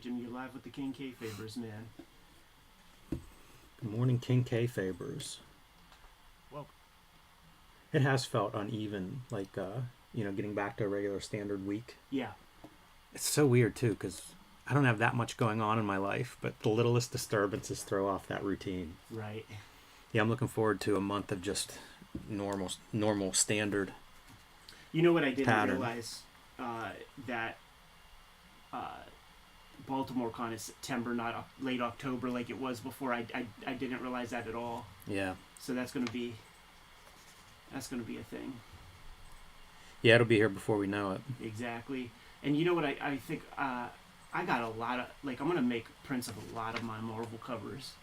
Jimmy. You're live with the King Kayfabers, man. Good morning, King Kayfabers. Well, it has felt uneven, like, getting back to a regular standard week. Yeah. It's so weird, too, because I don't have that much going on in my life, but the littlest disturbances throw off that routine. Right. Yeah, I'm looking forward to a month of just normal standard. You know what I didn't pattern. realize? That Baltimore Con is September, not late October like it was before. I didn't realize that at all. Yeah. So that's gonna be a thing. Yeah, it'll be here before we know it. Exactly. And you know what I think? I got a lot of, I'm gonna make prints of a lot of my Marvel covers.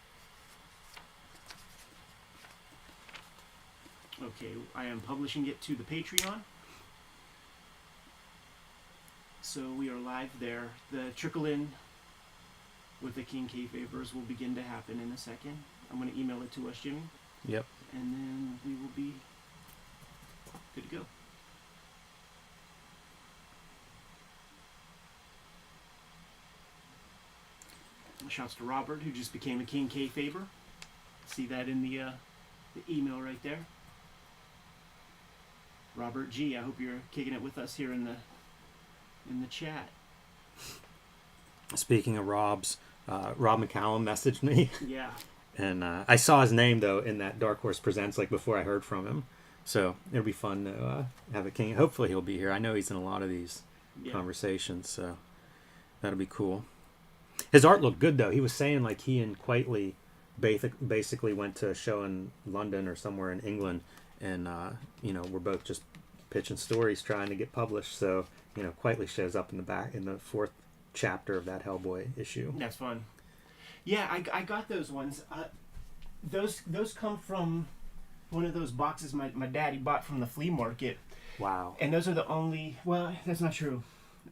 Okay, I am publishing it to the Patreon. So we are live there. The trickle-in with the King Kayfabers will begin to happen in a second. I'm going to email it to us, Jimmy. Yep. And then we will be good to go. Shouts to Robert, who just became a King Kayfaber. See that in the email right there. Robert G, I hope you're kicking it with us here in the chat. Speaking of Rob's, Rob McCallum messaged me. Yeah. And I saw his name, though, in that Dark Horse Presents, before I heard from him. So it'll be fun to have a king. Hopefully he'll be here. I know he's in a lot of these conversations, so that'll be cool. His art looked good, though. He was saying, he and Quitely basically went to a show in London or somewhere in England, and, we're both just pitching stories trying to get published, so... Quitely shows up in the fourth chapter of that Hellboy issue. That's fun. Yeah, I got those ones. Those come from one of those boxes my daddy bought from the flea market. Wow. And those are the only... Well, that's not true.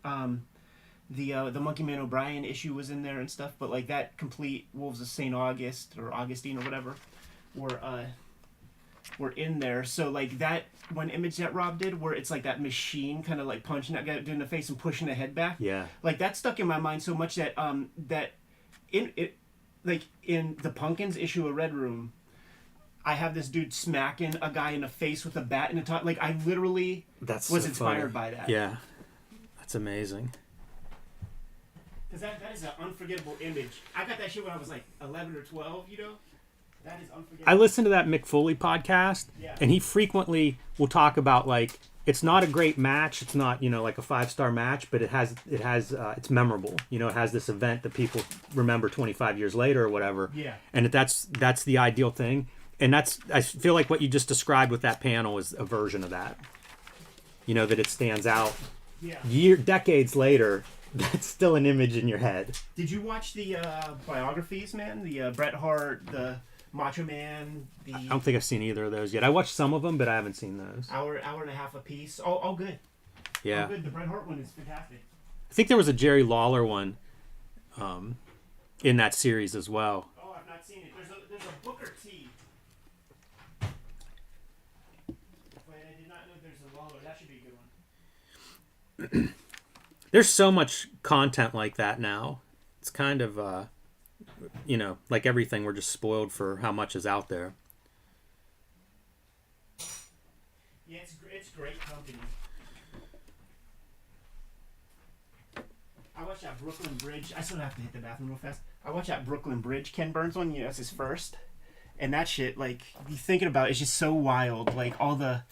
The Monkey Man O'Brien issue was in there and stuff, but that complete Wolves of St. August or Augustine or whatever were in there. So that one image that Rob did where it's that machine kind of punching that guy in the face and pushing the head back. Yeah. That stuck in my mind so much that that in the Pumpkins issue of Red Room, I have this dude smacking a guy in the face with a bat in the top. I literally was inspired by that. Yeah. That's amazing. Because that is an unforgettable image. I got that shit when I was 11 or 12, That is unforgettable. I listened to that Mick Foley podcast, and he frequently will talk about it's not a great match. It's not a 5-star match, but it's memorable. It has this event that people remember 25 years later or whatever. Yeah. And that's the ideal thing. And I feel like what you just described with that panel is a version of that. That it stands out. Yeah. Decades later. That's still an image in your head. Did you watch the biographies, man? The Bret Hart, the Macho Man. I don't think I've seen either of those yet. I watched some of them, but I haven't seen those. Hour and a half a piece. All good. Yeah. All good. The Bret Hart one is fantastic. I think there was a Jerry Lawler one in that series as well. Oh, I've not seen it. There's a Booker T. But I did not know there's a Lawler. That should be a good one. There's so much content like that now. It's kind of, like everything, we're just spoiled for how much is out there. Yeah, it's great company. I watched that Brooklyn Bridge. I still have to hit the bathroom real fast. I watched that Brooklyn Bridge Ken Burns one. That's his first. And that shit, you thinking about it, it's just so wild. All the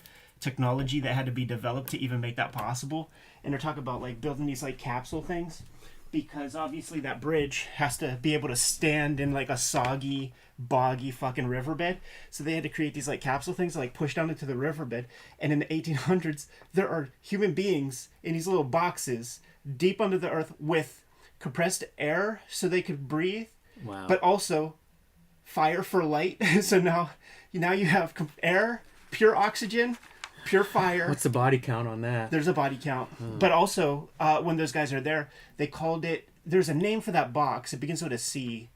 technology that had to be developed to even make that possible. And they're talking about building these capsule things, because obviously that bridge has to be able to stand in a soggy, boggy fucking riverbed. So they had to create these capsule things to push down into the riverbed. And in the 1800s, there are human beings in these little boxes deep under the earth with compressed air so they could breathe. Wow. But also fire for light. So now you have air, pure oxygen, pure fire. What's the body count on that? There's a body count. But also, when those guys are there, they called it... There's a name for that box. It begins with a C.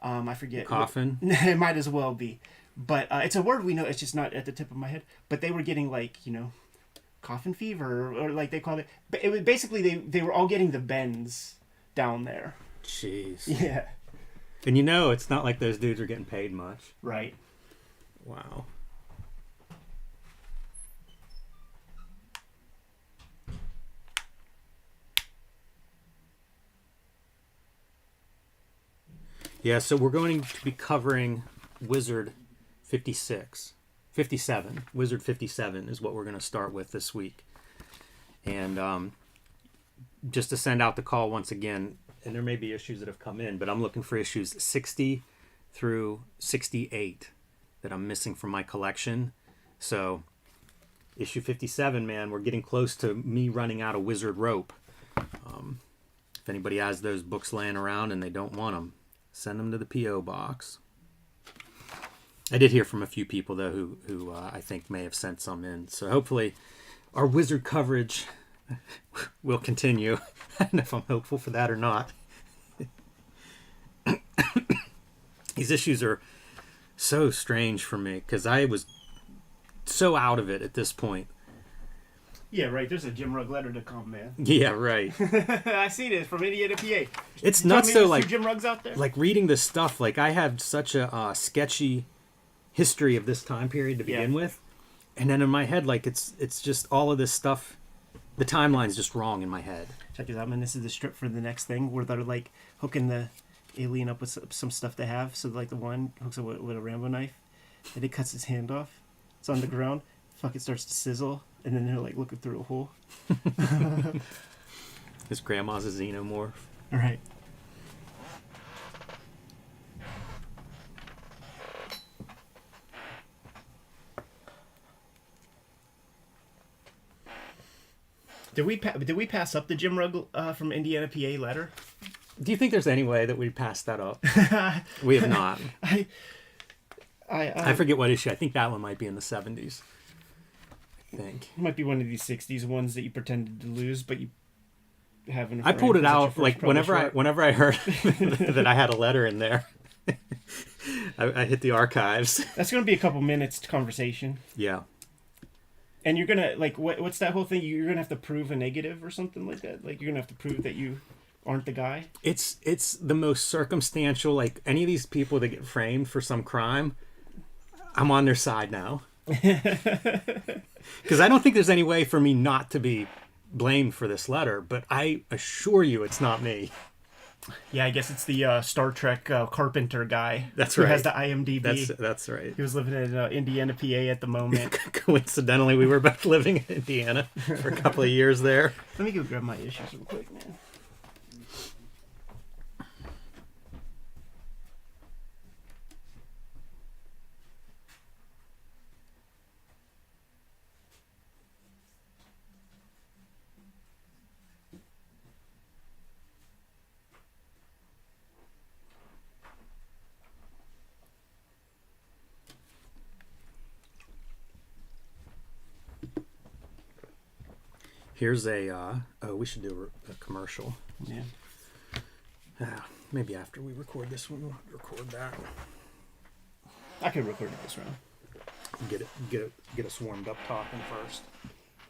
I forget. Coffin? It might as well be. But it's a word we know. It's just not at the tip of my head. But they were getting, coffin fever, or they called it... But it was basically, they were all getting the bends down there. Jeez. Yeah. And you know, it's not like those dudes are getting paid much. Right. Wow. Yeah, so we're going to be covering Wizard 57. Wizard 57 is what we're going to start with this week. And just to send out the call once again, and there may be issues that have come in, but I'm looking for issues 60 through 68 that I'm missing from my collection. So issue 57, man, we're getting close to me running out of Wizard rope. If anybody has those books laying around and they don't want them, send them to the P.O. box. I did hear from a few people, though, who I think may have sent some in. So hopefully our Wizard coverage will continue. I don't know if I'm hopeful for that or not. These issues are so strange for me because I was so out of it at this point. Yeah, right. There's a Jim Rugg letter to come, man. Yeah, right. I see this from Indiana, PA. It's nuts, though. Like Jim Rugg's out there. Like reading this stuff. Like I have such a sketchy history of this time period to begin with, and then in my head, like it's just all of this stuff. The timeline's just wrong in my head. Check this out, man. This is the strip for the next thing where they're like hooking the alien up with some stuff they have. So like the one hooks up with a Rambo knife, and it cuts his hand off. It's on the ground. Fuck! It starts to sizzle, and then they're like looking through a hole. His grandma's a xenomorph. All right. Did we pass up the Jim Rugg from Indiana, PA letter? Do you think there's any way that we passed that up? We have not. I forget what issue. I think that one might be in the 70s. I think it might be one of these 60s ones that you pretended to lose, but you haven't. I pulled it out like whenever I heard that I had a letter in there. I hit the archives. That's going to be a couple minutes conversation. Yeah. And you're gonna like what's that whole thing? You're gonna have to prove a negative or something like that. Like you're gonna have to prove that you aren't the guy. It's the most circumstantial. Like any of these people that get framed for some crime, I'm on their side now. Because I don't think there's any way for me not to be blamed for this letter. But I assure you, it's not me. Yeah, I guess it's the Star Trek carpenter guy. That's who right. Has the IMDb. That's right. He was living in Indiana, PA at the moment. Coincidentally, we were both living in Indiana for a couple of years there. Let me go grab my issues real quick, man. Here's we should do a commercial. Yeah. Maybe after we record this one, we'll record that. I could record it this round. Get us warmed up talking first.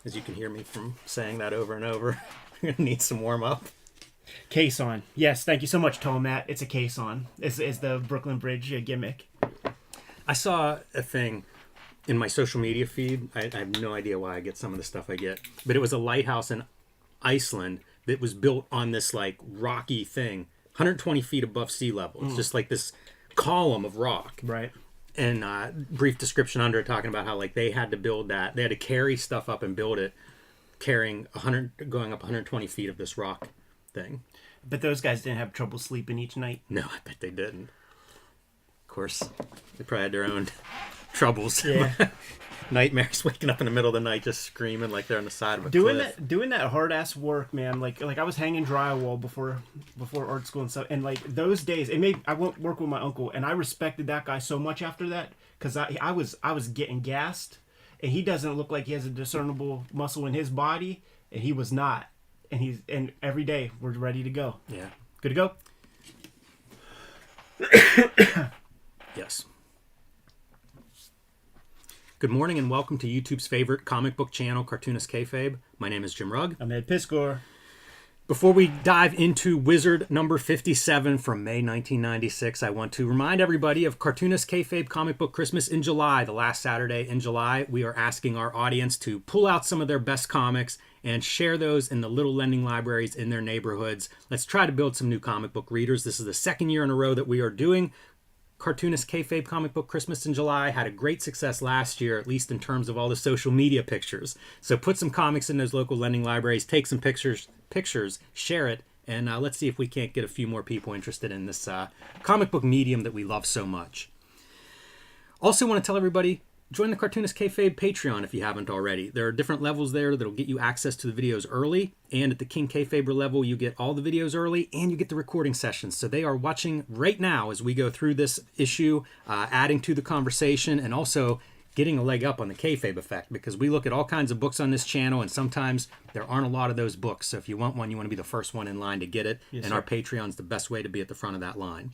As you can hear me from saying that over and over. We're gonna need some warm up. Case on. Yes, thank you so much, Matt. It's a case on. It's the Brooklyn Bridge gimmick. I saw a thing in my social media feed. I have no idea why I get some of the stuff I get, but it was a lighthouse in Iceland that was built on this like rocky thing, 120 feet above sea level. It's just like this column of rock. Right. And brief description under it talking about how like they had to build that. They had to carry stuff up and build it, carrying going up 120 feet of this rock thing. But those guys didn't have trouble sleeping each night. No, I bet they didn't. Of course, they probably had their own troubles. Yeah. Nightmares, waking up in the middle of the night just screaming like they're on the side of a cliff. Doing that hard ass work, man. Like I was hanging drywall before art school and stuff, and like those days, I went work with my uncle, and I respected that guy so much after that because I was getting gassed, and he doesn't look like he has a discernible muscle in his body, and he was not, and every day we're ready to go. Yeah, good to go. Yes. Good morning and welcome to YouTube's favorite comic book channel, Cartoonist Kayfabe. My name is Jim Rugg. I'm Ed Piscor. Before we dive into Wizard number 57 from May 1996, I want to remind everybody of Cartoonist Kayfabe Comic Book Christmas in July. The last Saturday in July, we are asking our audience to pull out some of their best comics and share those in the little lending libraries in their neighborhoods. Let's try to build some new comic book readers. This is the second year in a row that we are doing Cartoonist Kayfabe Comic Book Christmas in July. Had a great success last year, at least in terms of all the social media pictures. So put some comics in those local lending libraries, take some pictures, share it, and let's see if we can't get a few more people interested in this comic book medium that we love so much. Also want to tell everybody, join the Cartoonist Kayfabe Patreon if you haven't already. There are different levels there that'll get you access to the videos early, and at the King Kayfaber level, you get all the videos early, and you get the recording sessions. So they are watching right now as we go through this issue, adding to the conversation, and also getting a leg up on the Kayfabe effect, because we look at all kinds of books on this channel, and sometimes there aren't a lot of those books. So if you want one, you want to be the first one in line to get it, yes, and sir. Our Patreon's the best way to be at the front of that line.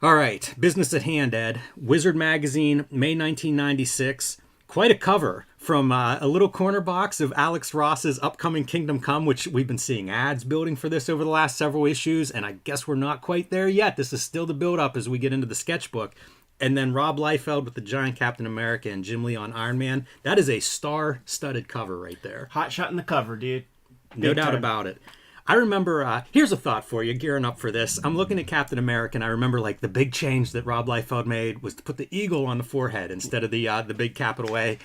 All right, business at hand, Ed. Wizard Magazine, May 1996. Quite a cover from a little corner box of Alex Ross's upcoming Kingdom Come, which we've been seeing ads building for this over the last several issues, and I guess we're not quite there yet. This is still the build-up as we get into the sketchbook. And then Rob Liefeld with the giant Captain America and Jim Lee on Iron Man. That is a star-studded cover right there. Hot shot in the cover, dude. No doubt about it. I remember, here's a thought for you, gearing up for this. I'm looking at Captain America, and I remember like the big change that Rob Liefeld made was to put the eagle on the forehead instead of the big capital A.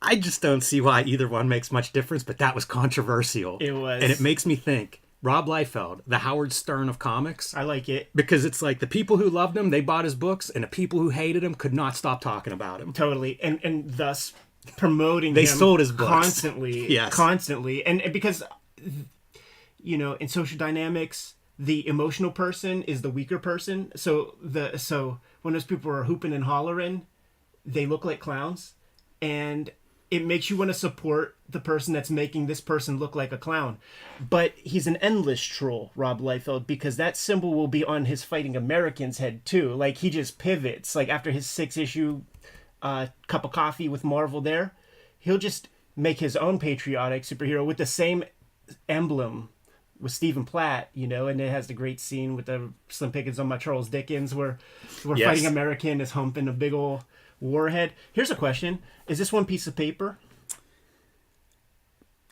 I just don't see why either one makes much difference, but that was controversial. It was. And it makes me think, Rob Liefeld, the Howard Stern of comics. I like it. Because it's like the people who loved him, they bought his books, and the people who hated him could not stop talking about him. Totally. And thus promoting they him sold his books. Constantly. Yes. Constantly. And because, you know, in social dynamics, the emotional person is the weaker person. So when those people are hooping and hollering, they look like clowns. And it makes you want to support the person that's making this person look like a clown. But he's an endless troll, Rob Liefeld, because that symbol will be on his Fighting Americans head too. Like, he just pivots. Like, after his 6-issue cup of coffee with Marvel there, he'll just make his own patriotic superhero with the same emblem with Stephen Platt, you know, and it has the great scene with the Slim Pickens on my Charles Dickens where yes. Fighting American is humping a big old warhead. Here's a question. Is this one piece of paper?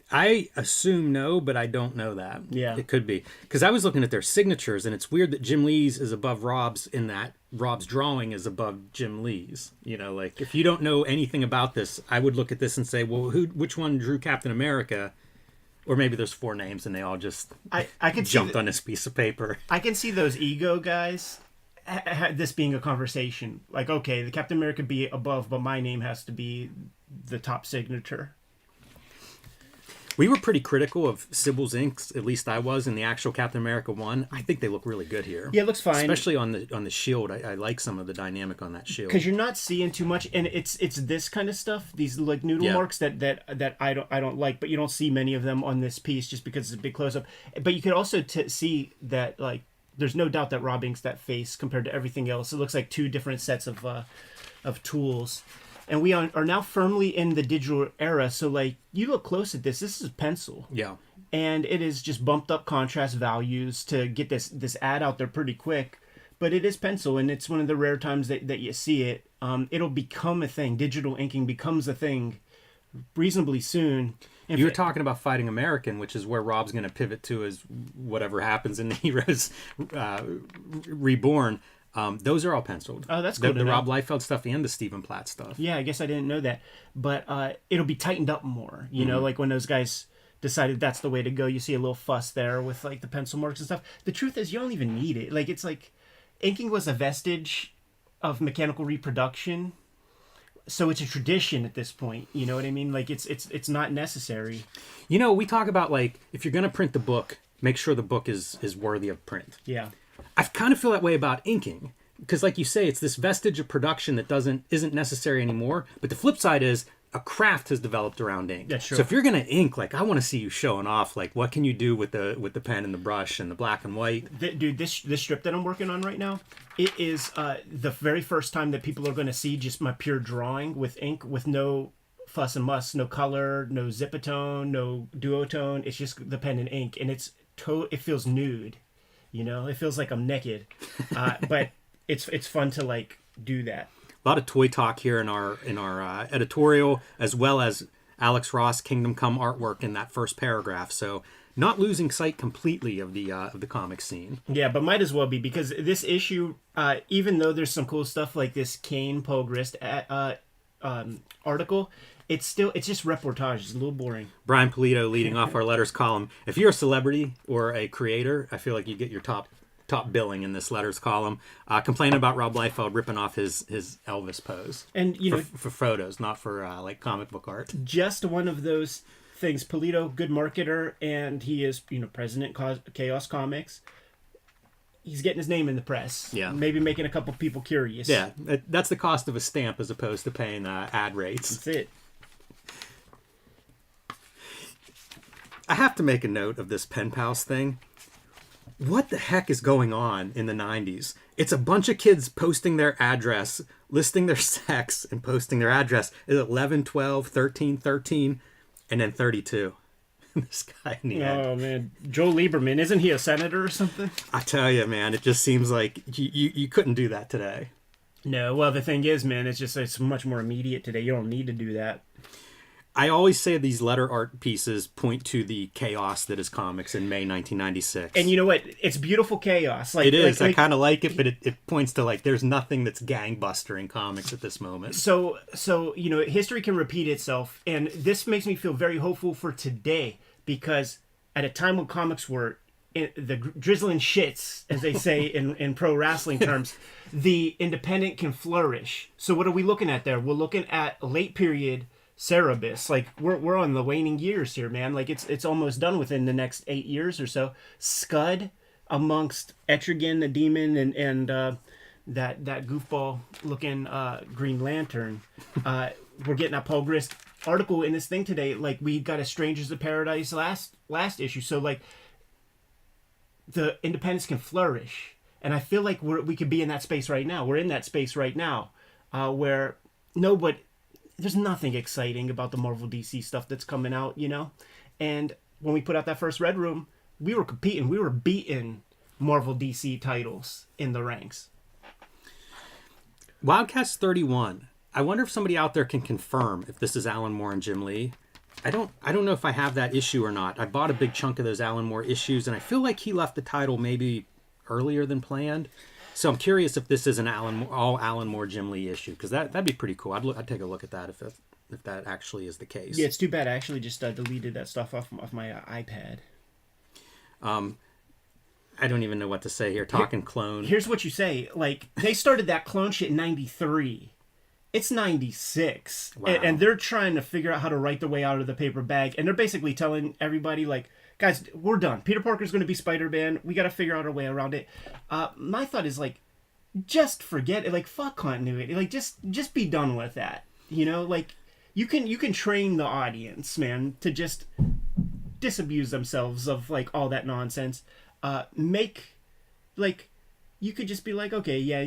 I assume no, but I don't know that. Yeah. It could be. Because I was looking at their signatures, and it's weird that Jim Lee's is above Rob's in that Rob's drawing is above Jim Lee's. You know, like, if you don't know anything about this, I would look at this and say, well, which one drew Captain America? Or maybe there's 4 names, and they all just I could jumped on this piece of paper. I can see those ego guys, this being a conversation. Like, okay, the Captain America be above, but my name has to be the top signature. We were pretty critical of Sybil's inks, at least I was, in the actual Captain America one. I think they look really good here. Yeah, it looks fine. Especially on the shield. I like some of the dynamic on that shield. Because you're not seeing too much, and it's this kind of stuff, these like noodle marks that I don't like, but you don't see many of them on this piece just because it's a big close-up. But you could also see that, like, there's no doubt that Rob inks that face compared to everything else. It looks like 2 different sets of tools. And we are now firmly in the digital era, so, like, you look close at this. This is pencil. Yeah. And it is just bumped up contrast values to get this ad out there pretty quick. But it is pencil, and it's one of the rare times that you see it. It'll become a thing. Digital inking becomes a thing reasonably soon. You were talking about Fighting American, which is where Rob's going to pivot to as whatever happens in the Heroes Reborn. Those are all penciled. Oh, that's cool. The Rob Liefeld stuff and the Stephen Platt stuff. Yeah, I guess I didn't know that. But it'll be tightened up more. You know, like when those guys decided that's the way to go, you see a little fuss there with like the pencil marks and stuff. The truth is, you don't even need it. Like, it's like inking was a vestige of mechanical reproduction. So it's a tradition at this point. You know what I mean? Like, it's not necessary. You know, we talk about, like, if you're going to print the book, make sure the book is worthy of print. Yeah. I kind of feel that way about inking, because, like you say, it's this vestige of production that isn't necessary anymore. But the flip side is a craft has developed around ink. Yeah, sure. So if you're gonna ink, like, I want to see you showing off, like, what can you do with the pen and the brush and the black and white. Dude, this strip that I'm working on right now, it is the very first time that people are going to see just my pure drawing with ink with no fuss and muss, no color, no zipatone, no duotone. It's just the pen and ink, and it feels nude. You know, it feels like I'm naked, but it's fun to like do that. A lot of toy talk here in our editorial, as well as Alex Ross Kingdom Come artwork in that first paragraph. So not losing sight completely of the comic scene. Yeah, but might as well be, because this issue, even though there's some cool stuff like this Kane Paul Grist article, it's just reportage. It's a little boring. Brian Polito leading off our letters column. If you're a celebrity or a creator, I feel like you get your top billing in this letters column. Complaining about Rob Liefeld ripping off his Elvis pose. And for photos, not for like comic book art. Just one of those things. Polito, good marketer, and he is president Chaos Comics. He's getting his name in the press. Yeah. Maybe making a couple people curious. Yeah, that's the cost of a stamp as opposed to paying ad rates. That's it. I have to make a note of this pen pals thing. What the heck is going on in the 90s? It's a bunch of kids posting their address, listing their sex, and posting their address. It's 11, 12, 13, 13, and then 32. This guy in the end. Oh, man. Joel Lieberman. Isn't he a senator or something? I tell you, man, it just seems like you couldn't do that today. No, well, the thing is, man, it's much more immediate today. You don't need to do that. I always say these letter art pieces point to the chaos that is comics in May 1996. And you know what? It's beautiful chaos. It is. I kind of like it, but it points to like there's nothing that's gangbuster in comics at this moment. So history can repeat itself, and this makes me feel very hopeful for today, because at a time when comics were in the drizzling shits, as they say in pro wrestling terms, the independent can flourish. So what are we looking at there? We're looking at late period Cerebus. Like we're on the waning years here, man. Like it's almost done within the next 8 years or so. Scud amongst Etrigan the Demon and that goofball looking Green Lantern. We're getting a Paul Grist article in this thing today. Like we got a Strangers of Paradise last issue. So like the independents can flourish, and I feel like we could be in that space right now. We're in that space right now, where there's nothing exciting about the Marvel DC stuff that's coming out, And when we put out that first Red Room, we were competing. We were beating Marvel DC titles in the ranks. Wildcats 31. I wonder if somebody out there can confirm if this is Alan Moore and Jim Lee. I don't know if I have that issue or not. I bought a big chunk of those Alan Moore issues, and I feel like he left the title maybe earlier than planned. So I'm curious if this is an all Alan Moore Jim Lee issue, because that'd be pretty cool. I'd take a look at that if that actually is the case. Yeah, it's too bad. I actually just deleted that stuff off my iPad. I don't even know what to say here. Talking clone. Here's what you say. Like, they started that clone shit in 93. It's 96. Wow. And they're trying to figure out how to write their way out of the paper bag. And they're basically telling everybody, like, guys, we're done. Peter Parker's going to be Spider-Man. We got to figure out our way around it. My thought is, like, just forget it. Like, fuck continuity. Like, just be done with that. Like, you can train the audience, man, to just disabuse themselves of, like, all that nonsense. You could just be like, okay, yeah,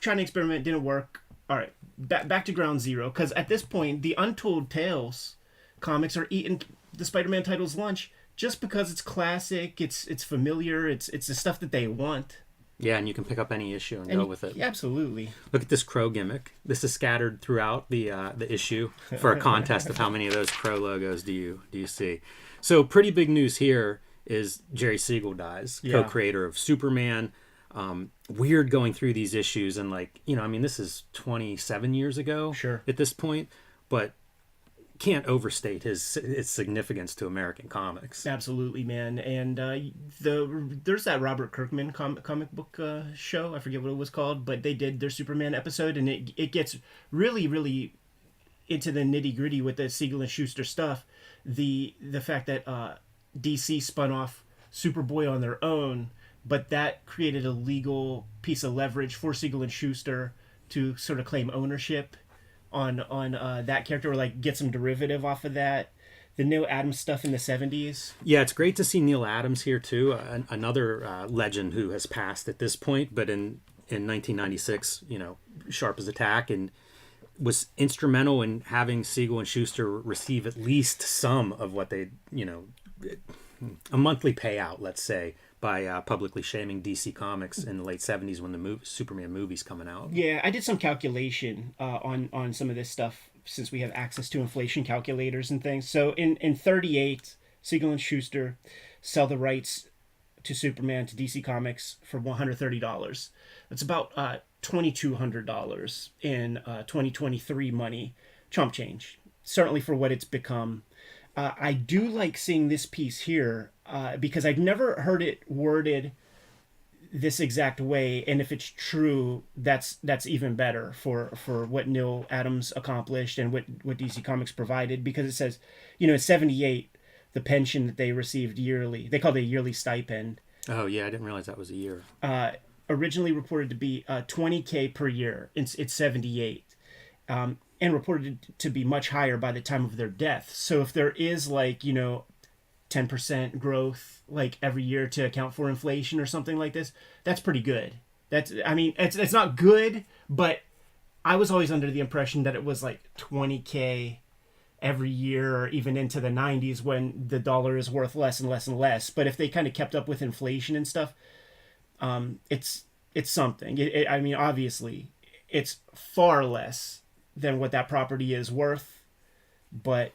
trying to experiment didn't work. All right, back to ground zero. Because at this point, the Untold Tales comics are eating the Spider-Man title's lunch. Just because it's classic, it's familiar, it's the stuff that they want. Yeah, and you can pick up any issue and go with it. Absolutely. Look at this crow gimmick. This is scattered throughout the issue for a contest of how many of those crow logos do you see. So pretty big news here is Jerry Siegel dies, co-creator of Superman. Weird going through these issues and this is 27 years ago at this point, but can't overstate his significance to American comics. Absolutely, man. And there's that Robert Kirkman comic book show. I forget what it was called, but they did their Superman episode, and it gets really, really into the nitty gritty with the Siegel and Schuster stuff. The fact that DC spun off Superboy on their own, but that created a legal piece of leverage for Siegel and Schuster to sort of claim ownership on that character, or like get some derivative off of that. The Neil Adams stuff in the 70s. Yeah, it's great to see Neil Adams here too, another legend who has passed at this point, but in 1996, sharp as a tack. And was instrumental in having Siegel and Schuster receive at least some of what they, a monthly payout, let's say, by publicly shaming DC Comics in the late 70s when the Superman movie's coming out. Yeah, I did some calculation on some of this stuff since we have access to inflation calculators and things. So in 38, Siegel and Schuster sell the rights to Superman to DC Comics for $130. That's about $2,200 in 2023 money, chump change. Certainly for what it's become. I do like seeing this piece here because I've never heard it worded this exact way, and if it's true, that's even better for what Neil Adams accomplished and what DC Comics provided, because it says, in 78, the pension that they received yearly, they called it a yearly stipend. Oh yeah, I didn't realize that was a year. Originally reported to be $20K per year. It's 78, and reported to be much higher by the time of their death. So if there is 10% growth every year to account for inflation or something like this, that's pretty good. It's not good, but I was always under the impression that it was 20K every year, or even into the 90s when the dollar is worth less and less and less. But if they kind of kept up with inflation and stuff, it's something. Obviously, it's far less than what that property is worth, but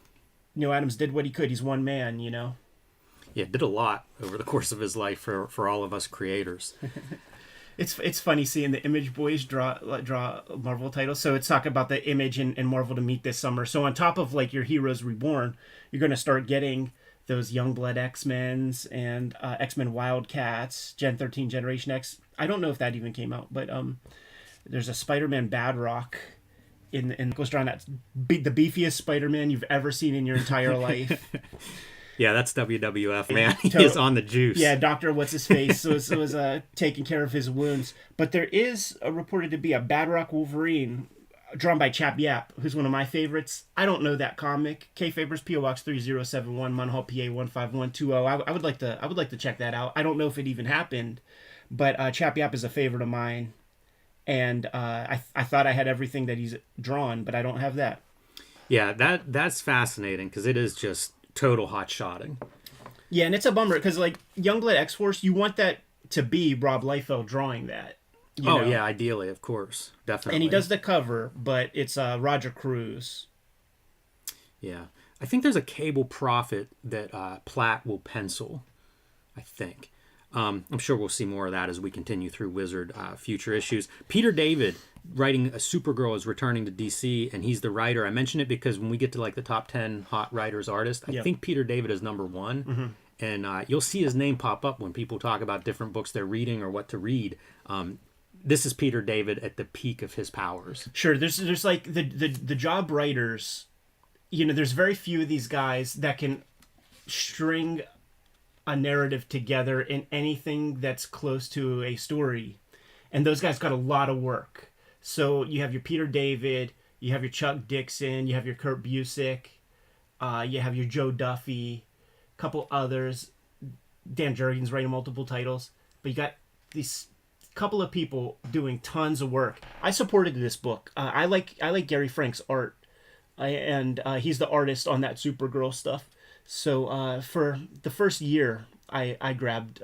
Neil Adams did what he could. He's one man, Yeah, did a lot over the course of his life for all of us creators. It's funny seeing the Image Boys draw Marvel titles. So it's talking about the Image and Marvel to meet this summer. So on top of your Heroes Reborn, you're going to start getting those Youngblood X-Men's and X-Men Wildcats, Gen 13, Generation X. I don't know if that even came out, but there's a Spider-Man Badrock and goes drawing that the beefiest Spider-Man you've ever seen in your entire life. Yeah, that's WWF, man. He is on the juice. Yeah, Dr. What's-His-Face was taking care of his wounds. But there is reported to be a Badrock Wolverine drawn by Chap Yap, who's one of my favorites. I don't know that comic. Kayfabers, P.O. Box 3071, Munhall, PA 15120. I would like to check that out. I don't know if it even happened, but Chap Yap is a favorite of mine. And I thought I had everything that he's drawn, but I don't have that. Yeah, that's fascinating because it is just total hot-shotting. Yeah, and it's a bummer because Youngblood X-Force, you want that to be Rob Liefeld drawing that. Yeah, ideally, of course, definitely. And he does the cover, but it's Roger Cruz. Yeah, I think there's a Cable Prophet that Platt will pencil. I think. I'm sure we'll see more of that as we continue through Wizard future issues. Peter David writing a Supergirl is returning to DC, and he's the writer. I mention it because when we get to the top 10 hot writers artists, I think Peter David is number one. Mm-hmm. And you'll see his name pop up when people talk about different books they're reading or what to read. This is Peter David at the peak of his powers. Sure, there's the job writers. There's very few of these guys that can string a narrative together in anything that's close to a story, and those guys got a lot of work. So you have your Peter David, you have your Chuck Dixon, you have your Kurt Busiek, you have your Joe Duffy, a couple others. Dan Jurgens writing multiple titles, but you got these couple of people doing tons of work. I supported this book. I like Gary Frank's art, and he's the artist on that Supergirl stuff. So for the first year, I grabbed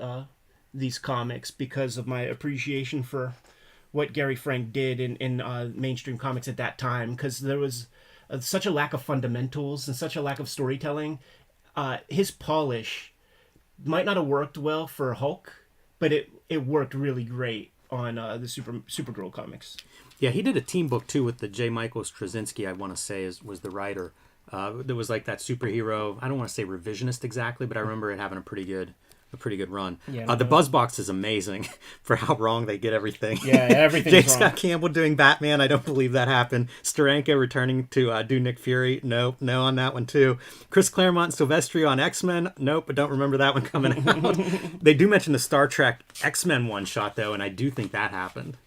these comics because of my appreciation for what Gary Frank did in mainstream comics at that time, because there was such a lack of fundamentals and such a lack of storytelling. His polish might not have worked well for Hulk, but it worked really great on the Supergirl comics. Yeah, he did a team book too with the J. Michael Straczynski, I want to say was the writer. There was that superhero. I don't want to say revisionist exactly, but I remember it having a pretty good run. Yeah, the Buzzbox is amazing for how wrong they get everything. Yeah, everything's J. wrong. Scott Campbell doing Batman. I don't believe that happened. Steranko returning to do Nick Fury. Nope, no on that one too. Chris Claremont and Silvestri on X-Men. Nope, but don't remember that one coming out. They do mention the Star Trek X-Men one shot though, and I do think that happened.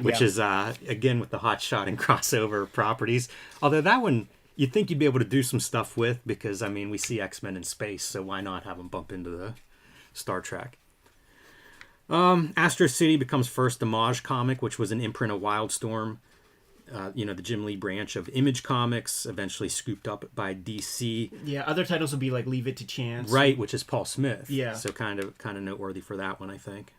Which is again with the hot shot and crossover properties. Although that one, you'd think you'd be able to do some stuff with, because we see X-Men in space, so why not have them bump into the Star Trek? Astro City becomes first Image comic, which was an imprint of Wildstorm. the Jim Lee branch of Image Comics, eventually scooped up by DC. Yeah, other titles would be like Leave It to Chance. Right, which is Paul Smith. Yeah. So kind of noteworthy for that one, I think.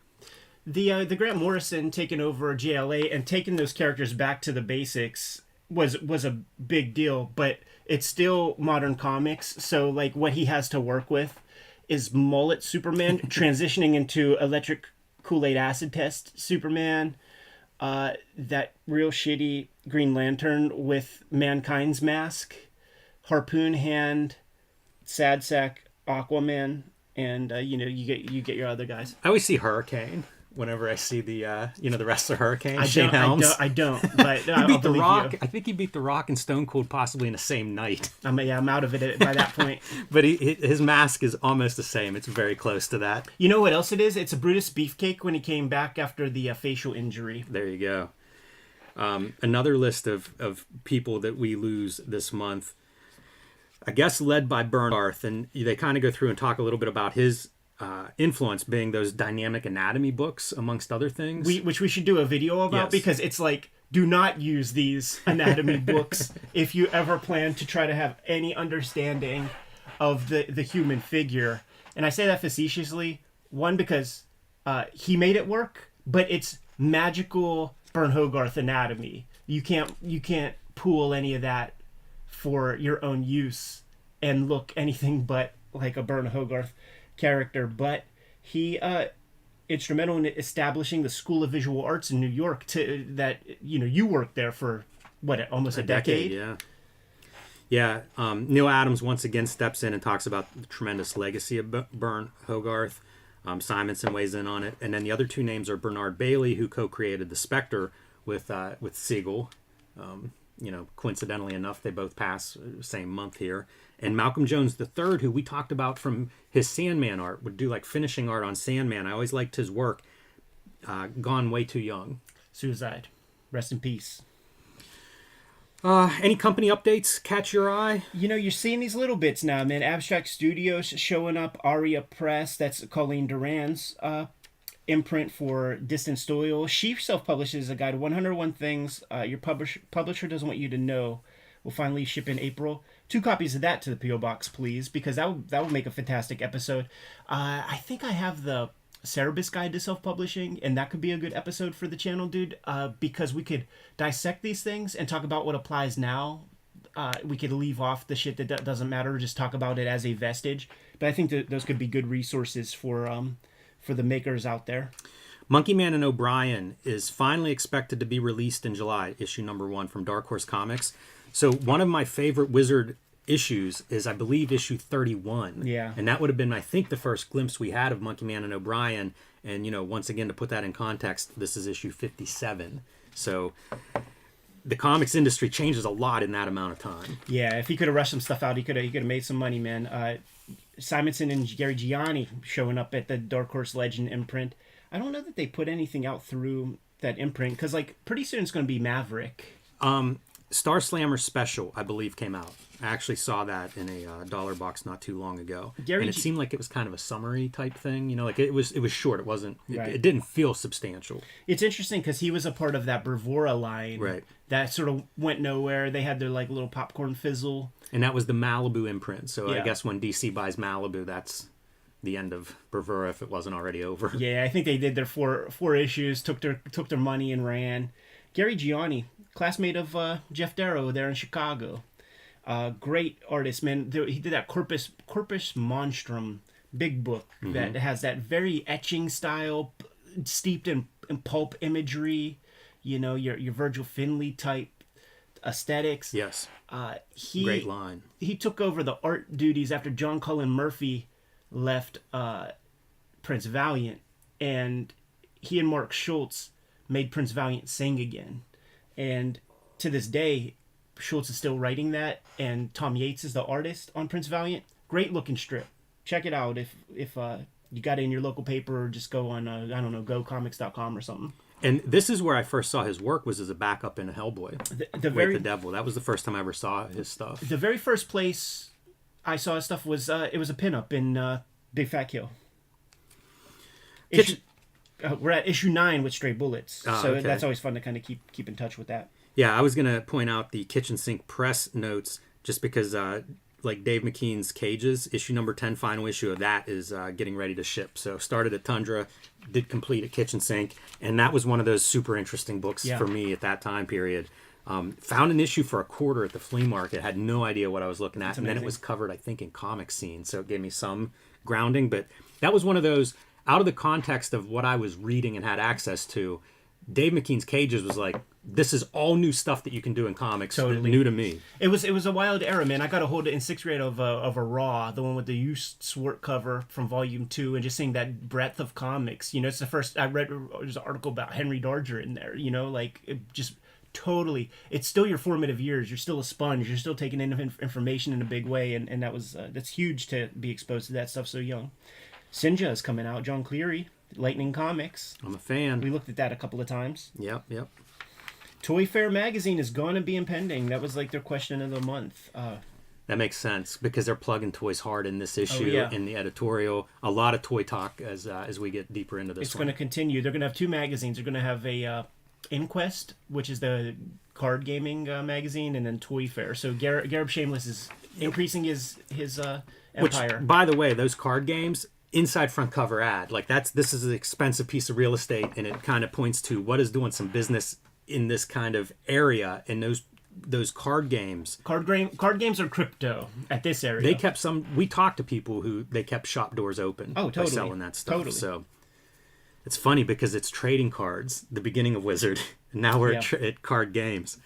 The Grant Morrison taking over JLA and taking those characters back to the basics was a big deal, but it's still modern comics. So like what he has to work with is mullet Superman transitioning into electric Kool-Aid acid test Superman. That real shitty Green Lantern with Mankind's mask, Harpoon Hand, Sad Sack, Aquaman, and you get your other guys. I always see Hurricane whenever I see the the wrestler Hurricane. Shane Helms. I don't. But he beat The Rock. I think he beat The Rock and Stone Cold possibly in the same night. I'm out of it by that point. But his mask is almost the same. It's very close to that. You know what else it is? It's a Brutus Beefcake when he came back after the facial injury. There you go. Another list of people that we lose this month, I guess led by Bernarth, and they kind of go through and talk a little bit about his influence being those dynamic anatomy books, amongst other things. Which we should do a video about, because it's like, do not use these anatomy books if you ever plan to try to have any understanding of the human figure. And I say that facetiously, one, because he made it work, but it's magical Bern Hogarth anatomy. You can't pool any of that for your own use and look anything but like a Bern Hogarth character. But he instrumental in establishing the School of Visual Arts in New York. You worked there for almost a decade. Yeah. Neil Adams once again steps in and talks about the tremendous legacy of Bern Hogarth. Simonson weighs in on it, and then the other two names are Bernard Bailey, who co-created the Spectre with Siegel. Coincidentally enough, they both pass same month here. And Malcolm Jones III, who we talked about from his Sandman art, would do like finishing art on Sandman. I always liked his work. Gone way too young. Suicide. Rest in peace. Any company updates catch your eye? You're seeing these little bits now, man. Abstract Studios showing up. Aria Press, that's Colleen Duran's imprint for Distant Soil. She self-publishes a guide, 101 Things Your Publisher Doesn't Want You to Know. Will finally ship in April. 2 copies of that to the P.O. Box, please, because that would make a fantastic episode. I think I have the Cerebus Guide to Self-Publishing, and that could be a good episode for the channel, dude, because we could dissect these things and talk about what applies now. We could leave off the shit that doesn't matter, just talk about it as a vestige. But I think that those could be good resources for the makers out there. Monkey Man and O'Brien is finally expected to be released in July, issue number 1 from Dark Horse Comics. So one of my favorite Wizard issues is, I believe, issue 31. Yeah. And that would have been, I think, the first glimpse we had of Monkey Man and O'Brien. And, once again, to put that in context, this is issue 57. So the comics industry changes a lot in that amount of time. Yeah, if he could have rushed some stuff out, he could have made some money, man. Simonson and Gary Gianni showing up at the Dark Horse Legend imprint. I don't know that they put anything out through that imprint, because pretty soon it's going to be Maverick. Star Slammer Special, I believe, came out. I actually saw that in a dollar box not too long ago. And it seemed like it was kind of a summary type thing. It was short. It wasn't. Right. It didn't feel substantial. It's interesting because he was a part of that Bravura line. Right. That sort of went nowhere. They had their little popcorn fizzle. And that was the Malibu imprint. So yeah. I guess when DC buys Malibu, that's the end of Bravura if it wasn't already over. Yeah, I think they did their four issues, took their money and ran. Gary Gianni, classmate of Jeff Darrow there in Chicago. Great artist, man. He did that Corpus Monstrum big book that has that very etching style, steeped in pulp imagery. Your Virgil Finlay type aesthetics. Yes. Great line. He took over the art duties after John Cullen Murphy left Prince Valiant, and he and Mark Schultz made Prince Valiant sing again. And to this day, Schultz is still writing that, and Tom Yates is the artist on Prince Valiant. Great looking strip. Check it out if you got it in your local paper, or just go on gocomics.com or something. And this is where I first saw his work, was as a backup in a Hellboy. The Devil. That was the first time I ever saw his stuff. The very first place I saw his stuff was it was a pinup in Big Fat Kill. We're at issue 9 with Stray Bullets, so okay. That's always fun to kind of keep in touch with that. Yeah, I was going to point out the kitchen sink press notes just because like Dave McKean's Cages, issue number 10, final issue of that is getting ready to ship. So started at Tundra, did complete at Kitchen Sink, and that was one of those super interesting books for me at that time period. Found an issue for $0.25 at the flea market, had no idea what I was looking at, and then it was covered, I think, in Comic Scene, so it gave me some grounding. But that was one of those, out of the context of what I was reading and had access to, Dave McKean's Cages was like, this is all new stuff that you can do in comics, new to me. It was a wild era, man. I got a hold of in 6th grade of a Raw, the one with the Swart cover from Volume 2, and just seeing that breadth of comics. You know, it's the first I read. There's an article about Henry Darger in there. You know, like it just totally. It's still your formative years. You're still a sponge. You're still taking in information in a big way, and that was that's huge to be exposed to that stuff so young. Sinja is coming out. John Cleary, Lightning Comics. I'm a fan. We looked at that a couple of times. Yep. Toy Fair magazine is going to be impending. That was like their question of the month. That makes sense because they're plugging toys hard in this issue, in the editorial. A lot of toy talk as we get deeper into this. It's going to continue. They're going to have 2 magazines. They're going to have a Inquest, which is the card gaming magazine, and then Toy Fair. So Gareb Shameless is increasing his empire. Which, by the way, those card games, inside front cover ad, like this is an expensive piece of real estate, and it kind of points to what is doing some business in this kind of area, and those card games. Card games are crypto at this area. They kept we talked to people who they kept shop doors open by selling that stuff. Totally. So it's funny because it's trading cards, the beginning of Wizard, and now we're at card games.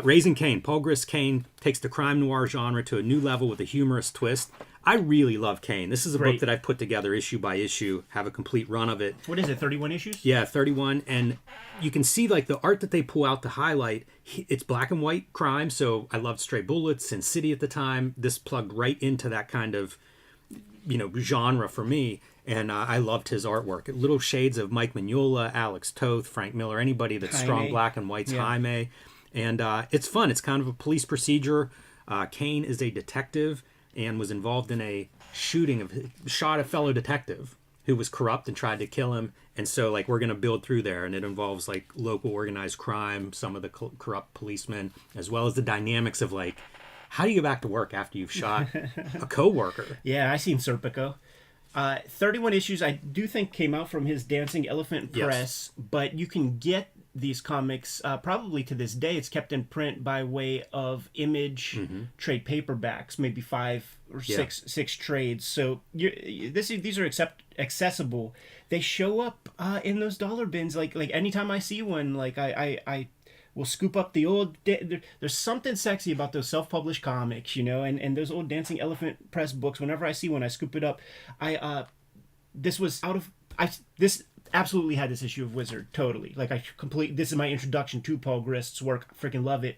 Raising Cain. Paul Grist Cain takes the crime noir genre to a new level with a humorous twist. I really love Cain. This is a book that I've put together issue by issue, have a complete run of it. What is it, 31 issues? Yeah, 31. And you can see like the art that they pull out to highlight, it's black and white crime. So I loved Stray Bullets, Sin City at the time. This plugged right into that kind of, genre for me. And I loved his artwork. Little shades of Mike Mignola, Alex Toth, Frank Miller, anybody that's strong black and white's Jaime. And it's fun. It's kind of a police procedure. Cain is a detective and was involved in a shot a fellow detective who was corrupt and tried to kill him. And so, like, we're going to build through there. And it involves, like, local organized crime, some of the corrupt policemen, as well as the dynamics of, like, how do you go back to work after you've shot a coworker? Yeah, I seen Serpico. 31 issues, I do think, came out from his Dancing Elephant Press, but you can get these comics probably to this day. It's kept in print by way of Image trade paperbacks, maybe 5 or 6 trades. So these are accessible. They show up in those dollar bins. Like anytime I see one, like I will scoop up the old. There's something sexy about those self-published comics, and those old Dancing Elephant Press books. Whenever I see one, I scoop it up. This absolutely had this issue of Wizard, totally. Like this is my introduction to Paul Grist's work. I freaking love it.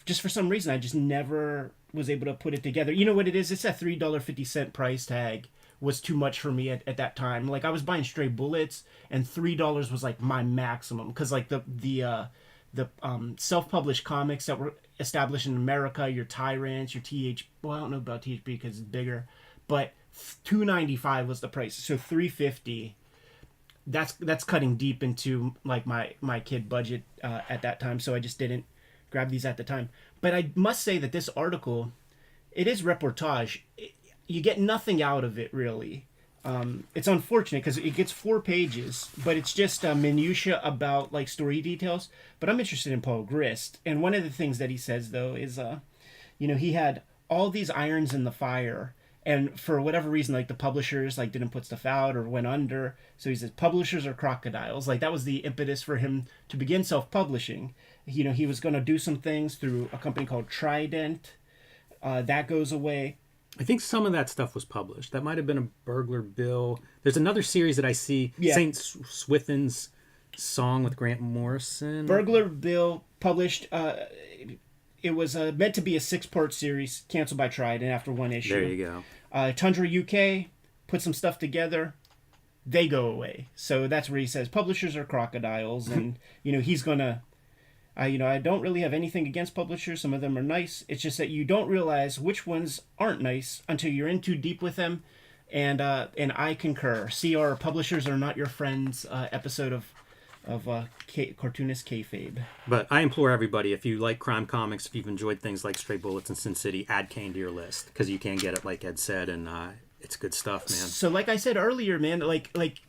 Just for some reason, I just never was able to put it together. You know what it is? It's that $3.50 price tag was too much for me at that time. Like I was buying Stray Bullets, and $3 was like my maximum, because like the self-published comics that were established in America, your Tyrants, your well, I don't know about THB because it's bigger, but $2.95 was the price. So $3.50. That's cutting deep into like my kid budget at that time, so I just didn't grab these at the time. But I must say that this article, it is reportage. You get nothing out of it really. It's unfortunate because it gets 4 pages, but it's just minutia about like story details. But I'm interested in Paul Grist, and one of the things that he says though is, he had all these irons in the fire. And for whatever reason, like the publishers like didn't put stuff out or went under. So he says publishers are crocodiles. Like that was the impetus for him to begin self-publishing. He was going to do some things through a company called Trident. That goes away. I think some of that stuff was published. That might have been a Burglar Bill. There's another series that I see, Saint Swithin's Song with Grant Morrison. Burglar Bill published. It was meant to be a 6-part series, canceled by Trident after 1 issue. There you go. Tundra UK put some stuff together. They go away. So that's where he says publishers are crocodiles, and he's gonna. I don't really have anything against publishers. Some of them are nice. It's just that you don't realize which ones aren't nice until you're in too deep with them. And I concur. See our Publishers Are Not Your Friends episode of Cartoonist Kayfabe. But I implore everybody, if you like crime comics, if you've enjoyed things like Stray Bullets and Sin City, add Kane to your list, because you can get it, like Ed said, and it's good stuff, man. So like I said earlier, man, like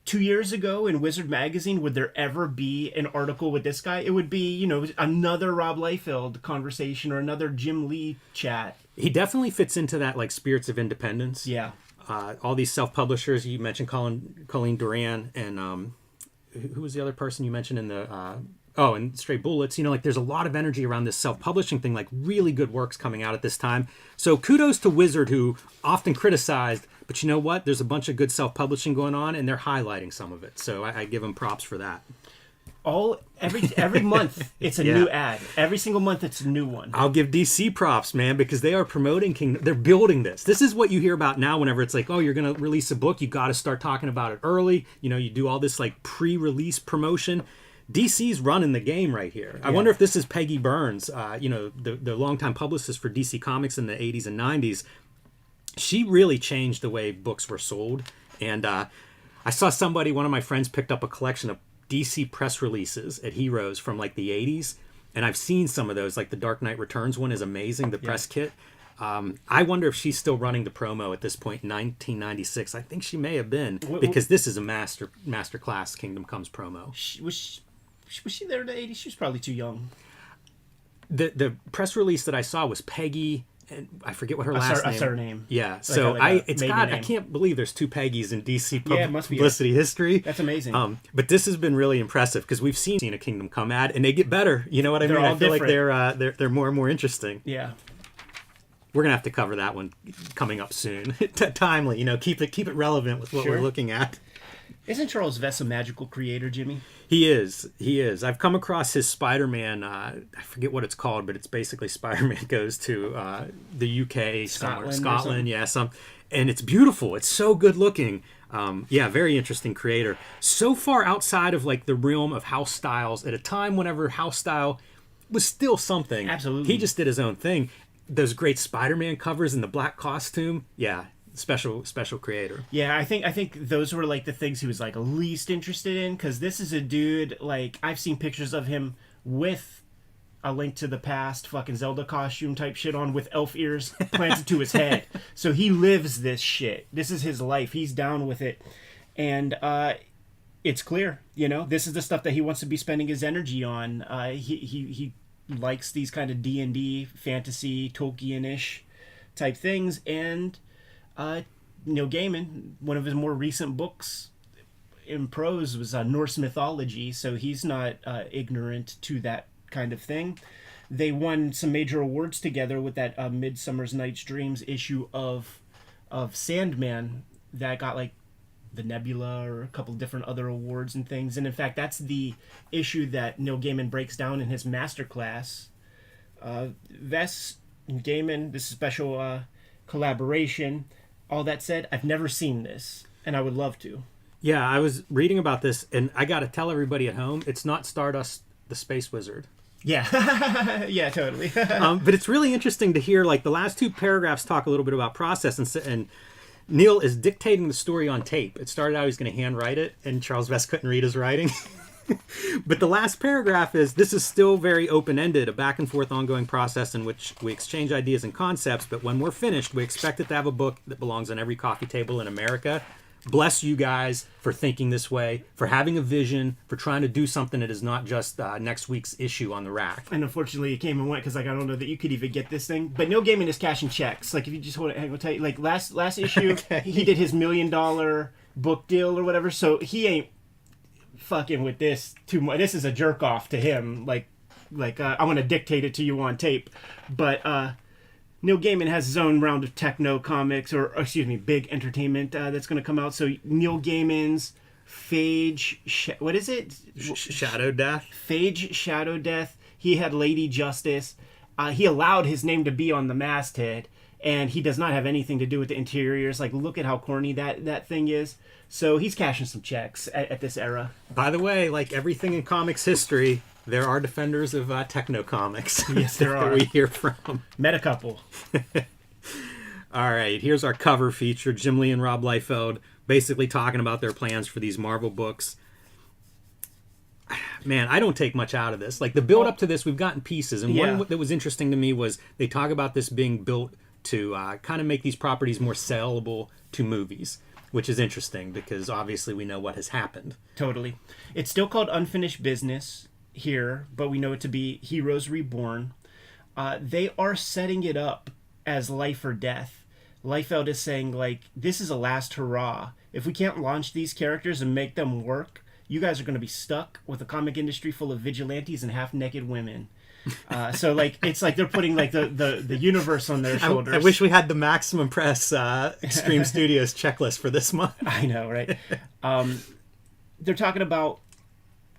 2 years ago in Wizard Magazine, would there ever be an article with this guy? It would be, another Rob Liefeld conversation or another Jim Lee chat. He definitely fits into that, like, spirits of independence. Yeah. All these self-publishers, you mentioned Colleen Duran, and who was the other person you mentioned in the... and Stray Bullets. Like, there's a lot of energy around this self-publishing thing, like really good works coming out at this time. So kudos to Wizard, who often criticized, but you know what? There's a bunch of good self-publishing going on, and they're highlighting some of it. So I give them props for that. Every month, it's a new ad. Every single month, it's a new one. I'll give DC props, man, because they are promoting Kingdom. They're building this. This is what you hear about now whenever it's like, oh, you're going to release a book. You got to start talking about it early. You do all this, like, pre-release promotion. DC's running the game right here. I wonder if this is Peggy Burns, the longtime publicist for DC Comics in the 80s and 90s. She really changed the way books were sold. And I saw one of my friends picked up a collection of DC press releases at Heroes from like the 80s. And I've seen some of those, like the Dark Knight Returns one is amazing, the press kit. I wonder if she's still running the promo at this point in 1996. I think she may have been, because this is a master class Kingdom Comes promo. Was she there in the 80s? She was probably too young. The press release that I saw was Peggy, and I forget what her last name. Surname. Yeah, so I can't believe there's two Peggy's in DC publicity history. That's amazing. But this has been really impressive, because we've seen a Kingdom Come ad, and they get better. You know what I mean? I feel like they're more and more interesting. Yeah. We're gonna have to cover that one coming up soon. Timely, keep it relevant with what we're looking at. Isn't Charles Vess a magical creator, Jimmy? He is. I've come across his Spider-Man, I forget what it's called, but it's basically Spider-Man goes to the UK, Scotland, and it's beautiful. It's so good looking. Very interesting creator. So far outside of like the realm of house styles at a time whenever house style was still something. Absolutely. He just did his own thing. Those great Spider-Man covers in the black costume. Yeah. Special creator. Yeah, I think those were like the things he was like least interested in, because this is a dude, like, I've seen pictures of him with a Link to the Past fucking Zelda costume type shit on, with elf ears planted to his head. So he lives this shit. This is his life. He's down with it. And it's clear, this is the stuff that he wants to be spending his energy on. He likes these kind of D&D, fantasy, Tolkien-ish type things, and Neil Gaiman, one of his more recent books in prose was Norse mythology, so he's not ignorant to that kind of thing. They won some major awards together with that Midsummer's Night's Dreams issue of Sandman that got like the Nebula or a couple different other awards and things. And in fact, that's the issue that Neil Gaiman breaks down in his masterclass. Vess and Gaiman, this special collaboration. All that said, I've never seen this, and I would love to. Yeah, I was reading about this, and I got to tell everybody at home, it's not Stardust the Space Wizard. Yeah, yeah, totally. But it's really interesting to hear, like, the last two paragraphs talk a little bit about process, and Neil is dictating the story on tape. It started out he was going to handwrite it, and Charles Vess couldn't read his writing. But the last paragraph is, this is still very open-ended, a back-and-forth ongoing process in which we exchange ideas and concepts, but when we're finished, we expect it to have a book that belongs on every coffee table in America. Bless you guys for thinking this way, for having a vision, for trying to do something that is not just next week's issue on the rack. And unfortunately, it came and went, because like, I don't know that you could even get this thing. But Neil Gaiman is cashing checks. Like, if you just want to hang on tight, like last issue, okay. He did his $1 million book deal or whatever, so he ain't fucking with this too much. This is a jerk off to him. Like I want to dictate it to you on tape. But Neil Gaiman has his own round of techno comics, or big entertainment that's going to come out. So Neil Gaiman's Phage, what is it? Shadow Death. Phage Shadow Death. He had Lady Justice. He allowed his name to be on the masthead, and he does not have anything to do with the interiors. Like, look at how corny that thing is. So he's cashing some checks at this era. By the way, like everything in comics history, there are defenders of techno comics. Yes, there are. That we hear from. Met a couple. All right, here's our cover feature. Jim Lee and Rob Liefeld basically talking about their plans for these Marvel books. Man, I don't take much out of this. Like, the build up to this, we've gotten pieces. And Yeah. one that was interesting to me was they talk about this being built to kind of make these properties more sellable to movies, which is interesting because obviously we know what has happened. Totally. It's still called Unfinished Business here, but we know it to be Heroes Reborn. They are setting it up as life or death. Liefeld is saying, like, this is a last hurrah. If we can't launch these characters and make them work, you guys are going to be stuck with a comic industry full of vigilantes and half-naked women. So, like, it's like they're putting, like, the universe on their shoulders. I wish we had the Maximum Press Extreme Studios checklist for this month. I know, right? They're talking about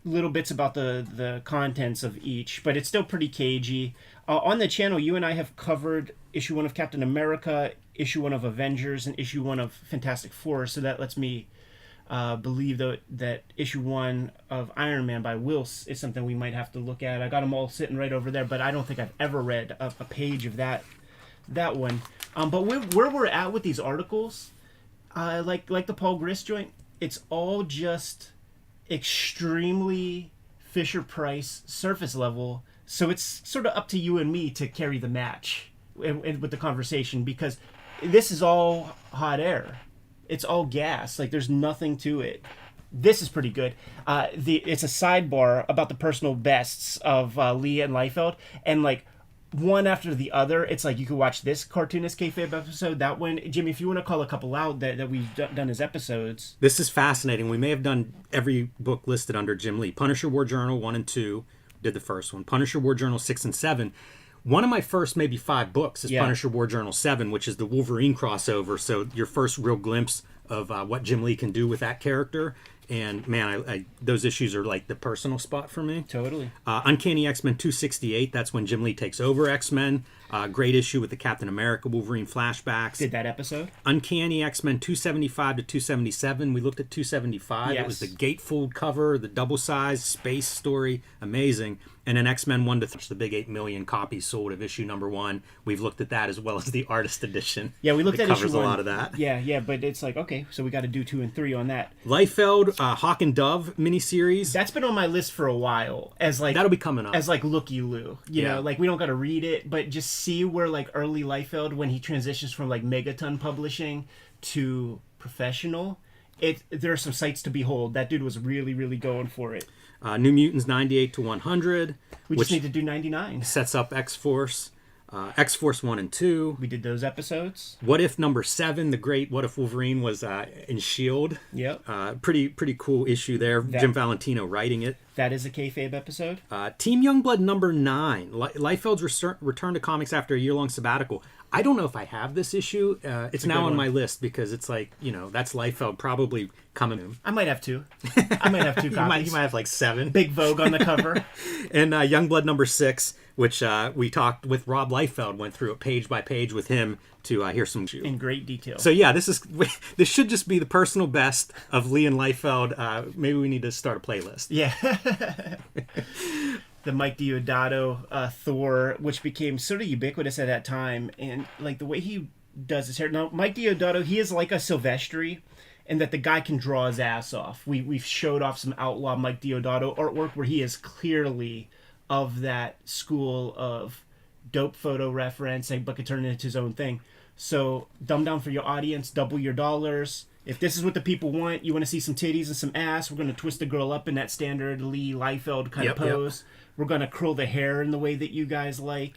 little bits about the contents of each, but it's still pretty cagey. On the channel, you and I have covered issue 1 of Captain America, issue 1 of Avengers, and issue 1 of Fantastic Four, so that lets me believe that issue 1 of Iron Man by Wills is something we might have to look at. I got them all sitting right over there, but I don't think I've ever read a page of that one. But where we're at with these articles, like the Paul Grist joint, it's all just extremely Fisher-Price surface level. So it's sort of up to you and me to carry the match and with the conversation, because this is all hot air. It's all gas. Like, there's nothing to it. This is pretty good. It's a sidebar about the personal bests of Lee and Liefeld, and like one after the other. It's like you could watch this Cartoonist Kayfabe episode, that one. Jimmy, if you want to call a couple out that we've done as episodes. This is fascinating. We may have done every book listed under Jim Lee. Punisher War Journal 1 and 2 did the first one. Punisher War Journal 6 and 7. One of my first maybe 5 books is Punisher War Journal 7, which is the Wolverine crossover. So your first real glimpse of what Jim Lee can do with that character. And man, I those issues are like the personal spot for me. Totally. Uncanny X-Men 268. That's when Jim Lee takes over X-Men. Great issue with the Captain America Wolverine flashbacks. Did that episode? Uncanny X-Men 275 to 277. We looked at 275. Yes. It was the gatefold cover, the double size space story, amazing. And then X-Men 1 to 3, the big 8 million copies sold of issue number 1. We've looked at that as well as the artist edition. Yeah, we looked at covers issue 1. a lot of that. Yeah, but it's like, okay, so we got to do 2 and 3 on that. Liefeld, Hawk and Dove miniseries. That's been on my list for a while as like That'll be coming up. as like looky-loo. You know, like we don't got to read it, but just see where like early Liefeld, when he transitions from like Megaton Publishing to professional, there are some sights to behold. That dude was really, really going for it. New Mutants 98 to 100. We just need to do 99. Sets up X-Force. X-Force 1 and 2. We did those episodes. What If number 7, the great What If Wolverine was in S.H.I.E.L.D. Yep. Pretty cool issue there. Jim Valentino writing it. That is a Kayfabe episode. Team Youngblood number 9. Liefeld's return to comics after a year-long sabbatical. I don't know if I have this issue. It's now on my list because it's like, that's Liefeld probably coming. I might have 2. I might have 2 copies. You might have like 7. Big Vogue on the cover. And Youngblood number 6, which we talked with Rob Liefeld, went through it page by page with him to hear some in great detail. So yeah, this should just be the personal best of Lee and Liefeld. Maybe we need to start a playlist. Yeah. The Mike Deodato Thor, which became sort of ubiquitous at that time, and like the way he does his hair. Now, Mike Deodato, he is like a Silvestri, and that the guy can draw his ass off. We've showed off some outlaw Mike Deodato artwork where he is clearly of that school of dope photo reference, but could turn it into his own thing. So dumb down for your audience, double your dollars. If this is what the people want, you want to see some titties and some ass, we're going to twist the girl up in that standard Lee Liefeld kind of pose. Yep. We're going to curl the hair in the way that you guys like.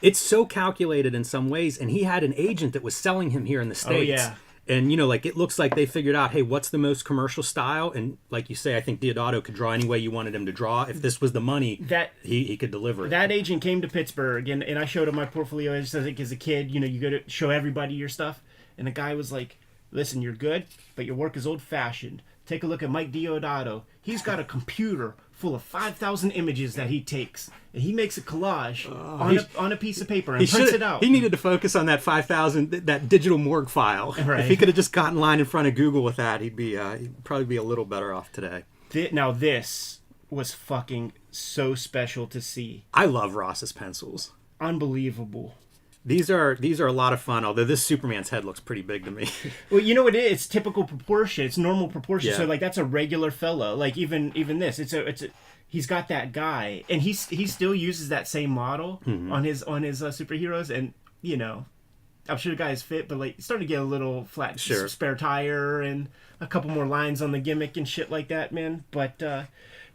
It's so calculated in some ways, and he had an agent that was selling him here in the States. Oh, yeah. And, like, it looks like they figured out, hey, what's the most commercial style? And, like you say, I think Deodato could draw any way you wanted him to draw. If this was the money, he could deliver it. That agent came to Pittsburgh, and I showed him my portfolio as a kid. You go to show everybody your stuff. And the guy was like, listen, you're good, but your work is old-fashioned. Take a look at Mike Deodato. He's got a computer full of 5,000 images that he takes. And he makes a collage on a piece of paper and prints it out. He needed to focus on that 5,000, that digital morgue file. Right. If he could have just gotten line in front of Google with that, he'd probably be a little better off today. Now this was fucking so special to see. I love Ross's pencils. Unbelievable. These are a lot of fun, although this Superman's head looks pretty big to me. Well, you know what it is? It's typical proportion. It's normal proportion. Yeah. So like that's a regular fellow. Like even this, it's a he's got that guy, and he still uses that same model on his superheroes, and you know, I'm sure the guy is fit, but like it's starting to get a little flat. Sure. Spare tire and a couple more lines on the gimmick and shit like that, man. But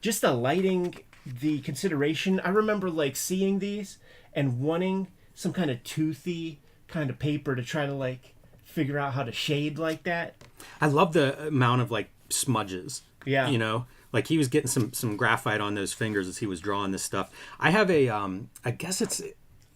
just the lighting, the consideration. I remember like seeing these and wanting some kind of toothy kind of paper to try to like figure out how to shade like that. I love the amount of like smudges. Yeah. You know, like he was getting some graphite on those fingers as he was drawing this stuff. I have a I guess it's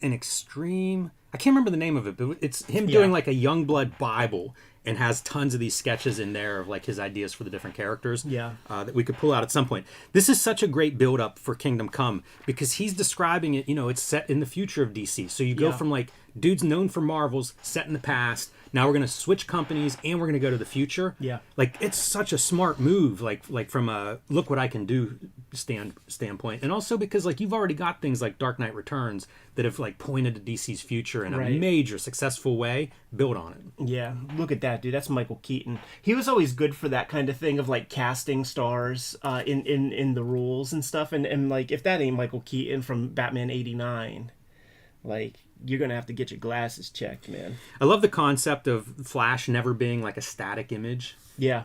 an extreme. I can't remember the name of it, but it's him doing like a Youngblood Bible and has tons of these sketches in there of like his ideas for the different characters. Yeah. That we could pull out at some point. This is such a great build up for Kingdom Come because he's describing it. You know, it's set in the future of DC, so you go from like dudes known for Marvels set in the past. Now we're going to switch companies and we're going to go to the future. Yeah. Like, it's such a smart move, like from a look what I can do standpoint. And also because, like, you've already got things like Dark Knight Returns that have, like, pointed to DC's future in a major successful way. Build on it. Yeah. Look at that, dude. That's Michael Keaton. He was always good for that kind of thing of, like, casting stars in the roles and stuff. And, like, if that ain't Michael Keaton from Batman 89, like... you're going to have to get your glasses checked, man. I love the concept of Flash never being like a static image. Yeah.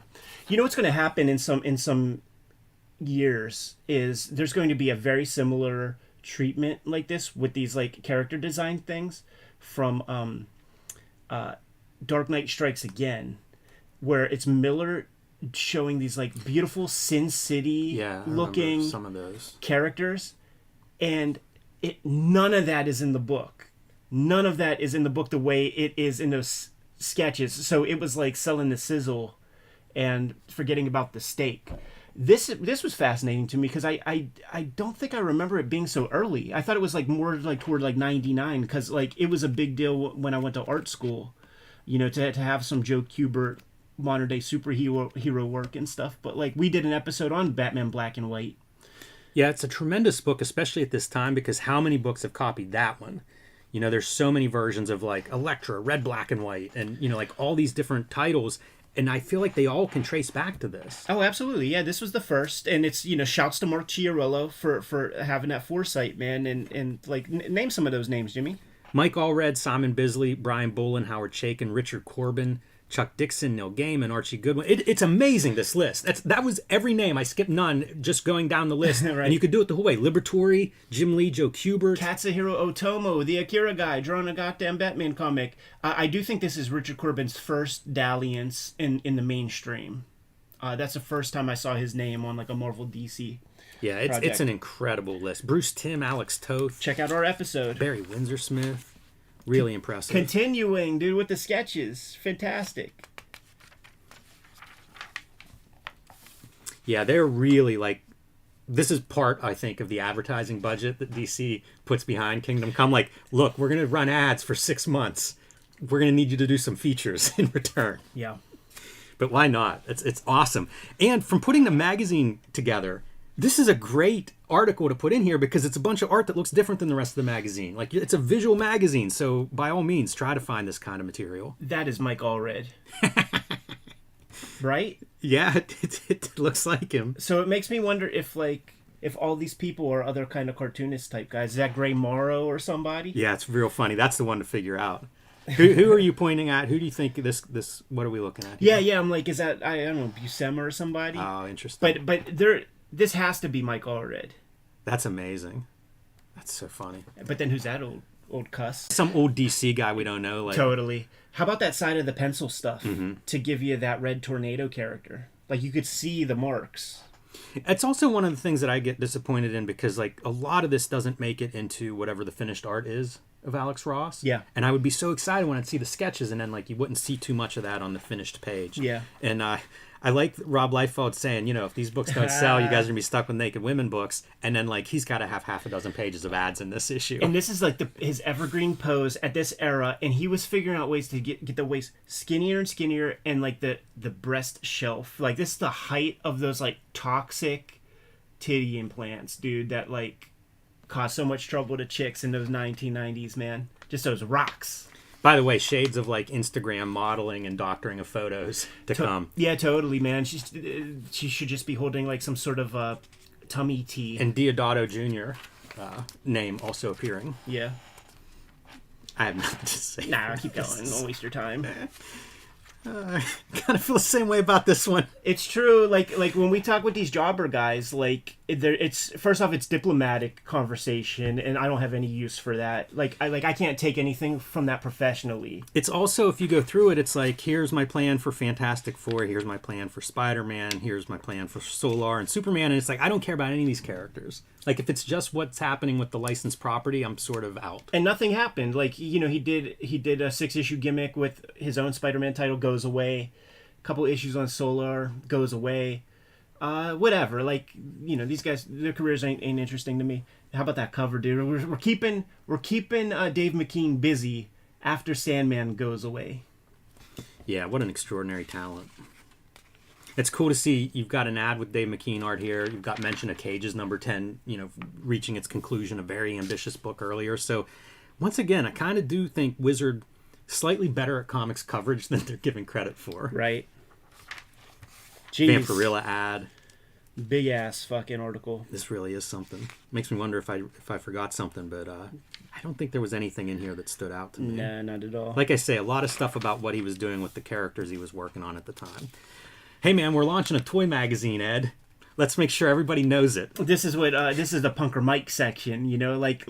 You know what's going to happen in some years is there's going to be a very similar treatment like this with these like character design things from Dark Knight Strikes Again, where it's Miller showing these like beautiful Sin City looking some of those characters, and none of that is in the book. None of that is in the book the way it is in those sketches. So it was like selling the sizzle and forgetting about the steak. This was fascinating to me because I don't think I remember it being so early. I thought it was like more like toward like 99 because like it was a big deal when I went to art school, you know, to have some Joe Kubert modern day superhero work and stuff. But like we did an episode on Batman Black and White. Yeah, it's a tremendous book, especially at this time, because how many books have copied that one? You know, there's so many versions of like Elektra, Red, Black, and White, and, you know, like all these different titles. And I feel like they all can trace back to this. Oh, absolutely. Yeah, this was the first. And it's, you know, shouts to Mark Chiarello for having that foresight, man. And like, name some of those names, Jimmy. Mike Allred, Simon Bisley, Brian Bolin, Howard Chaykin, Richard Corbin, Chuck Dixon, Neil Gaiman, Archie Goodwin. It's amazing, this list. That was every name. I skipped none just going down the list. Right. And you could do it the whole way. Liberatory, Jim Lee, Joe Kubert. Katsuhiro Otomo, the Akira guy, drawing a goddamn Batman comic. I do think this is Richard Corbin's first dalliance in the mainstream. That's the first time I saw his name on like a Marvel DC Yeah, it's an incredible list. Bruce Timm, Alex Toth. Check out our episode. Barry Windsor-Smith. Really impressive. Continuing, dude, with the sketches. Fantastic. Yeah, they're really like... This is part, I think, of the advertising budget that DC puts behind Kingdom Come. Like, look, we're going to run ads for 6 months. We're going to need you to do some features in return. Yeah. But why not? It's awesome. And from putting the magazine together... This is a great article to put in here because it's a bunch of art that looks different than the rest of the magazine. Like, it's a visual magazine, so by all means, try to find this kind of material. That is Mike Allred. Right? Yeah, it looks like him. So it makes me wonder if all these people are other kind of cartoonist type guys. Is that Gray Morrow or somebody? Yeah, it's real funny. That's the one to figure out. Who are you pointing at? Who do you think this? What are we looking at here? Yeah. I'm like, is that, I don't know, Buscema or somebody? Oh, interesting. But there... This has to be Mike Allred. That's amazing. That's so funny. But then who's that old cuss? Some old DC guy we don't know. Like... Totally. How about that side of the pencil stuff to give you that Red Tornado character? Like you could see the marks. It's also one of the things that I get disappointed in because like a lot of this doesn't make it into whatever the finished art is of Alex Ross. Yeah. And I would be so excited when I'd see the sketches and then like you wouldn't see too much of that on the finished page. Yeah. And I like Rob Liefeld saying, you know, if these books don't sell, you guys are going to be stuck with Naked Women books. And then, like, he's got to have half a dozen pages of ads in this issue. And this is, like, his evergreen pose at this era. And he was figuring out ways to get the waist skinnier and skinnier and, like, the breast shelf. Like, this is the height of those, like, toxic titty implants, dude, that, like, caused so much trouble to chicks in those 1990s, man. Just those rocks. By the way, shades of like Instagram modeling and doctoring of photos to come. Yeah, totally, man. She should just be holding like some sort of tummy tea. And Diodato Jr. Name also appearing. Yeah. I have nothing to say. Nah, keep going. Don't waste your time. I kind of feel the same way about this one. It's true. Like when we talk with these jobber guys, like it's first off, it's diplomatic conversation, and I don't have any use for that. I can't take anything from that professionally. It's also, if you go through it, it's like, here's my plan for Fantastic Four, here's my plan for Spider-Man, here's my plan for Solar and Superman, and it's like, I don't care about any of these characters. Like, if it's just what's happening with the licensed property, I'm sort of out. And nothing happened. Like, you know, he did a 6-issue gimmick with his own Spider-Man title, goes away. A couple issues on Solar, goes away. Whatever. Like, you know, these guys, their careers ain't interesting to me. How about that cover, dude? We're keeping Dave McKean busy after Sandman goes away. Yeah, what an extraordinary talent. It's cool to see you've got an ad with Dave McKean art here. You've got mention of Cage's number 10, you know, reaching its conclusion, a very ambitious book earlier. So, once again, I kind of do think Wizard slightly better at comics coverage than they're giving credit for. Right. Jeez. Vampirilla ad. Big ass fucking article. This really is something. Makes me wonder if I forgot something, but I don't think there was anything in here that stood out to me. Nah, not at all. Like I say, a lot of stuff about what he was doing with the characters he was working on at the time. Hey man, we're launching a toy magazine, Ed. Let's make sure everybody knows it. This is the Punker Mike section, you know, like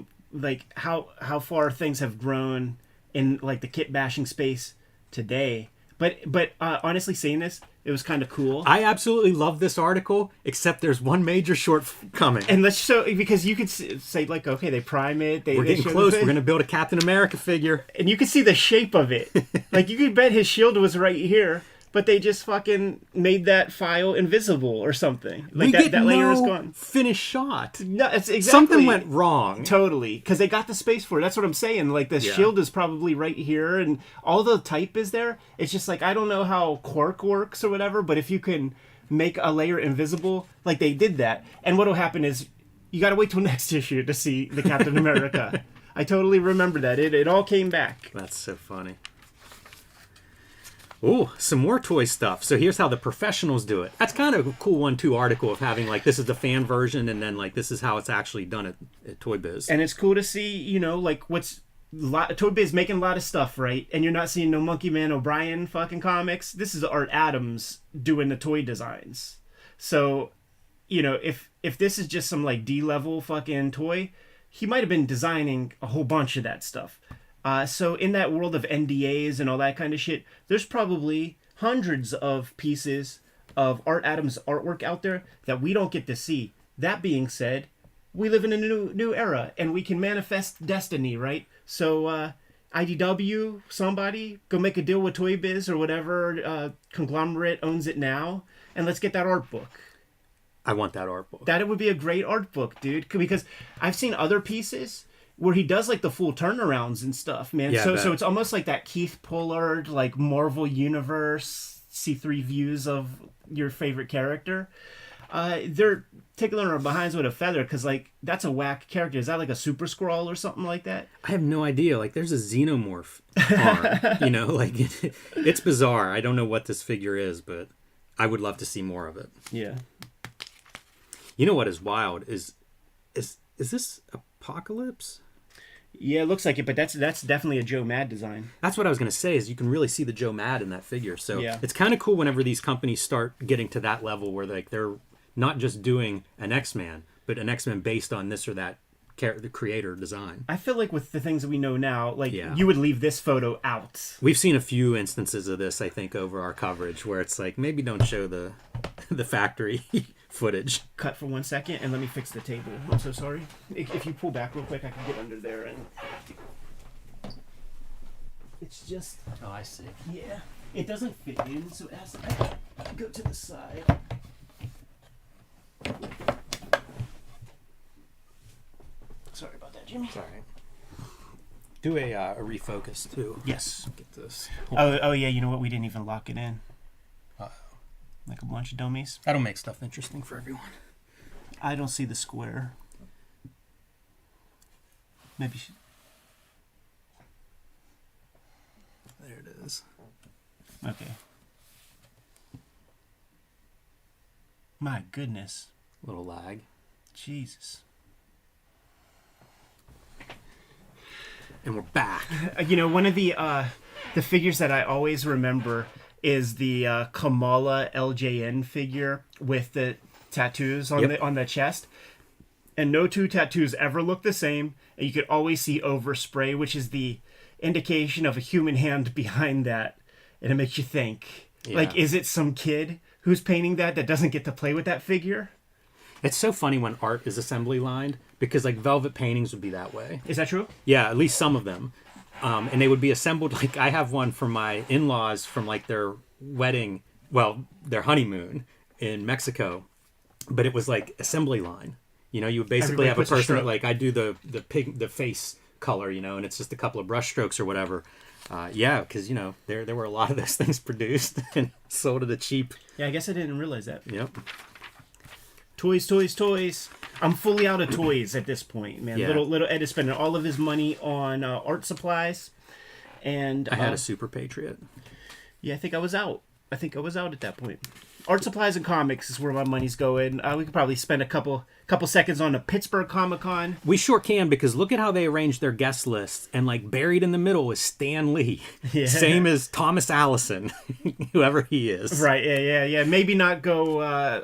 how far things have grown in like the kit bashing space today. But honestly, saying this, it was kind of cool. I absolutely love this article, except there's one major shortcoming. And let's show, because you could say like, okay, they prime it. We're getting close. We're going to build a Captain America figure. And you can see the shape of it. Like, you could bet his shield was right here. But they just fucking made that file invisible or something. Like that layer is gone. Finished shot. No, it's exactly. Something went wrong. Totally, because they got the space for it. That's what I'm saying. Like the shield is probably right here, and all the type is there. It's just like, I don't know how Quark works or whatever, but if you can make a layer invisible, like they did that, and what'll happen is you got to wait till next issue to see the Captain America. I totally remember that. It all came back. That's so funny. Ooh, some more toy stuff. So here's how the professionals do it. That's kind of a cool 1-2 article of having like, this is the fan version, and then like this is how it's actually done at Toy Biz. And it's cool to see, you know, like Toy Biz making a lot of stuff, right? And you're not seeing no Monkey Man O'Brien fucking comics. This is Art Adams doing the toy designs. So, you know, if this is just some like D-level fucking toy, he might have been designing a whole bunch of that stuff. So in that world of NDAs and all that kind of shit, there's probably hundreds of pieces of Art Adams artwork out there that we don't get to see. That being said, we live in a new era, and we can manifest destiny, right? So IDW, somebody, go make a deal with Toy Biz or whatever conglomerate owns it now, and let's get that art book. I want that art book. That would be a great art book, dude, because I've seen other pieces where he does like the full turnarounds and stuff, man. Yeah, so it's almost like that Keith Pollard, like Marvel Universe C3 views of your favorite character. They're tickling our behinds with a feather because like that's a whack character. Is that like a Super Skrull or something like that? I have no idea. Like there's a Xenomorph arm, you know, like it's bizarre. I don't know what this figure is, but I would love to see more of it. Yeah. You know what is wild is this Apocalypse? Yeah, it looks like it, but that's definitely a Joe Mad design. That's what I was going to say, is you can really see the Joe Mad in that figure. So yeah. It's kind of cool whenever these companies start getting to that level where like they're not just doing an X-Man, but an X-Men based on this or that the creator design. I feel like with the things that we know now, like you would leave this photo out. We've seen a few instances of this, I think, over our coverage where it's like, maybe don't show the factory footage. Cut for 1 second and let me fix the table. I'm so sorry. If you pull back real quick, I can get under there and... It's just... Oh, I see. Yeah. It doesn't fit in, so it has to go to the side. Sorry about that, Jimmy. It's all right. Do a refocus, too. Yes. Get this. Oh, yeah, you know what? We didn't even lock it in. Uh-oh. Like a bunch of dummies. That'll make stuff interesting for everyone. I don't see the square. Maybe There it is. Okay. My goodness. Little lag. Jesus. And we're back. One of the figures that I always remember is the Kamala LJN figure with the tattoos on the chest. And no two tattoos ever look the same. And you could always see overspray, which is the indication of a human hand behind that. And it makes you think, like, is it some kid who's painting that doesn't get to play with that figure? It's so funny when art is assembly lined, because like velvet paintings would be that way. Is that true? Yeah, at least some of them. And they would be assembled, like I have one from my in-laws from like their wedding, well, their honeymoon in Mexico, but it was like assembly line. You would basically have a person that, like, I do the face color, and it's just a couple of brush strokes or whatever. Because there were a lot of those things produced and sold at a cheap. Yeah, I guess I didn't realize that. Yep. Toys. I'm fully out of toys at this point, man. Yeah. Little Ed is spending all of his money on art supplies, and I had a Super Patriot. Yeah, I think I was out at that point. Art supplies and comics is where my money's going. We could probably spend a couple seconds on the Pittsburgh Comic-Con. We sure can, because look at how they arranged their guest lists, and like buried in the middle is Stan Lee, same as Thomas Allison, whoever he is. Right? Yeah. Maybe not go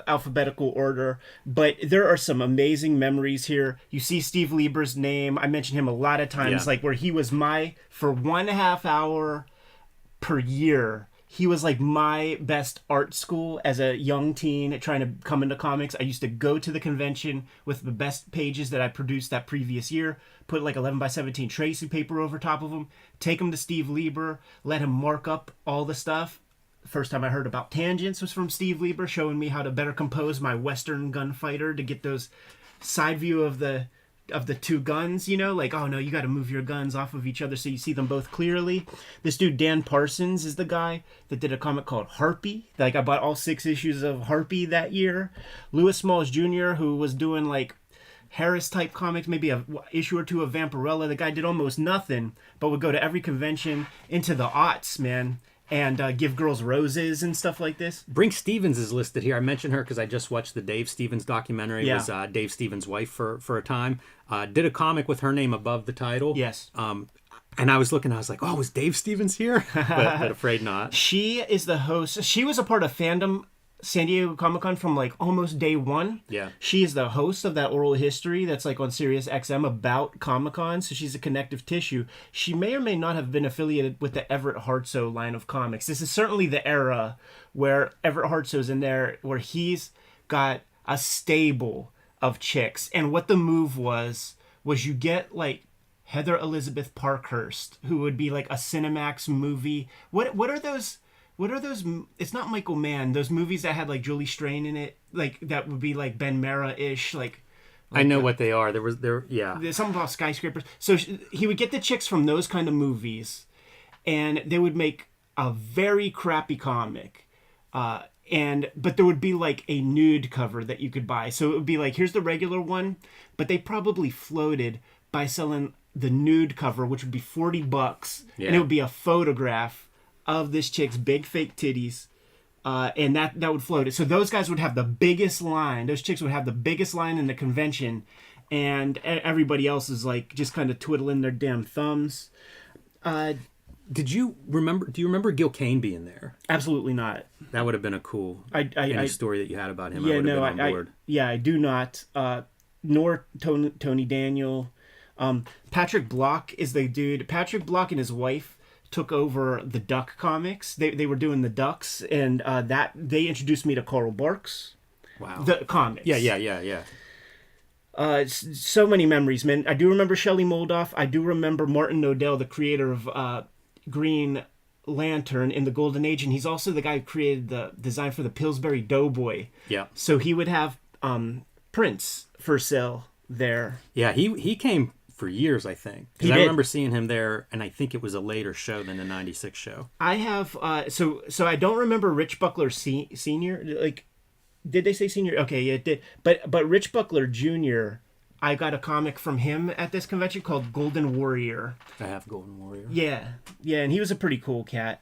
alphabetical order, but there are some amazing memories here. You see Steve Lieber's name. I mentioned him a lot of times, like where he was for 1.5 hour per year. He was like my best art school as a young teen trying to come into comics. I used to go to the convention with the best pages that I produced that previous year, put like 11x17 tracing paper over top of them, take them to Steve Lieber, let him mark up all the stuff. First time I heard about tangents was from Steve Lieber, showing me how to better compose my Western gunfighter to get those side view of the two guns, like, oh no, you got to move your guns off of each other so you see them both clearly. This dude Dan Parsons is the guy that did a comic called Harpy. Like, I bought all 6 issues of Harpy that year. Lewis Smalls Jr., who was doing like Harris type comics, maybe a issue or two of Vampirella. The guy did almost nothing, but would go to every convention into the aughts, man, and give girls roses and stuff like this. Brink Stevens is listed here. I mentioned her because I just watched the Dave Stevens documentary. Yeah. It was Dave Stevens' wife for a time. Did a comic with her name above the title. Yes. And I was looking, I was like, oh, was Dave Stevens here? but afraid not. She is the host. She was a part of Fandom San Diego Comic-Con from like almost day one. Yeah. She is the host of that oral history that's like on Sirius XM about Comic-Con, so she's a connective tissue. She may or may not have been affiliated with the Everett Hartsoe line of comics. This is certainly the era where Everett Hartsoe's in there, where he's got a stable of chicks. And what the move was you get like Heather Elizabeth Parkhurst, who would be like a Cinemax movie. What are those? It's not Michael Mann. Those movies that had like Julie Strain in it, like that would be like Ben Mara-ish. Like I know what they are. There's something about skyscrapers. So he would get the chicks from those kind of movies, and they would make a very crappy comic. But there would be like a nude cover that you could buy. So it would be like, here's the regular one, but they probably floated by selling the nude cover, which would be $40, and it would be a photograph of this chick's big fake titties, and that would float it. So those guys would have the biggest line. Those chicks would have the biggest line in the convention, everybody else is like just kind of twiddling their damn thumbs. Do you remember Gil Kane being there? Absolutely not. That would have been a cool story that you had about him. Yeah, I would have been on board. I do not. Nor Tony Daniel. Patrick Block is the dude. Patrick Block and his wife took over the Duck comics. They were doing the Ducks, and that they introduced me to Carl Barks. Wow. The comics. Yeah. So many memories, man. I do remember Shelley Moldoff. I do remember Martin Nodell, the creator of Green Lantern in the Golden Age, and he's also the guy who created the design for the Pillsbury Doughboy. Yeah. So he would have prints for sale there. Yeah, he came for years, I think. Because I remember seeing him there, and I think it was a later show than the 96 show. I have, so I don't remember Rich Buckler Senior. Like, did they say senior? Okay, yeah, it did. But Rich Buckler Jr., I got a comic from him at this convention called Golden Warrior. I have Golden Warrior. Yeah, and he was a pretty cool cat.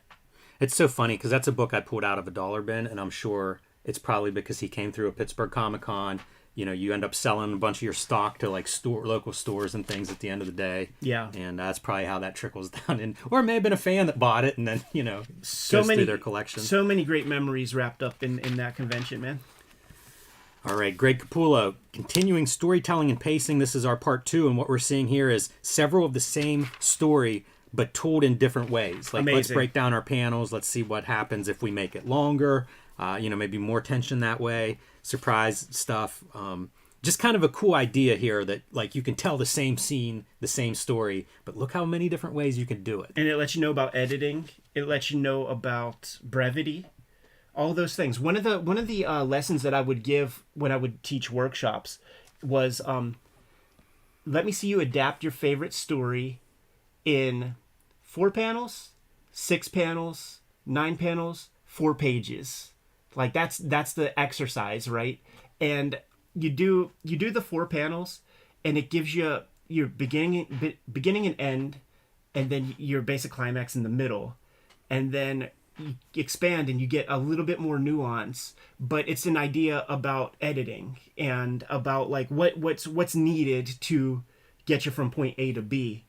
It's so funny because that's a book I pulled out of a dollar bin, and I'm sure it's probably because he came through a Pittsburgh Comic-Con. You know, you end up selling a bunch of your stock to like local stores and things at the end of the day. Yeah, and that's probably how that trickles down. And or it may have been a fan that bought it and then goes through their collection. So many great memories wrapped up in that convention, man. All right, Greg Capullo, continuing storytelling and pacing. This is our part 2, and what we're seeing here is several of the same story, but told in different ways. Like, let's break down our panels. Let's see what happens if we make it longer. Maybe more tension that way. Surprise stuff. Just kind of a cool idea here that, like, you can tell the same scene, the same story, but look how many different ways you can do it. And it lets you know about editing. It lets you know about brevity. All those things. One of the lessons that I would give when I would teach workshops was, let me see you adapt your favorite story in 4 panels, 6 panels, 9 panels, 4 pages. Like that's the exercise, right? And you do the 4 panels, and it gives you your beginning and end, and then your basic climax in the middle, and then you expand and you get a little bit more nuance, but it's an idea about editing and about like what's needed to get you from point A to B.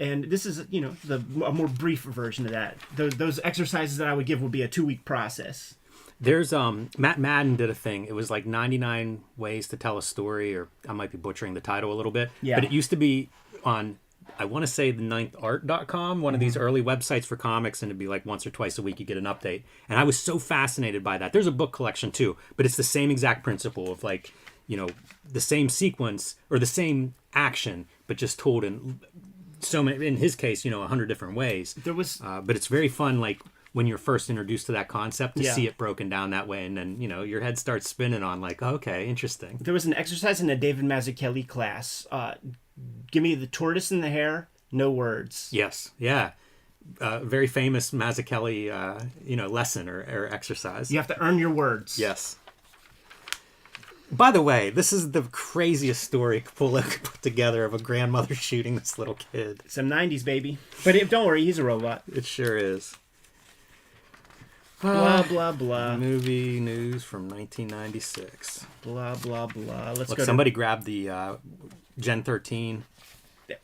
And this is, a more brief version of that. Those exercises that I would give would be a 2-week process. There's Matt Madden did a thing. It was like 99 ways to tell a story, or I might be butchering the title a little bit. Yeah. But it used to be on, I want to say, the ninthart.com, one of these early websites for comics, and it'd be like once or twice a week you get an update. And I was so fascinated by that. There's a book collection too, but it's the same exact principle of like, the same sequence or the same action, but just told in so many, in his case, 100 different ways. There was, but it's very fun, like when you're first introduced to that concept, to see it broken down that way, and then your head starts spinning on like, okay, interesting. There was an exercise in a David Mazzucchelli class. Give me the tortoise and the hare, no words. Yes, yeah, very famous Mazzucchelli, lesson or exercise. You have to earn your words. Yes. By the way, this is the craziest story Capullo could put together of a grandmother shooting this little kid. Some 90s, baby. But don't worry, he's a robot. It sure is. Blah, blah, blah. Movie news from 1996. Blah, blah, blah. Let's Look, go. Somebody grabbed the Gen 13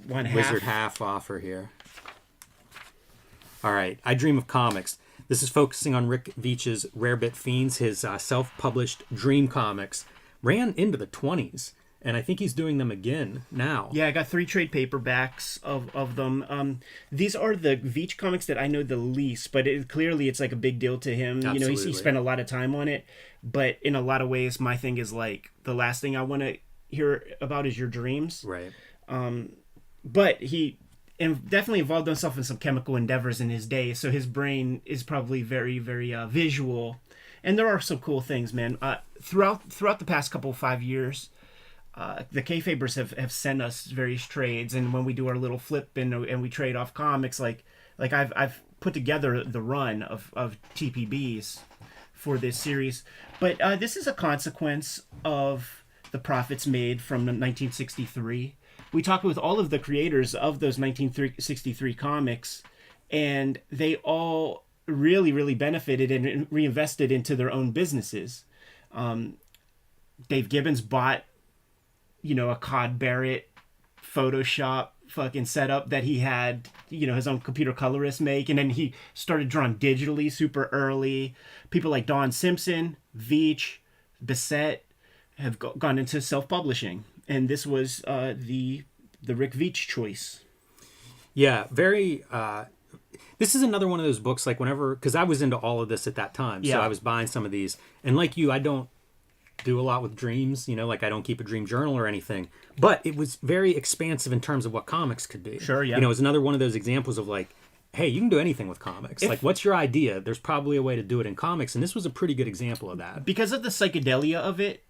Wizard half offer here. All right. I Dream of Comics. This is focusing on Rick Veitch's Rare Bit Fiends, his self-published Dream comics. Ran into the 20s, and I think he's doing them again now. Yeah, I got 3 trade paperbacks of them. These are the Veitch comics that I know the least, but clearly it's like a big deal to him. Absolutely. He spent a lot of time on it, but in a lot of ways, my thing is like the last thing I want to hear about is your dreams. Right. But he definitely involved himself in some chemical endeavors in his day, so his brain is probably very, very visual. And there are some cool things, man. Throughout the past 5 years, the Kayfabers have sent us various trades, and when we do our little flip and we trade off comics, like I've put together the run of TPBs for this series. But this is a consequence of the profits made from 1963. We talked with all of the creators of those 1963 comics, and they all really, really benefited and reinvested into their own businesses. Dave Gibbons bought, a Cod Barrett Photoshop fucking setup that he had, his own computer colorist make, and then he started drawing digitally super early. People like Don Simpson, Veitch, Bissett have gone into self-publishing, and this was the Rick Veitch choice. Yeah, very. This is another one of those books, like whenever, because I was into all of this at that time, so I was buying some of these, and like you, I don't do a lot with dreams, like I don't keep a dream journal or anything, but it was very expansive in terms of what comics could be. Sure, yeah. It was another one of those examples of like, hey, you can do anything with comics. Like, what's your idea? There's probably a way to do it in comics, and this was a pretty good example of that. Because of the psychedelia of it,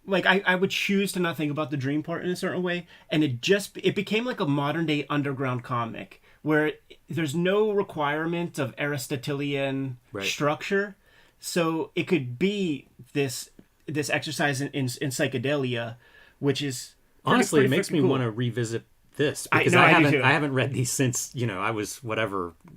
like I would choose to not think about the dream part in a certain way, and it became like a modern day underground comic where there's no requirement of Aristotelian structure, so it could be this exercise in psychedelia, which is Honestly, pretty it makes freaking me cool. want to revisit this because I do I too. haven't read these since I was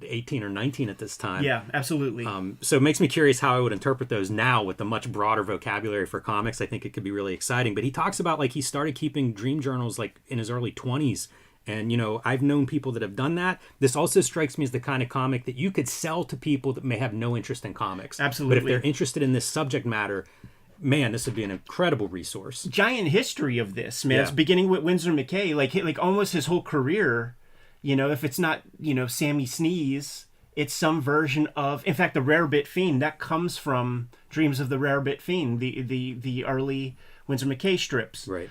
18 or 19 at this time. Yeah, absolutely. So it makes me curious how I would interpret those now with a much broader vocabulary for comics. I think it could be really exciting. But he talks about he started keeping dream journals in his early 20s. And, I've known people that have done that. This also strikes me as the kind of comic that you could sell to people that may have no interest in comics. Absolutely. But if they're interested in this subject matter, man, this would be an incredible resource. Giant history of this, man. Yeah. It's beginning with Winsor McKay, like almost his whole career. If it's not Sammy Sneeze, it's some version of. In fact, the Rarebit Fiend that comes from Dreams of the Rarebit Fiend, the early Winsor McKay strips. Right.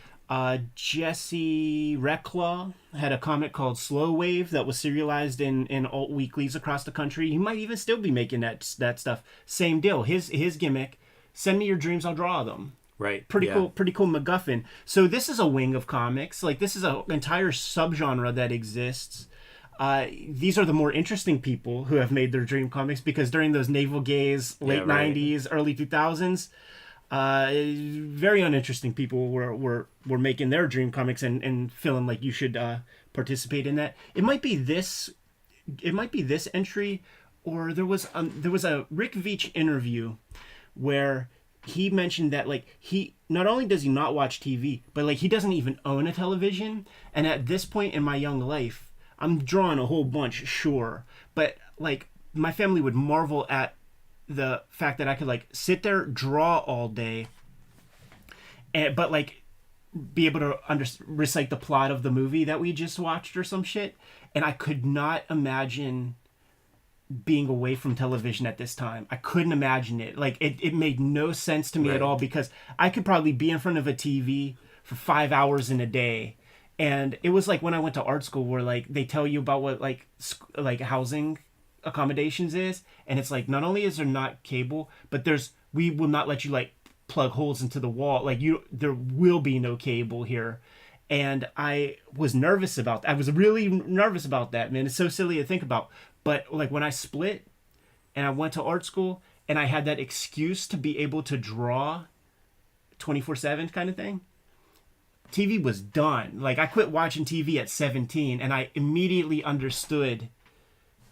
Jesse Reclaw had a comic called Slow Wave that was serialized in alt weeklies across the country. He might even still be making that stuff. Same deal. His gimmick. Send me your dreams, I'll draw them. Right. Pretty cool MacGuffin. So this is a wing of comics. This is an entire subgenre that exists. These are the more interesting people who have made their dream comics because during those navel gaze, late 90s, early 2000s, very uninteresting people were making their dream comics and feeling like you should participate in that. It might be this entry, or there was a Rick Veitch interview where he mentioned that he not only does he not watch TV, but he doesn't even own a television. And at this point in my young life, I'm drawing a whole bunch, sure, but my family would marvel at the fact that I could sit there, draw all day, but be able to recite the plot of the movie that we just watched or some shit. And I could not imagine being away from television at this time. I couldn't imagine it. It made no sense to me at all because I could probably be in front of a TV for 5 hours in a day. And it was when I went to art school where they tell you about what housing accommodations is, and it's not only is there not cable, but we will not let you plug holes into the wall. There will be no cable here. And I was nervous about that. I was really nervous about that, man. It's so silly to think about. But when I split and I went to art school and I had that excuse to be able to draw 24/7 kind of thing, TV was done. I quit watching TV at 17 and I immediately understood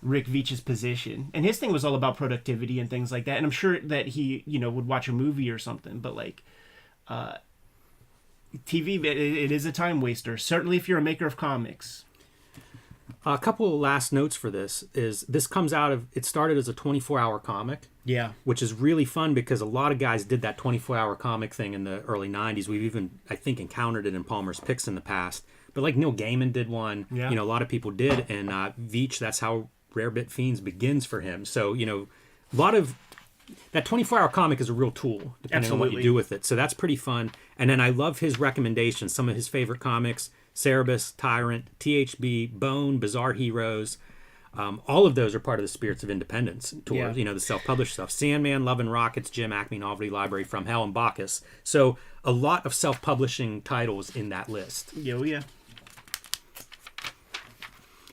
Rick Veitch's position. And his thing was all about productivity and things like that. And I'm sure that he, would watch a movie or something, but TV, it is a time waster. Certainly if you're a maker of comics. A couple of last notes for this is this comes out of, it started as a 24-hour comic. Yeah. Which is really fun because a lot of guys did that 24-hour comic thing in the early 90s. We've even, I think, encountered it in Palmer's Picks in the past. But Neil Gaiman did one. Yeah. A lot of people did. And Veitch, that's how Rarebit Fiends begins for him. So, a lot of that 24-hour comic is a real tool, depending on what you do with it. So that's pretty fun. And then I love his recommendations. Some of his favorite comics, Cerebus, Tyrant, THB, Bone, Bizarre Heroes. All of those are part of the Spirits of Independence tour, the self-published stuff. Sandman, Love and Rockets, Jim Acme Novelty Library, From Hell, and Bacchus. So a lot of self-publishing titles in that list. Yeah.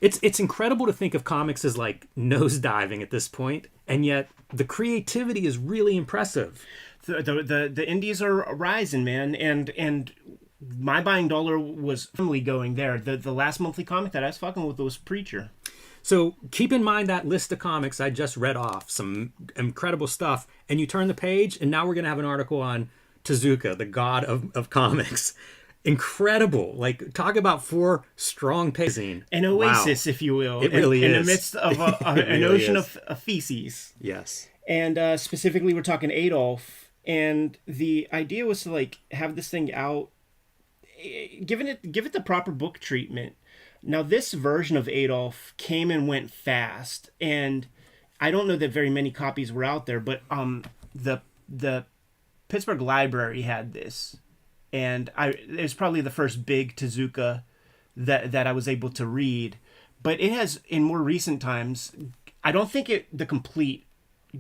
It's incredible to think of comics as nosediving at this point, and yet the creativity is really impressive. The indies are rising, man, and my buying dollar was firmly going there. The last monthly comic that I was fucking with was Preacher. So keep in mind that list of comics I just read off, some incredible stuff, and you turn the page, and now we're going to have an article on Tezuka, the god of comics. Incredible. Talk about 4 strong pages. An oasis, if you will. It really is. In the midst of an really ocean of feces. Yes. And specifically, we're talking Adolf. And the idea was to have this thing out, give it the proper book treatment. Now, this version of Adolf came and went fast. And I don't know that very many copies were out there, but the Pittsburgh Library had this. And it was probably the first big Tezuka that I was able to read. But it has, in more recent times, I don't think the complete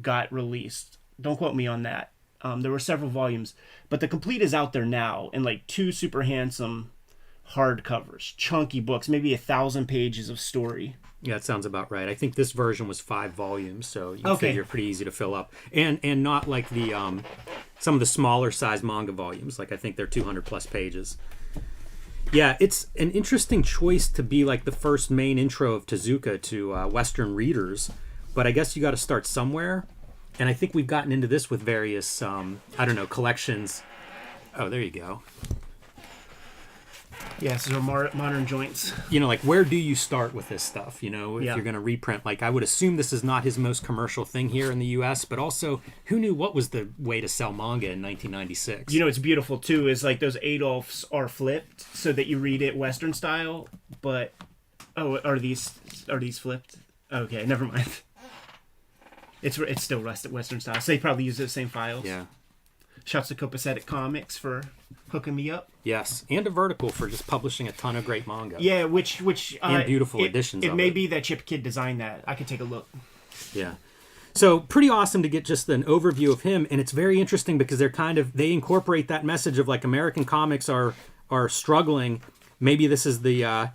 got released. Don't quote me on that. There were several volumes. But the complete is out there now in 2 super handsome hardcovers. Chunky books, maybe 1,000 pages of story. Yeah, that sounds about right. I think this version was 5 volumes, so you figure pretty easy to fill up. And not like the some of the smaller size manga volumes. I think they're 200 plus pages. Yeah, it's an interesting choice to be like the first main intro of Tezuka to Western readers, but I guess you got to start somewhere. And I think we've gotten into this with various, collections. Oh, there you go. Yeah, so modern joints. Like, where do you start with this stuff? If Yeah. you're going to reprint, like, I would assume this is not his most commercial thing here in the U.S., but also, who knew what was the way to sell manga in 1996? It's beautiful too. Is like those Adolphs are flipped so that you read it Western style, but are these flipped? Okay, never mind. It's still Western style. So they probably use those same files. Yeah. Shouts to Copacetic Comics for hooking me up. Yes, and a Vertical for just publishing a ton of great manga. Yeah, which and beautiful editions. It may be that Chip Kid designed that. I could take a look. Yeah. So pretty awesome to get just an overview of him, and it's very interesting because they incorporate that message of like American comics are struggling. Maybe this is the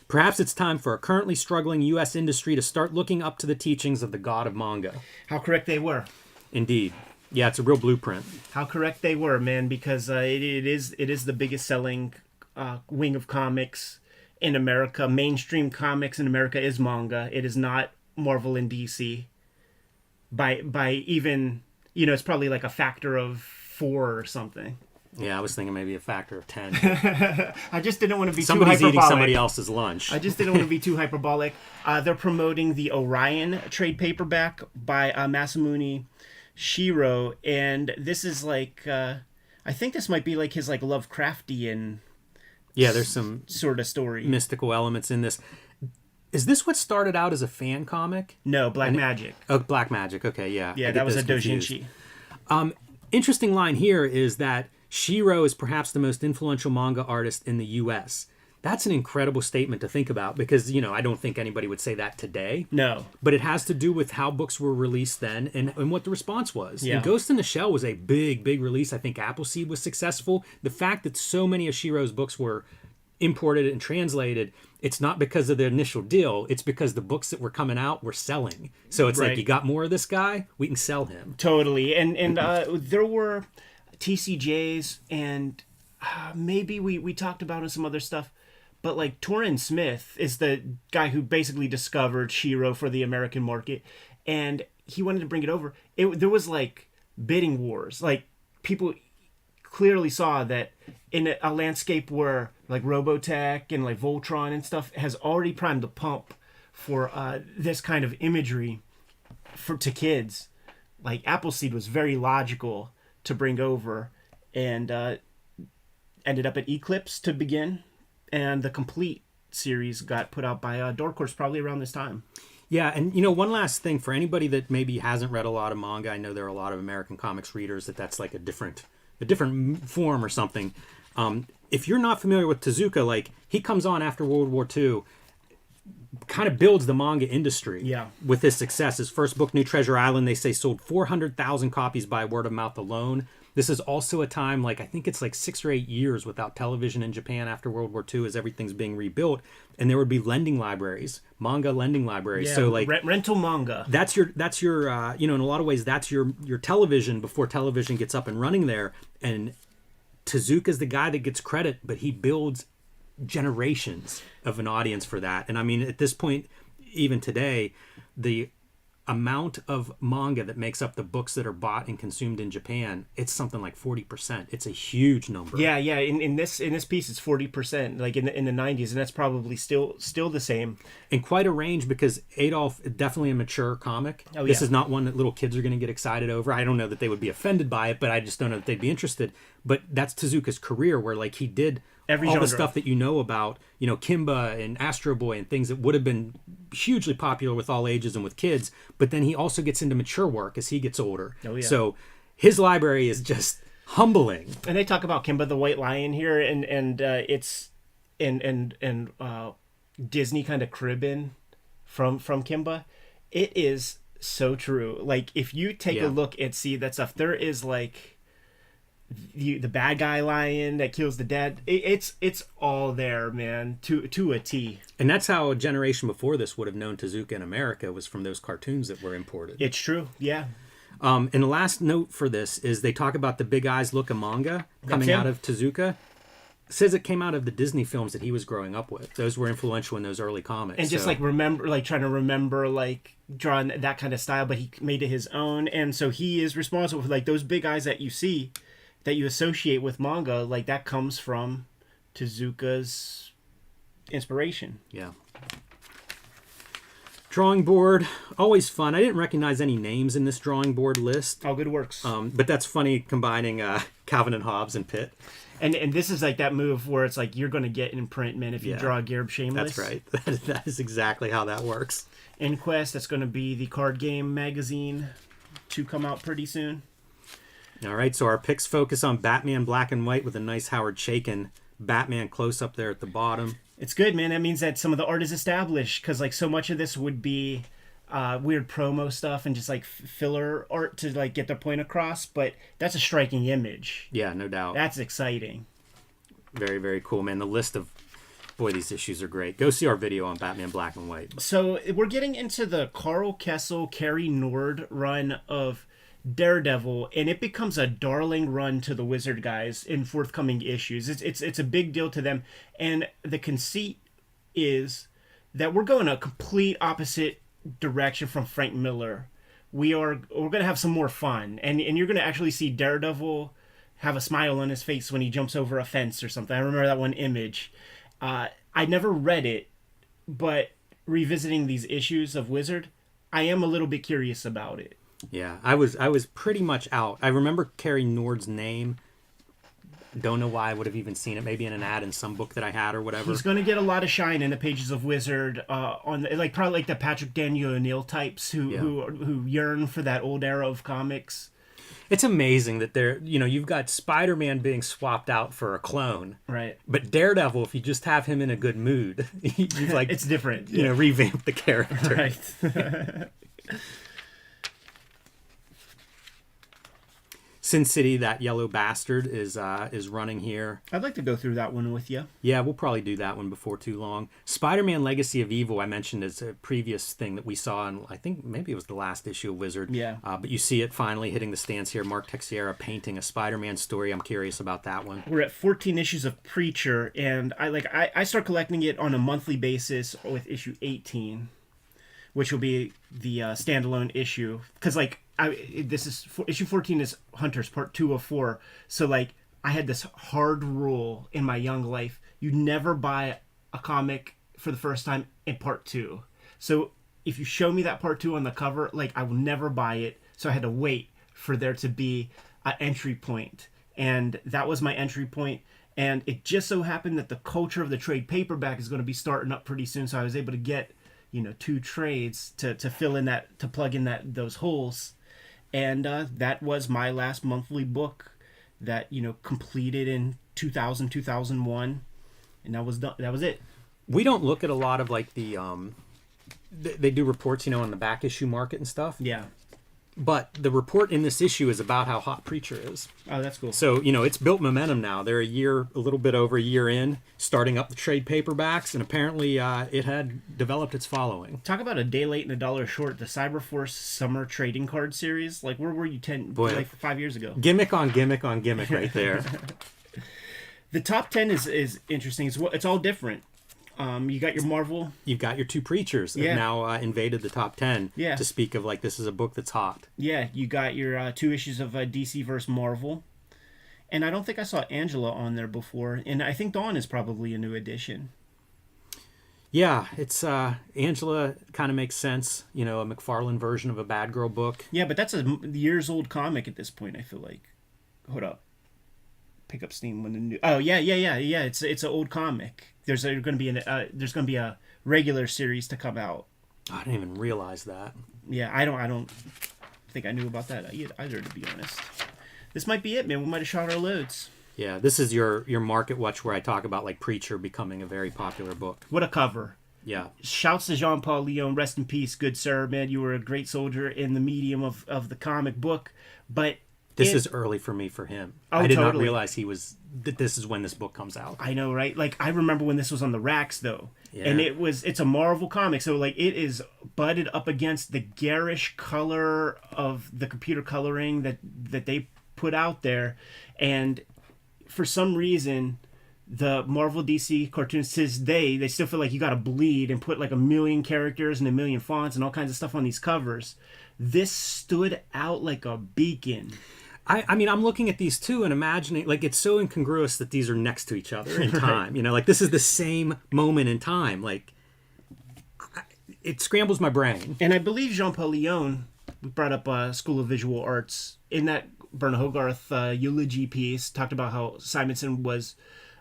perhaps it's time for a currently struggling U.S. industry to start looking up to the teachings of the god of manga. How correct they were. Indeed. Yeah, it's a real blueprint. How correct they were, man, because it is the biggest selling wing of comics in America. Mainstream comics in America is manga. It is not Marvel and DC. By even, it's probably like a factor of 4 or something. Yeah, I was thinking maybe a factor of 10. I just didn't want to be Somebody's too hyperbolic. eating somebody else's lunch. I just didn't want to be too hyperbolic. They're promoting the Orion trade paperback by Masamune Shiro, and this is like I think this might be like his like Lovecraftian there's some sort of story, mystical elements in this. Is this what started out as a fan comic? No, Black Magic. Oh, Black Magic. Okay, yeah. Yeah, that was a doujinshi. Interesting line here is that Shiro is perhaps the most influential manga artist in the U.S. That's an incredible statement to think about because, I don't think anybody would say that today. No. But it has to do with how books were released then and what the response was. Yeah. And Ghost in the Shell was a big, big release. I think Appleseed was successful. The fact that so many of Shiro's books were imported and translated, it's not because of the initial deal. It's because the books that were coming out were selling. So it's like, you got more of this guy, we can sell him. Totally. And there were TCJs and maybe we talked about some other stuff. But like Torrin Smith is the guy who basically discovered Shiro for the American market, and he wanted to bring it over. There was like bidding wars. Like people clearly saw that in a landscape where like Robotech and like Voltron and stuff has already primed the pump for this kind of imagery to kids. Like Appleseed was very logical to bring over, and ended up at Eclipse to begin. And the complete series got put out by Dark Horse probably around this time. Yeah, and one last thing for anybody that maybe hasn't read a lot of manga, I know there are a lot of American comics readers that's like a different form or something. If you're not familiar with Tezuka, like he comes on after World War II, kind of builds the manga industry with his success. His first book, New Treasure Island, they say sold 400,000 copies by word of mouth alone. This is also a time, like I think it's like 6 or 8 years without television in Japan after World War II as everything's being rebuilt. And there would be lending libraries, manga lending libraries. Yeah, so like rental manga. That's your in a lot of ways, that's your television before television gets up and running there. And Tezuka's the guy that gets credit, but he builds generations of an audience for that. And I mean, at this point, even today, the amount of manga that makes up the books that are bought and consumed in Japan, it's something like 40%. It's a huge number. Yeah. In this piece, it's 40%. Like in the 90s, and that's probably still the same. And quite a range because Adolf is definitely a mature comic. Oh, this is not one that little kids are going to get excited over. I don't know that they would be offended by it, but I just don't know that they'd be interested. But that's Tezuka's career, where like he did every all genre. The stuff that about, Kimba and Astro Boy and things that would have been hugely popular with all ages and with kids. But then he also gets into mature work as he gets older. Oh, yeah. So his library is just humbling. And they talk about Kimba the White Lion here, and it's and Disney kind of cribbing from Kimba. It is so true. Like if you take a look and see that stuff, there is like the bad guy lion that kills the dad. It's all there, man, to a T. And that's how a generation before this would have known Tezuka in America, was from those cartoons that were imported. It's true, yeah. And the last note for this is they talk about the Big Eyes Look of manga coming out of Tezuka. says it came out of the Disney films that he was growing up with. Those were influential in those early comics. And just trying to remember drawing that kind of style, but he made it his own. And so he is responsible for those big eyes that you see, that you associate with manga. That comes from Tezuka's inspiration. Yeah. Drawing board, always fun. I didn't recognize any names in this drawing board list. Oh, good works. But that's funny combining Calvin and Hobbes and Pitt. And this is that move where it's you're going to get in print, man, if you draw Garib Shameless. That's right. That is exactly how that works. Inquest, that's going to be the card game magazine to come out pretty soon. All right, so our picks focus on Batman Black and White with a nice Howard Chaykin Batman close-up there at the bottom. It's good, man. That means that some of the art is established, because so much of this would be weird promo stuff and just filler art to get their point across, but that's a striking image. Yeah, no doubt. That's exciting. Very, very cool, man. The list of, boy, these issues are great. Go see our video on Batman Black and White. So we're getting into the Carl Kessel, Cary Nord run of Daredevil, and it becomes a darling run to the Wizard guys in forthcoming issues. It's a big deal to them, and the conceit is that we're going a complete opposite direction from Frank Miller. We're going to have some more fun, and you're going to actually see Daredevil have a smile on his face when he jumps over a fence or something. I remember that one image. I never read it, but revisiting these issues of Wizard, I am a little bit curious about it. Yeah, I was pretty much out. I remember Cary Nord's name. Don't know why I would have even seen it. Maybe in an ad in some book that I had or whatever. He's going to get a lot of shine in the pages of Wizard, on probably the Patrick Daniel O'Neill types who yearn for that old era of comics. It's amazing that you've got Spider-Man being swapped out for a clone, right? But Daredevil, if you just have him in a good mood, it's different. Revamp the character, right? Sin City, that yellow bastard is running here. I'd like to go through that one with you. Yeah, we'll probably do that one before too long. Spider-Man Legacy of Evil, I mentioned as a previous thing that we saw, and I think maybe it was the last issue of Wizard. Yeah. But you see it finally hitting the stands here. Mark Teixeira painting a Spider-Man story. I'm curious about that one. We're at 14 issues of Preacher, and I start collecting it on a monthly basis with issue 18, which will be the standalone issue, because issue 14 is Hunters Part 2 of 4. So I had this hard rule in my young life: you never buy a comic for the first time in Part 2. So if you show me that Part 2 on the cover, I will never buy it. So I had to wait for there to be an entry point, and that was my entry point. And it just so happened that the Culture of the Trade paperback is going to be starting up pretty soon, so I was able to get 2 trades to fill in to plug in those holes. And that was my last monthly book that, completed in 2000, 2001. And that was done. That was it. We don't look at a lot of they do reports, on the back issue market and stuff. Yeah. But the report in this issue is about how hot Preacher is. Oh, that's cool. So, it's built momentum now. They're a little bit over a year in, starting up the trade paperbacks, and apparently it had developed its following. Talk about a day late and a dollar short. The Cyberforce Summer Trading Card Series. Where were you 5 years ago? Gimmick on gimmick on gimmick right there. The top 10 is interesting. It's all different. You got your Marvel. You've got your 2 Preachers that now invaded the top 10. Yeah. To speak of this is a book that's hot. Yeah, you got your 2 issues of DC vs. Marvel. And I don't think I saw Angela on there before. And I think Dawn is probably a new addition. Yeah, it's Angela kind of makes sense. A McFarlane version of a Bad Girl book. Yeah, but that's a years old comic at this point, I feel like. Hold up. Pick up steam when the new... Oh, yeah. It's an old comic. There's going to be a regular series to come out. I didn't even realize that. Yeah, I don't think I knew about that either, to be honest. This might be it, man. We might have shot our loads. Yeah, this is your market watch where I talk about Preacher becoming a very popular book. What a cover. Yeah. Shouts to Jean-Paul Leon. Rest in peace, good sir, man. You were a great soldier in the medium of the comic book, but this is early for me for him. Oh, I did totally. not realize that this is when this book comes out. I know, right? I remember when this was on the racks, though. Yeah. And it's a Marvel comic, so it is butted up against the garish color of the computer coloring that they put out there. And for some reason, the Marvel DC cartoonists to this day, they still feel like you got to bleed and put like 1 million characters and 1 million fonts and all kinds of stuff on these covers. This stood out like a beacon. I mean, I'm looking at these two and imagining, like, it's so incongruous that these are next to each other in time. You know, like, this is the same moment in time. Like, it scrambles my brain. And I believe Jean-Paul Leon, we brought up School of Visual Arts, in that Bernard Hogarth eulogy piece, talked about how Simonson was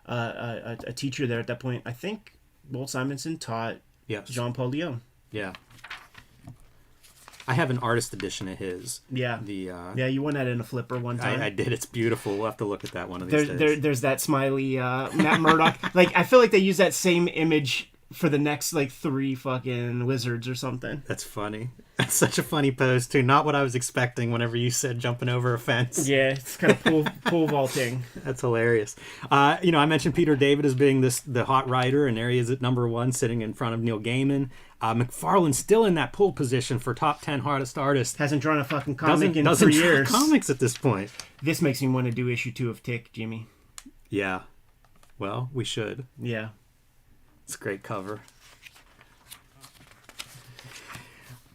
a teacher there at that point. I think Walt Simonson taught Jean-Paul Leon. Yeah. I have an artist edition of his. Yeah. Yeah, you won that in a flipper one time. I did. It's beautiful. We'll have to look at that one of these days. There's that smiley Matt Murdock. Like, I feel like they use that same image for the next, like, 3 fucking wizards or something. That's funny. That's such a funny pose, too. Not what I was expecting whenever you said jumping over a fence. Yeah, it's kind of pool vaulting. That's hilarious. You know, I mentioned Peter David as being the hot writer, and there he is at number 1, sitting in front of Neil Gaiman. McFarlane's still in that pole position for top 10 hardest artists. Hasn't drawn a fucking comic in doesn't 3 years. Draw comics at this point. This makes me want to do issue 2 of Tick, Jimmy. Yeah. Well, we should. Yeah. It's a great cover.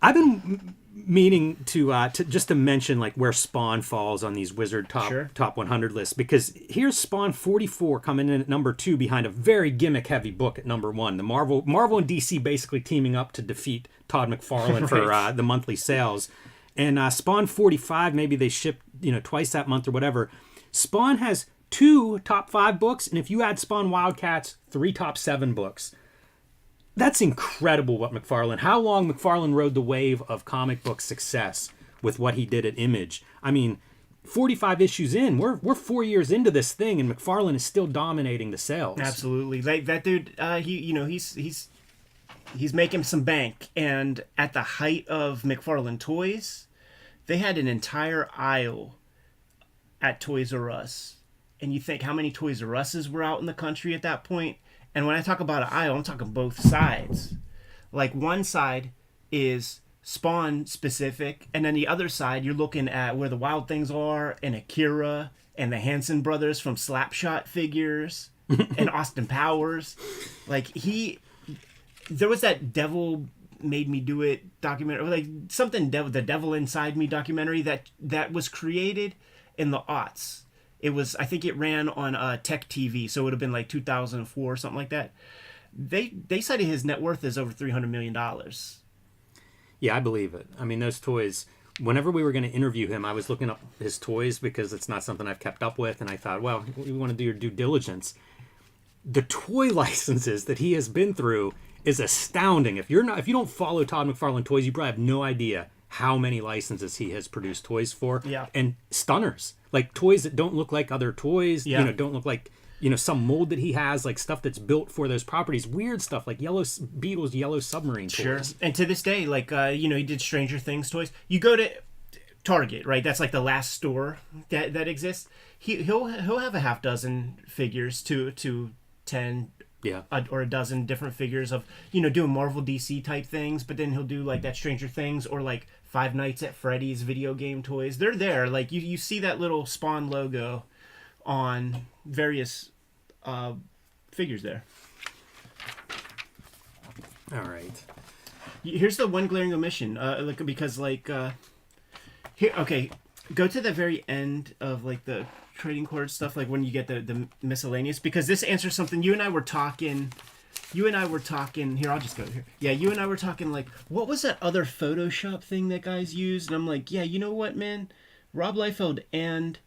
I've been meaning to just to mention like where Spawn falls on these Wizard top 100 lists, because here's Spawn 44 coming in at number 2 behind a very gimmick heavy book at number 1. The Marvel and DC basically teaming up to defeat Todd McFarlane for the monthly sales. And Spawn 45, maybe they shipped twice that month or whatever. Spawn has 2 top 5 books, and if you add Spawn Wildcats, 3 top 7 books. That's incredible what how long McFarlane rode the wave of comic book success with what he did at Image. I mean, 45 issues in, we're 4 years into this thing, and McFarlane is still dominating the sales. Absolutely. Like that dude, he's making some bank, and at the height of McFarlane Toys, they had an entire aisle at Toys R Us. And you think how many Toys R Us's were out in the country at that point? And when I talk about an aisle, I'm talking both sides. Like, one side is Spawn specific, and then the other side, you're looking at where the Wild Things are, and Akira, and the Hanson brothers from Slapshot figures, and Austin Powers. Like, there was that Devil Made Me Do It documentary, like something, the Devil Inside Me documentary that was created in the aughts. It was, I think it ran on Tech TV, so it would have been like 2004 or something like that. They cited his net worth as over $300 million. Yeah, I believe it. I mean, those toys, whenever we were going to interview him, I was looking up his toys because it's not something I've kept up with, and I thought, well, we want to do your due diligence. The toy licenses that he has been through is astounding. If you don't follow Todd McFarlane Toys, you probably have no idea how many licenses he has produced toys for. Yeah. And stunners. Like toys that don't look like other toys, don't look like, some mold that he has, like stuff that's built for those properties. Weird stuff like Beetle's Yellow Submarine toys. Sure. And to this day, like, he did Stranger Things toys. You go to Target, right? That's like the last store that exists. He'll have a half dozen figures to 10 or a dozen different figures of, doing Marvel DC type things, but then he'll do like that Stranger Things or like Five Nights at Freddy's video game toys. They're there. Like you see that little Spawn logo on various figures there. All right. Here's the one glaring omission. Here, okay, go to the very end of like the trading card stuff, like when you get the miscellaneous, because this answers something you and I were talking here. I'll just go here. Yeah, you and I were talking like, what was that other Photoshop thing that guys used? And I'm like, yeah, you know what, man, Rob Liefeld and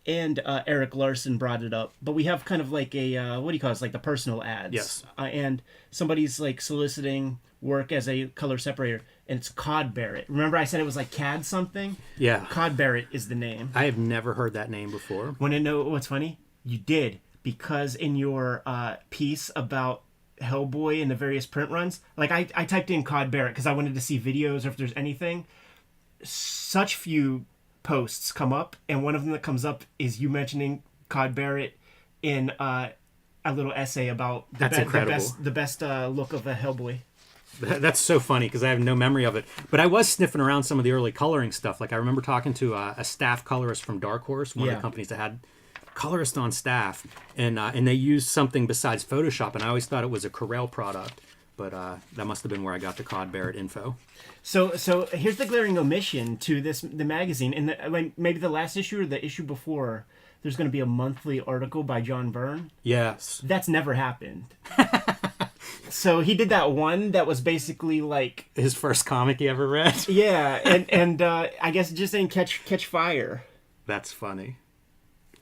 Eric Larson brought it up, but we have kind of like a what do you call it? It's like the personal ads. Yes. And somebody's like soliciting work as a color separator, and it's Cod Barrett. Remember I said it was like CAD something? Yeah. Cod Barrett is the name. I have never heard that name before. Want to know what's funny? You did, because in your piece about Hellboy and the various print runs, like I typed in Cod Barrett because I wanted to see videos or if there's anything. Such few posts come up, and one of them that comes up is you mentioning Cod Barrett in a little essay about the best look of a Hellboy. That's so funny because I have no memory of it. But I was sniffing around some of the early coloring stuff. Like I remember talking to a staff colorist from Dark Horse, one of the companies that had colorist on staff, and they used something besides Photoshop, and I always thought it was a Corel product, but that must have been where I got the Cod Barrett info. So here's the glaring omission to the magazine, and like maybe the last issue or the issue before. There's going to be a monthly article by John Byrne. Yes, that's never happened. So he did that one that was basically like his first comic he ever read. Yeah, and I guess it just didn't catch fire. That's funny.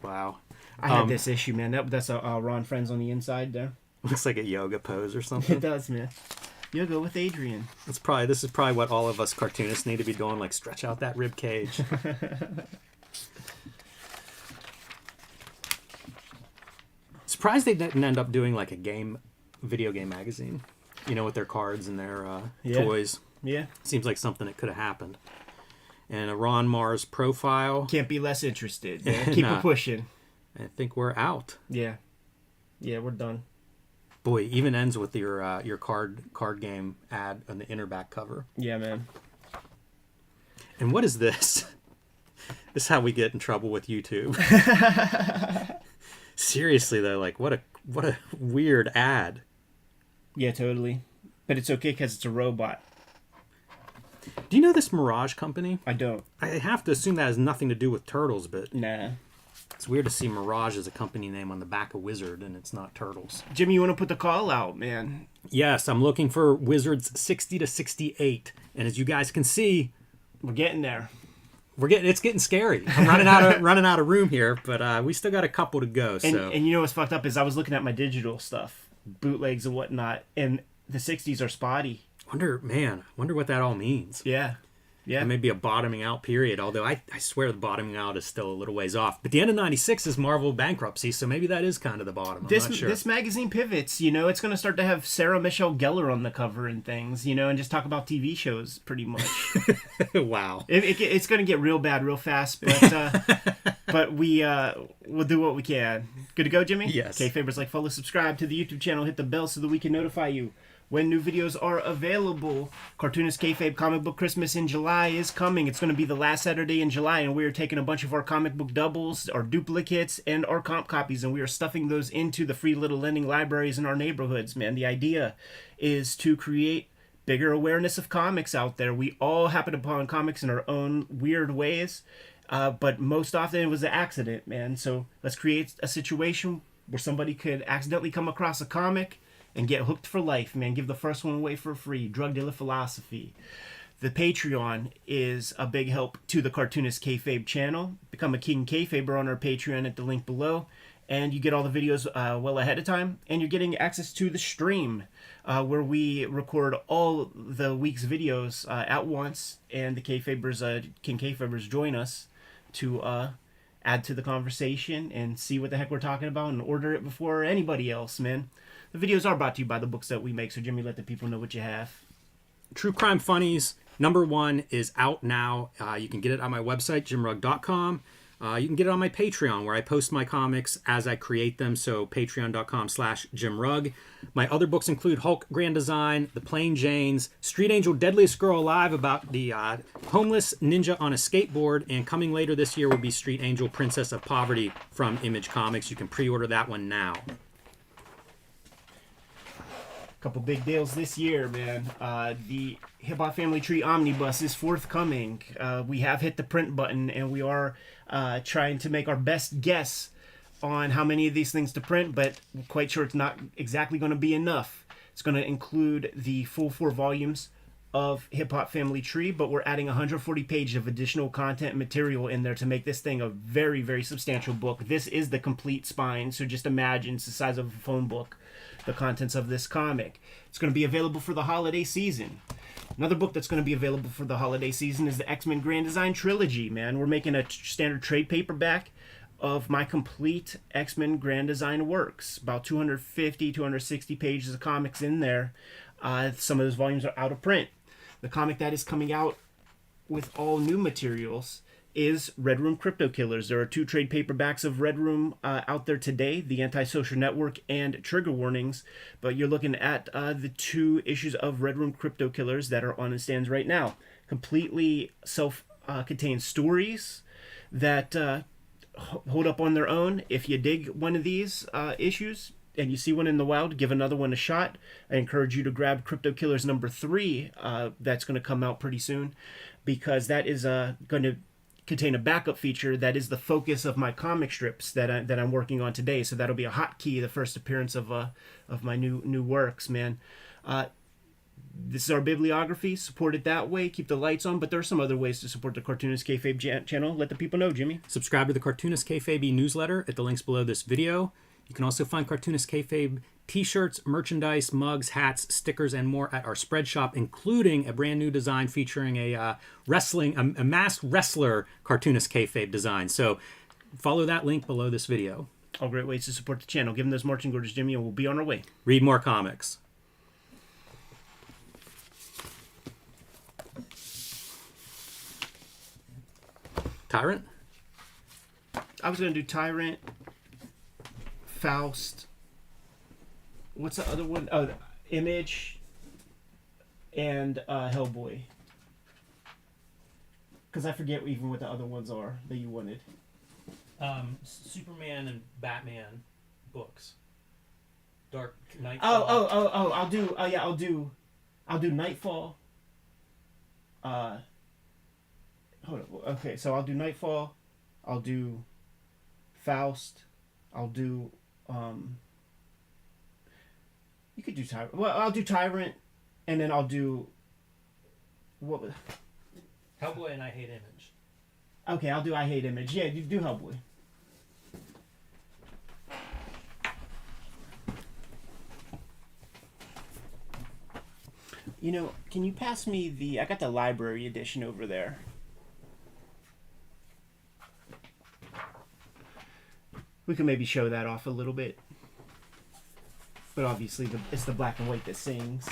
Wow. I had this issue, man. That's a Ron Friends on the inside there. Looks like a yoga pose or something. It does, man. Yoga with Adrian. This is probably what all of us cartoonists need to be doing, like stretch out that rib cage. Surprised they didn't end up doing like a video game magazine, with their cards and their toys. Yeah. Seems like something that could have happened. And a Ron Mars profile. Can't be less interested. Man. Keep it pushing. I think we're out. Yeah. Yeah, we're done. Boy, even ends with your card game ad on the inner back cover. Yeah, man. And what is this? This is how we get in trouble with YouTube. Seriously though, like what a weird ad. Yeah, totally. But it's okay because it's a robot. Do you know this Mirage company? I don't. I have to assume that has nothing to do with Turtles, but nah. It's weird to see Mirage as a company name on the back of Wizard, and it's not Turtles. Jimmy, you want to put the call out, man? Yes, I'm looking for Wizards 60 to 68, and as you guys can see, we're getting there. It's getting scary. I'm running out of room here, but we still got a couple to go. And you know what's fucked up is I was looking at my digital stuff, bootlegs and whatnot, and the 60s are spotty. Wonder what that all means. Yeah. Yeah. It may be a bottoming out period, although I swear the bottoming out is still a little ways off. But the end of 96 is Marvel bankruptcy, so maybe that is kind of the bottom. I'm not sure. This magazine pivots, it's going to start to have Sarah Michelle Gellar on the cover and things, and just talk about TV shows pretty much. Wow. It's going to get real bad real fast, but we'll do what we can. Good to go, Jimmy? Yes. Kayfabers, like, follow, subscribe to the YouTube channel, hit the bell so that we can notify you when new videos are available. Cartoonist Kayfabe Comic Book Christmas in July is coming. It's going to be the last Saturday in July, and we are taking a bunch of our comic book doubles, our duplicates, and our comp copies, and we are stuffing those into the free little lending libraries in our neighborhoods, man. The idea is to create bigger awareness of comics out there. We all happen upon comics in our own weird ways, but most often it was an accident, man. So let's create a situation where somebody could accidentally come across a comic and get hooked for life, man. Give the first one away for free. Drug dealer philosophy. The Patreon is a big help to the Cartoonist Kayfabe channel. Become a King Kayfaber on our Patreon at the link below. And you get all the videos well ahead of time. And you're getting access to the stream where we record all the week's videos at once. And the Kayfabers, King Kayfabers join us to add to the conversation and see what the heck we're talking about and order it before anybody else, man. The videos are brought to you by the books that we make, so Jimmy, let the people know what you have. True Crime Funnies, #1 is out now. You can get it on my website, jimrugg.com. You can get it on my Patreon, where I post my comics as I create them, so patreon.com/jimrugg. My other books include Hulk Grand Design, The Plain Janes, Street Angel Deadliest Girl Alive, about the homeless ninja on a skateboard, and coming later this year will be Street Angel Princess of Poverty from Image Comics. You can pre-order that one now. Couple big deals this year, man. The Hip Hop Family Tree Omnibus is forthcoming. We have hit the print button, and we are trying to make our best guess on how many of these things to print, but we're quite sure it's not exactly going to be enough. It's going to include the full 4 volumes of Hip Hop Family Tree, but we're adding 140 pages of additional content material in there to make this thing a very, very substantial book. This is the complete spine, so just imagine it's the size of a phone book, the contents of this comic. It's going to be available for the holiday season. Another book that's going to be available for the holiday season is the X-Men Grand Design Trilogy, man. We're making a standard trade paperback of my complete X-Men Grand Design works. About 250, 260 pages of comics in there. Some of those volumes are out of print. The comic that is coming out with all new materials is Red Room Crypto Killers. There are 2 trade paperbacks of Red Room out there today, The Antisocial Network and Trigger Warnings, but you're looking at the 2 issues of Red Room Crypto Killers that are on the stands right now. Completely self-contained stories that hold up on their own. If you dig one of these issues and you see one in the wild, give another one a shot. I encourage you to grab Crypto Killers number 3. That's going to come out pretty soon, because that is going to contain a backup feature that is the focus of my comic strips that I'm working on today. So that'll be a hotkey, the first appearance of my new works, man. This is our bibliography. Support it that way. Keep the lights on. But there are some other ways to support the Cartoonist Kayfabe channel. Let the people know, Jimmy. Subscribe to the Cartoonist Kayfabe newsletter at the links below this video. You can also find Cartoonist Kayfabe t-shirts, merchandise, mugs, hats, stickers, and more at our spread shop, including a brand new design featuring a masked wrestler Cartoonist Kayfabe design. So follow that link below this video. All great ways to support the channel. Give them those marching orders, Jimmy, and we'll be on our way. Read more comics. Tyrant? I was going to do Tyrant, Faust. What's the other one? Oh, Image, and Hellboy. Because I forget even what the other ones are that you wanted. Superman and Batman books. Dark Knight. I'll do Nightfall. Hold on. Okay, so I'll do Nightfall. I'll do Faust. I'll do you could do Tyrant. Well, I'll do Tyrant, and then I'll do what was Hellboy and I Hate Image. Okay, I'll do I Hate Image. Yeah, you do Hellboy. You know, can you pass me I got the library edition over there. We can maybe show that off a little bit. But obviously it's the black and white that sings.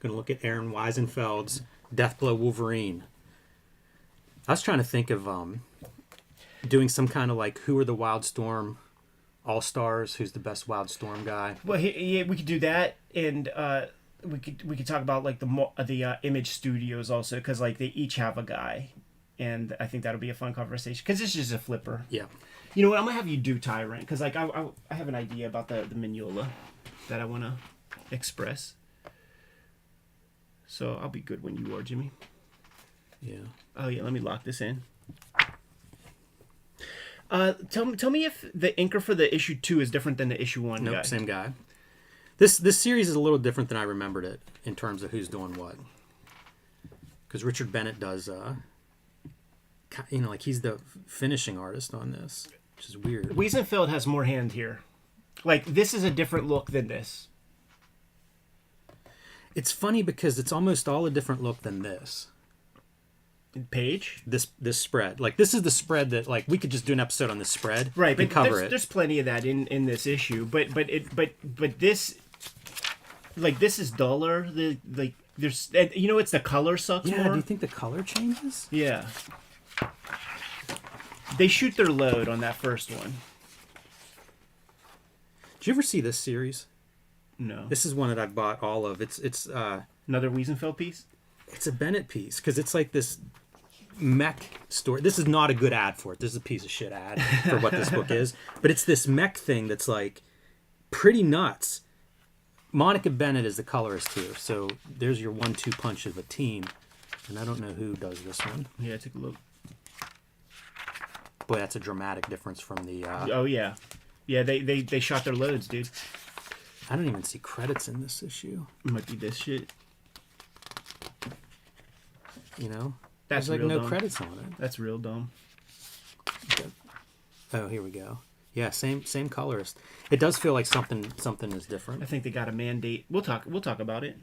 Gonna look at Aaron Weisenfeld's Deathblow Wolverine. I was trying to think of doing some kind of like Who Are the Wildstorm All-Stars, who's the best Wildstorm guy. Well, yeah, we could do that, and we could talk about like the Image Studios also, because like they each have a guy, and I think that'll be a fun conversation because it's just a flipper. Yeah. You know what? I'm gonna have you do Tyrant because like I have an idea about the Mignola that I want to express. So I'll be good when you are, Jimmy. Yeah. Oh yeah, let me lock this in. Tell me if the inker for the issue 2 is different than the issue 1 Nope, guy. same guy. This series is a little different than I remembered it in terms of who's doing what. Because Richard Bennett does, like he's the finishing artist on this, which is weird. Wiesenfeld has more hand here. Like, this is a different look than this. It's funny because it's almost all a different look than this. Page? This spread. Like, this is the spread that, like, we could just do an episode on this spread. Right, but and cover it. There's plenty of that in this issue. But this, like, this is duller. There's, you know, it's the color sucks more. Yeah, do you think the color changes? Yeah. They shoot their load on that first one. Did you ever see this series? No. This is one that I bought all of. It's Another Wiesenfeld piece? It's a Bennett piece because it's like this mech story. This is not a good ad for it. This is a piece of shit ad for what this book is. But it's this mech thing that's like pretty nuts. Monica Bennett is the colorist here. So there's your 1-2 punch of a team. And I don't know who does this one. Yeah, take a look. Boy, that's a dramatic difference from the... Oh, yeah. Yeah, they shot their loads, dude. I don't even see credits in this issue. It might be this shit. You know? That's There's like real no dumb. credits on it. That's real dumb. Oh, here we go. Yeah, same colorist. It does feel like something is different. I think they got a mandate. We'll talk about it.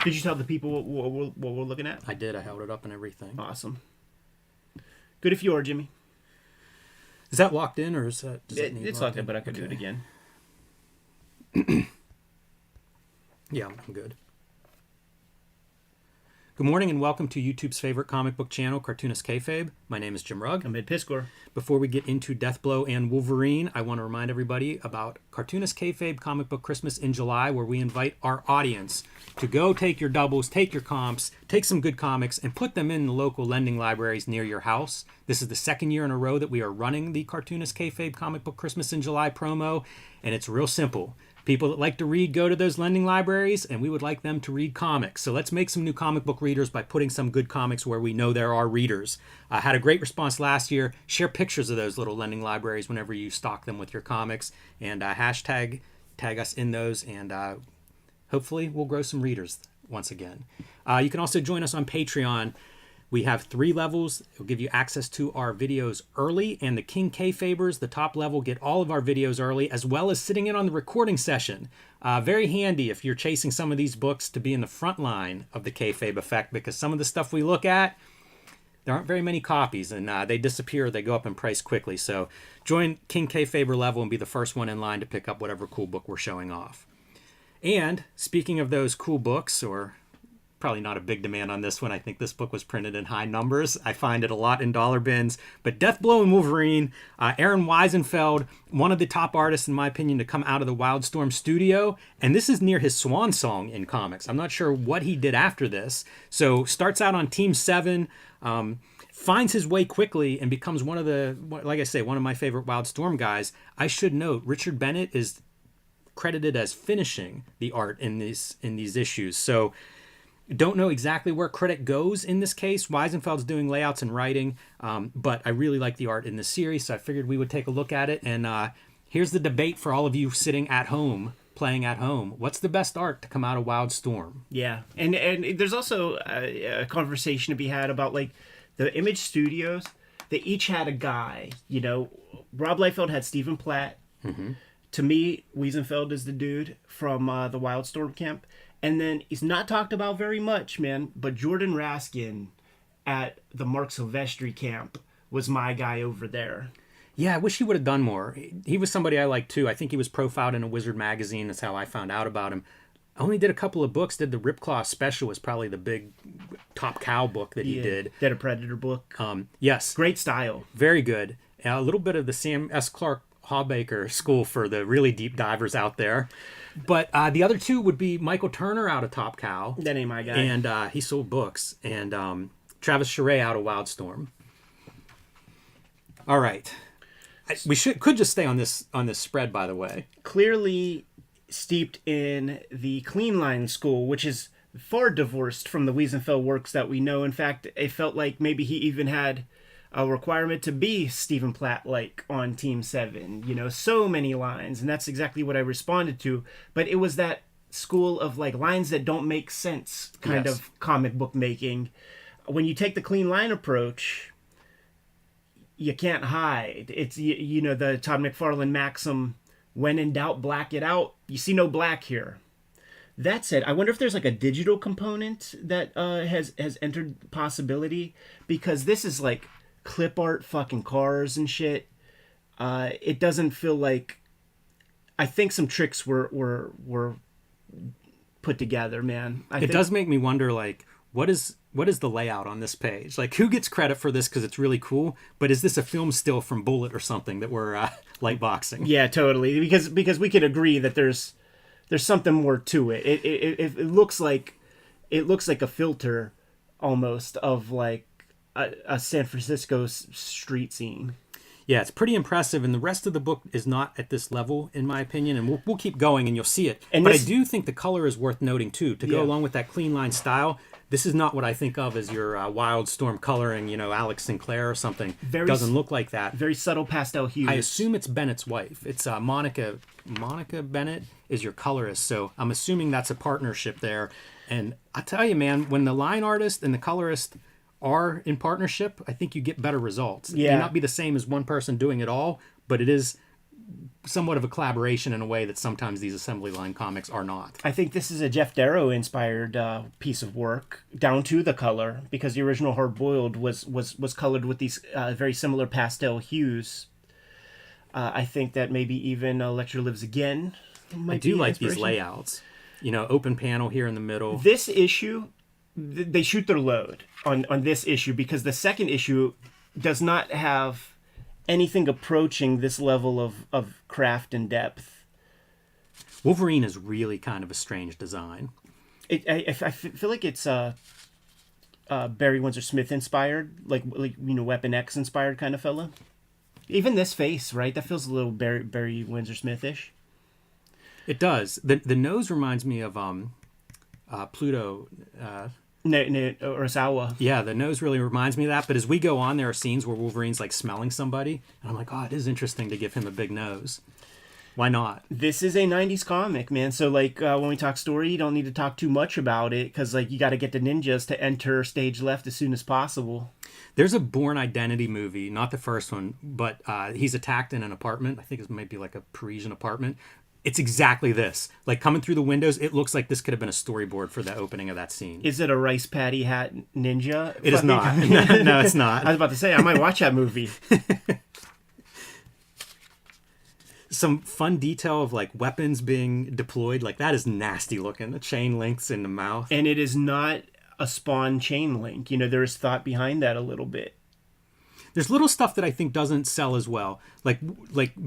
Did you tell the people what we're looking at? I did. I held it up and everything. Awesome. Good if you are, Jimmy. Is that locked in, or is that? It's locked in, but I could do it again. Yeah, I'm good. Good morning and welcome to YouTube's favorite comic book channel, Cartoonist Kayfabe. My name is Jim Rugg. I'm Ed Piscor. Before we get into Deathblow and Wolverine, I want to remind everybody about Cartoonist Kayfabe Comic Book Christmas in July, where we invite our audience to go take your doubles, take your comps, take some good comics, and put them in the local lending libraries near your house. This is the second year in a row that we are running the Cartoonist Kayfabe Comic Book Christmas in July promo, and it's real simple. People that like to read go to those lending libraries, and we would like them to read comics. So let's make some new comic book readers by putting some good comics where we know there are readers. I had a great response last year. Share pictures of those little lending libraries whenever you stock them with your comics, and tag us in those, and hopefully we'll grow some readers once again. You can also join us on Patreon. We have 3 levels. It'll give you access to our videos early, and the King Kayfabers, the top level, get all of our videos early, as well as sitting in on the recording session. Very handy if you're chasing some of these books to be in the front line of the Kayfabe effect, because some of the stuff we look at, there aren't very many copies, and they disappear. They go up in price quickly. So join King Kayfaber level and be the first one in line to pick up whatever cool book we're showing off. And speaking of those cool books, or probably not a big demand on this one. I think this book was printed in high numbers. I find it a lot in dollar bins. But Deathblow and Wolverine, Aaron Wiesenfeld, one of the top artists, in my opinion, to come out of the Wildstorm studio. And this is near his swan song in comics. I'm not sure what he did after this. So starts out on Team 7, finds his way quickly, and becomes one of the, like I say, one of my favorite Wildstorm guys. I should note, Richard Bennett is credited as finishing the art in these issues. So don't know exactly where credit goes in this case. Wiesenfeld's doing layouts and writing, but I really like the art in this series, so I figured we would take a look at it. And here's the debate for all of you sitting at home, playing at home. What's the best art to come out of Wildstorm? Yeah, and there's also a conversation to be had about, like, the Image Studios. They each had a guy. You know, Rob Liefeld had Stephen Platt. Mm-hmm. To me, Wiesenfeld is the dude from the Wildstorm camp. And then he's not talked about very much, man, but Jordan Raskin at the Mark Silvestri camp was my guy over there. Yeah, I wish he would have done more. He was somebody I liked too. I think he was profiled in a Wizard magazine. That's how I found out about him. Only did a couple of books. Did the Ripclaw Special, was probably the big Top Cow book that he did. Did a Predator book. Yes. Great style. Very good. A little bit of the Sam S. Clark Hawbaker school for the really deep divers out there. But the other two would be Michael Turner out of Top Cow. That ain't my guy. And he sold books. And Travis Charest out of Wildstorm. All right. We could just stay on this spread, by the way. Clearly steeped in the Clean Line school, which is far divorced from the Wiesenfeld works that we know. In fact, it felt like maybe he even had a requirement to be Stephen Platt-like on Team 7. You know, so many lines, and that's exactly what I responded to. But it was that school of, like, lines that don't make sense kind of comic book making. When you take the Clean Line approach, you can't hide. It's, you know, the Todd McFarlane maxim, when in doubt, black it out. You see no black here. That said, I wonder if there's, like, a digital component that has entered possibility, because this is, like, clip art fucking cars and shit. It doesn't feel like, I think some tricks were put together, man. It does make me wonder, like, what is the layout on this page? Like, who gets credit for this because it's really cool? But is this a film still from Bullet or something that we're light boxing? Yeah, totally. Because we could agree that there's something more to it. It looks like a filter almost of, like, a San Francisco street scene. Yeah, it's pretty impressive, and the rest of the book is not at this level, in my opinion, and we'll keep going, and you'll see it. But I do think the color is worth noting, too. To go along with that Clean Line style, this is not what I think of as your Wildstorm coloring, you know, Alex Sinclair or something. Doesn't look like that. Very subtle pastel hues. I assume it's Bennett's wife. It's Monica Bennett is your colorist, so I'm assuming that's a partnership there. And I tell you, man, when the line artist and the colorist are in partnership, I think you get better results. Yeah. It may not be the same as one person doing it all, but it is somewhat of a collaboration in a way that sometimes these assembly line comics are not. I think this is a Jeff Darrow inspired piece of work, down to the color, because the original Hard Boiled was colored with these very similar pastel hues. I think that maybe even Electra Lives Again might I do like these layouts. You know, open panel here in the middle. This issue, they shoot their load on this issue, because the second issue does not have anything approaching this level of craft and depth. Wolverine is really kind of a strange design. I feel like it's Barry Windsor Smith inspired, like Weapon X inspired kind of fella. Even this face, right? That feels a little Barry Windsor Smith-ish. It does. The nose reminds me of Pluto. Urasawa. Yeah, the nose really reminds me of that. But as we go on, there are scenes where Wolverine's like smelling somebody, and I'm like, oh, it is interesting to give him a big nose. Why not? This is a 90s comic, man. So, like, when we talk story, you don't need to talk too much about it because, like, you got to get the ninjas to enter stage left as soon as possible. There's a Bourne Identity movie, not the first one, but he's attacked in an apartment. I think it might be like a Parisian apartment. It's exactly this. Like, coming through the windows, it looks like this could have been a storyboard for the opening of that scene. Is it a rice patty hat ninja? It is not. No, it's not. I was about to say, I might watch that movie. Some fun detail of like weapons being deployed, like that is nasty looking. The chain links in the mouth, and it is not a Spawn chain link. There is thought behind that a little bit. There's little stuff that I think doesn't sell as well, like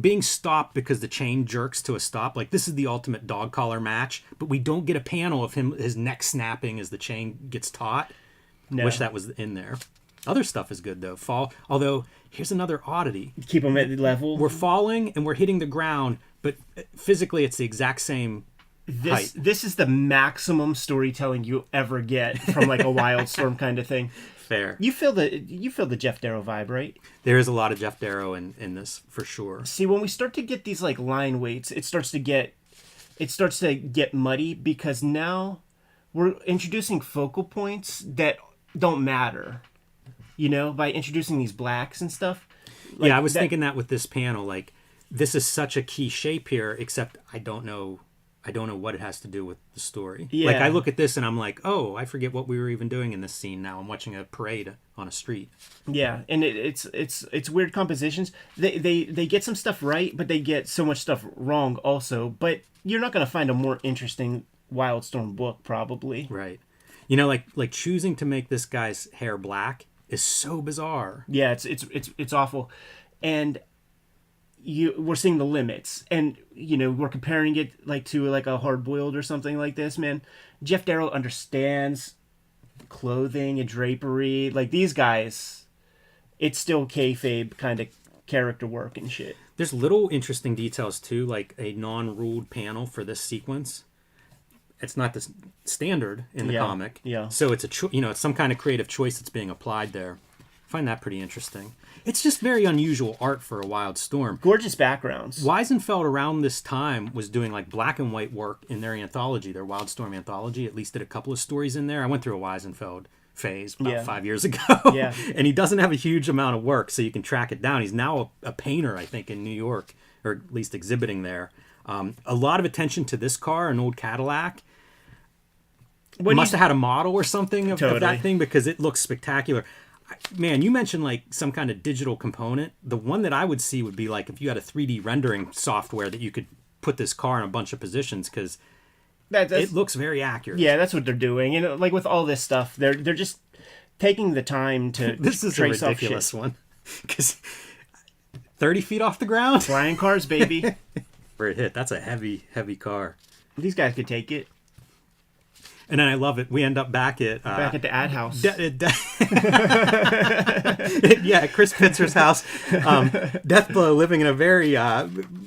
being stopped because the chain jerks to a stop. Like, this is the ultimate dog collar match, but we don't get a panel of his neck snapping as the chain gets taut. No. Wish that was in there. Other stuff is good though. Although here's another oddity. Keep them at level. We're falling and we're hitting the ground, but physically it's the exact same height. This is the maximum storytelling you ever get from like a Wildstorm kind of thing. Fair. You feel the Jeff Darrow vibe, right? There is a lot of Jeff Darrow in this for sure. See, when we start to get these like line weights, it starts to get muddy because now we're introducing focal points that don't matter. By introducing these blacks and stuff. Like, yeah, I was thinking that with this panel, like, this is such a key shape here, except I don't know what it has to do with the story. Yeah. Like, I look at this and I'm like, oh, I forget what we were even doing in this scene now. I'm watching a parade on a street. Yeah, and it's weird compositions. They get some stuff right, but they get so much stuff wrong also. But you're not going to find a more interesting Wildstorm book, probably. Right. Like choosing to make this guy's hair black is so bizarre. Yeah, it's awful. And we're seeing the limits, and we're comparing it like to like a Hard Boiled or something like this, man. Jeff Darrow understands clothing and drapery. Like, these guys, it's still kayfabe kind of character work and shit. There's little interesting details too, like a non-ruled panel for this sequence. It's not the standard in the comic. Yeah. So it's it's some kind of creative choice that's being applied there. I find that pretty interesting. It's just very unusual art for a Wildstorm. Gorgeous backgrounds. Weisenfeld around this time was doing like black and white work in their anthology, their Wildstorm anthology. At least did a couple of stories in there. I went through a Weisenfeld phase about 5 years ago. Yeah. And he doesn't have a huge amount of work, so you can track it down. He's now a painter, I think, in New York, or at least exhibiting there. A lot of attention to this car, an old Cadillac. Must have had a model or something of that thing, because it looks spectacular. Man, you mentioned like some kind of digital component. The one that I would see would be like if you had a 3D rendering software that you could put this car in a bunch of positions, because it looks very accurate. Yeah, that's what they're doing. Like with all this stuff, they're just taking the time to this is a ridiculous one, because 30 feet off the ground, flying cars, baby. Where it hit, that's a heavy car. These guys could take it. And then I love it. We end up back at the ad house. Yeah, Chris Pitzer's house. Deathblow living in a very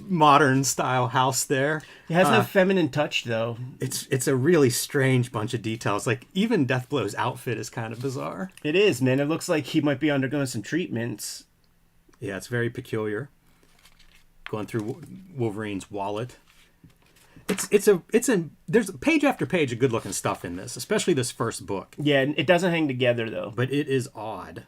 modern style house there. It has no feminine touch though. It's a really strange bunch of details. Like, even Deathblow's outfit is kind of bizarre. It is, man. It looks like he might be undergoing some treatments. Yeah, it's very peculiar. Going through Wolverine's wallet. There's page after page of good looking stuff in this, especially this first book. Yeah, it doesn't hang together though. But it is odd.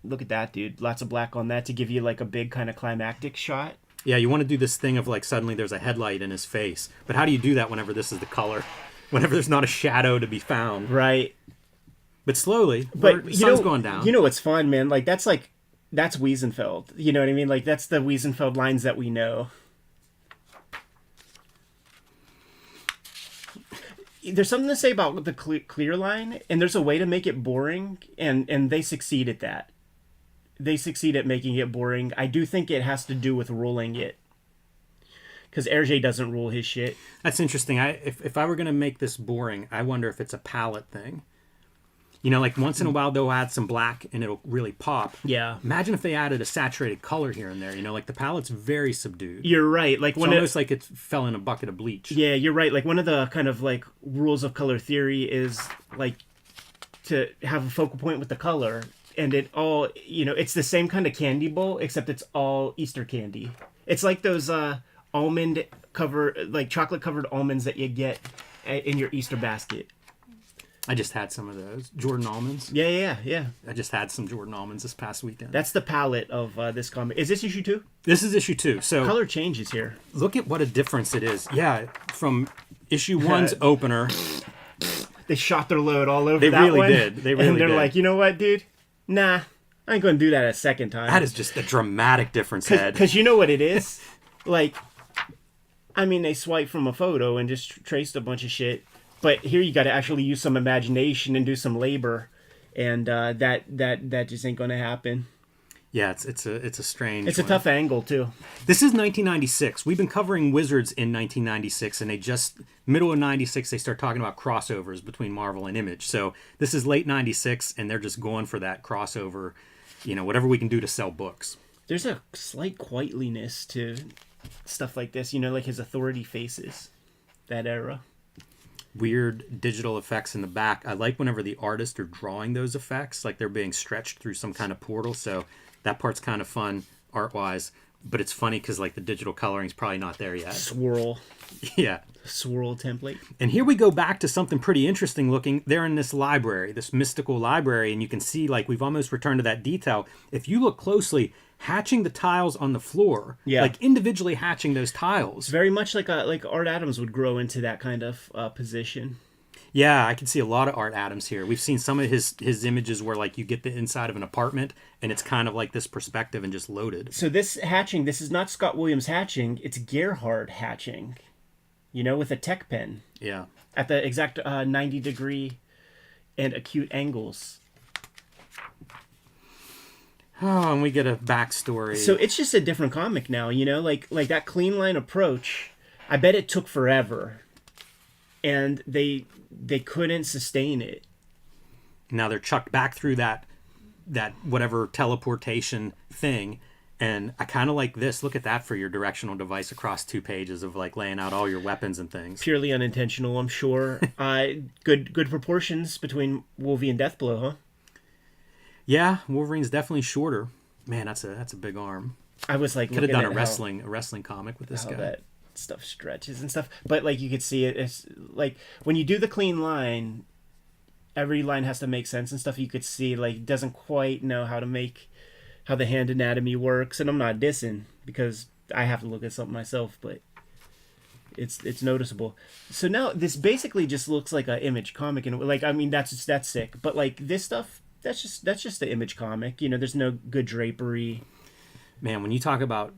Look at that, dude. Lots of black on that to give you like a big kind of climactic shot. Yeah, you want to do this thing of like suddenly there's a headlight in his face. But how do you do that whenever this is the color? Whenever there's not a shadow to be found. Right. But slowly, the sun's going down. You know what's fun, man? Like that's Wiesenfeld. You know what I mean? Like that's the Wiesenfeld lines that we know. There's something to say about the clear line, and there's a way to make it boring, and they succeed at that. they succeed at making it boring. I do think it has to do with ruling it. Because Hergé doesn't rule his shit. That's interesting. If I were going to make this boring, I wonder if it's a palette thing. You know, like once in a while they'll add some black and it'll really pop. Yeah. Imagine if they added a saturated color here and there. You know, like the palette's very subdued. You're right. Like it's almost like it fell in a bucket of bleach. Yeah, you're right. Like one of the kind of like rules of color theory is like to have a focal point with the color, and it all, you know, it's the same kind of candy bowl except it's all Easter candy. It's like those almond cover, like chocolate covered almonds that you get in your Easter basket. I just had some of those Jordan almonds. Yeah. I just had some Jordan almonds this past weekend. That's the palette of this comic. Is this issue 2? This is issue 2. So color changes here. Look at what a difference it is. Yeah, from issue 1's opener. They shot their load all over they that really one. did. They really and they're did. like, you know what, dude? Nah, I ain't going to do that a second time. That is just a dramatic difference, Ed. Because you know what it is? Like, I mean, they swiped from a photo and just traced a bunch of shit. But here you got to actually use some imagination and do some labor, and that just ain't gonna happen. Yeah, it's a strange. It's a tough angle too. This is 1996. We've been covering Wizards in 1996, and they just middle of 96 they start talking about crossovers between Marvel and Image. So this is late 96, and they're just going for that crossover. You know, whatever we can do to sell books. There's a slight quietliness to stuff like this. You know, like his authority faces, that era. Weird digital effects in the back. I like whenever the artists are drawing those effects, like they're being stretched through some kind of portal. So that part's kind of fun art-wise, but it's funny because like the digital coloring's probably not there yet. Swirl. Yeah. Swirl template. And here we go back to something pretty interesting looking. They're in this library, this mystical library, and you can see like we've almost returned to that detail. If you look closely, hatching the tiles on the floor, like individually hatching those tiles. Very much like Art Adams would grow into that kind of position. Yeah, I can see a lot of Art Adams here. We've seen some of his images where like you get the inside of an apartment and it's kind of like this perspective and just loaded. So this hatching, this is not Scott Williams hatching, it's Gerhard hatching, you know, with a tech pen. Yeah. At the exact 90 degree and acute angles. Oh, and we get a backstory. So it's just a different comic now, you know, like that clean line approach. I bet it took forever, and they couldn't sustain it. Now they're chucked back through that whatever teleportation thing, and I kind of like this. Look at that for your directional device across 2 pages of like laying out all your weapons and things. Purely unintentional, I'm sure. Good proportions between Wolvie and Deathblow, huh? Yeah, Wolverine's definitely shorter. Man, that's a big arm. I was like, could have done a wrestling comic with this guy. That stuff stretches and stuff, but like you could see it. It's like when you do the clean line, every line has to make sense and stuff. You could see like doesn't quite know how the hand anatomy works, and I'm not dissing because I have to look at something myself, but it's noticeable. So now this basically just looks like an Image comic, and like I mean that's sick, but like this stuff. That's just the Image comic. You know, there's no good drapery. Man, when you talk about,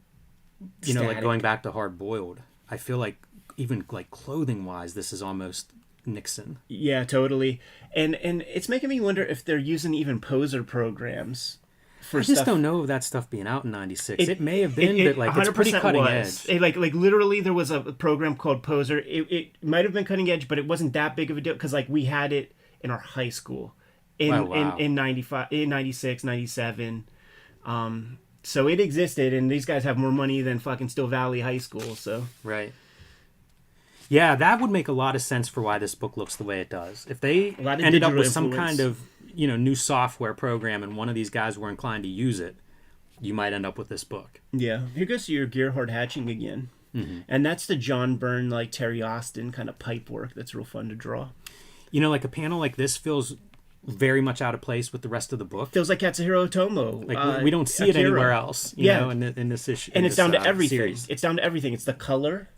you know, like going back to Hard Boiled, I feel like even like clothing wise, this is almost Nixon. Yeah, totally. And it's making me wonder if they're using even poser programs for I just don't know of that stuff being out in 96. It may have been, but like it's 100% pretty cutting was. edge. Like literally there was a program called Poser. It might have been cutting edge, but it wasn't that big of a deal because like we had it in our high school. In 95, in 96, 97. So it existed, and these guys have more money than fucking Still Valley High School, so. Right. Yeah, that would make a lot of sense for why this book looks the way it does. If they ended up with some kind of, you know, new software program and one of these guys were inclined to use it, you might end up with this book. Yeah. Here goes your Gerhard hatching again. Mm-hmm. And that's the John Byrne, like Terry Austin kind of pipe work that's real fun to draw. You know, like a panel like this feels very much out of place with the rest of the book. Feels like Katsuhiro Otomo. Like we don't see Akira. It anywhere else, you know, in this issue. And it's down to everything. Series. It's down to everything. It's the color.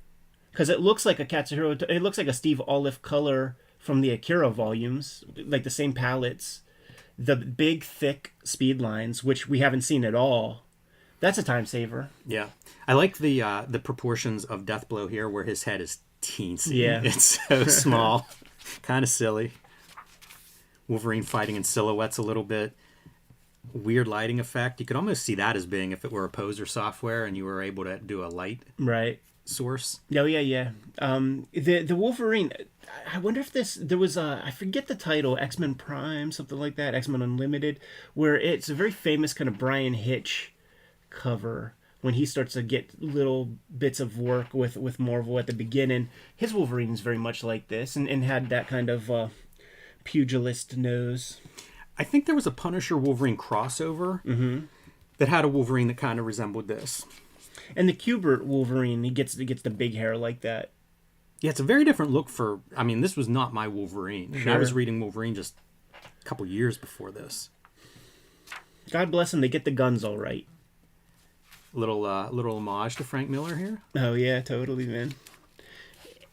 Because it looks like a Katsuhiro... It looks like a Steve Olive color from the Akira volumes. Like the same palettes. The big, thick speed lines, which we haven't seen at all. That's a time saver. Yeah. I like the proportions of Deathblow here where his head is teensy. Yeah. It's so small. Kind of silly. Wolverine fighting in silhouettes a little bit. weird lighting effect. You could almost see that as being if it were a poser software and you were able to do a light source. Oh yeah. The Wolverine. I wonder if there was I forget the title, X-Men Prime, something like that, X-Men Unlimited, where it's a very famous kind of Brian Hitch cover when he starts to get little bits of work with Marvel at the beginning. His Wolverine is very much like this and had that kind of pugilist nose. I think there was a Punisher Wolverine crossover that had a Wolverine that kind of resembled this. And the Kubert Wolverine, he gets the big hair like that. Yeah, it's a very different look for... I mean, this was not my Wolverine. Sure. And I was reading Wolverine just a couple years before this. God bless them, they get the guns all right. Little homage to Frank Miller here. Oh, yeah, totally, man.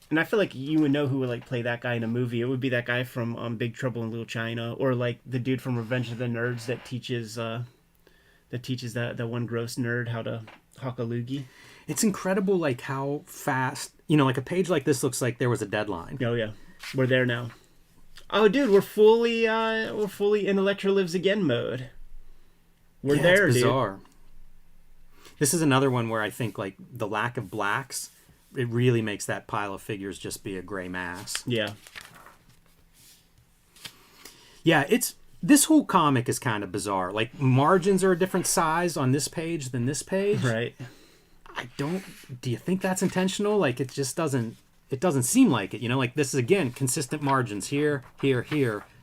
And I feel like you would know who would like play that guy in a movie. It would be that guy from Big Trouble in Little China, or like the dude from Revenge of the Nerds that teaches that one gross nerd how to hawk a loogie. It's incredible, like how fast, like a page like this looks like there was a deadline. Oh yeah, we're there now. Oh dude, we're fully in Elektra Lives Again mode. We're there, it's bizarre. Dude. This is another one where I think like the lack of blacks, it really makes that pile of figures just be a gray mass. Yeah. Yeah, this whole comic is kind of bizarre. Like margins are a different size on this page than this page. Right. Do you think that's intentional? Like it doesn't seem like it, like this is again consistent margins here,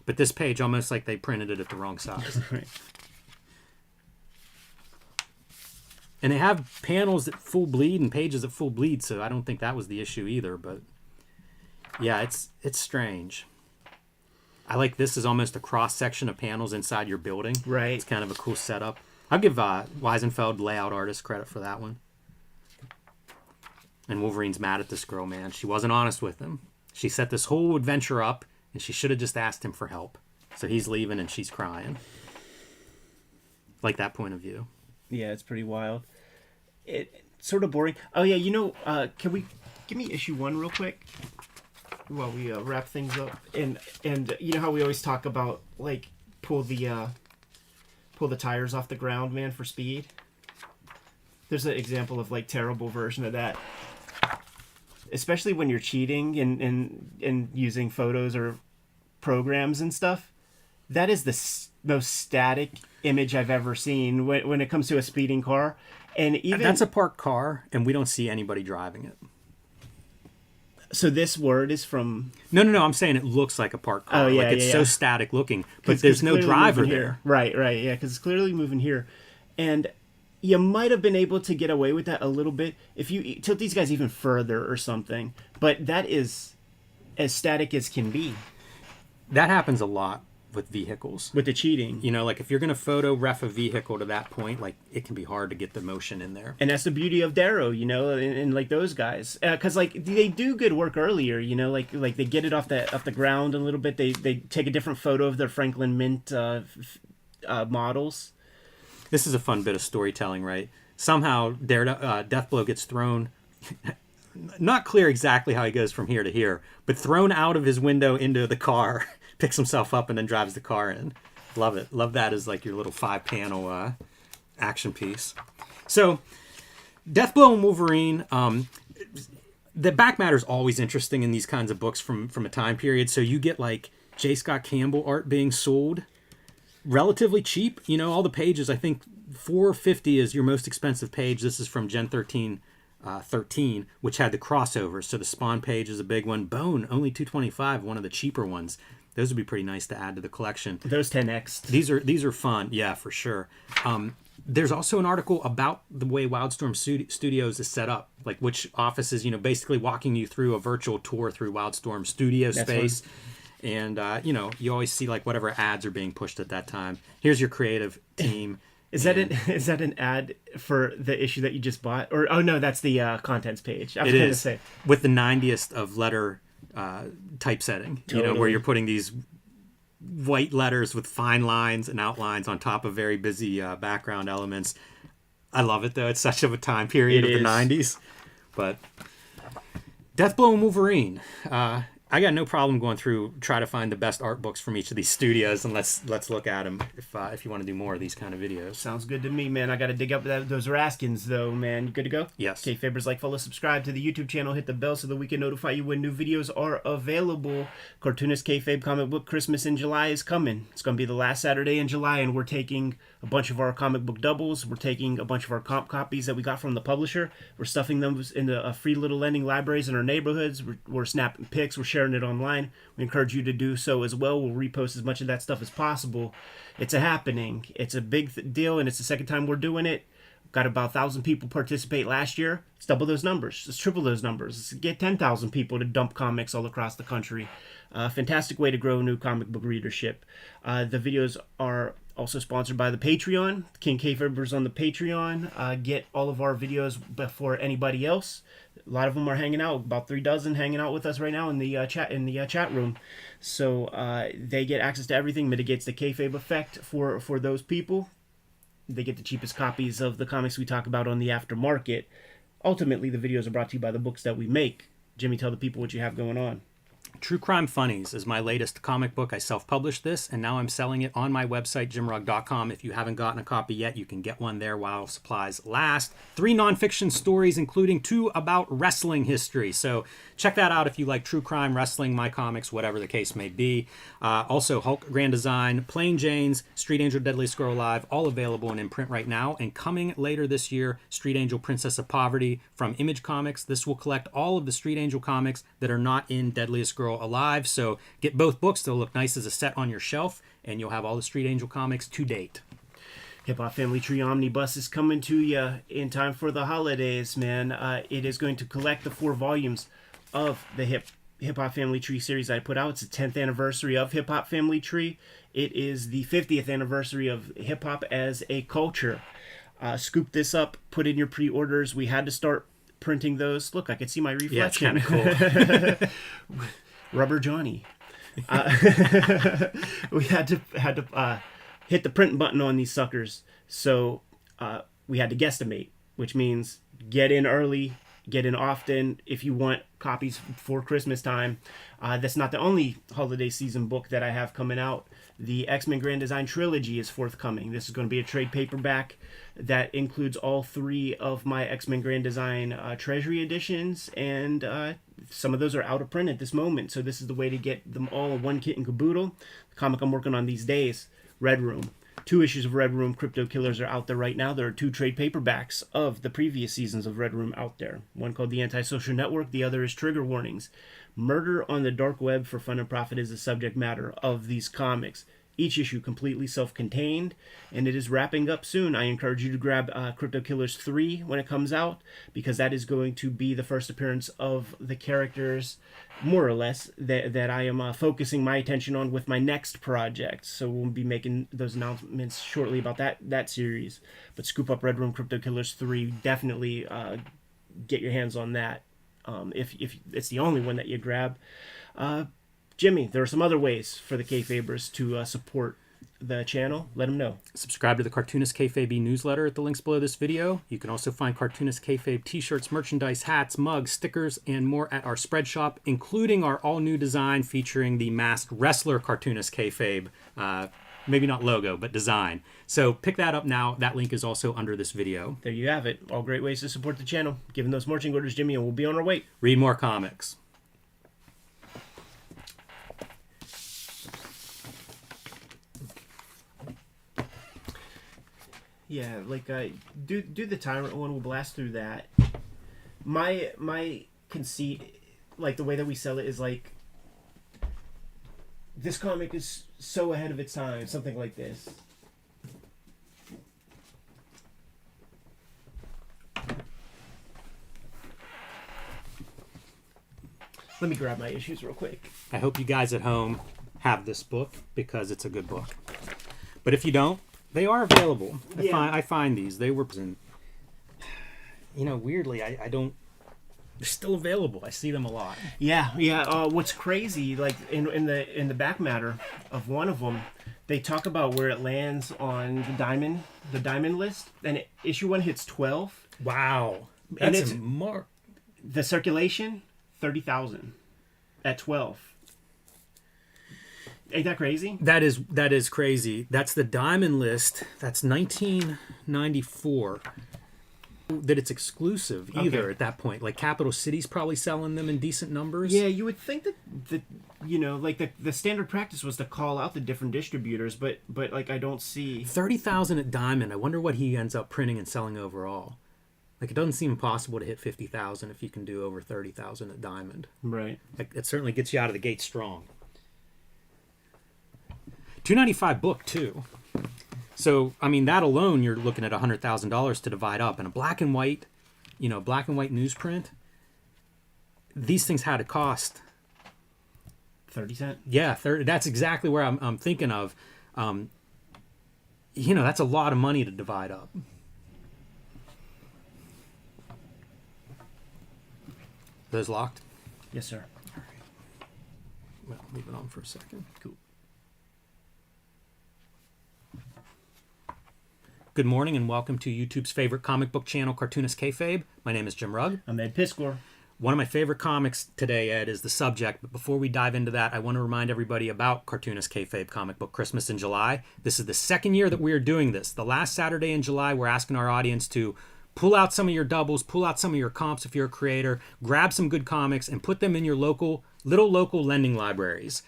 but this page almost like they printed it at the wrong size. Right. And they have panels that full bleed and pages that full bleed, so I don't think that was the issue either, but yeah, it's strange. I like this as almost a cross section of panels inside your building. Right. It's kind of a cool setup. I'll give Weisenfeld, layout artist, credit for that one. And Wolverine's mad at this girl, man. She wasn't honest with him. She set this whole adventure up, and she should have just asked him for help. So he's leaving, and she's crying. Like that point of view. Yeah, it's pretty wild. It's sort of boring. Oh yeah, can we give me issue 1 real quick while we wrap things up? And you know how we always talk about like pull the tires off the ground, man, for speed. There's an example of like terrible version of that. Especially when you're cheating and using photos or programs and stuff. That is the most static image I've ever seen when it comes to a speeding car. And even that's a parked car, and we don't see anybody driving it. So this word is from... No, I'm saying it looks like a parked car. Oh, yeah, like it's so static looking, but there's no clearly driver moving there. Here. Right, yeah, because it's clearly moving here. And you might have been able to get away with that a little bit if you tilt these guys even further or something. But that is as static as can be. That happens a lot with vehicles. With the cheating. Like if you're going to photo ref a vehicle to that point, like it can be hard to get the motion in there. And that's the beauty of Darrow, and like those guys. Because like they do good work earlier, like they get it off the ground a little bit. They take a different photo of their Franklin Mint models. This is a fun bit of storytelling, right? Somehow Deathblow gets thrown, not clear exactly how he goes from here to here, but thrown out of his window into the car, picks himself up, and then drives the car in. Love it. Love that as like your little 5-panel action piece. So, Deathblow and Wolverine, the back matter is always interesting in these kinds of books from a time period. So you get like J. Scott Campbell art being sold relatively cheap. All the pages, I think $4.50 is your most expensive page. This is from Gen 13 which had the crossovers. So the Spawn page is a big one. Bone, only $2.25, one of the cheaper ones. Those would be pretty nice to add to the collection. Those 10x. These are fun. Yeah, for sure. There's also an article about the way Wildstorm Studios is set up, like which offices, basically walking you through a virtual tour through Wildstorm studio space. Fun. And, you always see like whatever ads are being pushed at that time. Here's your creative team. Is that an ad for the issue that you just bought? Or oh no, that's the contents page. I was going to say with the 90th of letter typesetting. Totally. Where you're putting these white letters with fine lines and outlines on top of very busy background elements. I love it though. It's such of a time period of the 90s. But Deathblow and Wolverine. I got no problem going through, try to find the best art books from each of these studios, and let's look at them if you want to do more of these kind of videos. Sounds good to me, man. I got to dig up those Raskins, though, man. You good to go? Yes. Kayfabers, like, follow, subscribe to the YouTube channel, hit the bell so that we can notify you when new videos are available. Cartoonist Kayfabe Comic Book Christmas in July is coming. It's going to be the last Saturday in July, and we're taking a bunch of our comic book doubles. We're taking a bunch of our comp copies that we got from the publisher. We're stuffing them into free little lending libraries in our neighborhoods. We're snapping pics. We're sharing it online. We encourage you to do so as well. We'll repost as much of that stuff as possible. It's a happening. It's a big deal, and it's the second time we're doing it. Got about 1,000 people participate last year. Let's double those numbers. Let's triple those numbers. Let's get 10,000 people to dump comics all across the country. Fantastic way to grow new comic book readership. The videos are also sponsored by the Patreon. King Kayfabers on the Patreon. Get all of our videos before anybody else. A lot of them are hanging out. About 3 dozen hanging out with us right now in the chat room. So they get access to everything. Mitigates the kayfabe effect for those people. They get the cheapest copies of the comics we talk about on the aftermarket. Ultimately, the videos are brought to you by the books that we make. Jimmy, tell the people what you have going on. True Crime Funnies is my latest comic book. I self-published this, and now I'm selling it on my website, jimrugg.com. If you haven't gotten a copy yet, you can get one there while supplies last. 3 nonfiction stories, including 2 about wrestling history. So check that out if you like true crime, wrestling, my comics, whatever the case may be. Also, Hulk Grand Design, Plain Jane's, Street Angel Deadliest Girl Alive, all available and in print right now. And coming later this year, Street Angel Princess of Poverty from Image Comics. This will collect all of the Street Angel comics that are not in Deadliest Girl Alive. So get both books. They'll look nice as a set on your shelf, and you'll have all the Street Angel comics to date. Hip Hop Family Tree Omnibus is coming to you in time for the holidays, man. It is going to collect the 4 volumes of the Hip Hop Family Tree series I put out. It's the 10th anniversary of Hip Hop Family Tree. It is the 50th anniversary of hip hop as a culture. Scoop this up, put in your pre-orders. We had to start printing those. Look, I can see my reflection. Yeah, it's kind of cool. Rubber Johnny. We had to hit the print button on these suckers. So we had to guesstimate, which means get in early, get in often if you want copies for Christmas time. That's not the only holiday season book that I have coming out. The X-Men Grand Design Trilogy is forthcoming. This is going to be a trade paperback that includes all 3 of my X-Men Grand Design Treasury editions, and some of those are out of print at this moment. So this is the way to get them all in one kit and caboodle. The comic I'm working on these days, Red Room. 2 issues of Red Room Crypto Killers are out there right now. There are 2 trade paperbacks of the previous seasons of Red Room out there. One called The Antisocial Network, the other is Trigger Warnings. Murder on the dark web for fun and profit is the subject matter of these comics. Each issue completely self-contained, and it is wrapping up soon. I encourage you to grab Crypto Killers 3 when it comes out, because that is going to be the first appearance of the characters, more or less, that I am focusing my attention on with my next project. So we'll be making those announcements shortly about that series. But scoop up Red Room Crypto Killers 3. Definitely get your hands on that if it's the only one that you grab. Jimmy, there are some other ways for the Kayfabers to support the channel. Let them know. Subscribe to the Cartoonist Kayfabe newsletter at the links below this video. You can also find Cartoonist Kayfabe t-shirts, merchandise, hats, mugs, stickers, and more at our spread shop, including our all-new design featuring the masked wrestler Cartoonist Kayfabe. Maybe not logo, but design. So pick that up now. That link is also under this video. There you have it. All great ways to support the channel. Give those marching orders, Jimmy, and we'll be on our way. Read more comics. Yeah, like do the Tyrant one. We'll blast through that. My conceit, like the way that we sell it, is like this comic is so ahead of its time. Something like this. Let me grab my issues real quick. I hope you guys at home have this book because it's a good book. But if you don't, they are available. I find these. They were, weirdly, I don't. They're still available. I see them a lot. Yeah. What's crazy, like in the back matter of one of them, they talk about where it lands on the diamond list, and issue 1 hits 12. Wow, and that's it's more. The circulation 30,000. at 12. Ain't that crazy? That is crazy. That's the Diamond list. That's 1994. That it's exclusive either at that point. Like Capital City's probably selling them in decent numbers. Yeah, you would think that the standard practice was to call out the different distributors, but like I don't see 30,000 at Diamond. I wonder what he ends up printing and selling overall. Like it doesn't seem possible to hit 50,000 if you can do over 30,000 at Diamond. Right. Like, it certainly gets you out of the gate strong. $295 book too. So, I mean, that alone, you're looking at $100,000 to divide up. And a black and white newsprint, these things had to cost 30 cents. Yeah, 30. That's exactly where I'm thinking of. That's a lot of money to divide up. Those locked? Yes, sir. All right. Well, leave it on for a second. Cool. Good morning and welcome to YouTube's favorite comic book channel, Cartoonist Kayfabe. My name is Jim Rugg. I'm Ed Piscor. One of my favorite comics today, Ed, is the subject. But before we dive into that, I want to remind everybody about Cartoonist Kayfabe Comic Book Christmas in July. This is the second year that we are doing this. The last Saturday in July, we're asking our audience to pull out some of your doubles, pull out some of your comps if you're a creator, grab some good comics, and put them in your local lending libraries.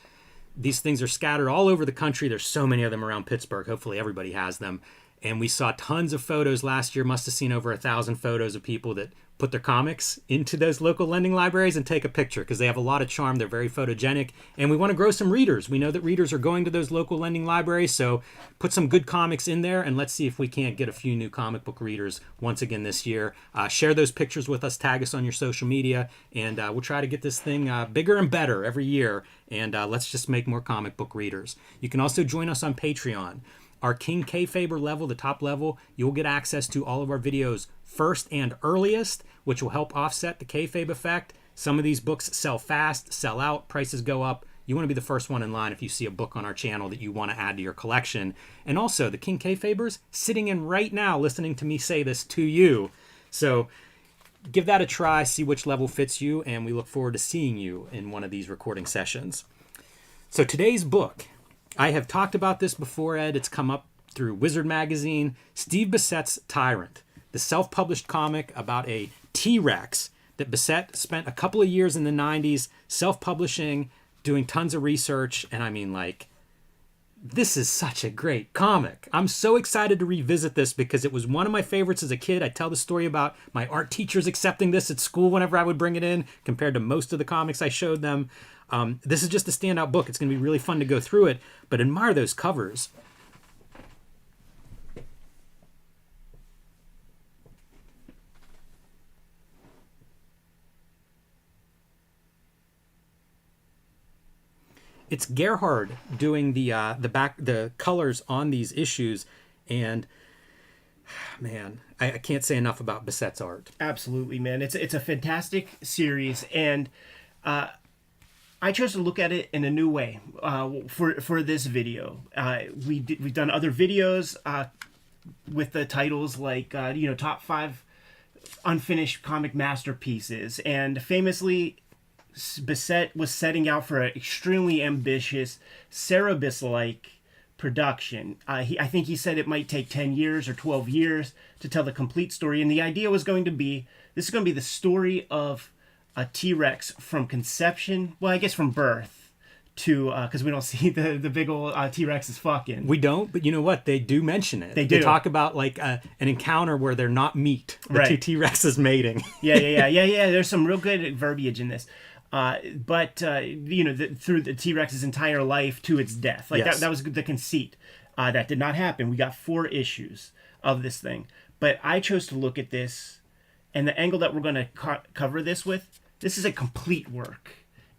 These things are scattered all over the country. There's so many of them around Pittsburgh. Hopefully everybody has them. And we saw tons of photos last year, must have seen over 1,000 photos of people that put their comics into those local lending libraries and take a picture because they have a lot of charm. They're very photogenic. And we want to grow some readers. We know that readers are going to those local lending libraries. So put some good comics in there and let's see if we can't get a few new comic book readers once again this year. Share those pictures with us. Tag us on your social media. And we'll try to get this thing bigger and better every year. And let's just make more comic book readers. You can also join us on Patreon. Our King Kayfaber level, the top level, you'll get access to all of our videos first and earliest, which will help offset the kayfabe effect. Some of these books sell fast, sell out, prices go up. You want to be the first one in line if you see a book on our channel that you want to add to your collection. And also, the King Kayfabers sitting in right now listening to me say this to you. So give that a try, see which level fits you, and we look forward to seeing you in one of these recording sessions. So today's book, I have talked about this before, Ed. It's come up through Wizard Magazine. Steve Bissett's Tyrant, the self-published comic about a T-Rex that Bissett spent a couple of years in the 90s self-publishing, doing tons of research. And I mean, like, this is such a great comic. I'm so excited to revisit this because it was one of my favorites as a kid. I tell the story about my art teachers accepting this at school whenever I would bring it in compared to most of the comics I showed them. This is just a standout book. It's going to be really fun to go through it, but admire those covers. It's Gerhard doing the colors on these issues, and man, I can't say enough about Bissett's art. Absolutely, man. It's a fantastic series, and I chose to look at it in a new way for this video. We've done other videos with the titles like top 5 unfinished comic masterpieces, and famously Bissett was setting out for an extremely ambitious Cerebus-like production. I think he said it might take 10 years or 12 years to tell the complete story, and the idea was going to be this is going to be the story of a T-Rex from conception, well, I guess from birth to, because we don't see the big old T-Rexes fucking. We don't, but you know what? They do mention it. They do. They talk about like an encounter where they're not meat. The right. two T-Rexes mating. Yeah. There's some real good verbiage in this. But through the T-Rex's entire life to its death. Like yes. that was the conceit. That did not happen. We got 4 issues of this thing. But I chose to look at this, and the angle that we're going to cover this with, this is a complete work.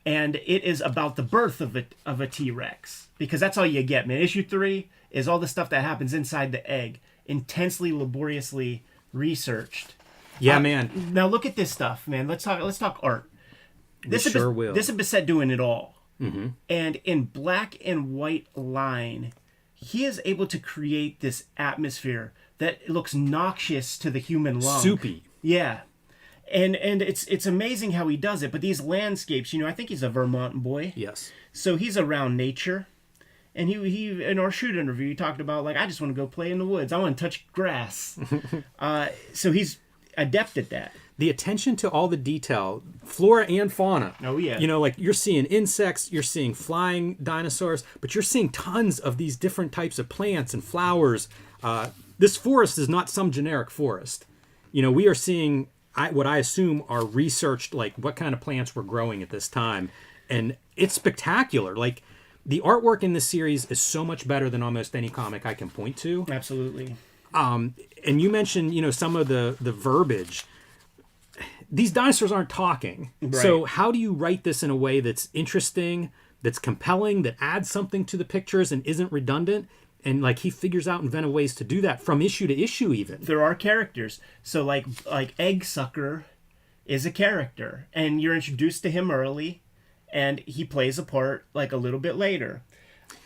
And it is about the birth of a T-Rex. Because that's all you get, man. Issue 3 is all the stuff that happens inside the egg. Intensely, laboriously researched. Yeah, man. Now look at this stuff, man. Let's talk art. This is Bissett doing it all. Mm-hmm. And in black and white line, he is able to create this atmosphere that looks noxious to the human lung. Soupy. Yeah. And it's amazing how he does it. But these landscapes, I think he's a Vermont boy. Yes. So he's around nature. And he in our shoot interview, he talked about, like, I just want to go play in the woods. I want to touch grass. So he's adept at that. The attention to all the detail, flora and fauna. Oh, yeah. Like you're seeing insects, you're seeing flying dinosaurs, but you're seeing tons of these different types of plants and flowers. This forest is not some generic forest. We are seeing what I assume are researched, like what kind of plants were growing at this time. And it's spectacular. Like, the artwork in this series is so much better than almost any comic I can point to. Absolutely. And you mentioned, some of the verbiage. These dinosaurs aren't talking. Right. So how do you write this in a way that's interesting, that's compelling, that adds something to the pictures and isn't redundant? And, like, he figures out inventive ways to do that from issue to issue even. There are characters. So, like Egg Sucker is a character. And you're introduced to him early. And he plays a part, like, a little bit later.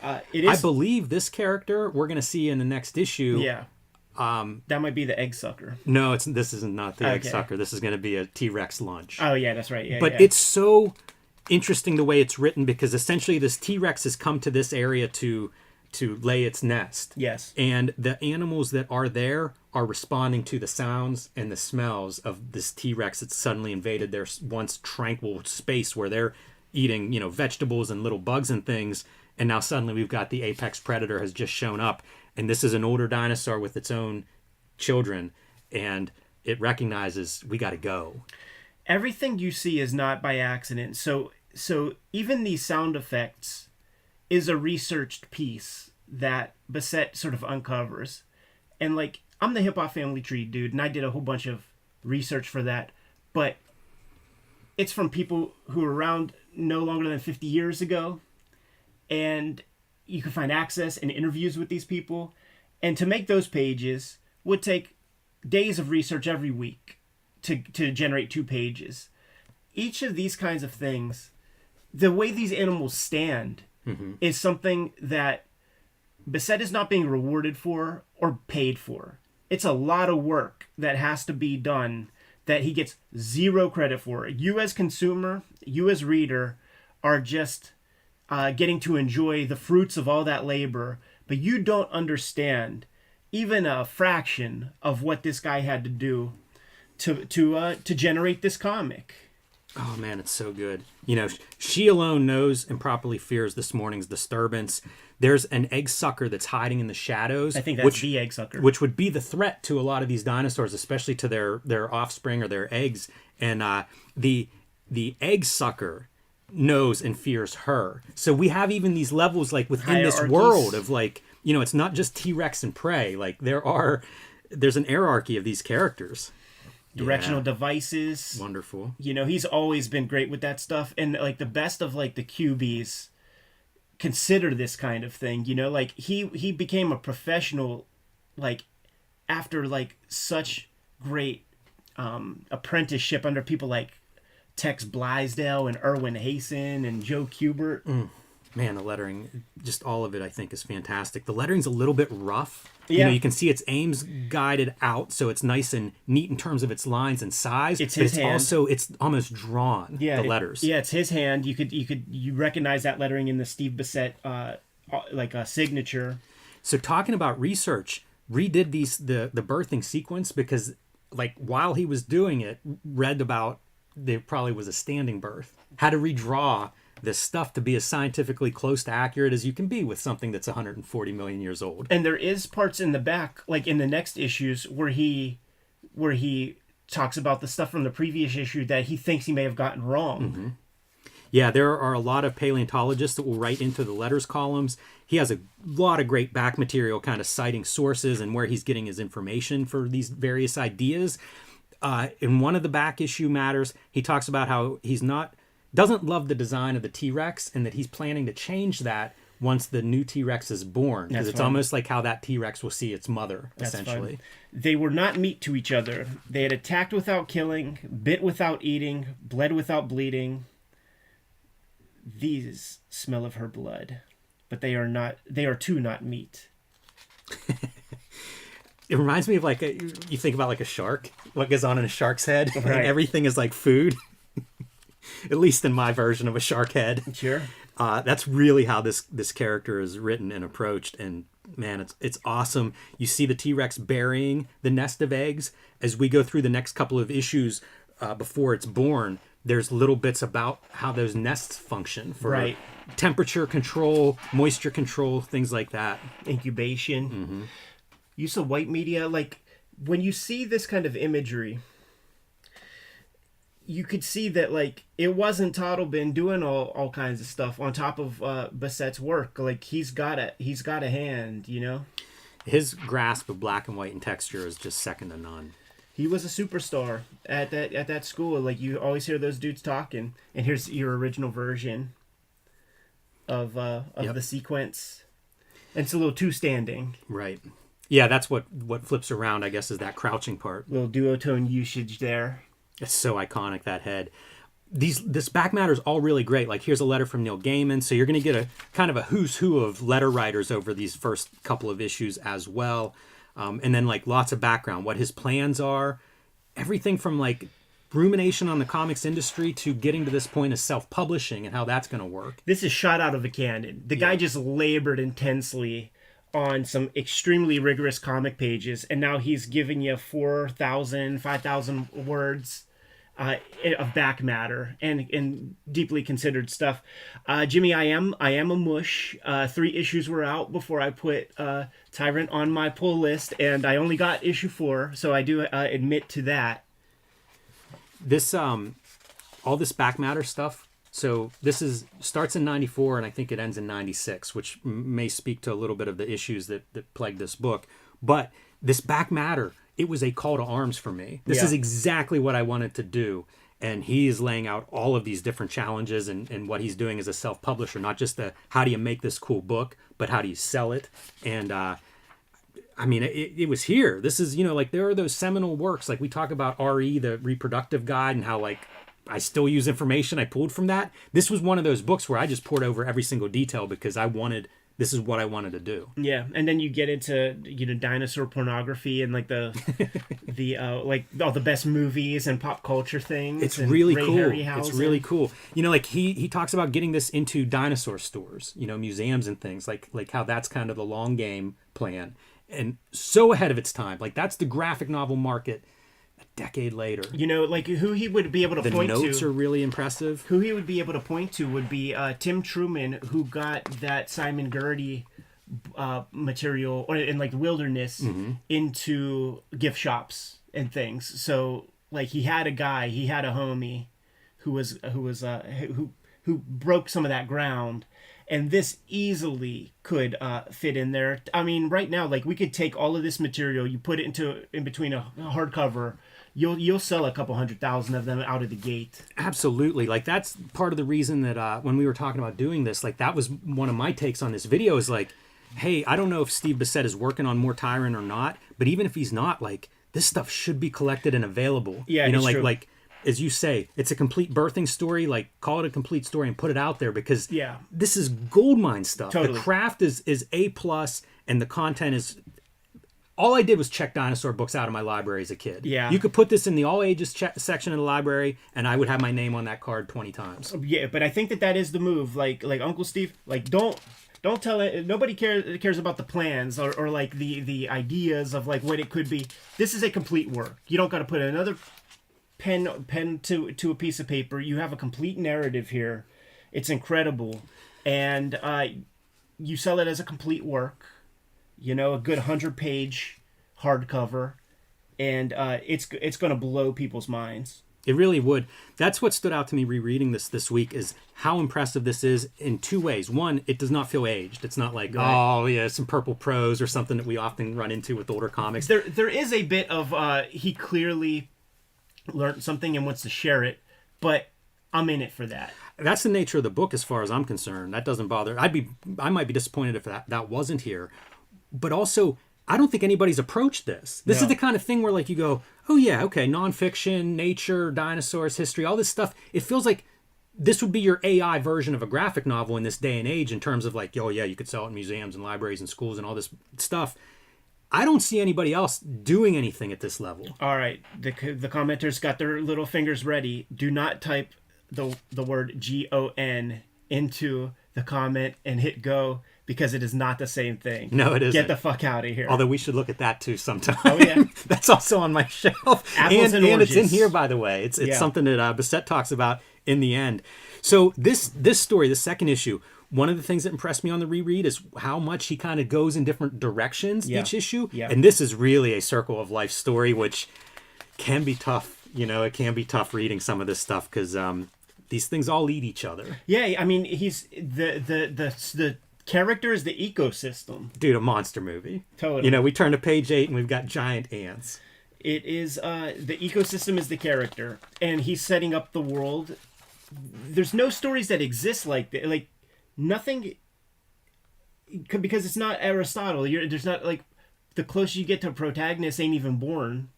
I believe this character we're going to see in the next issue. Yeah. That might be the Egg Sucker. No, this is not the Egg Sucker. This is going to be a T-Rex lunch. Oh, yeah, that's right. Yeah, but it's so interesting the way it's written, because essentially this T-Rex has come to this area to lay its nest. Yes. And the animals that are there are responding to the sounds and the smells of this T-Rex that's suddenly invaded their once tranquil space where they're eating, vegetables and little bugs and things. And now suddenly we've got the apex predator has just shown up. And this is an older dinosaur with its own children. And it recognizes we got to go. Everything you see is not by accident. So even these sound effects is a researched piece that Bissett sort of uncovers. And, like, I'm the Hip Hop Family Tree dude, and I did a whole bunch of research for that. But it's from people who were around no longer than 50 years ago. And you can find access and interviews with these people. And to make those pages would take days of research every week to generate 2 pages. Each of these kinds of things, the way these animals stand is something that Bissett is not being rewarded for or paid for. It's a lot of work that has to be done that he gets zero credit for. You as consumer, you as reader, are just getting to enjoy the fruits of all that labor, but you don't understand even a fraction of what this guy had to do to generate this comic. Oh man, it's so good. She alone knows and properly fears this morning's disturbance. There's an egg sucker that's hiding in the shadows. I think that's the egg sucker. Which would be the threat to a lot of these dinosaurs, especially to their offspring or their eggs. And the egg sucker knows and fears her. So we have even these levels, like, within this world of, like, it's not just T-Rex and prey. Like, there's an hierarchy of these characters. Directional devices. Wonderful. He's always been great with that stuff. And, like, the best of, like, the QBs consider this kind of thing. Like, he became a professional, like, after, like, such great apprenticeship under people like Tex Blaisdell and Erwin Hasen and Joe Kubert. Man, the lettering, just all of it, I think, is fantastic. The lettering's a little bit rough. Yeah. You can see its aim's guided out, so it's nice and neat in terms of its lines and size. It's his hand. It's almost drawn, the letters. It's his hand. You recognize that lettering in the Steve Bissett, like a signature. So talking about research, redid the birthing sequence because, like, while he was doing it, read about there probably was a standing birth. Had to redraw this stuff to be as scientifically close to accurate as you can be with something that's 140 million years old. And there is parts in the back, like in the next issues, where he talks about the stuff from the previous issue that he thinks he may have gotten wrong. Mm-hmm. Yeah, there are a lot of paleontologists that will write into the letters columns. He has a lot of great back material kind of citing sources and where he's getting his information for these various ideas. In one of the back issue matters, he talks about how doesn't love the design of the T-Rex and that he's planning to change that once the new T-Rex is born. Because it's almost like how that T-Rex will see its mother, essentially. They were not meat to each other. They had attacked without killing, bit without eating, bled without bleeding. These smell of her blood, but they are too not meat. It reminds me of like you think about like a shark, what goes on in a shark's head, Right. and everything is like food. At least in my version of a shark head. Sure. That's really how this character is written and approached, and man, it's awesome. You see the T-Rex burying the nest of eggs as we go through the next couple of issues before it's born. There's little bits about how those nests function for Right. temperature control, moisture control, things like that. Incubation. Mm-hmm. Use of white media. Like, when you see this kind of imagery, you could see that, like, it wasn't Toddlebin doing all kinds of stuff on top of Bassett's work. Like, he's got a hand, you know? His grasp of black and white and texture is just second to none. He was a superstar at that school. Like, you always hear those dudes talking. And here's your original version of Yep. the sequence. And it's a little two-standing. Right. Yeah, that's what flips around, I guess, is that crouching part. Little duotone usage there. It's so iconic, that head. This back matter is all really great. Like, here's a letter from Neil Gaiman. So you're going to get a kind of a who's who of letter writers over these first couple of issues as well. And then, like, lots of background, what his plans are, everything from, like, rumination on the comics industry to getting to this point of self-publishing and how that's going to work. This is shot out of a cannon. The guy just labored intensely on some extremely rigorous comic pages, and now he's giving you 4,000, 5,000 words of back matter and deeply considered stuff. Jimmy, I am a mush. 3 issues were out before I put Tyrant on my pull list, and I only got issue 4, so I do admit to that. This all this back matter stuff. So this starts in 94 and I think it ends in 96, which may speak to a little bit of the issues that plagued this book. But this back matter, it was a call to arms for me. This is exactly what I wanted to do. And he is laying out all of these different challenges and what he's doing as a self-publisher, not just the how do you make this cool book, but how do you sell it? And I mean, it was here. This is, like there are those seminal works, like we talk about RE, the reproductive guide, and how like I still use information I pulled from that. This was one of those books where I just poured over every single detail because this is what I wanted to do. Yeah, and then you get into dinosaur pornography and like the like all the best movies and pop culture things. It's really cool. It's really cool. Like he talks about getting this into dinosaur stores, museums and things like how that's kind of the long game plan, and so ahead of its time. Like that's the graphic novel market. A decade later, like who he would be able to point to. The notes are really impressive. Who he would be able to point to would be Tim Truman, who got that Simon Gerty material in like Wilderness into gift shops and things. So like he had a homie who broke some of that ground. And this easily could fit in there. I mean, right now, like we could take all of this material, you put it in between a hardcover, you'll sell a couple 100,000 of them out of the gate. Absolutely. Like that's part of the reason that when we were talking about doing this, like that was one of my takes on this video is like, hey, I don't know if Steve Bissette is working on more Tyrant or not, but even if he's not, like this stuff should be collected and available. Yeah, it's true. Like as you say, it's a complete birthing story. Like, call it a complete story and put it out there because this is goldmine stuff. Totally. The craft is A+, and the content is... All I did was check dinosaur books out of my library as a kid. Yeah. You could put this in the all ages section of the library, and I would have my name on that card 20 times. Yeah, but I think that is the move. Like Uncle Steve, like don't tell it. Nobody cares about the plans or like the ideas of like what it could be. This is a complete work. You don't got to put another pen to a piece of paper. You have a complete narrative here. It's incredible, and you sell it as a complete work. A good 100-page hardcover, and it's going to blow people's minds. It really would. That's what stood out to me rereading this week is how impressive this is in 2 ways. One, it does not feel aged. It's not like, oh yeah, some purple prose or something that we often run into with older comics. There is a bit of he clearly learned something and wants to share it, but I'm in it for that. That's the nature of the book as far as I'm concerned. That doesn't bother. I might be disappointed if that wasn't here. But also, I don't think anybody's approached this. This is the kind of thing where like you go, oh yeah, okay, nonfiction, nature, dinosaurs, history, all this stuff. It feels like this would be your AI version of a graphic novel in this day and age in terms of like, oh yeah, you could sell it in museums and libraries and schools and all this stuff. I don't see anybody else doing anything at this level. All right, the commenters got their little fingers ready. Do not type the word GON into the comment and hit go, because it is not the same thing. No, it isn't. Get the fuck out of here. Although we should look at that too sometime. Oh yeah, that's also on my shelf. Apples and it's in oranges. here, by the way. It's something that Bissett talks about in the end. So this story, the second issue, one of the things that impressed me on the reread is how much he kind of goes in different directions each issue. Yeah. And this is really a circle of life story, which can be tough. You know, it can be tough reading some of this stuff because these things all eat each other. Yeah, I mean, he's the character is the ecosystem. Dude, a monster movie. Totally. You know, we turn to page 8 and we've got giant ants. It is the ecosystem is the character, and he's setting up the world. There's no stories that exist like that. Like nothing, because it's not Aristotle. There's not like the closer you get to a protagonist ain't even born.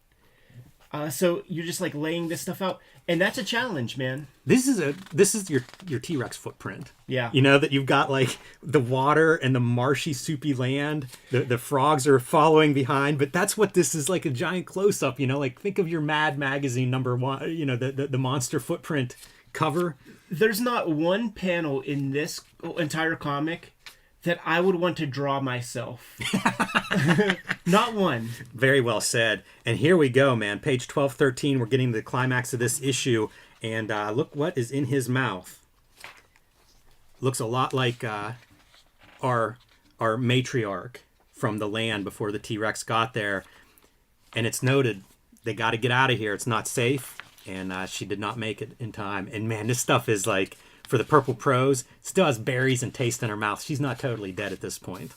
So you're just like laying this stuff out, and that's a challenge, man. This is your T-Rex footprint. Yeah. You know that you've got like the water and the marshy, soupy land. The frogs are following behind, but that's what this is, like a giant close-up. You know, like think of your Mad Magazine #1. You know, the monster footprint cover. There's not one panel in this entire comic that I would want to draw myself. Not one. Very well said. And here we go, man. Page 1213. We're getting to the climax of this issue. And look what is in his mouth. Looks a lot like our matriarch from the land before the T-Rex got there. And it's noted, they got to get out of here. It's not safe. And she did not make it in time. And man, this stuff is like, for the purple prose, still has berries and taste in her mouth. She's not totally dead at this point.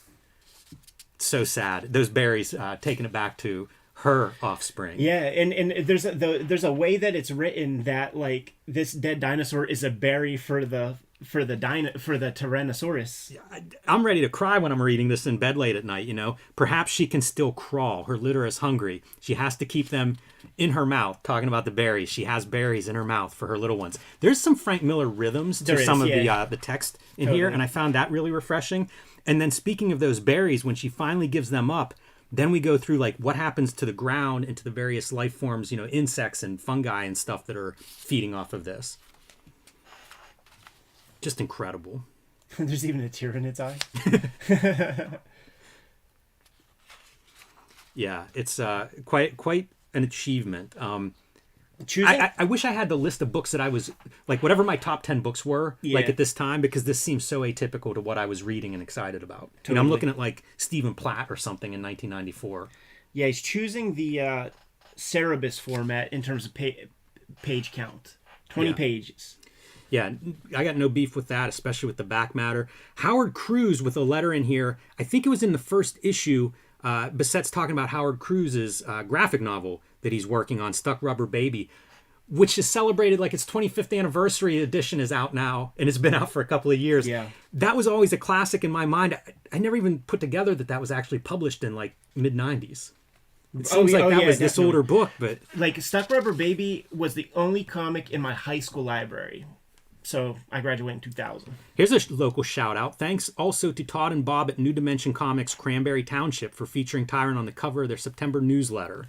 So sad. Those berries taking it back to her offspring. Yeah, and there's a way that it's written that like this dead dinosaur is a berry for the Tyrannosaurus. I'm ready to cry when I'm reading this in bed late at night, you know. Perhaps she can still crawl. Her litter is hungry. She has to keep them in her mouth. Talking about the berries, she has berries in her mouth for her little ones. There's some Frank Miller rhythms to some of the text in here, and I found that really refreshing. And then speaking of those berries, when she finally gives them up, then we go through like what happens to the ground and to the various life forms, you know, insects and fungi and stuff that are feeding off of this. Just incredible. There's even a tear in its eye. Yeah, it's quite an achievement. Choosing? I wish I had the list of books that I was like, whatever my top 10 books were, like at this time, because this seems so atypical to what I was reading and excited about. Totally. You know, I'm looking at like Stephen Platt or something in 1994. Yeah, he's choosing the Cerebus format in terms of page count. 20 pages. Yeah, I got no beef with that, especially with the back matter. Howard Cruz with a letter in here. I think it was in the first issue. Bissett's talking about Howard Cruz's graphic novel that he's working on, Stuck Rubber Baby, which is celebrated like its 25th anniversary edition is out now, and it's been out for a couple of years. Yeah. That was always a classic in my mind. I never even put together that was actually published in like mid-90s. It seems like that was this older book, but... Like, Stuck Rubber Baby was the only comic in my high school library. So I graduated in 2000. Here's a local shout out. Thanks also to Todd and Bob at New Dimension Comics Cranberry Township for featuring Tyrant on the cover of their September newsletter.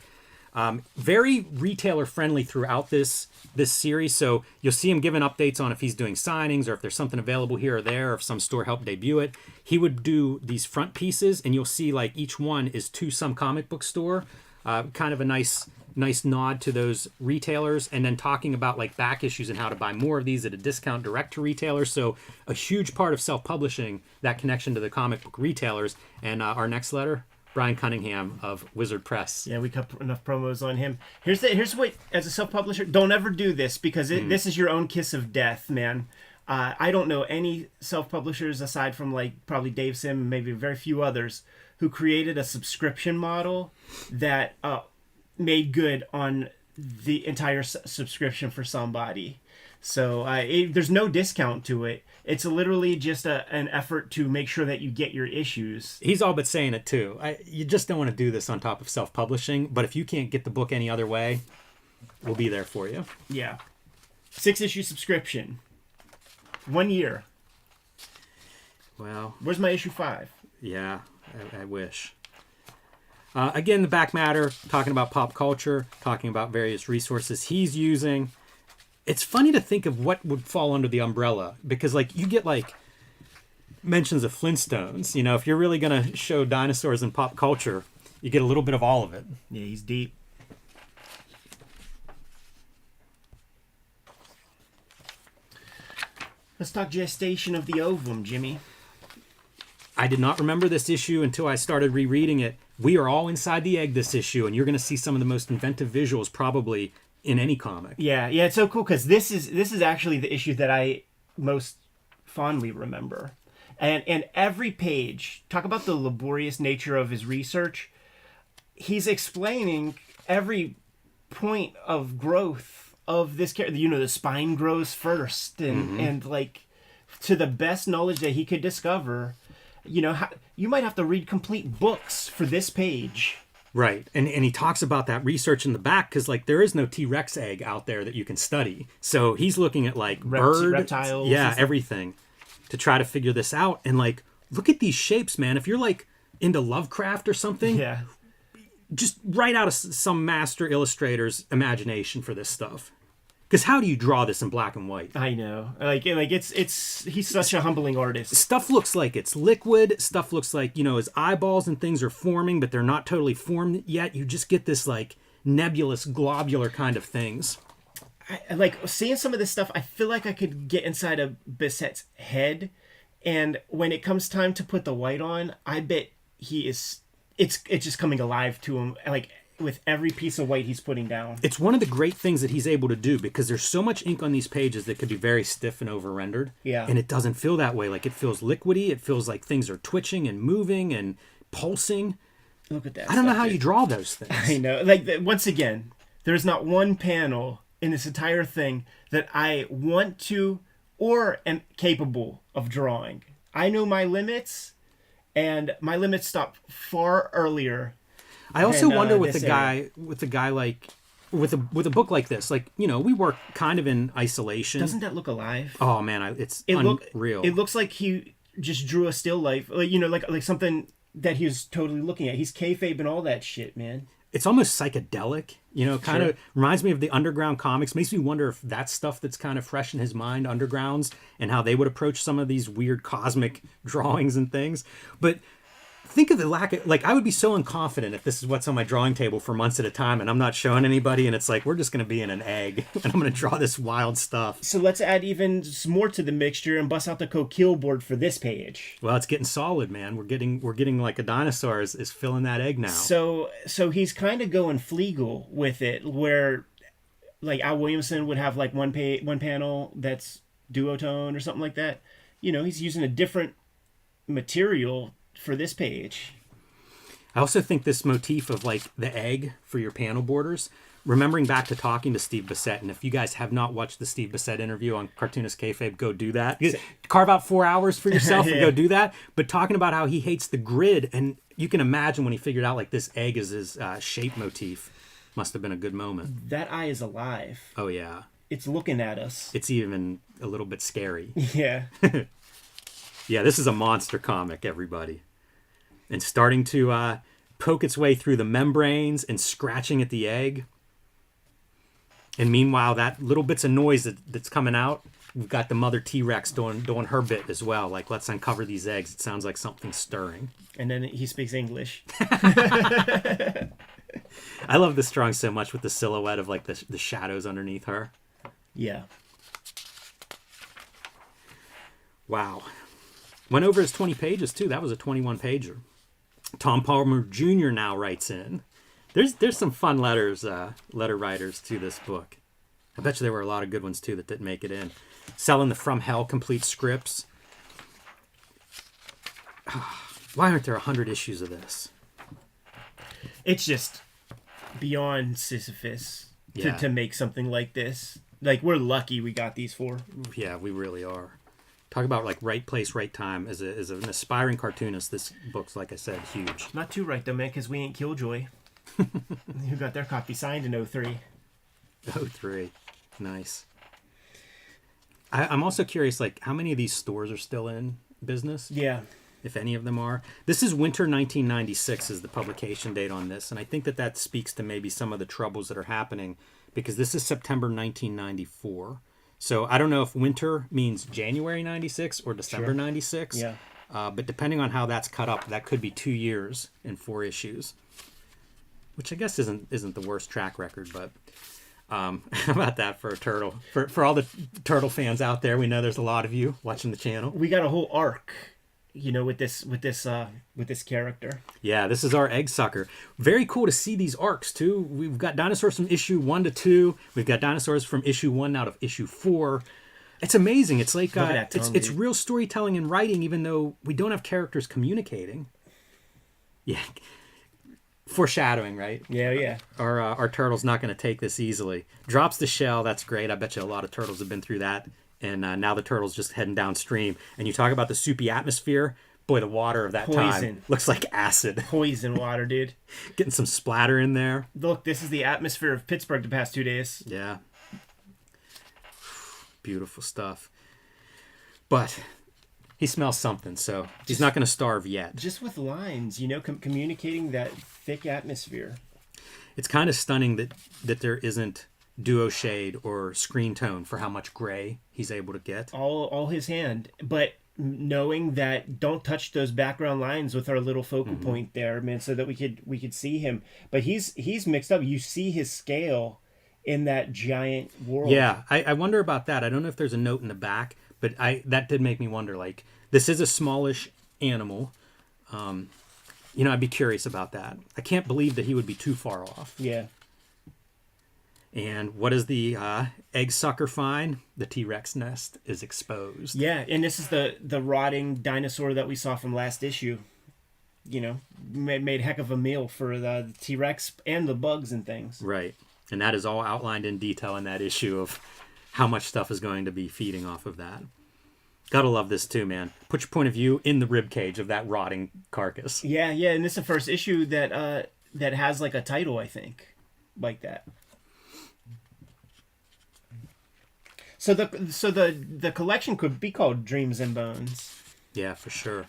Very retailer friendly throughout this series. So you'll see him giving updates on if he's doing signings or if there's something available here or there, or if some store helped debut it. He would do these front pieces, and you'll see like each one is to some comic book store. Kind of a nice nod to those retailers, and then talking about like back issues and how to buy more of these at a discount direct to retailers. So a huge part of self-publishing, that connection to the comic book retailers. And our next letter, Brian Cunningham of Wizard Press. Yeah, we cut enough promos on him. Here's what, as a self-publisher, don't ever do this, because this is your own kiss of death, man. I don't know any self-publishers aside from like probably Dave Sim, maybe very few others, who created a subscription model that made good on the entire subscription for somebody. So there's no discount to it. It's literally just an effort to make sure that you get your issues. He's all but saying it too. You just don't want to do this on top of self-publishing, but if you can't get the book any other way, we'll be there for you. Yeah. 6-issue subscription. 1 year. Well. Where's my issue 5? Yeah, I wish. Again, the back matter, talking about pop culture, talking about various resources he's using. It's funny to think of what would fall under the umbrella, because like you get like mentions of Flintstones. You know, if you're really going to show dinosaurs in pop culture, you get a little bit of all of it. Yeah, he's deep. Let's talk gestation of the ovum, Jimmy. I did not remember this issue until I started rereading it. We are all inside the egg this issue, and you're going to see some of the most inventive visuals probably in any comic. Yeah, it's so cool because this is actually the issue that I most fondly remember. And every page, talk about the laborious nature of his research. He's explaining every point of growth of this character. You know, the spine grows first, and like to the best knowledge that he could discover. You know, you might have to read complete books for this page. Right. And he talks about that research in the back because, like, there is no T-Rex egg out there that you can study. So he's looking at, like, reptiles. Yeah, everything to try to figure this out. And, like, look at these shapes, man. If you're, like, into Lovecraft or something, yeah, just write out some master illustrator's imagination for this stuff. Because how do you draw this in black and white? I know. Like it's he's such a humbling artist. Stuff looks like it's liquid. Stuff looks like, you know, his eyeballs and things are forming, but they're not totally formed yet. You just get this, like, nebulous, globular kind of things. I like seeing some of this stuff. I feel like I could get inside of Bissette's head, and when it comes time to put the white on, I bet he is. It's just coming alive to him, like, with every piece of white he's putting down. It's one of the great things that he's able to do, because there's so much ink on these pages that could be very stiff and over-rendered. Yeah. And it doesn't feel that way. Like, it feels liquidy. It feels like things are twitching and moving and pulsing. Look at that. I don't know how you draw those things. I know. Like, once again, there's not one panel in this entire thing that I want to or am capable of drawing. I know my limits, and my limits stop far earlier. I also wonder with a guy like with a book like this, like, you know, we work kind of in isolation. Doesn't that look alive? Oh man, it's unreal. It looks like he just drew a still life, like, you know, like something that he was totally looking at. He's kayfabe and all that shit, man. It's almost psychedelic, you know, kind of reminds me of the underground comics. Makes me wonder if that's stuff that's kind of fresh in his mind, undergrounds, and how they would approach some of these weird cosmic drawings and things. But think of the lack of, like, I would be so unconfident if this is what's on my drawing table for months at a time and I'm not showing anybody, and it's like, we're just going to be in an egg and I'm going to draw this wild stuff. So let's add even more to the mixture and bust out the Coquille board for this page. Well, it's getting solid, man. We're getting like a dinosaur is filling that egg now. So he's kind of going Fleagle with it, where like Al Williamson would have like one panel that's duotone or something like that. You know, he's using a different material for this page. I also think this motif of, like, the egg for your panel borders, remembering back to talking to Steve Bissette, and if you guys have not watched the Steve Bissette interview on Cartoonist Kayfabe, go do that. Carve out 4 hours for yourself and go do that. But talking about how he hates the grid, and you can imagine when he figured out, like, this egg is his shape motif. Must have been a good moment. That eye is alive. Oh, yeah. It's looking at us. It's even a little bit scary. Yeah. Yeah, this is a monster comic, everybody. And starting to poke its way through the membranes and scratching at the egg. And meanwhile, that little bits of noise that's coming out, we've got the mother T-Rex doing her bit as well. Like, let's uncover these eggs. It sounds like something's stirring. And then he speaks English. I love this drawing so much with the silhouette of, like, the shadows underneath her. Yeah. Wow. Went over his 20 pages, too. That was a 21-pager. Tom Palmer Jr. now writes in. There's some fun letter writers to this book. I bet you there were a lot of good ones, too, that didn't make it in. Selling the From Hell complete scripts. Why aren't there 100 issues of this? It's just beyond Sisyphus to make something like this. Like, we're lucky we got these four. Yeah, we really are. Talk about, like, right place, right time. As an aspiring cartoonist, this book's, like I said, huge. Not too right, though, man, because we ain't Killjoy. Who got their copy signed in 03. 03. Nice. I'm also curious, like, how many of these stores are still in business? Yeah. if any of them are. This is winter 1996 is the publication date on this, and I think that speaks to maybe some of the troubles that are happening, because this is September 1994. So I don't know if winter means January 96 or December 96. Yeah. But depending on how that's cut up, that could be 2 years and 4 issues, which I guess isn't the worst track record. But how about that for a turtle? For all the turtle fans out there, we know there's a lot of you watching the channel. We got a whole arc, with this character. Yeah, this is our egg sucker. Very cool to see these arcs too. We've got dinosaurs from issue 1 to 2. We've got dinosaurs from issue 1 now to issue 4. It's amazing. It's like it's real storytelling and writing, even though we don't have characters communicating. Yeah, foreshadowing, right? Yeah. Our turtle's not going to take this easily. Drops the shell. That's great. I bet you a lot of turtles have been through that. And now the turtle's just heading downstream. And you talk about the soupy atmosphere. Boy, the water of that time looks like acid. Poison water, dude. Getting some splatter in there. Look, this is the atmosphere of Pittsburgh the past 2 days. Yeah. Beautiful stuff. But he smells something, so he's not going to starve yet. Just with lines, communicating that thick atmosphere. It's kind of stunning that there isn't duo shade or screen tone for how much gray he's able to get. All his hand, but knowing that don't touch those background lines with our little focal point there, man, so that we could see him. But he's mixed up. You see his scale in that giant world. Yeah, I wonder about that. I don't know if there's a note in the back, but that did make me wonder. Like, this is a smallish animal. I'd be curious about that. I can't believe that he would be too far off. Yeah. And what does the egg sucker find? The T-Rex nest is exposed. Yeah, and this is the rotting dinosaur that we saw from last issue. Made heck of a meal for the T-Rex and the bugs and things. Right. And that is all outlined in detail in that issue of how much stuff is going to be feeding off of that. Gotta love this too, man. Put your point of view in the rib cage of that rotting carcass. Yeah, and this is the first issue that has like a title, I think, like that. So the collection could be called Dreams and Bones. Yeah, for sure.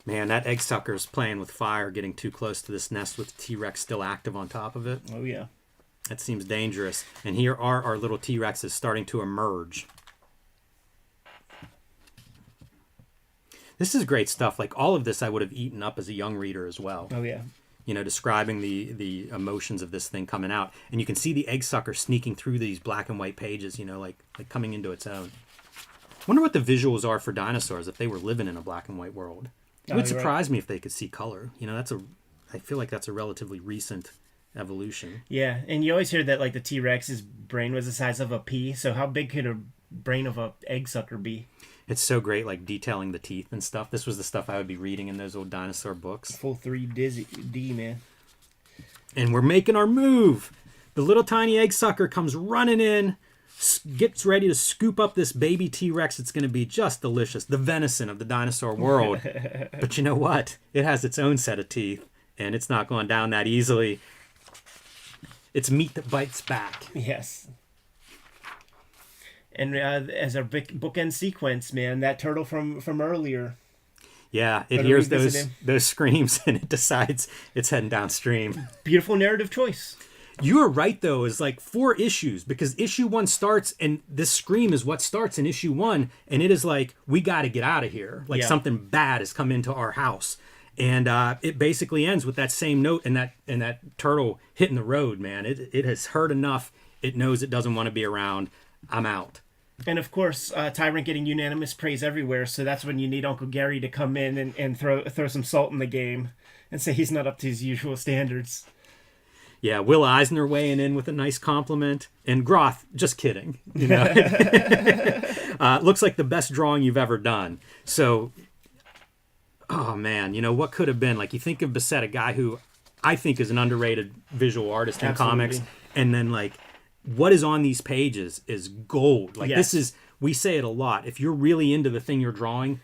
Man, that egg sucker's playing with fire, getting too close to this nest with the T-Rex still active on top of it. Oh, yeah. That seems dangerous. And here are our little T-Rexes starting to emerge. This is great stuff. Like, all of this I would have eaten up as a young reader as well. Oh, yeah. Describing the emotions of this thing coming out. And you can see the egg sucker sneaking through these black and white pages, like coming into its own. Wonder what the visuals are for dinosaurs if they were living in a black and white world. It would surprise me if they could see color. I feel like that's a relatively recent evolution. Yeah, and you always hear that like the T-Rex's brain was the size of a pea. So how big could a brain of a egg sucker be? It's so great, like detailing the teeth and stuff. This was the stuff I would be reading in those old dinosaur books. Full 3D, man. And we're making our move. The little tiny egg sucker comes running in, gets ready to scoop up this baby T-Rex. It's going to be just delicious. The venison of the dinosaur world. But you know what? It has its own set of teeth, and it's not going down that easily. It's meat that bites back. Yes. And as our bookend sequence, man, that turtle from earlier. Yeah, it hears those screams, and it decides it's heading downstream. Beautiful narrative choice. You are right, though. It's like 4 issues, because issue 1 starts, and this scream is what starts in issue 1, and it is like, we got to get out of here. Like something bad has come into our house. And it basically ends with that same note and that turtle hitting the road, man. It has heard enough. It knows it doesn't want to be around. I'm out. And of course, Tyrant getting unanimous praise everywhere, so that's when you need Uncle Gary to come in and throw some salt in the game and say he's not up to his usual standards. Yeah, Will Eisner weighing in with a nice compliment. And Groth, just kidding. Looks like the best drawing you've ever done. So, oh man, what could have been? Like, you think of Bissett, a guy who I think is an underrated visual artist in comics. And then, like, what is on these pages is gold. Like, this is, we say it a lot. If you're really into the thing you're drawing,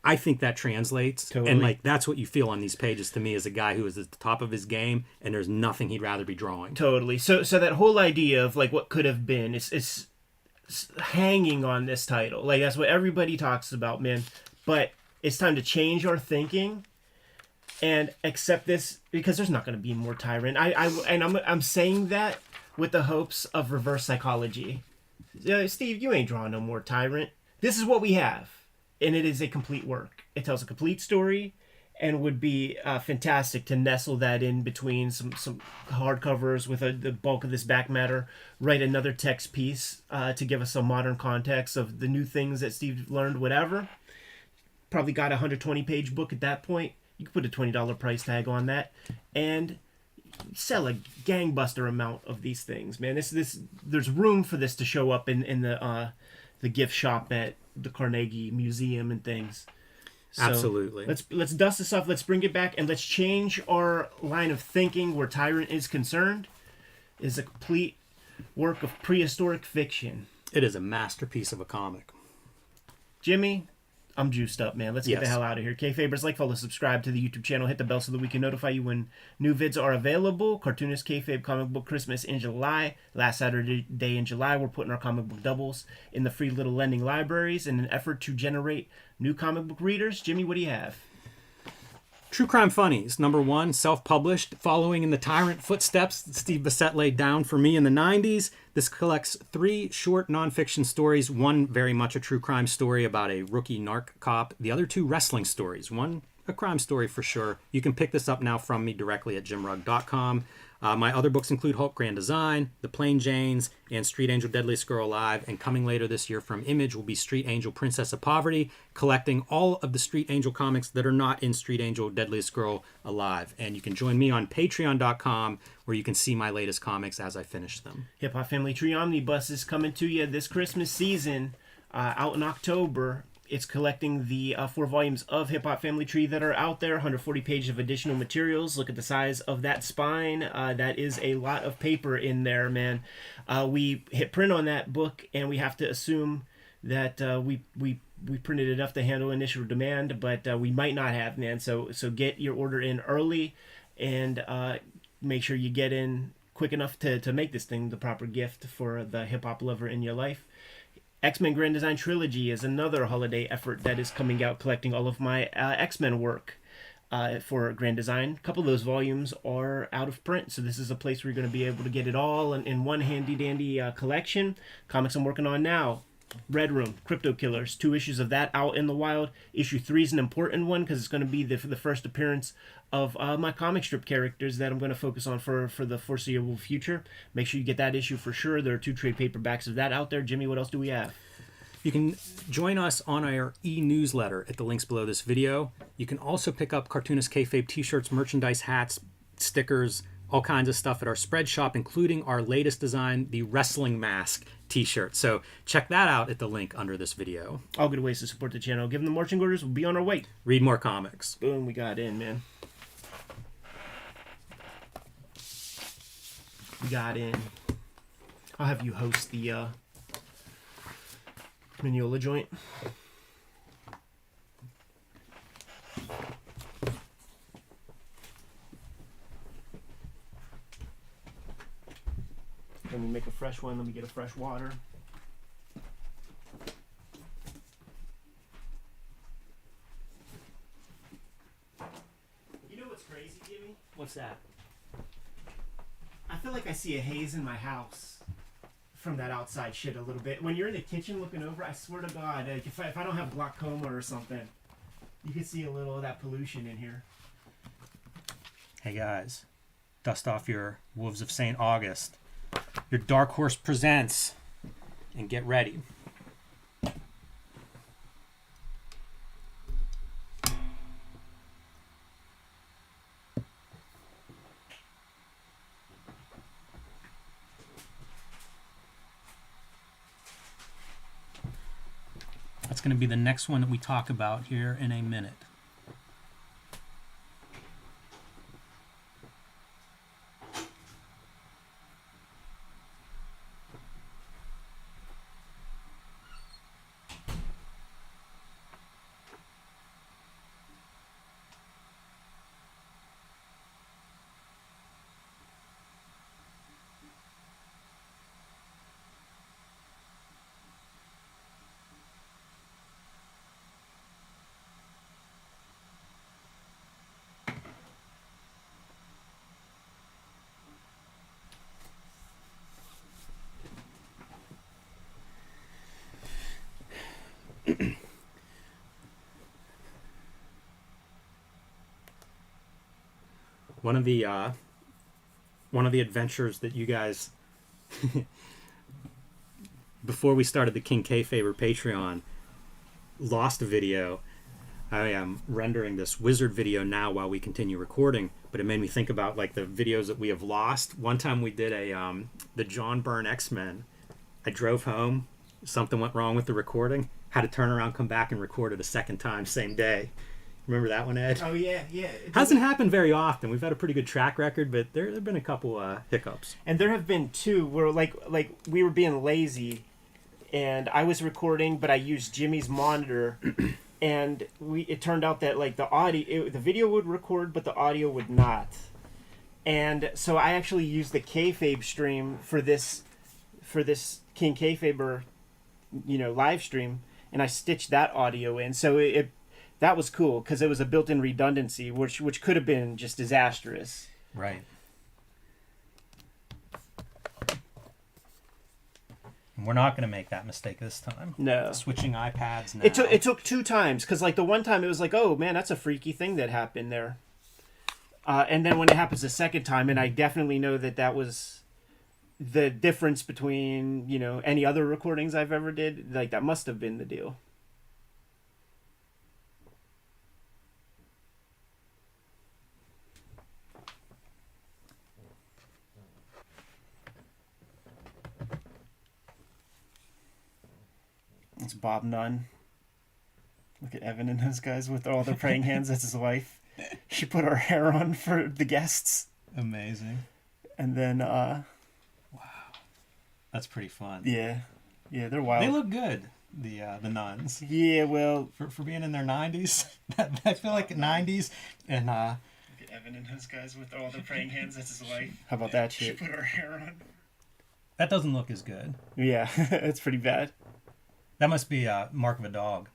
I think that translates. Totally. And like that's what you feel on these pages to me as a guy who is at the top of his game and there's nothing he'd rather be drawing. Totally. So that whole idea of like what could have been is hanging on this title. Like, that's what everybody talks about, man. But it's time to change our thinking and accept this, because there's not going to be more Tyrant. I'm saying that with the hopes of reverse psychology. Steve, you ain't drawing no more Tyrant. This is what we have, and it is a complete work. It tells a complete story, and would be fantastic to nestle that in between some hardcovers with the bulk of this back matter. Write another text piece to give us some modern context of the new things that Steve learned. Whatever. Probably got a 120-page book at that point. You could put a $20 price tag on that, and sell a gangbuster amount of these things, man. There's room for this to show up in the gift shop at the Carnegie Museum and things. So absolutely. Let's dust this off. Let's bring it back, and let's change our line of thinking where Tyrant is concerned. It is a complete work of prehistoric fiction. It is a masterpiece of a comic. Jimmy, I'm juiced up, man. Let's get the Yes. hell out of here. Kayfabers, like, follow, subscribe to the YouTube channel. Hit the bell so that we can notify you when new vids are available. Cartoonist, Kayfabe, Comic Book Christmas in July. Last Saturday in July, we're putting our comic book doubles in the free little lending libraries in an effort to generate new comic book readers. Jimmy, what do you have? True Crime Funnies, number 1, self-published, following in the Tyrant footsteps that Steve Bissette laid down for me in the 90s. This collects 3 short nonfiction stories, one very much a true crime story about a rookie narc cop, the other 2 wrestling stories, one a crime story for sure. You can pick this up now from me directly at jimrugg.com. My other books include Hulk Grand Design, The Plain Janes, and Street Angel Deadliest Girl Alive. And coming later this year from Image will be Street Angel Princess of Poverty, collecting all of the Street Angel comics that are not in Street Angel Deadliest Girl Alive. And you can join me on patreon.com, where you can see my latest comics as I finish them. Hip Hop Family Tree Omnibus is coming to you this Christmas season, out in October. It's collecting the 4 volumes of Hip Hop Family Tree that are out there, 140 pages of additional materials. Look at the size of that spine. That is a lot of paper in there, man. We hit print on that book, and we have to assume that we printed enough to handle initial demand, but we might not have, man. So get your order in early, and make sure you get in quick enough to make this thing the proper gift for the hip-hop lover in your life. X-Men Grand Design Trilogy is another holiday effort that is coming out, collecting all of my X-Men work for Grand Design. A couple of those volumes are out of print, so this is a place where you're going to be able to get it all in one handy-dandy collection. Comics I'm working on now: Red Room, Crypto Killers, 2 issues of that out in the wild. Issue 3 is an important one because it's going to be the first appearance of my comic strip characters that I'm going to focus on for the foreseeable future. Make sure you get that issue for sure. There are 2 trade paperbacks of that out there. Jimmy, what else do we have? You can join us on our e-newsletter at the links below this video. You can also pick up Cartoonist Kayfabe t-shirts, merchandise, hats, stickers, all kinds of stuff at our spread shop, including our latest design, the Wrestling Mask t-shirt. So check that out at the link under this video. All good ways to support the channel. Give them the marching orders. We'll be on our way. Read more comics. Boom, we got in, man. We got in. I'll have you host the Mignola joint. Let me make a fresh one. Let me get a fresh water. You know what's crazy, Jimmy? What's that? I feel like I see a haze in my house from that outside shit a little bit. When you're in the kitchen looking over, I swear to God, like if I don't have glaucoma or something, you can see a little of that pollution in here. Hey guys, dust off your Wolves of St. August. Your Dark Horse presents, and get ready. That's going to be the next one that we talk about here in a minute. One of the adventures that you guys before we started the King Kayfaber Patreon lost a video. I am rendering this wizard video now while we continue recording, but it made me think about like the videos that we have lost. One time we did the John Byrne X-Men. I drove home, something went wrong with the recording, had to turn around, come back and record it a second time same day. Remember that one, Ed? Oh yeah. Hasn't happened very often. We've had a pretty good track record, but there have been a couple hiccups. And there have been two where like we were being lazy, and I was recording, but I used Jimmy's monitor, and it turned out that like the video would record, but the audio would not. And so I actually used the Kayfabe stream for this King Kayfaber, live stream, and I stitched that audio in. So that was cool because it was a built-in redundancy, which could have been just disastrous. Right. And we're not going to make that mistake this time. No. Switching iPads now. It took 2 times because like the one time it was like, oh man, that's a freaky thing that happened there. And then when it happens the second time, and I definitely know that was the difference between any other recordings I've ever did. Like that must have been the deal. It's Bob Nunn. Look at Evan and those guys with all their praying hands. That's his wife. She put her hair on for the guests. Amazing. And then, wow. That's pretty fun. Yeah, they're wild. They look good, the nuns. Yeah, well... For being in their 90s. I feel like 90s. And, Look at Evan and those guys with all their praying hands. That's his wife. How about that shit? She put her hair on. That doesn't look as good. Yeah, it's pretty bad. That must be a mark of a dog.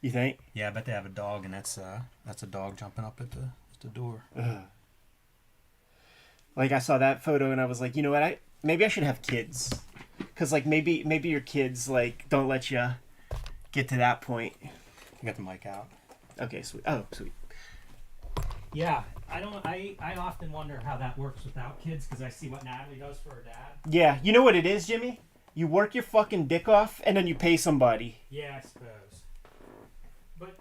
You think? Yeah, I bet they have a dog, and that's a dog jumping up at the door. Ugh. Like I saw that photo, and I was like, you know what? Maybe I should have kids, because like maybe your kids like don't let you get to that point. I got the mic out. Okay, sweet. Oh, sweet. Yeah, I often wonder how that works without kids, because I see what Natalie does for her dad. Yeah, you know what it is, Jimmy? You work your fucking dick off, and then you pay somebody. Yeah, I suppose. But,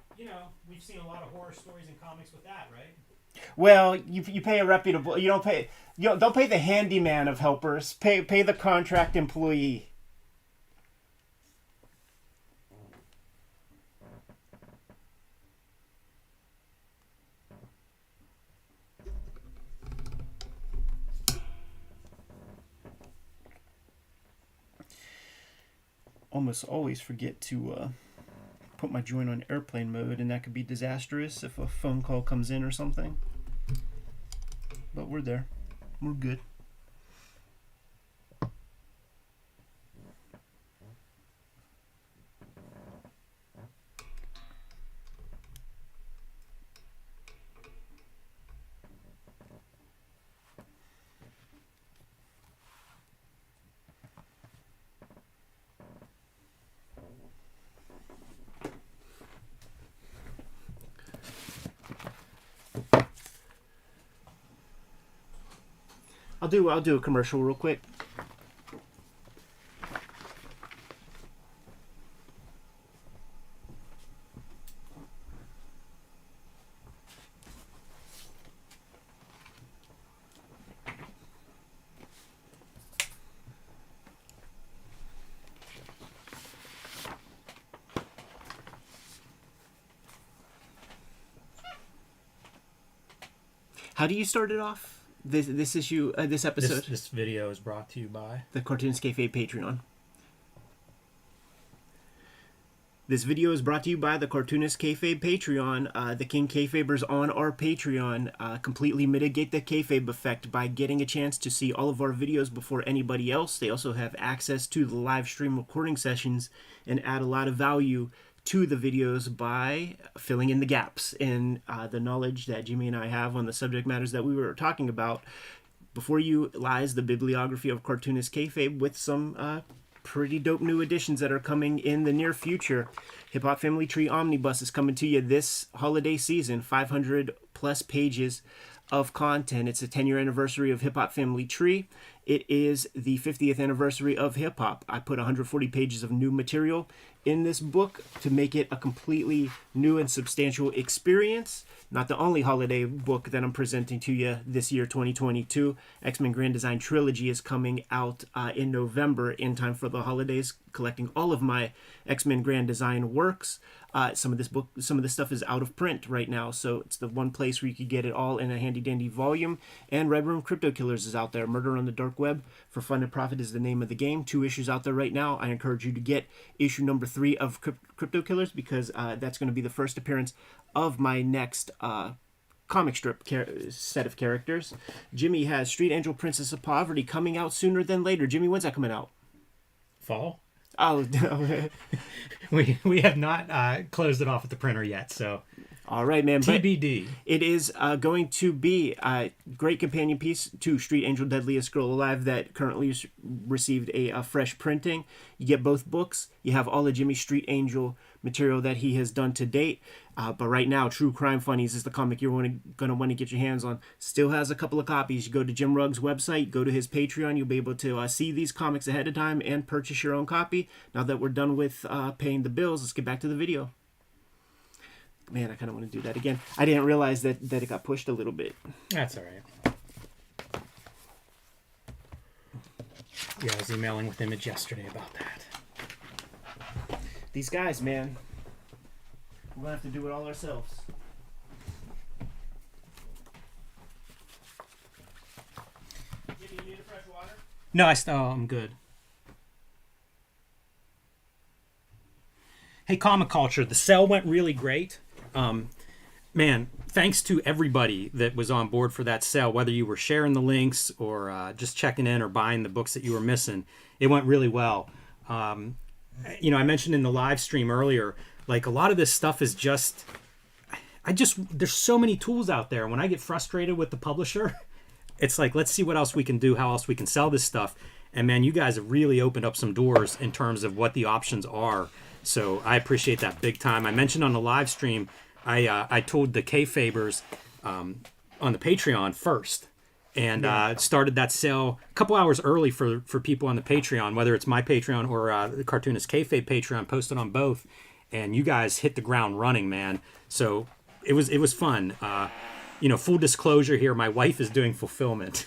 we've seen a lot of horror stories in comics with that, right? Well, you pay a reputable... You don't pay the handyman of helpers. Pay the contract employee. Almost always forget to put my joint on airplane mode, and that could be disastrous if a phone call comes in or something. But we're there. We're good. I'll do a commercial real quick. How do you start it off? This issue, this episode. This video is brought to you by the Cartoonist Kayfabe Patreon. This video is brought to you by the Cartoonist Kayfabe Patreon. The King Kayfabers on our Patreon completely mitigate the kayfabe effect by getting a chance to see all of our videos before anybody else. They also have access to the live stream recording sessions and add a lot of value to the videos by filling in the gaps in the knowledge that Jimmy and I have on the subject matters that we were talking about. Before you lies the bibliography of Cartoonist Kayfabe with some pretty dope new editions that are coming in the near future. Hip Hop Family Tree Omnibus is coming to you this holiday season. 500 plus pages of content. It's a 10-year anniversary of Hip Hop Family Tree. It is the 50th anniversary of hip hop. I put 140 pages of new material in this book to make it a completely new and substantial experience. Not the only holiday book that I'm presenting to you this year, 2022. X-Men Grand Design Trilogy is coming out in November in time for the holidays, collecting all of my X-Men Grand Design works. Some of this stuff is out of print right now, so it's the one place where you could get it all in a handy-dandy volume. And Red Room Crypto Killers is out there. Murder on the Dark Web for Fun and Profit is the name of the game. 2 issues out there right now. I encourage you to get issue number 3 of Crypto Killers because that's going to be the first appearance of my next comic strip set of characters. Jimmy has Street Angel Princess of Poverty coming out sooner than later. Jimmy, when's that coming out? Fall? Oh, no. we have not closed it off at the printer yet, so all right, man. TBD. It is going to be a great companion piece to Street Angel Deadliest Girl Alive that currently received a fresh printing. You get both books. You have all of Jimmy's Street Angel material that he has done to date. But right now, True Crime Funnies is the comic you're going to want to get your hands on. Still has a couple of copies. You go to Jim Rugg's website, go to his Patreon. You'll be able to see these comics ahead of time and purchase your own copy. Now that we're done with paying the bills, let's get back to the video. Man, I kind of want to do that again. I didn't realize that it got pushed a little bit. That's all right. Yeah, I was emailing with Image yesterday about that. These guys, man. We're going to have to do it all ourselves. Jimmy, you need a fresh water? No, I'm good. Hey, Comic Culture, the sale went really great. Man, thanks to everybody that was on board for that sale, whether you were sharing the links or just checking in or buying the books that you were missing. It went really well. I mentioned in the live stream earlier, like a lot of this stuff is just, there's so many tools out there. When I get frustrated with the publisher, it's like, let's see what else we can do, how else we can sell this stuff. And man, you guys have really opened up some doors in terms of what the options are. So I appreciate that big time. I mentioned on the live stream, I told the Kayfabers on the Patreon first and started that sale a couple hours early for people on the Patreon, whether it's my Patreon or the Cartoonist Kayfabe Patreon, posted on both. And you guys hit the ground running, man. So it was fun. Full disclosure here, my wife is doing fulfillment.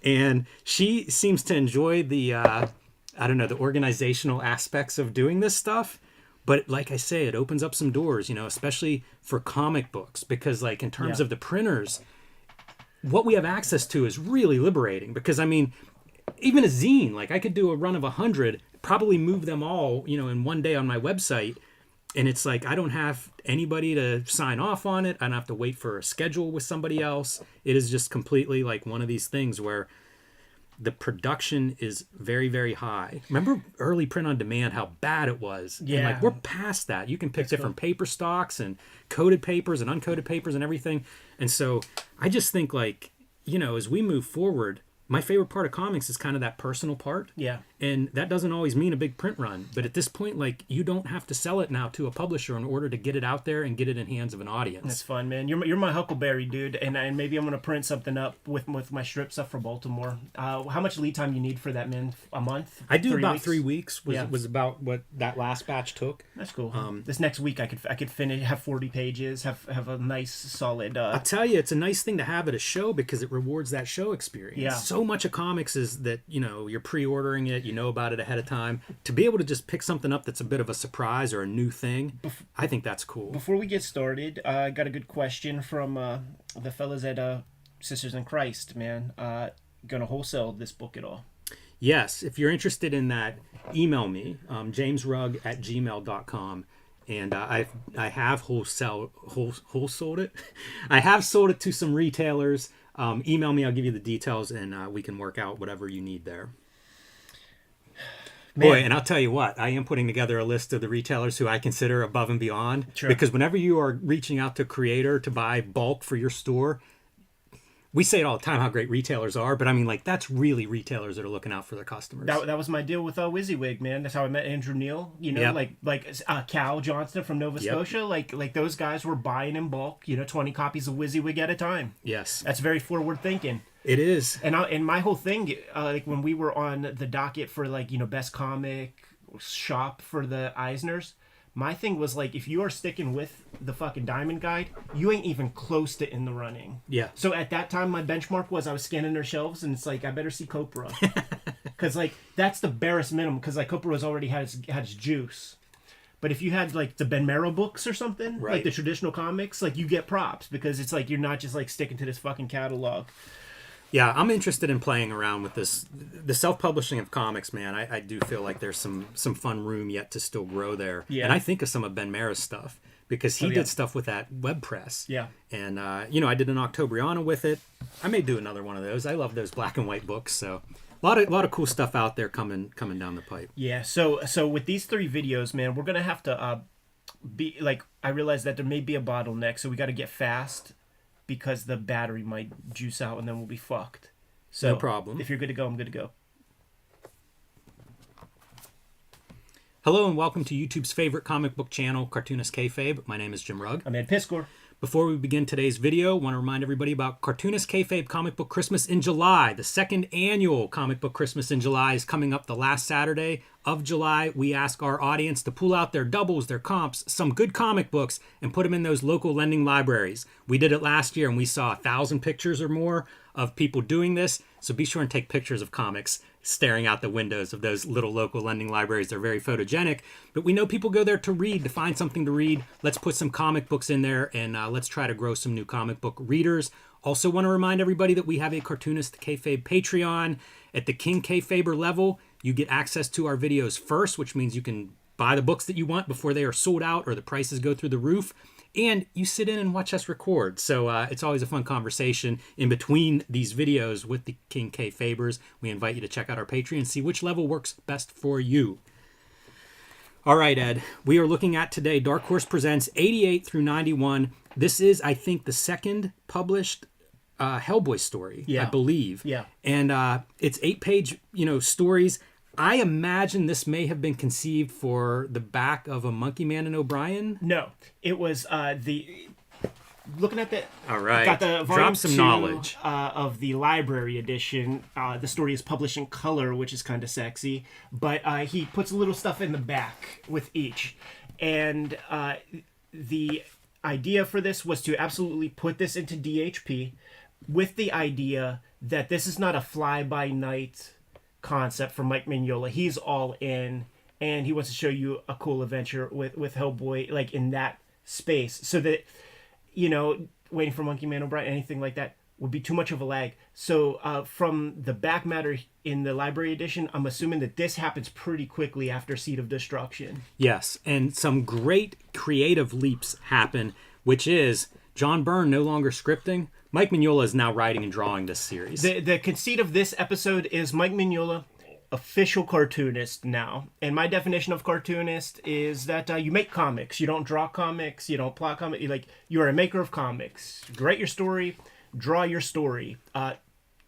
And she seems to enjoy the organizational aspects of doing this stuff. But like I say, it opens up some doors, especially for comic books, because like in terms of the printers, what we have access to is really liberating. Because I mean, even a zine, like I could do a run of 100, probably move them all, in one day on my website. And it's like, I don't have anybody to sign off on it. I don't have to wait for a schedule with somebody else. It is just completely like one of these things where the production is very, very high. Remember early print on demand, how bad it was? Yeah. And like we're past that. You can pick different paper stocks and coated papers and uncoated papers and everything. And so I just think like, as we move forward, my favorite part of comics is kind of that personal part. Yeah. And that doesn't always mean a big print run. But at this point, like, you don't have to sell it now to a publisher in order to get it out there and get it in hands of an audience. That's fun, man. You're my Huckleberry, dude. And maybe I'm going to print something up with my strip stuff for Baltimore. How much lead time you need for that, man? A month? I do 3 about weeks? 3 weeks was about what that last batch took. That's cool. This next week I could finish, have 40 pages, have a nice solid... I'll tell you, it's a nice thing to have at a show because it rewards that show experience. Yeah. So much of comics is that, you're pre-ordering it, you know about it ahead of time. To be able to just pick something up that's a bit of a surprise or a new thing, I think that's cool. Before we get started, I got a good question from the fellas at Sisters in Christ, man. Gonna wholesale this book at all? Yes, if you're interested in that, email me, jamesrugg@gmail.com. And I have wholesaled it. I have sold it to some retailers. Email me, I'll give you the details, and we can work out whatever you need there. Man. Boy, and I'll tell you what, I am putting together a list of the retailers who I consider above and beyond. Sure. Because whenever you are reaching out to a creator to buy bulk for your store, we say it all the time how great retailers are, but I mean, like, that's really retailers that are looking out for their customers. That was my deal with WYSIWYG, man. That's how I met Andrew Neal. You know, Yep. like Cal Johnston from Nova Yep. Scotia. Like those guys were buying in bulk. 20 copies of WYSIWYG at a time. Yes, That's very forward thinking. it is. And my whole thing, like when we were on the docket for like best comic shop for the Eisners, my thing was like, if you are sticking with the fucking Diamond Guide, you ain't even close to in the running. Yeah. So at that time, my benchmark was I was scanning their shelves, and it's like I better see Copra, because like that's the barest minimum. Because like Copra has already had its juice. But if you had like the Ben Marrow books or something, Right. like the traditional comics, like you get props because it's like you're not just like sticking to this fucking catalog. Yeah, I'm interested in playing around with this. The self-publishing of comics, man, I do feel like there's some fun room yet to still grow there. Yeah. And I think of some of Ben Marrow's stuff because he yeah. did stuff with that web press. Yeah. And, I did an Octobriana with it. I may do another one of those. I love those black and white books. So a lot of cool stuff out there coming down the pipe. Yeah. So with these 3 videos, man, we're going to have to be like, I realize that there may be a bottleneck, so we got to get fast, because the battery might juice out and then we'll be fucked. So No problem. If you're good to go, I'm good to go. Hello and welcome to YouTube's favorite comic book channel, Cartoonist Kayfabe. My name is Jim Rugg. I'm Ed Piscor. Before we begin today's video, I want to remind everybody about Cartoonist Kayfabe Comic Book Christmas in July. The second annual Comic Book Christmas in July is coming up the last Saturday of July. We ask our audience to pull out their doubles, their comps, some good comic books, and put them in those local lending libraries. We did it last year, and we saw 1,000 pictures or more of people doing this. So be sure and take pictures of comics staring out the windows of those little local lending libraries. They're very photogenic, but we know people go there to read, to find something to read. Let's put some comic books in there, and let's try to grow some new comic book readers. Also want to remind everybody that we have a Cartoonist Kayfabe Patreon. At the King Kayfaber level, you get access to our videos first, which means you can buy the books that you want before they are sold out or the prices go through the roof. And you sit in and watch us record. So it's always a fun conversation in between these videos with the King Kayfabers. We invite you to check out our Patreon and see which level works best for you. All right, Ed. We are looking at today Dark Horse Presents 88 through 91. This is, I think, the second published Hellboy story, I believe. Yeah. And it's 8-page, stories. I imagine this may have been conceived for the back of a Monkey Man and O'Brien. No, it was looking at the. All right. Got the volume Drop some 2, knowledge. Of the library edition. The story is published in color, which is kind of sexy. But he puts a little stuff in the back with each, and the idea for this was to absolutely put this into DHP, with the idea that this is not a fly-by-night concept for Mike Mignola. He's all in, and he wants to show you a cool adventure with Hellboy, like in that space, so that waiting for Monkey Man O'Brien, anything like that would be too much of a lag. So from the back matter in the library edition, I'm assuming that this happens pretty quickly after Seed of Destruction. Yes, and some great creative leaps happen, which is John Byrne no longer scripting. Mike Mignola is now writing and drawing this series. The conceit of this episode is Mike Mignola, official cartoonist now. And my definition of cartoonist is that you make comics. You don't draw comics. You don't plot comics. You are a maker of comics. Write your story. Draw your story.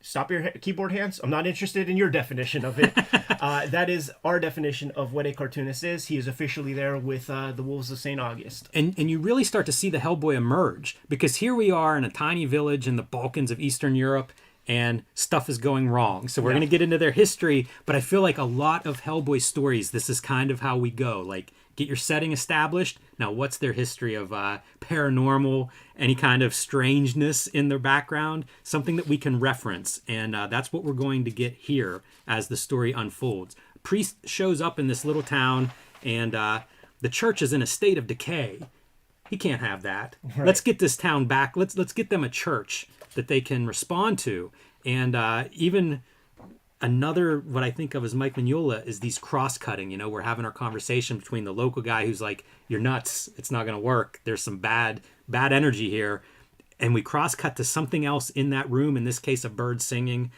Stop your keyboard hands. I'm not interested in your definition of it. That is our definition of what a cartoonist is. He is officially there with the Wolves of St. August. And you really start to see the Hellboy emerge, because here we are in a tiny village in the Balkans of Eastern Europe, and stuff is going wrong. So we're going to get into their history, but I feel like a lot of Hellboy stories, this is kind of how we go. Like, get your setting established. Now, what's their history of paranormal, any kind of strangeness in their background? Something that we can reference. And that's what we're going to get here as the story unfolds. A priest shows up in this little town, and the church is in a state of decay. He can't have that. Right. Let's get this town back. Let's get them a church that they can respond to. And even another, what I think of as Mike Mignola, is these cross-cutting. We're having our conversation between the local guy who's like, you're nuts, it's not going to work, there's some bad energy here. And we cross-cut to something else in that room, in this case, a bird singing.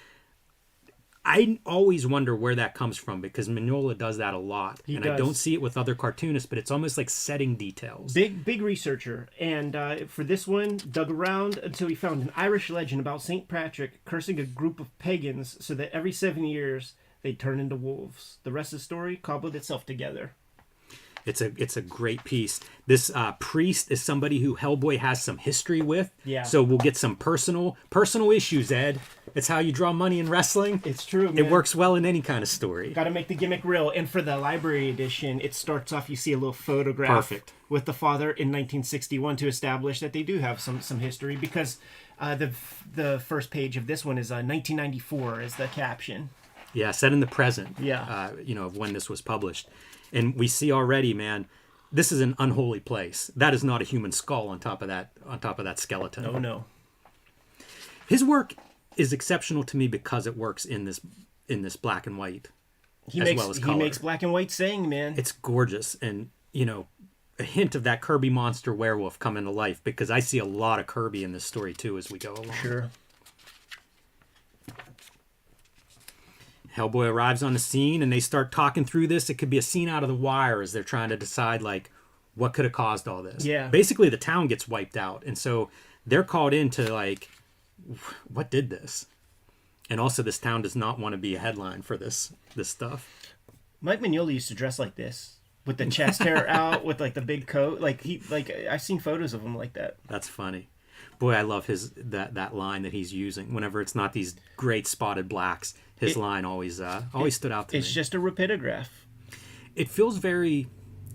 I always wonder where that comes from because Mignola does that a lot. He and does. I don't see it with other cartoonists, but it's almost like setting details. Big researcher. And for this one, dug around until he found an Irish legend about St. Patrick cursing a group of pagans so that every 7 years they'd turn into wolves. The rest of the story cobbled itself together. It's a great piece. This priest is somebody who Hellboy has some history with. Yeah. So we'll get some personal issues, Ed. It's how you draw money in wrestling. It's true, man. It works well in any kind of story. Got to make the gimmick real. And for the library edition, it starts off, you see a little photograph Perfect. with the father in 1961 to establish that they do have some history because the first page of this one is 1994 is the caption. Yeah, set in the present. Yeah. Of when this was published. And we see already, man, this is an unholy place. That is not a human skull on top of that skeleton. Oh no. His work is exceptional to me because it works in this black and white He as makes well as color. he makes black and white saying, man. It's gorgeous, and a hint of that Kirby monster werewolf come into life because I see a lot of Kirby in this story too as we go along. Sure. Hellboy arrives on the scene and they start talking through this. It could be a scene out of The Wire as they're trying to decide like what could have caused all this. Yeah. Basically the town gets wiped out, and so they're called in to like, what did this? And also this town does not want to be a headline for this stuff. Mike Mignola used to dress like this with the chest hair out with like the big coat. I've seen photos of him like that. That's funny. Boy, I love that line that he's using whenever it's not these great spotted blacks. His line always stood out to me. It's just a rapidograph. It feels very,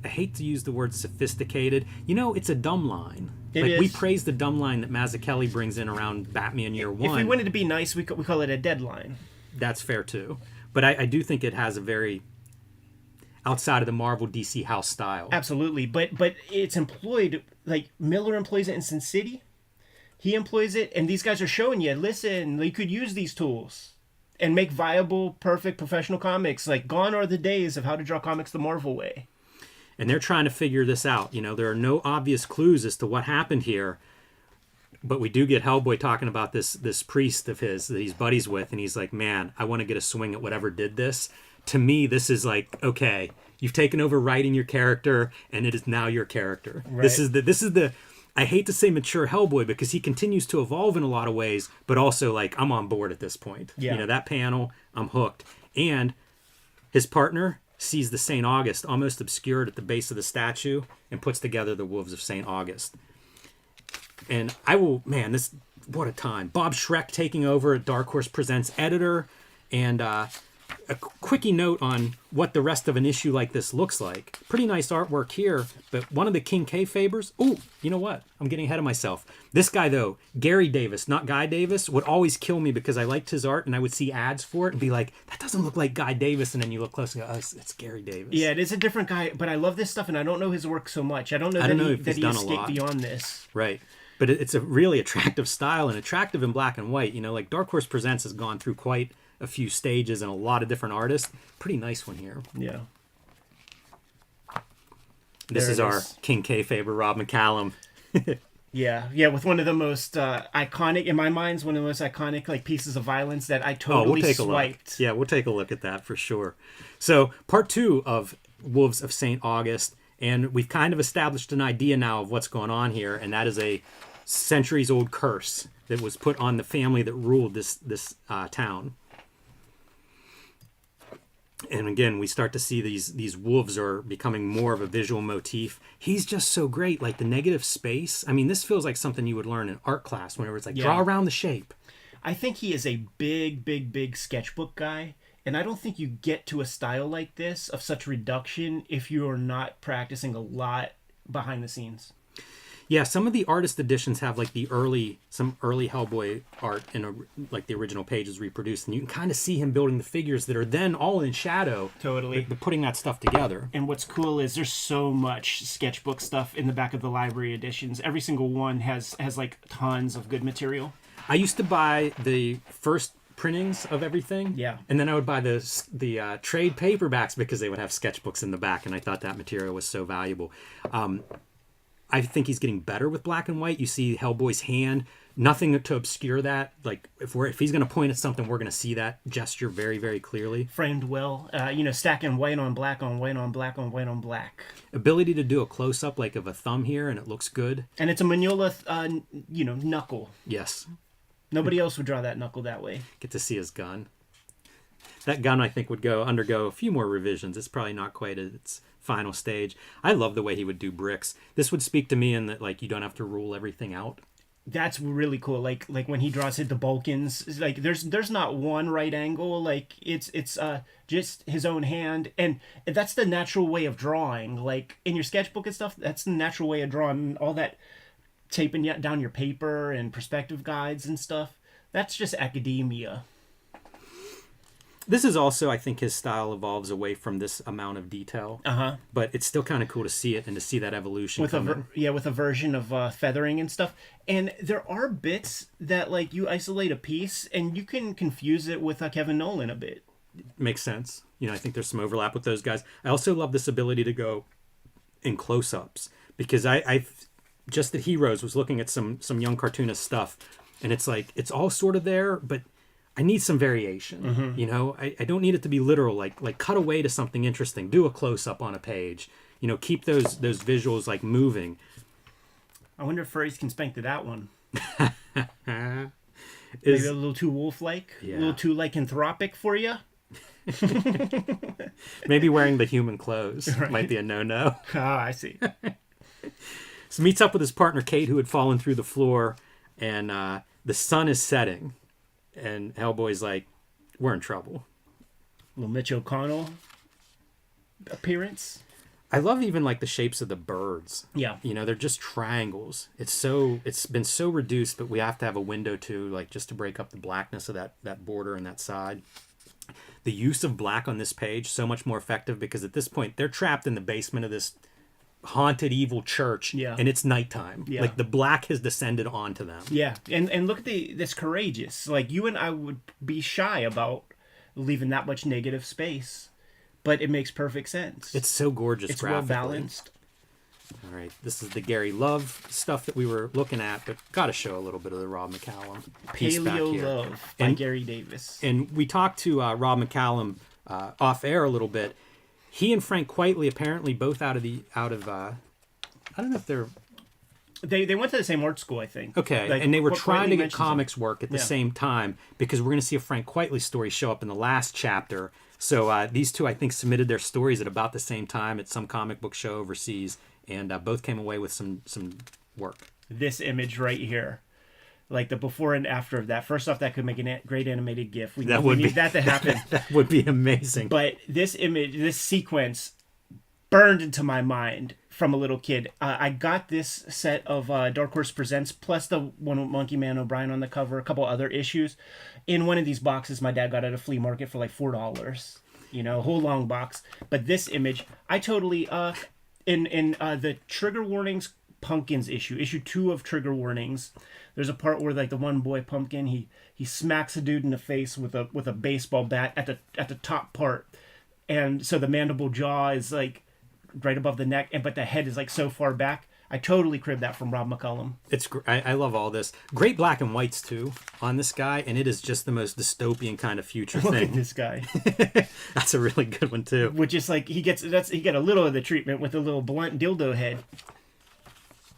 I hate to use the word sophisticated. It's a dumb line. We praise the dumb line that Mazzucchelli brings in around Batman Year One. If we wanted to be nice, we call it a deadline. That's fair too. But I do think it has a very outside of the Marvel DC house style. Absolutely, but it's employed, like Miller employs it in Sin City. He employs it, and these guys are showing you, listen, you could use these tools and make viable, perfect professional comics. Like, gone are the days of how to draw comics the Marvel way. And they're trying to figure this out. There are no obvious clues as to what happened here. But we do get Hellboy talking about this priest of his that he's buddies with, and he's like, man, I want to get a swing at whatever did this. To me, this is like, okay, you've taken over writing your character, and it is now your character. Right. This is the I hate to say mature Hellboy because he continues to evolve in a lot of ways, but also like I'm on board at this point. Yeah. That panel, I'm hooked. And his partner sees the St. August almost obscured at the base of the statue and puts together the Wolves of St. August. And what a time. Bob Schreck taking over at Dark Horse Presents editor, and a quickie note on what the rest of an issue like this looks like. Pretty nice artwork here, but one of the King Kayfabers, you know what? I'm getting ahead of myself. This guy, though, Gary Davis, not Guy Davis, would always kill me because I liked his art and I would see ads for it and be like, that doesn't look like Guy Davis. And then you look close and go, it's Gary Davis. Yeah, it is a different guy, but I love this stuff and I don't know his work so much. I don't know that he escaped beyond this. Right. But it's a really attractive style and attractive in black and white. Like Dark Horse Presents has gone through quite a few stages and a lot of different artists. Pretty nice one here. Yeah. This is our King Kayfaber, Rob McCallum. Yeah, with one of the most iconic, in my mind, one of the most iconic like pieces of violence that I totally swiped. Yeah, we'll take a look at that for sure. So, part 2 of Wolves of St. August, and we've kind of established an idea now of what's going on here, and that is a centuries-old curse that was put on the family that ruled this town. And again, we start to see these wolves are becoming more of a visual motif. He's just so great. Like the negative space. I mean, this feels like something you would learn in art class whenever it's like, draw around the shape. I think he is a big sketchbook guy. And I don't think you get to a style like this of such reduction if you are not practicing a lot behind the scenes. Yeah, some of the artist editions have like some early Hellboy art in like the original pages reproduced, and you can kind of see him building the figures that are then all in shadow. Totally. But putting that stuff together. And what's cool is there's so much sketchbook stuff in the back of the library editions. Every single one has like tons of good material. I used to buy the first printings of everything. Yeah. And then I would buy the trade paperbacks because they would have sketchbooks in the back, and I thought that material was so valuable. I think he's getting better with black and white. You see Hellboy's hand, nothing to obscure that. Like if he's going to point at something, we're going to see that gesture very, very clearly. Framed well, stacking white on black on white on black on white on black. Ability to do a close up like of a thumb here, and it looks good. And it's a Mignola, knuckle. Yes. Nobody else would draw that knuckle that way. Get to see his gun. That gun, I think, would undergo a few more revisions. It's probably not quite at its final stage. I love the way he would do bricks. This would speak to me in that, like, you don't have to rule everything out. That's really cool. Like when he draws the Balkans, like there's not one right angle. Like it's just his own hand, and that's the natural way of drawing. Like in your sketchbook and stuff, that's the natural way of drawing. All that taping down your paper and perspective guides and stuff. That's just academia. This is also, I think, his style evolves away from this amount of detail. But it's still kind of cool to see it and to see that evolution with a version of feathering and stuff. And there are bits that like you isolate a piece and you can confuse it with Kevin Nolan a bit. Makes sense. I think there's some overlap with those guys. I also love this ability to go in close-ups because I've just at Heroes was looking at some young cartoonist stuff, and it's like it's all sort of there, but I need some variation. I don't need it to be literal. Like cut away to something interesting. Do a close up on a page. Keep those visuals like moving. I wonder if furries can spank to that one. Maybe a little too wolf-like, a little too lycanthropic for you. Maybe wearing the human clothes might be a no-no. I see. So meets up with his partner Kate, who had fallen through the floor, and the sun is setting. And Hellboy's like, we're in trouble. Little Mitch O'Connell appearance. I love even like the shapes of the birds. Yeah. They're just triangles. It's been so reduced, but we have to have a window just to break up the blackness of that border and that side. The use of black on this page, so much more effective because at this point they're trapped in the basement of this haunted evil church, and it's nighttime. Like the black has descended onto them. And look at this courageous. Like you and I would be shy about leaving that much negative space, but it makes perfect sense. It's so gorgeous. It's well balanced. All right, this is the Gary Love stuff that we were looking at, but gotta show a little bit of the Rob McCallum piece back here. Love by Gary Davis. And we talked to Rob McCallum off air a little bit. He and Frank Quitely apparently both out of I don't know if they're they went to the same art school, I think. Okay, like, and they were trying to get comics work at the same time because we're going to see a Frank Quitely story show up in the last chapter. So these two, I think, submitted their stories at about the same time at some comic book show overseas, and both came away with some work. This image right here. Like the before and after of that. First off, that could make a great animated GIF. We need that to happen. That would be amazing. But this image, this sequence, burned into my mind from a little kid. I got this set of Dark Horse Presents, plus the one with Monkey Man O'Brien on the cover, a couple other issues, in one of these boxes my dad got at a flea market for like $4. A whole long box. But this image, I totally in the Trigger Warnings Pumpkins issue 2 of Trigger Warnings. There's a part where like the one boy Pumpkin he smacks a dude in the face with a baseball bat at the top part, and so the mandible jaw is like right above the neck, but the head is like so far back. I totally cribbed that from Rob McCallum. I love all this. Great black and whites too on this guy, and it is just the most dystopian kind of future thing. Look at this guy. That's a really good one too. Which is like he got a little of the treatment with a little blunt dildo head.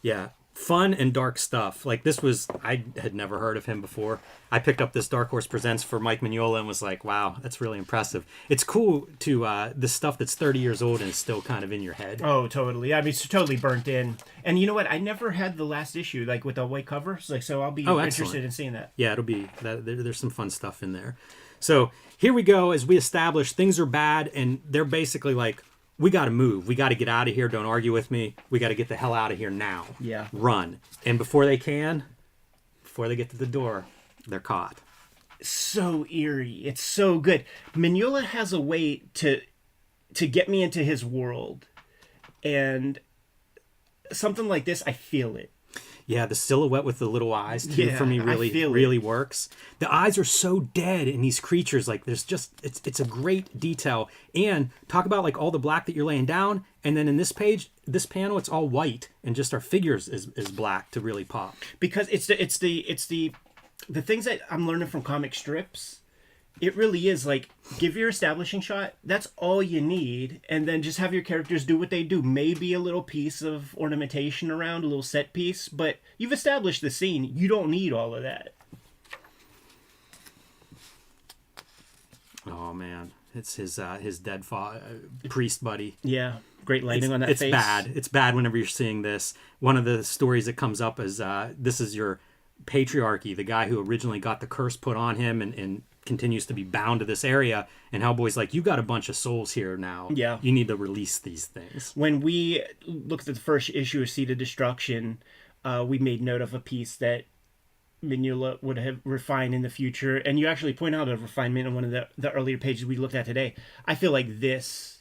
Yeah. Fun and dark stuff. Like this was, I had never heard of him before. I picked up this Dark Horse Presents for Mike Mignola and was like, wow, that's really impressive. It's cool to this stuff that's 30 years old and is still kind of in your head. Oh, totally. I mean, it's totally burnt in. And you know what? I never had the last issue, like with the white cover. So I'll be interested in seeing that. Yeah, it'll be, there's some fun stuff in there. So here we go. As we establish things are bad and they're basically like, we got to move. We got to get out of here. Don't argue with me. We got to get the hell out of here now. Yeah. Run. And before they get to the door, they're caught. So eerie. It's so good. Mignola has a way to get me into his world. And something like this, I feel it. Yeah, the silhouette with the little eyes too Yeah, for me I feel really works. The eyes are so dead in these creatures. Like there's just it's a great detail. And talk about like all the black that you're laying down, and then in this panel, it's all white, and just our figures is black to really pop. Because it's the things that I'm learning from comic strips. It really is like, give your establishing shot. That's all you need, and then just have your characters do what they do. Maybe a little piece of ornamentation around, a little set piece, but you've established the scene. You don't need all of that. Oh man, it's his dead priest buddy. Yeah, great lighting on that face. It's bad. It's bad whenever you're seeing this. One of the stories that comes up is this is your patriarchy, the guy who originally got the curse put on him and continues to be bound to this area, and Hellboy's like, you got a bunch of souls here now. Yeah. You need to release these things. When we looked at the first issue of Seed of Destruction, we made note of a piece that Mignola would have refined in the future, and you actually point out a refinement in one of the earlier pages we looked at today. I feel like this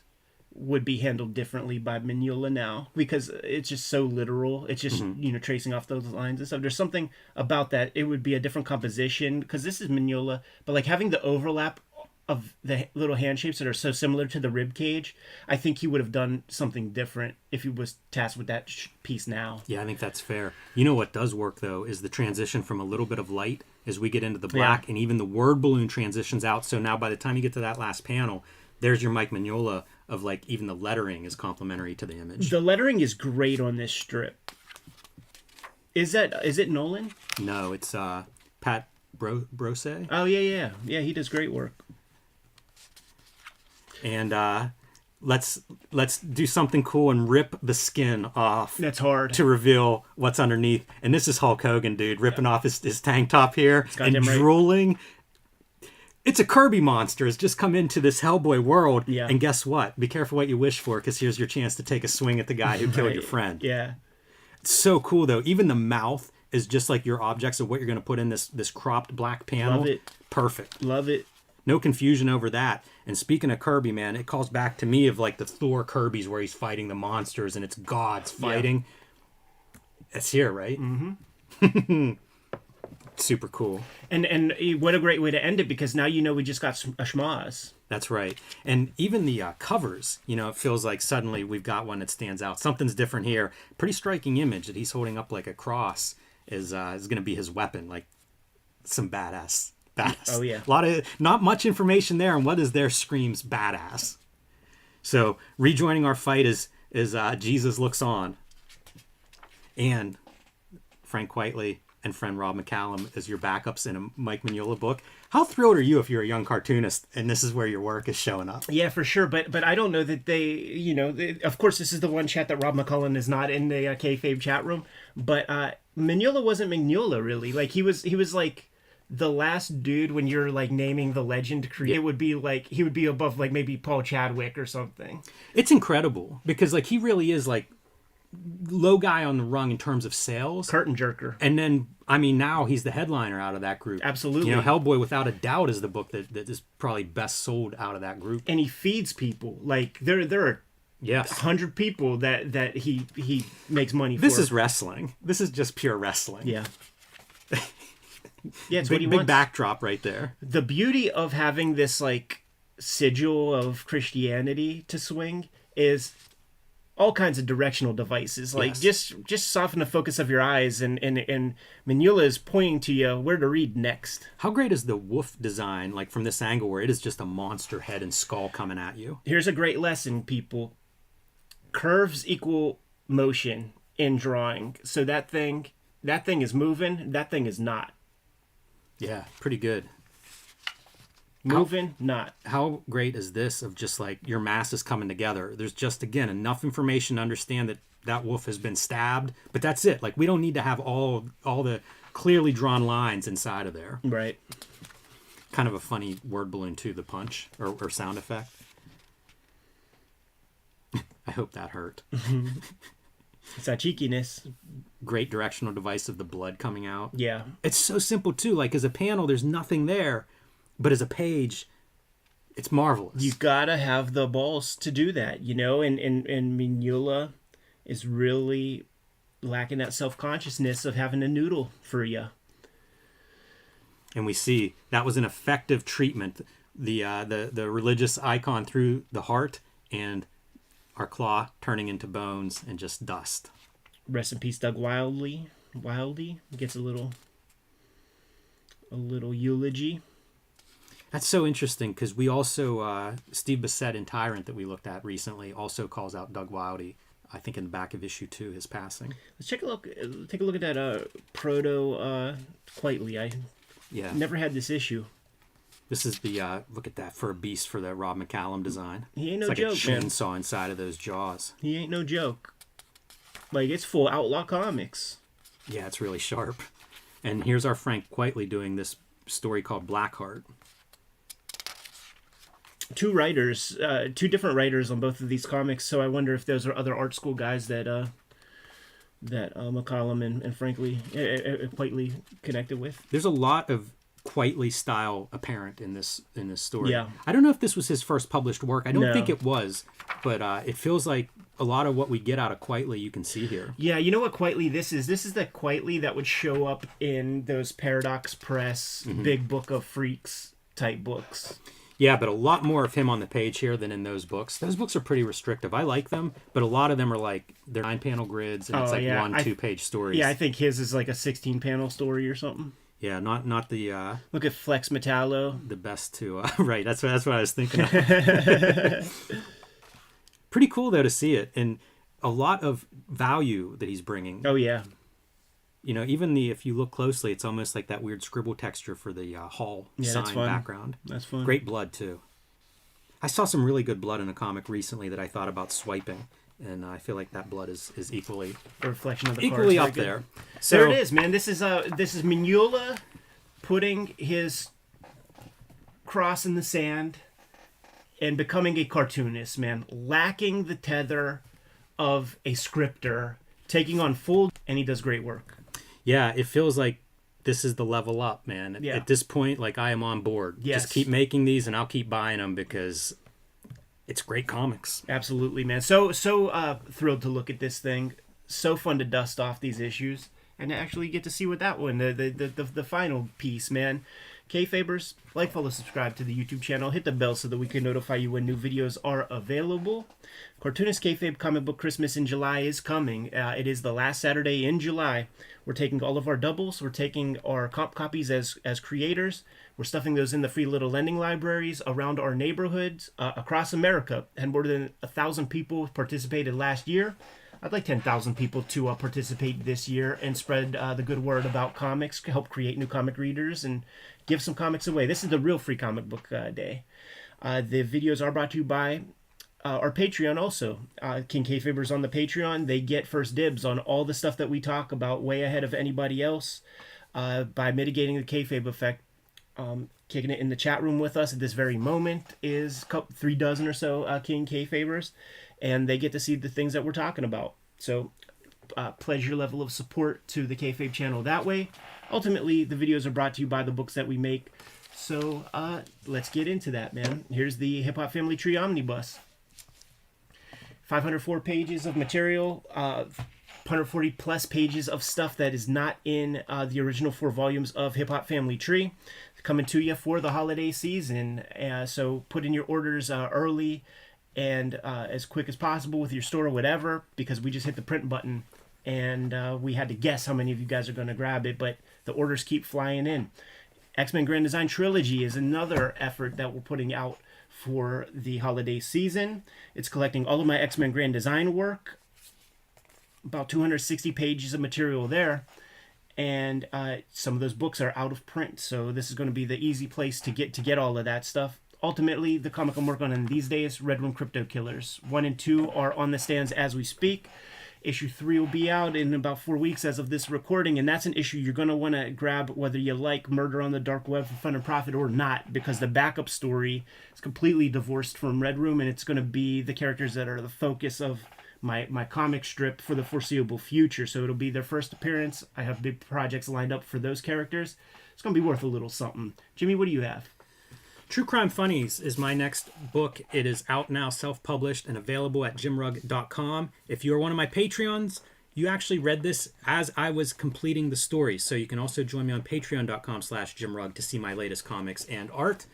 would be handled differently by Mignola now, because it's just so literal. It's just, tracing off those lines and stuff. There's something about that. It would be a different composition, because this is Mignola, but like having the overlap of the little hand shapes that are so similar to the rib cage, I think he would have done something different if he was tasked with that piece now. Yeah, I think that's fair. You know what does work, though, is the transition from a little bit of light as we get into the black, and even the word balloon transitions out. So now by the time you get to that last panel, there's your Mike Mignola of like even the lettering is complementary to the image. The lettering is great on this strip. Is it Nolan? No, it's Pat Brose. Oh yeah. He does great work. And let's do something cool and rip the skin off. That's hard to reveal what's underneath. And this is Hulk Hogan, dude, ripping off his tank top here and drooling. It's a Kirby monster has just come into this Hellboy world. Yeah. And guess what? Be careful what you wish for, because here's your chance to take a swing at the guy who killed your friend. Yeah. It's so cool, though. Even the mouth is just like your objects of what you're going to put in this cropped black panel. Love it. Perfect. Love it. No confusion over that. And speaking of Kirby, man, it calls back to me of like the Thor Kirby's where he's fighting the monsters and it's gods fighting. Yeah. It's here, right? Mm-hmm. Super cool. And what a great way to end it, because now we just got a schmoz. That's right. And even the covers, it feels like suddenly we've got one that stands out. Something's different here. Pretty striking image that he's holding up like a cross is going to be his weapon. Like some badass. Oh yeah. Not much information there, and what is there screams badass. So rejoining our fight is Jesus Looks On, and Frank Whiteley and friend Rob McCallum as your backups in a Mike Mignola book. How thrilled are you if you're a young cartoonist and this is where your work is showing up? Yeah, for sure. But I don't know that of course, this is the one chat that Rob McCullen is not in the Kayfabe chat room. But Mignola wasn't Mignola, really. Like, he was like the last dude when you're like naming the legend create. It would be like he would be above like maybe Paul Chadwick or something. It's incredible because like he really is like low guy on the rung in terms of sales. Curtain jerker. And then, I mean, now he's the headliner out of that group. Absolutely. Hellboy, without a doubt, is the book that is probably best sold out of that group. And he feeds people. Like, there are 100 people that he makes money for. This is wrestling. This is just pure wrestling. Yeah. Yeah, it's big, what he big wants. Backdrop right there. The beauty of having this, like, sigil of Christianity to swing is all kinds of directional devices. Like, just soften the focus of your eyes, and Mignola is pointing to you where to read next. How great is the wolf design, like, from this angle where it is just a monster head and skull coming at you? Here's a great lesson, people. Curves equal motion in drawing. So that thing is moving, that thing is not. Yeah, pretty good. Moving, not. How great is this of just like your mass is coming together? There's just, again, enough information to understand that wolf has been stabbed, but that's it. Like, we don't need to have all the clearly drawn lines inside of there. Right. Kind of a funny word balloon too, the punch or sound effect. I hope that hurt. It's that cheekiness. Great directional device of the blood coming out. Yeah. It's so simple too. Like, as a panel, there's nothing there. But as a page, it's marvelous. You gotta have the balls to do that, and Mignola is really lacking that self-consciousness of having a noodle for you. And we see that was an effective treatment. The religious icon through the heart, and our claw turning into bones and just dust. Rest in peace, Doug Wildey gets a little eulogy. That's so interesting because we also Steve Bissett in Tyrant that we looked at recently also calls out Doug Wildey. I think in the back of issue 2, his passing. Let's take a look at that proto Quitely. I never had this issue. This is the look at that fur beast for the Rob McCallum design. He ain't no it's like joke, a chainsaw inside of those jaws. He ain't no joke. Like, it's full Outlaw Comics. Yeah, it's really sharp. And here's our Frank Quitely doing this story called Blackheart. Two different writers on both of these comics. So I wonder if those are other art school guys that McCallum and frankly Quitely connected with. There's a lot of Quitely style apparent in this story. Yeah. I don't know if this was his first published work. I don't No. think it was, but it feels like a lot of what we get out of Quitely you can see here. Yeah, you know what Quitely this is? This is the Quitely that would show up in those Paradox Press Big Book of Freaks type books. Yeah, but a lot more of him on the page here than in those books. Those books are pretty restrictive. I like them, but a lot of them are like, they're 9-panel grids, and it's like 1-2-page stories. Yeah, I think his is like a 16-panel story or something. Yeah, not the... Look at Flex Metallo. The best to... right, that's what I was thinking of. Pretty cool, though, to see it. And a lot of value that he's bringing. Oh, yeah. You know, even if you look closely, it's almost like that weird scribble texture for the Hall sign background. That's fun. Great blood, too. I saw some really good blood in a comic recently that I thought about swiping. And I feel like that blood is equally... A reflection of the equally cards. up there. So, there it is, man. This is Mignola putting his cross in the sand and becoming a cartoonist, man. Lacking the tether of a scripter, taking on full... And he does great work. Yeah, it feels like this is the level up, man. Yeah. At this point, like, I am on board. Yes. Just keep making these and I'll keep buying them because it's great comics. Absolutely, man. So thrilled to look at this thing. So fun to dust off these issues and to actually get to see what that one, the final piece, man. Kayfabers, like, follow, subscribe to the YouTube channel. Hit the bell so that we can notify you when new videos are available. Cartoonist Kayfabe Comic Book Christmas in July is coming. It is the last Saturday in July. We're taking all of our doubles. We're taking our comp copies as creators. We're stuffing those in the free little lending libraries around our neighborhoods across America. And more than 1,000 people participated last year. I'd like 10,000 people to participate this year and spread the good word about comics, help create new comic readers, and give some comics away. This is the real free comic book day. The videos are brought to you by our Patreon also. King Kayfabers on the Patreon. They get first dibs on all the stuff that we talk about way ahead of anybody else by mitigating the kayfabe effect. Kicking it in the chat room with us at this very moment is 3 dozen or so King Kayfabers, and they get to see the things that we're talking about. So pledge your level of support to the Kayfabe channel that way. Ultimately, the videos are brought to you by the books that we make. So let's get into that, man. Here's the Hip Hop Family Tree Omnibus. 504 pages of material, 140 plus pages of stuff that is not in the original 4 volumes of Hip Hop Family Tree. Coming to you for the holiday season. So put in your orders early and as quick as possible with your store or whatever, because we just hit the print button and we had to guess how many of you guys are going to grab it, but the orders keep flying in. X-Men Grand Design Trilogy is another effort that we're putting out for the holiday season. It's collecting all of my X-Men Grand Design work, about 260 pages of material there, and some of those books are out of print, so this is going to be the easy place to get all of that stuff. Ultimately, the comic I'm working on these days, Red Room Crypto Killers. 1 and 2 are on the stands as we speak. Issue 3 will be out in about 4 weeks as of this recording, and that's an issue you're going to want to grab whether you like Murder on the Dark Web for Fun and Profit or not, because the backup story is completely divorced from Red Room, and it's going to be the characters that are the focus of my comic strip for the foreseeable future. So it'll be their first appearance. I have big projects lined up for those characters. It's going to be worth a little something. Jimmy, what do you have? True Crime Funnies is my next book. It is out now, self-published, and available at jimrugg.com. If you're one of my Patreons, you actually read this as I was completing the story. So you can also join me on patreon.com/JimRugg to see my latest comics and art.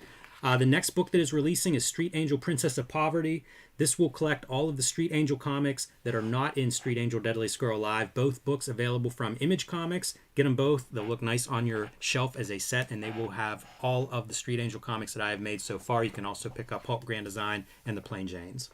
The next book that is releasing is Street Angel Princess of Poverty. This will collect all of the Street Angel comics that are not in Street Angel Deadliest Girl Live. Both books available from Image Comics. Get them both. They'll look nice on your shelf as a set, and they will have all of the Street Angel comics that I have made so far. You can also pick up Pulp Grand Design and the Plain Janes.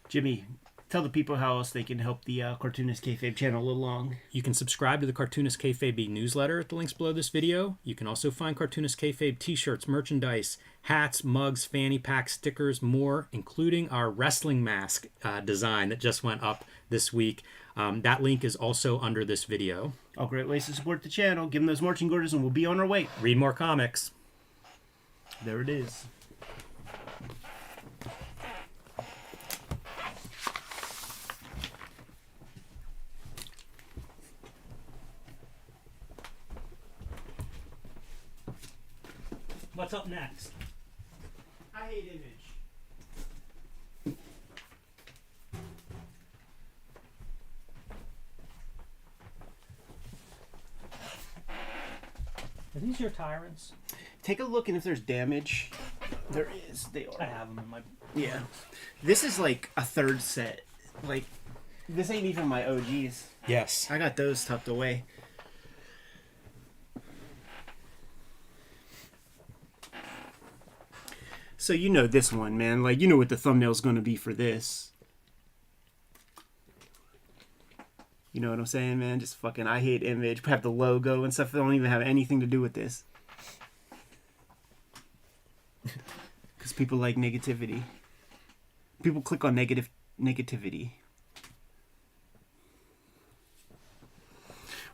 Jimmy, tell the people how else they can help the Cartoonist Kayfabe channel along. You can subscribe to the Cartoonist Kayfabe newsletter at the links below this video. You can also find Cartoonist Kayfabe t-shirts, merchandise, hats, mugs, fanny packs, stickers, more, including our wrestling mask design that just went up this week. That link is also under this video. All great ways to support the channel. Give them those marching orders and we'll be on our way. Read more comics. There it is. What's up next? I hate Image. Are these your tyrants? Take a look, and if there's damage, there is. They I are. have them in my... Yeah. This is like a third set. Like, this ain't even my OGs. Yes. I got those tucked away. So you know this one, man. Like, you know what the thumbnail's going to be for this. You know what I'm saying, man? Just fucking I hate Image. Have the logo and stuff that don't even have anything to do with this. Because people like negativity. People click on negativity.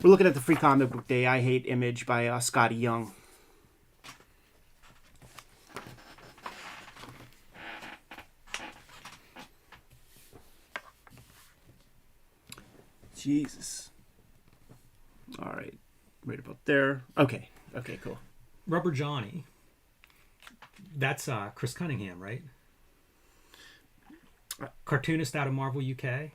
We're looking at the Free Comic Book Day I Hate Image by Scotty Young. Jesus. All right. Right about there. Okay. Okay, cool. Rubber Johnny. That's Chris Cunningham, right? Cartoonist out of Marvel UK.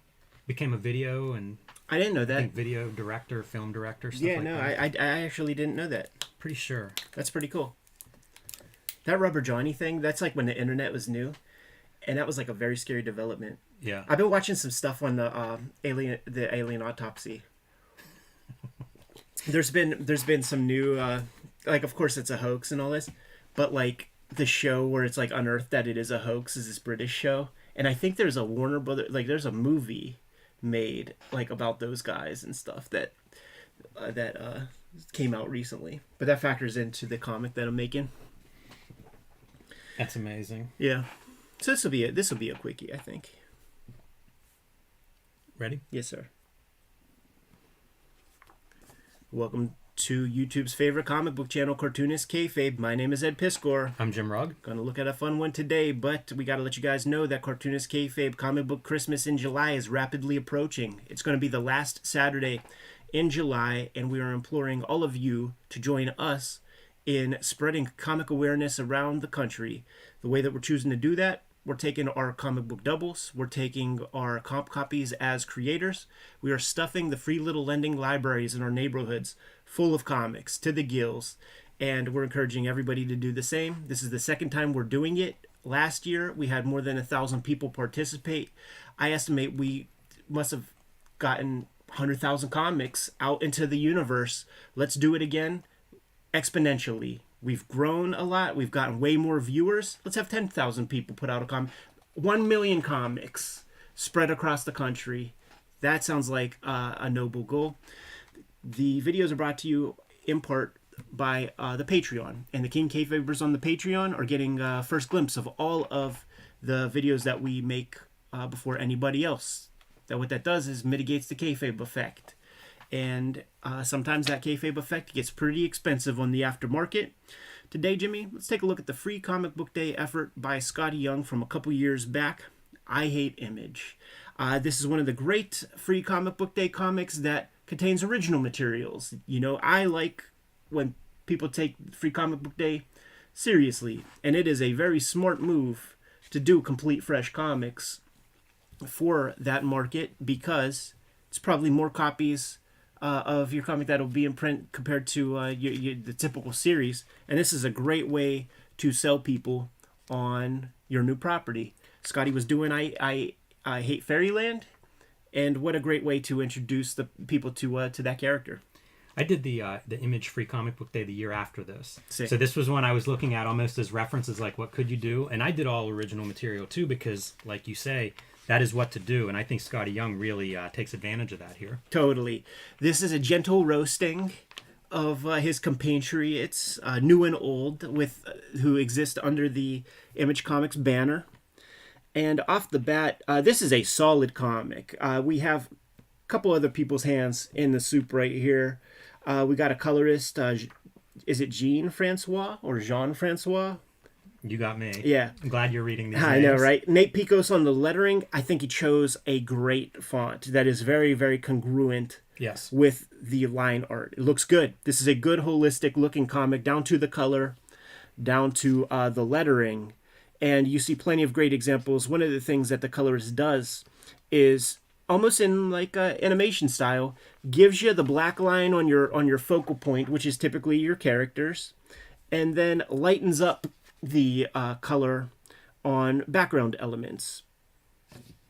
Became a video and... I didn't know I that. think video director, film director, stuff Yeah, like no, that. I actually didn't know that. Pretty sure. That's pretty cool. That Rubber Johnny thing, that's like when the internet was new. And that was like a very scary development. Yeah. I've been watching some stuff on the alien autopsy. There's been some new like, of course it's a hoax and all this, but like the show where it's like unearthed that it is a hoax is this British show, and I think there's a Warner Brother, like there's a movie made like about those guys and stuff that came out recently, but that factors into the comic that I'm making. That's amazing. Yeah, so this will be a quickie, I think. Ready? Yes, sir. Welcome to YouTube's favorite comic book channel, Cartoonist Kayfabe. My name is Ed Piskor. I'm Jim Rugg. Gonna look at a fun one today, but we gotta let you guys know that Cartoonist Kayfabe Comic Book Christmas in July is rapidly approaching. It's gonna be the last Saturday in July, and we are imploring all of you to join us in spreading comic awareness around the country. The way that we're choosing to do that, we're taking our comic book doubles. We're taking our comp copies as creators. We are stuffing the free little lending libraries in our neighborhoods full of comics to the gills. And we're encouraging everybody to do the same. This is the second time we're doing it. Last year, we had more than 1,000 people participate. I estimate we must have gotten 100,000 comics out into the universe. Let's do it again exponentially. We've grown a lot. We've gotten way more viewers. Let's have 10,000 people put out a comic. 1 million comics spread across the country. That sounds like a noble goal. The videos are brought to you in part by the Patreon. And the King Kayfabers on the Patreon are getting first glimpse of all of the videos that we make before anybody else. What that does is mitigates the kayfabe effect. And sometimes that kayfabe effect gets pretty expensive on the aftermarket. Today, Jimmy, let's take a look at the Free Comic Book Day effort by Scotty Young from a couple years back. I Hate Image. This is one of the great Free Comic Book Day comics that contains original materials. You know, I like when people take Free Comic Book Day seriously, and it is a very smart move to do complete fresh comics for that market because it's probably more copies of your comic that'll be in print compared to the typical series. And this is a great way to sell people on your new property. Scotty was doing I Hate Fairyland, and what a great way to introduce the people to that character. I did the Image Free Comic Book Day the year after this. Sick. So this was one I was looking at almost as references, like what could you do? And I did all original material too, because like you say, that is what to do. And I think Scotty Young really takes advantage of that here. Totally. This is a gentle roasting of his compatriot. It's new and old with who exist under the Image Comics banner. And off the bat, this is a solid comic. We have a couple other people's hands in the soup right here. We got a colorist. Is it Jean-Francois or Jean-Francois? You got me. Yeah. I'm glad you're reading these I names. know, right? Nate Picos on the lettering. I think he chose a great font that is very, very congruent Yes. with the line art. It looks good. This is a good holistic looking comic, down to the color, down to the lettering. And you see plenty of great examples. One of the things that the colorist does is almost in like animation style, gives you the black line on your focal point, which is typically your characters, and then lightens up the color on background elements,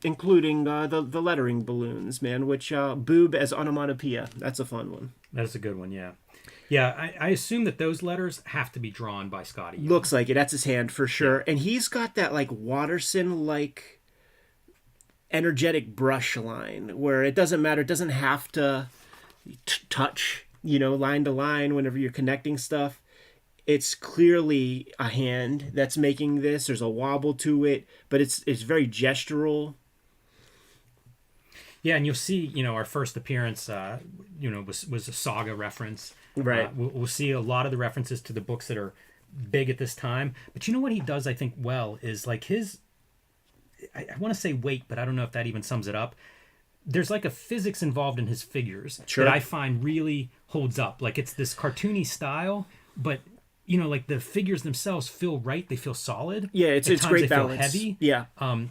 including the lettering balloons, man, which boob as onomatopoeia. That's a fun one. That's a good one, yeah. Yeah, I assume that those letters have to be drawn by Scotty Young. Looks like it. That's his hand for sure. Yeah. And he's got that like Watterson-like energetic brush line where it doesn't matter. It doesn't have to touch, line to line whenever you're connecting stuff. It's clearly a hand that's making this. There's a wobble to it, but it's very gestural. Yeah, and you'll see, our first appearance, was a Saga reference. Right. We'll see a lot of the references to the books that are big at this time. But you know what he does, I think, well, is like his, I want to say weight, but I don't know if that even sums it up. There's like a physics involved in his figures that I find really holds up. Like it's this cartoony style, but like the figures themselves feel right. They feel solid. Yeah, it's great balance. Feel heavy. Yeah.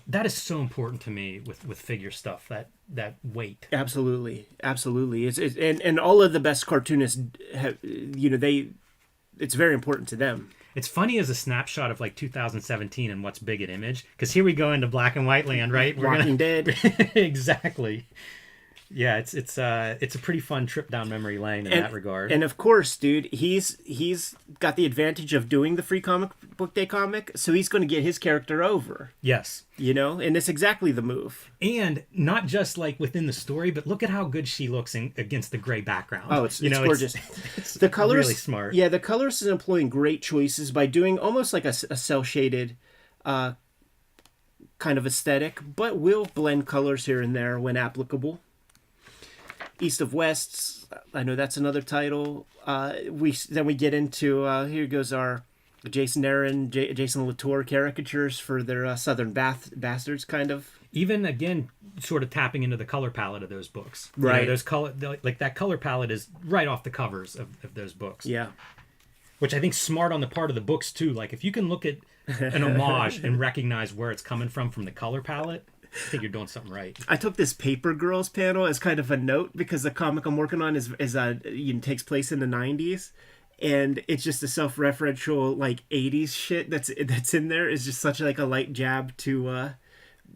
That is so important to me with figure stuff. That weight. Absolutely. It's and all of the best cartoonists have, it's very important to them. It's funny as a snapshot of like 2017 and what's big at Image, because here we go into black and white land, right? Walking Dead. Exactly. Yeah, it's a pretty fun trip down memory lane in that regard. And of course, dude, he's got the advantage of doing the Free Comic Book Day comic, so he's going to get his character over. Yes. And it's exactly the move. And not just like within the story, but look at how good she looks against the gray background. Oh, it's gorgeous. It's the colors, really smart. Yeah, the colorist is employing great choices by doing almost like a cel-shaded kind of aesthetic, but will blend colors here and there when applicable. East of Wests, I know that's another title. We get into here goes our Jason Aaron, Jason Latour caricatures for their Southern Bastards kind of. Even again, sort of tapping into the color palette of those books. Right. Those like that color palette is right off the covers of those books. Yeah. Which I think smart on the part of the books too. Like if you can look at an homage and recognize where it's coming from the color palette, I think you're doing something right. I took this Paper Girls panel as kind of a note because the comic I'm working on is takes place in the 90s, and it's just a self-referential like 80s shit that's in there. Is just such like a light jab to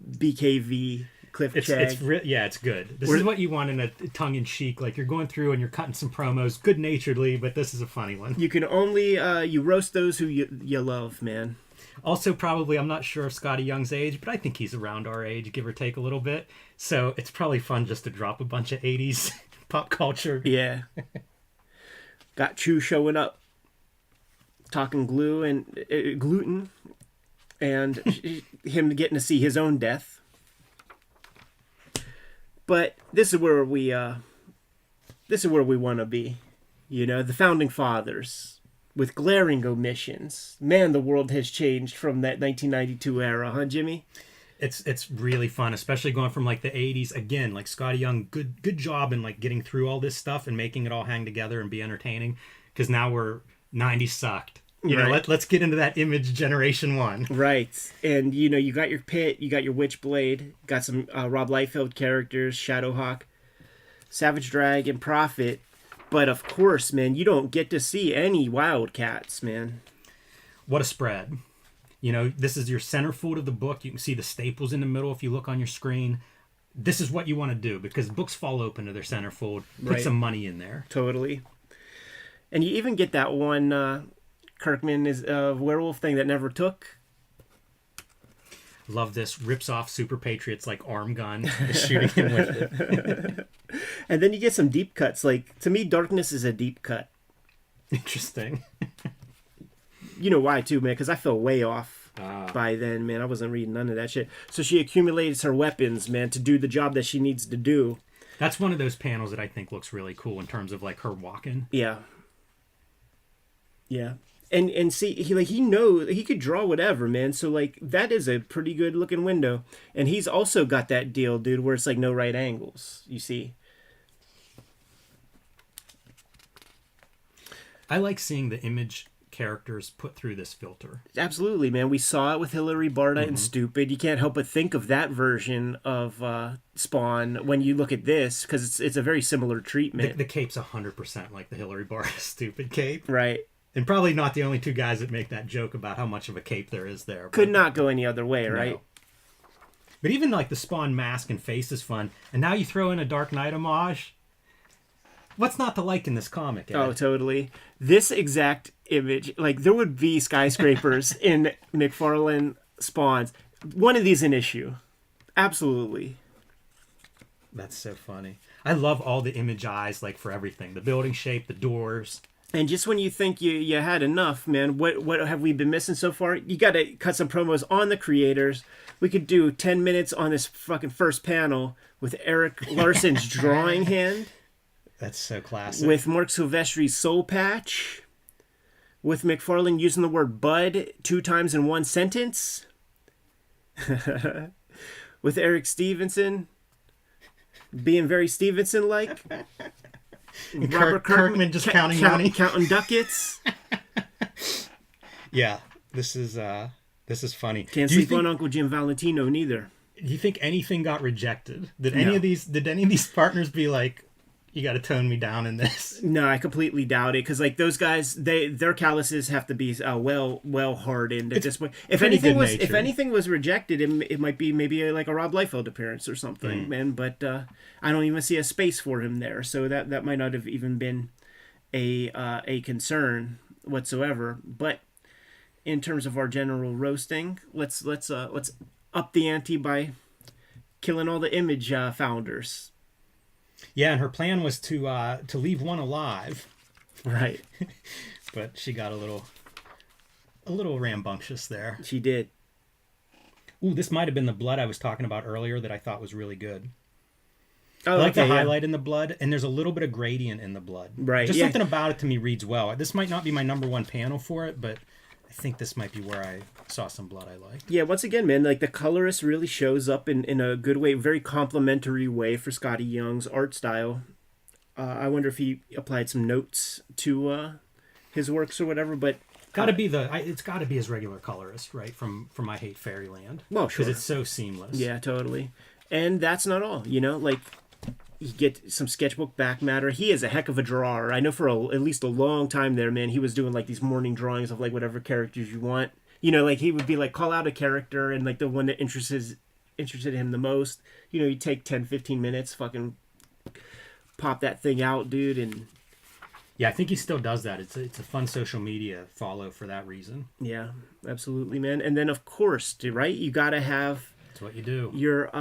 BKV Cliff Chang. It's good. This is what you want in a tongue-in-cheek. Like you're going through and you're cutting some promos good-naturedly, but this is a funny one. You can only you roast those who you love, man. Also, probably, I'm not sure of Scotty Young's age, but I think he's around our age, give or take a little bit. So it's probably fun just to drop a bunch of 80s pop culture. Yeah. Got Chew showing up, talking glue and gluten, and him getting to see his own death. But this is where we want to be. The Founding Fathers. With glaring omissions. Man, the world has changed from that 1992 era, huh, Jimmy? It's really fun, especially going from like the 80s. Again, like Scotty Young, good job in like getting through all this stuff and making it all hang together and be entertaining. Because now we're 90s sucked. Let's get into that Image Generation 1. Right. And, you got your Pit, you got your Witchblade, got some Rob Liefeld characters, Shadowhawk. Savage Dragon, Prophet. But of course, man, you don't get to see any Wildcats, man. What a spread. You know, this is your centerfold of the book. You can see the staples in the middle if you look on your screen. This is what you want to do because books fall open to their centerfold. Put some money in there. Totally. And you even get that one Kirkman is a werewolf thing that never took. Love this. Rips off Super Patriot's like arm gun, is shooting him with it. And then you get some deep cuts. Like, to me, Darkness is a deep cut. Interesting. You know why, too, man? Because I fell way off by then, man. I wasn't reading none of that shit. So she accumulates her weapons, man, to do the job that she needs to do. That's one of those panels that I think looks really cool in terms of, like, her walking. Yeah. Yeah. And see, he knows he could draw whatever, man. So like that is a pretty good looking window. And he's also got that deal, dude, where it's like no right angles. You see. I like seeing the Image characters put through this filter. Absolutely, man. We saw it with Hilary Barta and Stupid. You can't help but think of that version of Spawn when you look at this because it's a very similar treatment. The cape's 100% like the Hilary Barta Stupid cape, right? And probably not the only two guys that make that joke about how much of a cape there is there. Could not go any other way, right? No. But even like the Spawn mask and face is fun. And now you throw in a Dark Knight homage. What's not to like in this comic, Ed? Oh, totally. This exact image, like there would be skyscrapers in McFarlane Spawns. One of these an issue. Absolutely. That's so funny. I love all the Image eyes, like for everything. The building shape, the doors. And just when you think you had enough, man, what have we been missing so far? You got to cut some promos on the creators. We could do 10 minutes on this fucking first panel with Eric Larson's drawing hand. That's so classic. With Mark Silvestri's soul patch. With McFarlane using the word bud 2 times in one sentence. With Eric Stevenson being very Stevenson-like. And Kirkman just counting money. Counting ducats. Yeah, this is funny. Can't sleep on Uncle Jim Valentino neither. Do you think anything got rejected? Did any of these partners be like, you got to tone me down in this? No, I completely doubt it because like those guys, their calluses have to be well hardened at this point. If anything was rejected, it might be maybe like a Rob Liefeld appearance or something, man. But I don't even see a space for him there, so that might not have even been a concern whatsoever. But in terms of our general roasting, let's up the ante by killing all the Image founders. Yeah, and her plan was to leave one alive. Right. But she got a little rambunctious there. She did. Ooh, this might have been the blood I was talking about earlier that I thought was really good. Oh, I like the highlight in the blood, and there's a little bit of gradient in the blood. Right. Just something about it to me reads well. This might not be my number one panel for it, but I think this might be where I saw some blood I like. Yeah, once again, man, like the colorist really shows up in a good way, very complimentary way for Scotty Young's art style. I wonder if he applied some notes to his works or whatever, but it's got to be his regular colorist, right? From I Hate Fairyland. Well, sure. Because it's so seamless. Yeah, totally. And that's not all, like you get some sketchbook back matter. He is a heck of a drawer. I know for at least a long time there, man, he was doing like these morning drawings of like whatever characters you want. Like he would be like, call out a character and like the one that interested him the most. You take 10, 15 minutes, fucking pop that thing out, dude. And yeah, I think he still does that. It's a fun social media follow for that reason. Yeah, absolutely, man. And then of course, right, you got to have... That's what you do. Your,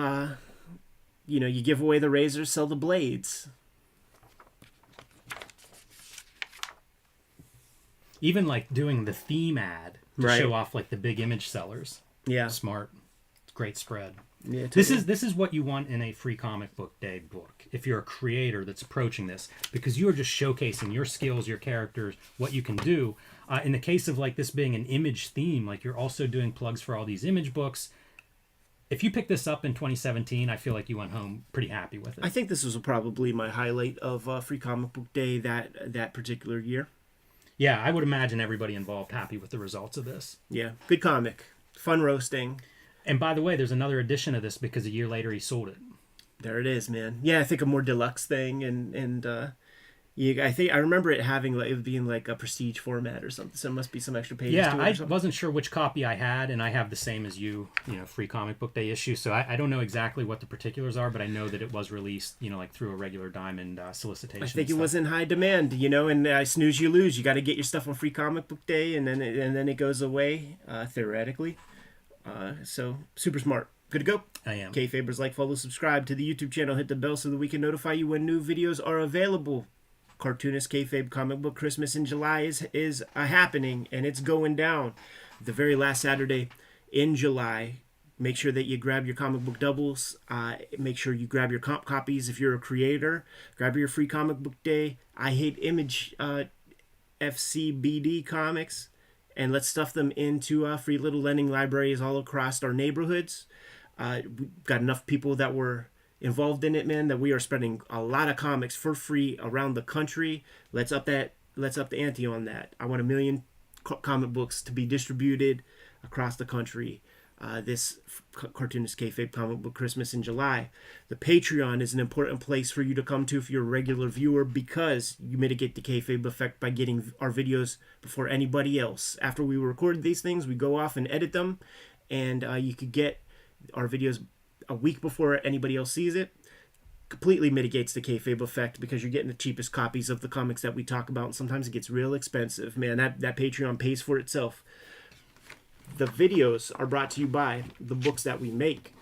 you give away the razors, sell the blades. Even like doing the theme ad to show off like the big Image sellers. Yeah. Smart. Great spread. Yeah, totally. This is what you want in a free comic book day book. If you're a creator that's approaching this, because you are just showcasing your skills, your characters, what you can do. In the case of like this being an Image theme, like you're also doing plugs for all these Image books. If you pick this up in 2017, I feel like you went home pretty happy with it. I think this was probably my highlight of Free Comic Book Day that particular year. Yeah, I would imagine everybody involved happy with the results of this. Yeah, good comic. Fun roasting. And by the way, there's another edition of this because a year later he sold it. There it is, man. Yeah, I think a more deluxe thing, and I remember it having like it being like a prestige format or something. So it must be some extra pages. Yeah, to it or I something. wasn't sure which copy I had, and I have the same as you, free comic book day issue. So I don't know exactly what the particulars are, but I know that it was released, like through a regular Diamond solicitation. I think it was in high demand, and snooze you lose. You got to get your stuff on Free Comic Book Day, and then it goes away theoretically. So super smart. Good to go. I am. Kayfabers, like, follow, subscribe to the YouTube channel, hit the bell so that we can notify you when new videos are available. Cartoonist Kayfabe Comic Book Christmas in July is happening, and it's going down the very last Saturday in July. Make sure that you grab your comic book doubles. Make sure you grab your comp copies if you're a creator. Grab your free comic book day. I Hate Image FCBD comics. And let's stuff them into free little lending libraries all across our neighborhoods. We've got enough people that were involved in it, man, that we are spreading a lot of comics for free around the country. Let's up the ante on that. I want 1 million comic books to be distributed across the country. This Cartoonist Kayfabe Comic Book Christmas in July. The Patreon is an important place for you to come to if you're a regular viewer, because you mitigate the kayfabe effect by getting our videos before anybody else. After we record these things, we go off and edit them, and you could get our videos a week before anybody else sees it. Completely mitigates the kayfabe effect because you're getting the cheapest copies of the comics that we talk about, and sometimes it gets real expensive. Man, that Patreon pays for itself. The videos are brought to you by the books that we make.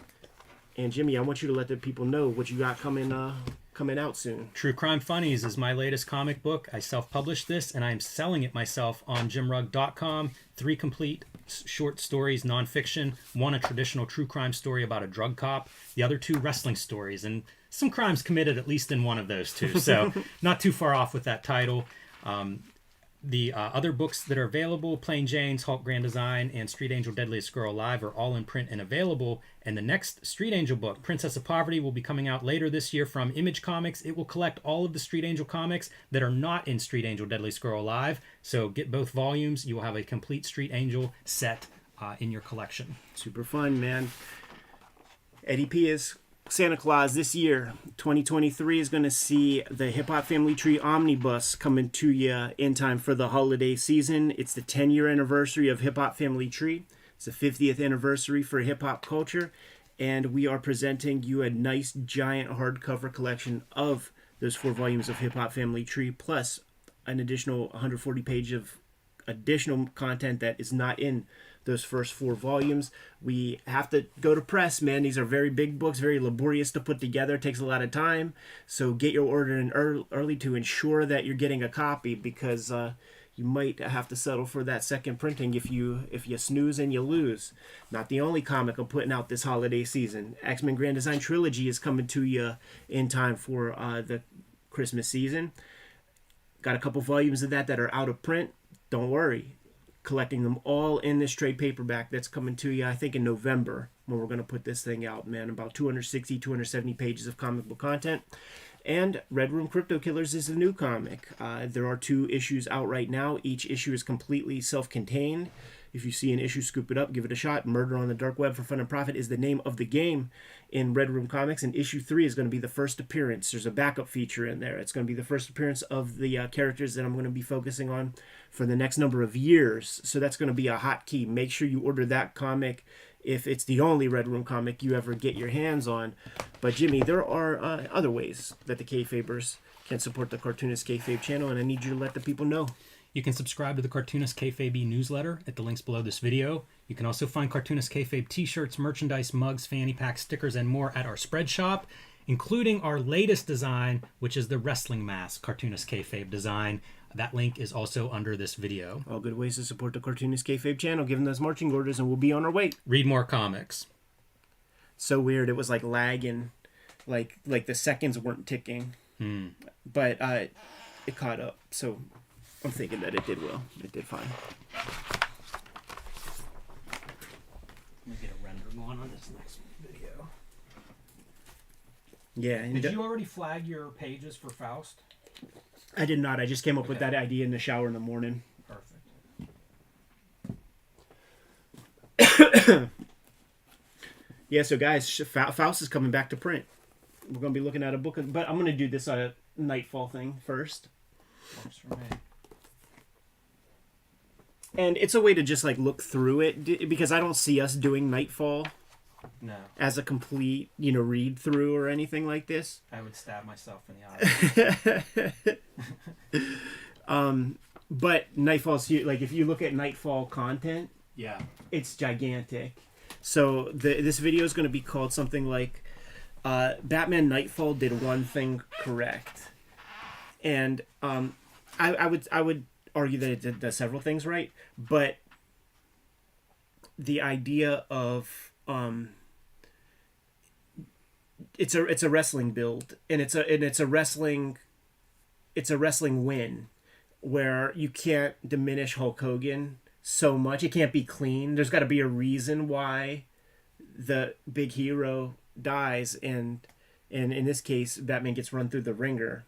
And Jimmy, I want you to let the people know what you got coming out soon. True Crime Funnies is my latest comic book. I self-published this, and I am selling it myself on jimrugg.com. 3 complete short stories, nonfiction. 1 a traditional true crime story about a drug cop. The other 2 wrestling stories, and some crimes committed at least in one of those 2. So not too far off with that title. The other books that are available, Plain Jane's, Hulk Grand Design, and Street Angel Deadliest Girl Alive, are all in print and available. And the next Street Angel book, Princess of Poverty, will be coming out later this year from Image Comics. It will collect all of the Street Angel comics that are not in Street Angel Deadliest Girl Alive. So get both volumes. You will have a complete Street Angel set in your collection. Super fun, man. Eddie P is Santa Claus this year. 2023 is going to see the Hip Hop Family Tree Omnibus coming to you in time for the holiday season. It's the 10-year anniversary of Hip Hop Family Tree. It's the 50th anniversary for hip hop culture, and we are presenting you a nice giant hardcover collection of those 4 volumes of Hip Hop Family Tree, plus an additional 140 page of additional content that is not in those first 4 volumes. We have to go to press, man. These are very big books, very laborious to put together. It takes a lot of time. So get your order in early to ensure that you're getting a copy, because you might have to settle for that second printing if you snooze and you lose. Not the only comic I'm putting out this holiday season. X-Men Grand Design Trilogy is coming to you in time for the Christmas season. Got a couple volumes of that are out of print. Don't worry. Collecting them all in this trade paperback that's coming to you, I think, in November, when we're going to put this thing out, man. About 270 pages of comic book content. And Red Room Crypto Killers is a new comic. There are 2 issues out right now. Each issue is completely self-contained. If you see an issue, scoop it up, give it a shot. Murder on the Dark Web for Fun and Profit is the name of the game in Red Room Comics, and issue 3 is going to be the first appearance. There's a backup feature in there. It's going to be the first appearance of the characters that I'm going to be focusing on for the next number of years. So that's going to be a hot key. Make sure you order that comic if it's the only Red Room comic you ever get your hands on. But Jimmy, there are other ways that the Kayfabers can support the Cartoonist Kayfabe channel, and I need you to let the people know. You can subscribe to the Cartoonist Kayfabe newsletter at the links below this video. You can also find Cartoonist Kayfabe t-shirts, merchandise, mugs, fanny packs, stickers, and more at our spread shop, including our latest design, which is the wrestling mask Cartoonist Kayfabe design. That link is also under this video. All good ways to support the Cartoonist Kayfabe channel. Give them those marching orders, and we'll be on our way. Read more comics. So weird. It was like lagging, like the seconds weren't ticking, but it caught up. So I'm thinking that it did well. It did fine. Let me get a render going on this next video. Yeah. And did you already flag your pages for Faust? I did not. I just came up with that idea in the shower in the morning. Perfect. Yeah, so guys, Faust is coming back to print. we're going to be looking at a book, but I'm going to do this Nightfall thing first. Works for me. And it's a way to just like look through it because I don't see us doing Nightfall No, as a complete, read through or anything like this. I would stab myself in the eye. But Nightfall's huge. Like if you look at Nightfall content, Yeah. it's gigantic. So this video is going to be called something like Batman Nightfall did one thing correct. And I would argue that it does several things right, but the idea of it's a wrestling build, and it's a wrestling win where you can't diminish Hulk Hogan so much. It can't be clean. There's got to be a reason why the big hero dies, and in this case, Batman gets run through the ringer.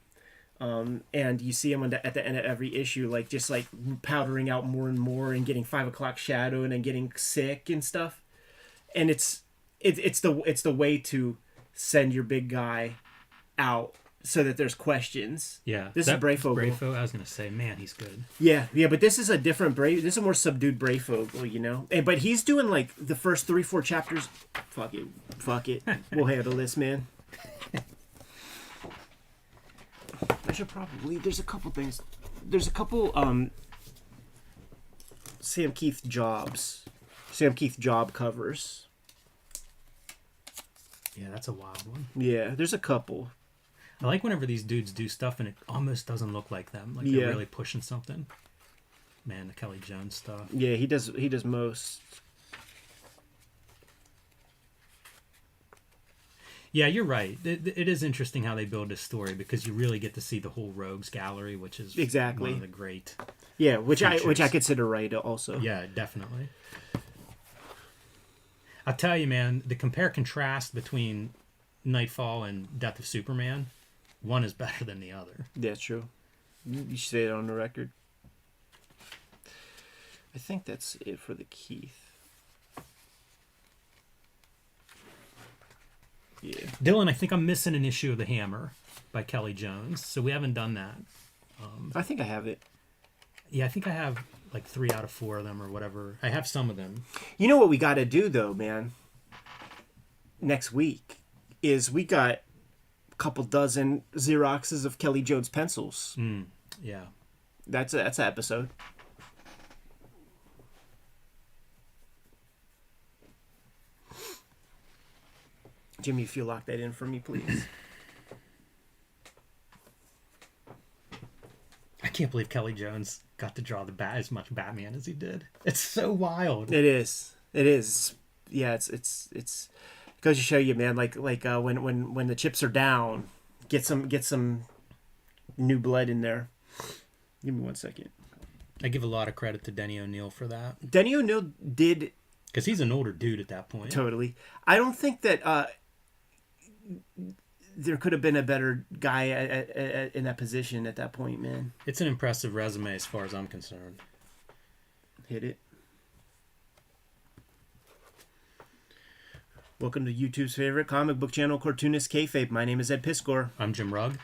And you see him at the end of every issue, like just like powdering out more and more and getting 5 o'clock shadow and then getting sick and stuff. And it's the way to send your big guy out so that there's questions. Yeah. This is Brayfogle. I was going to say, man, he's good. Yeah, but this is a different This is a more subdued Brayfogle, but he's doing like the first 3-4 chapters. Fuck it. We'll handle this, man. I should probably. There's a couple things. There's a couple Sam Keith job covers. Yeah, that's a wild one. Yeah, there's a couple. I like whenever these dudes do stuff and it almost doesn't look like them. Like they're really pushing something. Man, the Kelly Jones stuff. Yeah, he does most. Yeah, you're right. It is interesting how they build this story because you really get to see the whole Rogues Gallery, which is exactly one of the great. Yeah, which features. I consider right also. Yeah, definitely. I'll tell you, man, the compare-contrast between Nightfall and Death of Superman, one is better than the other. Yeah, true. You should say it on the record. I think that's it for the Keith. Yeah. Dylan, I think I'm missing an issue of The Hammer by Kelly Jones, so we haven't done that. I think I have it. Yeah, I think I have like 3 out of 4 of them or whatever. I have some of them. You know what we got to do though, man? Next week is we got a couple dozen Xeroxes of Kelly Jones pencils. Yeah. That's an episode. Jimmy, if you lock that in for me, please. I can't believe Kelly Jones got to draw as much Batman as he did. It's so wild. It is. Yeah, it's goes to show you, man. Like when the chips are down, get some new blood in there. Give me 1 second. I give a lot of credit to Denny O'Neil for that. Denny O'Neil did because he's an older dude at that point. Totally. I don't think that there could have been a better guy in that position at that point, man. It's an impressive resume as far as I'm concerned. Hit it. Welcome to YouTube's favorite comic book channel, Cartoonist Kayfabe. My name is Ed Piscor. I'm Jim Rugg.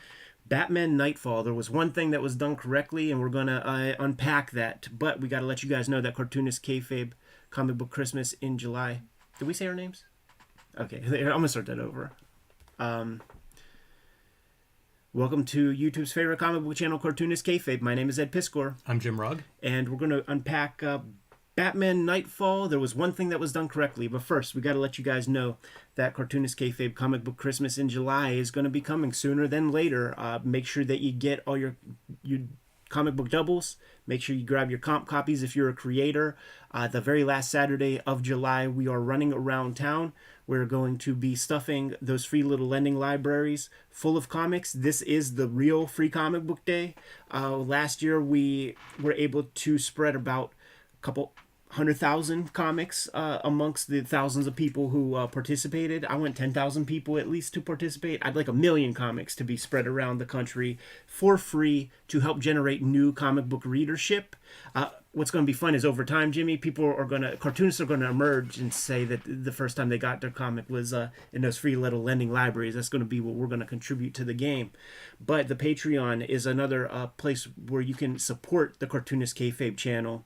Batman Nightfall. There was one thing that was done correctly, and we're going to unpack that. But we got to let you guys know that Cartoonist Kayfabe, Comic Book Christmas in July. Did we say our names? Okay, I'm going to start that over. Welcome to YouTube's favorite comic book channel, Cartoonist Kayfabe. My name is Ed Piscor. I'm Jim Rugg. And we're going to unpack Batman Nightfall. There was one thing that was done correctly. But first, we got to let you guys know that Cartoonist Kayfabe Comic Book Christmas in July is going to be coming sooner than later. Make sure that you get all your comic book doubles. Make sure you grab your comp copies if you're a creator. The very last Saturday of July, we are running around town. We're going to be stuffing those free little lending libraries full of comics. This is the real free comic book day. Last year, we were able to spread about a couple 100,000 comics amongst the thousands of people who participated. I want 10,000 people at least to participate. I'd like 1 million comics to be spread around the country for free to help generate new comic book readership. What's going to be fun is over time, Jimmy, cartoonists are going to emerge and say that the first time they got their comic was in those free little lending libraries. That's going to be what we're going to contribute to the game. But the Patreon is another place where you can support the Cartoonist Kayfabe channel.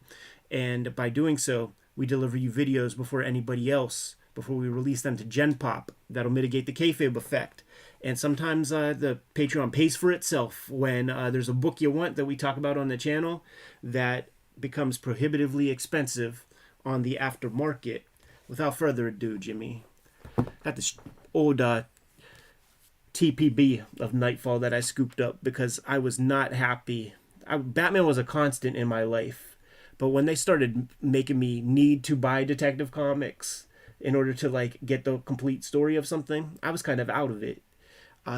And by doing so, we deliver you videos before anybody else, before we release them to Gen Pop. That'll mitigate the kayfabe effect. And sometimes the Patreon pays for itself when there's a book you want that we talk about on the channel that becomes prohibitively expensive on the aftermarket. Without further ado, Jimmy, got this old TPB of Nightfall that I scooped up because I was not happy. Batman was a constant in my life. But when they started making me need to buy Detective Comics in order to get the complete story of something, I was kind of out of it.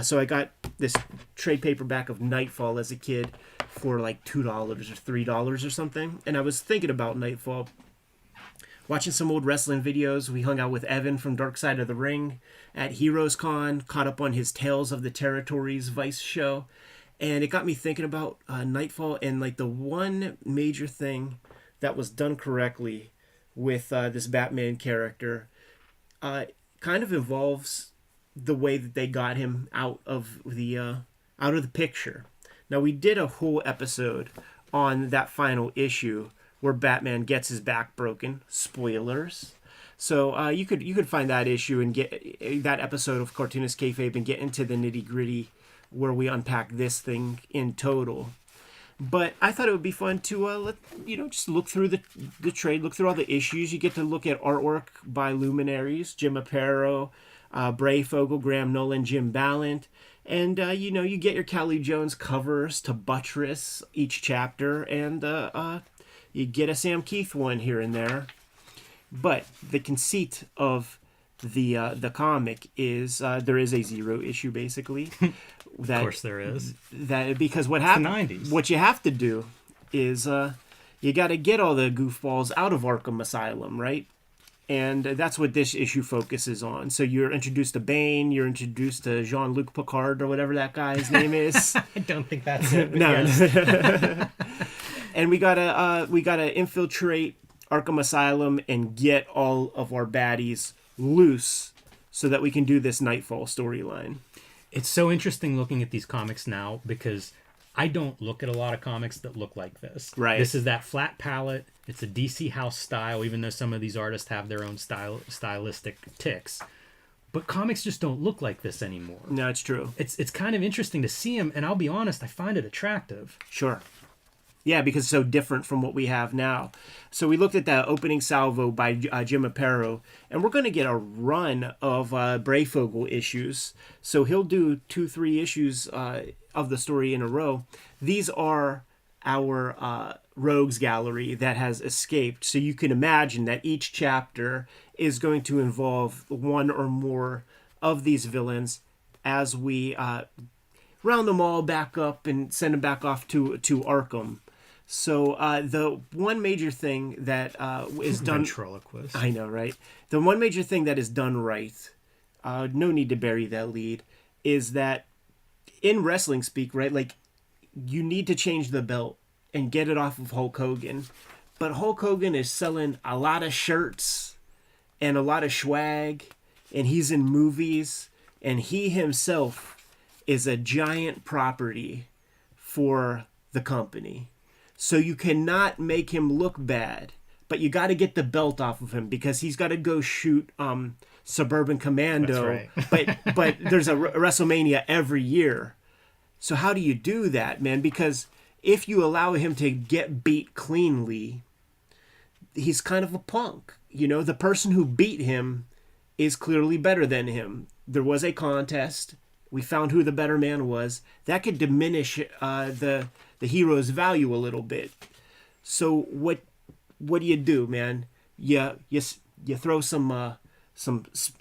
So I got this trade paperback of Nightfall as a kid for $2 or $3 or something. And I was thinking about Nightfall, watching some old wrestling videos. We hung out with Evan from Dark Side of the Ring at Heroes Con, caught up on his Tales of the Territories Vice show. And it got me thinking about Nightfall and the one major thing that was done correctly with this Batman character kind of involves the way that they got him out of the picture. Now, we did a whole episode on that final issue where Batman gets his back broken. Spoilers. So you could find that issue and get that episode of Cartoonist Kayfabe and get into the nitty gritty where we unpack this thing in total. But I thought it would be fun to just look through the trade, look through all the issues. You get to look at artwork by luminaries: Jim Aparo, Bray Fogel, Graham Nolan, Jim Ballant, and you get your Callie Jones covers to buttress each chapter, and you get a Sam Keith one here and there. But the conceit of the comic is there is a zero issue basically. Of course there is. That because what happened? The 90s. What you have to do is you got to get all the goofballs out of Arkham Asylum, right? And that's what this issue focuses on. So you're introduced to Bane, you're introduced to Jean-Luc Picard or whatever that guy's name is. I don't think that's it. No. Yes. And we gotta infiltrate Arkham Asylum and get all of our baddies loose so that we can do this Nightfall storyline. It's so interesting looking at these comics now because I don't look at a lot of comics that look like this. Right. This is that flat palette. It's a DC house style, even though some of these artists have their own stylistic tics. But comics just don't look like this anymore. No, it's true. It's kind of interesting to see them, and I'll be honest, I find it attractive. Sure. Yeah, because it's so different from what we have now. So we looked at that opening salvo by Jim Aparo, and we're going to get a run of Brayfogle issues. So he'll do 2-3 issues of the story in a row. These are our rogues gallery that has escaped. So you can imagine that each chapter is going to involve one or more of these villains as we round them all back up and send them back off to Arkham. So the one major thing that is done... Ventriloquist. I know, right? The one major thing that is done right, no need to bury that lead, is that in wrestling speak, right, you need to change the belt and get it off of Hulk Hogan. But Hulk Hogan is selling a lot of shirts and a lot of swag, and he's in movies, and he himself is a giant property for the company. So you cannot make him look bad, but you got to get the belt off of him because he's got to go shoot Suburban Commando. That's right. but there's a WrestleMania every year. So how do you do that, man? Because if you allow him to get beat cleanly, he's kind of a punk. The person who beat him is clearly better than him. There was a contest. We found who the better man was. That could diminish the hero's value a little bit. So what do you do, man? You throw some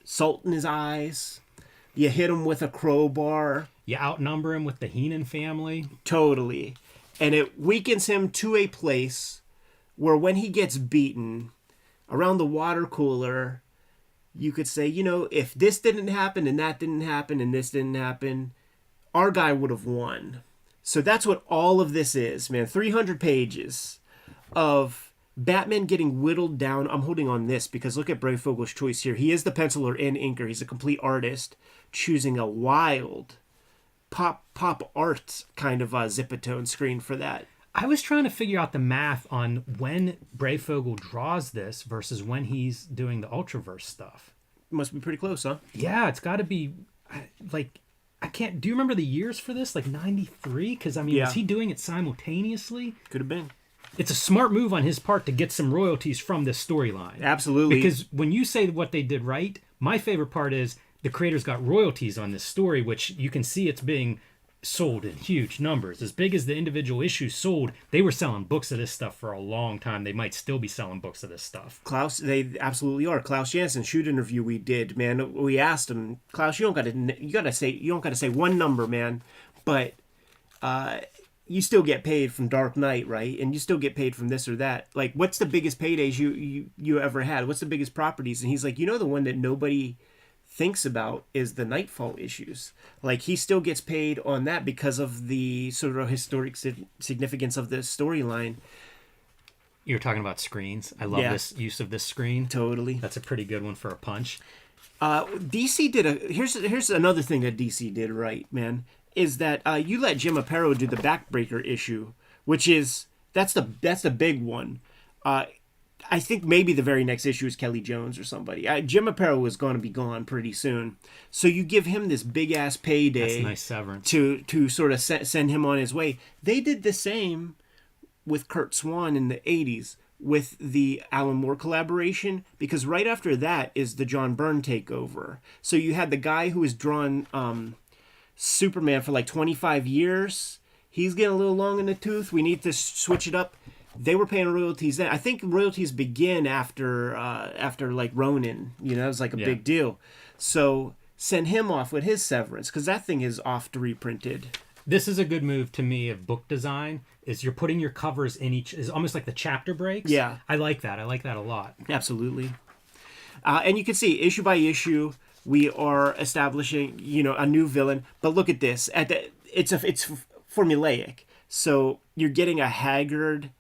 salt in his eyes. You hit him with a crowbar. You outnumber him with the Heenan family. Totally. And it weakens him to a place where when he gets beaten, around the water cooler, you could say, you know, if this didn't happen and that didn't happen and this didn't happen, our guy would have won. So that's what all of this is, man. 300 pages of Batman getting whittled down. I'm holding on this because look at Breyfogel's choice here. He is the penciler and inker. He's a complete artist, choosing a wild pop art kind of Zipatone screen for that. I was trying to figure out the math on when Breyfogle draws this versus when he's doing the Ultraverse stuff. Must be pretty close, huh? Yeah, it's got to be like, I can't. Do you remember the years for this? Like 93? Because I mean, Yeah. was he doing it simultaneously? Could have been. It's a smart move on his part to get some royalties from this storyline. Absolutely. Because when you say what they did right, my favorite part is the creators got royalties on this story, which you can see it's being sold in huge numbers. As big as the individual issues sold, they were selling books of this stuff for a long time. They might still be selling books of this stuff. Klaus, they absolutely are. Klaus Janson shoot interview we did, man. We asked him, Klaus, you don't gotta say one number, man, but you still get paid from Dark Knight, right? And you still get paid from this or that. Like, what's the biggest paydays you ever had? What's the biggest properties? And he's like, you know, the one that nobody thinks about is the Nightfall issues. Like, he still gets paid on that because of the sort of historic significance of the storyline. You're talking about screens. I love this use of this screen. Totally. That's a pretty good one for a punch. DC did here's another thing that DC did right, man, is that you let Jim Aparo do the backbreaker issue, which is that's the big one. I think maybe the very next issue is Kelly Jones or somebody. Jim Aparo is going to be gone pretty soon, so you give him this big ass payday. That's a nice severance to sort of send him on his way. They did the same with Kurt Swan in the 80s with the Alan Moore collaboration, because right after that is the John Byrne takeover. So you had the guy who was drawn Superman for like 25 years. He's getting a little long in the tooth. We need to switch it up. They were paying royalties then. I think royalties begin after like Ronin. You know, it was like a big deal. So send him off with his severance, because that thing is off to reprinted. This is a good move to me of book design, is you're putting your covers in each, is almost like the chapter breaks. Yeah. I like that. I like that a lot. Absolutely. And you can see issue by issue, we are establishing, you know, a new villain. But look at this. It's formulaic. So you're getting a haggard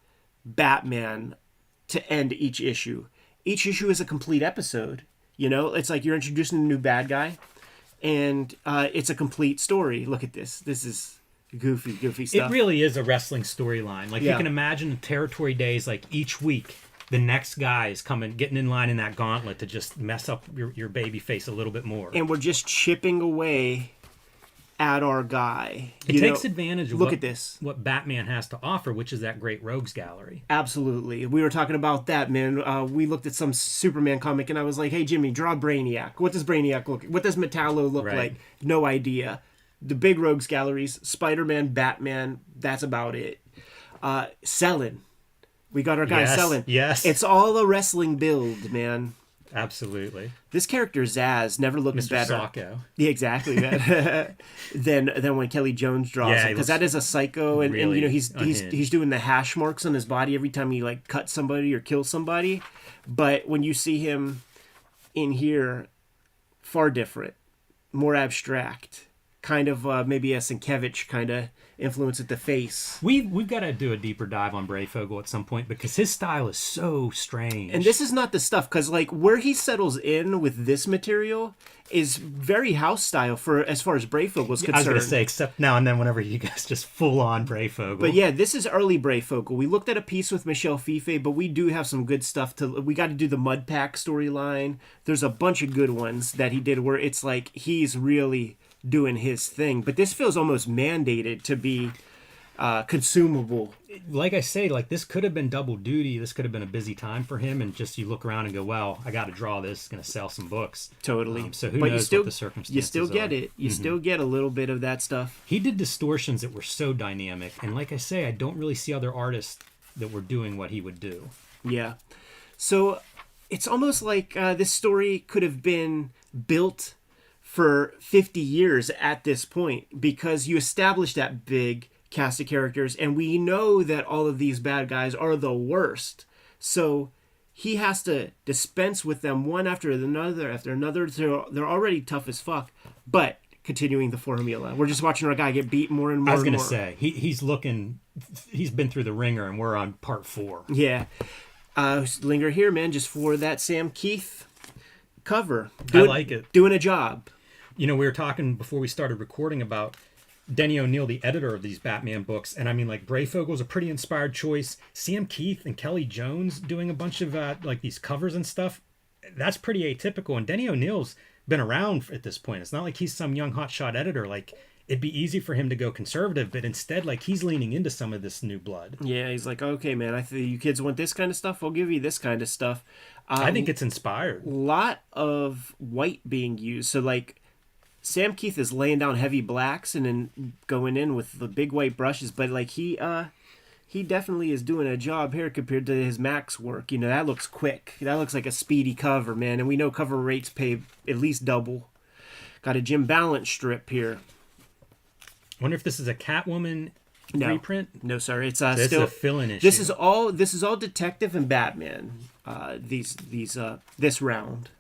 Batman to end each issue. Each issue is a complete episode. You know, it's like you're introducing a new bad guy, and it's a complete story. Look at this. This is goofy stuff. It really is a wrestling storyline. Like, you can imagine the territory days, like each week, the next guy is coming, getting in line in that gauntlet to just mess up your baby face a little bit more. And we're just chipping away at our guy. It takes advantage of at this. What Batman has to offer, which is that great rogues gallery. Absolutely. We were talking about that, man. We looked at some Superman comic, and I was like, hey, Jimmy, draw Brainiac. What does Brainiac look like? What does Metallo look like? No idea. The big rogues galleries, Spider-Man, Batman, that's about it. Selling. We got our guy selling. Yes. It's all a wrestling build, man. Absolutely. This character Zaz never looked Mr. better. Sacco. Yeah, exactly. than when Kelly Jones draws it, because that is a psycho, and you know he's doing the hash marks on his body every time he like cuts somebody or kills somebody. But when you see him in here, far different, more abstract, kind of maybe a Sienkiewicz kind of influence at the face. We've got to do a deeper dive on Breyfogle at some point, because his style is so strange. And this is not the stuff, because like where he settles in with this material is very house style for as far as Breyfogle is concerned. I was going to say, except now and then whenever you guys just full on Breyfogle. But yeah, this is early Breyfogle. We looked at a piece with Michel Fife, but we do have some good stuff we got to do the Mud Pack storyline. There's a bunch of good ones that he did where it's like he's really doing his thing, but this feels almost mandated to be consumable. Like I say, like this could have been double duty. This could have been a busy time for him, and just you look around and go, "Well, I got to draw this. It's going to sell some books." Totally. So who knows what the circumstances are? You still get it. You still get a little bit of that stuff. He did distortions that were so dynamic, and like I say, I don't really see other artists that were doing what he would do. Yeah. So it's almost like this story could have been built for 50 years at this point, because you establish that big cast of characters, and we know that all of these bad guys are the worst. So he has to dispense with them one after another after another. They're already tough as fuck, but continuing the formula. We're just watching our guy get beat more and more. I was going gonna to say he's been through the ringer, and we're on part 4. Yeah. Linger here, man, just for that Sam Keith cover. I like it. Doing a job. You know, we were talking before we started recording about Denny O'Neil, the editor of these Batman books, and I mean, like, Brayfogel's a pretty inspired choice. Sam Keith and Kelly Jones doing a bunch of like these covers and stuff. That's pretty atypical. And Denny O'Neil's been around at this point. It's not like he's some young hotshot editor. Like, it'd be easy for him to go conservative, but instead, like, he's leaning into some of this new blood. Yeah, he's like, okay, man, I think you kids want this kind of stuff. I'll give you this kind of stuff. I think it's inspired. A lot of white being used. So, like, Sam Keith is laying down heavy blacks and then going in with the big white brushes, but like he definitely is doing a job here compared to his Max work. You know, that looks quick. That looks like a speedy cover, man. And we know cover rates pay at least double. Got a Jim Balance strip here. Wonder if this is a Catwoman reprint. No, sir. It's this still is a fill-in issue. This is all Detective and Batman. This round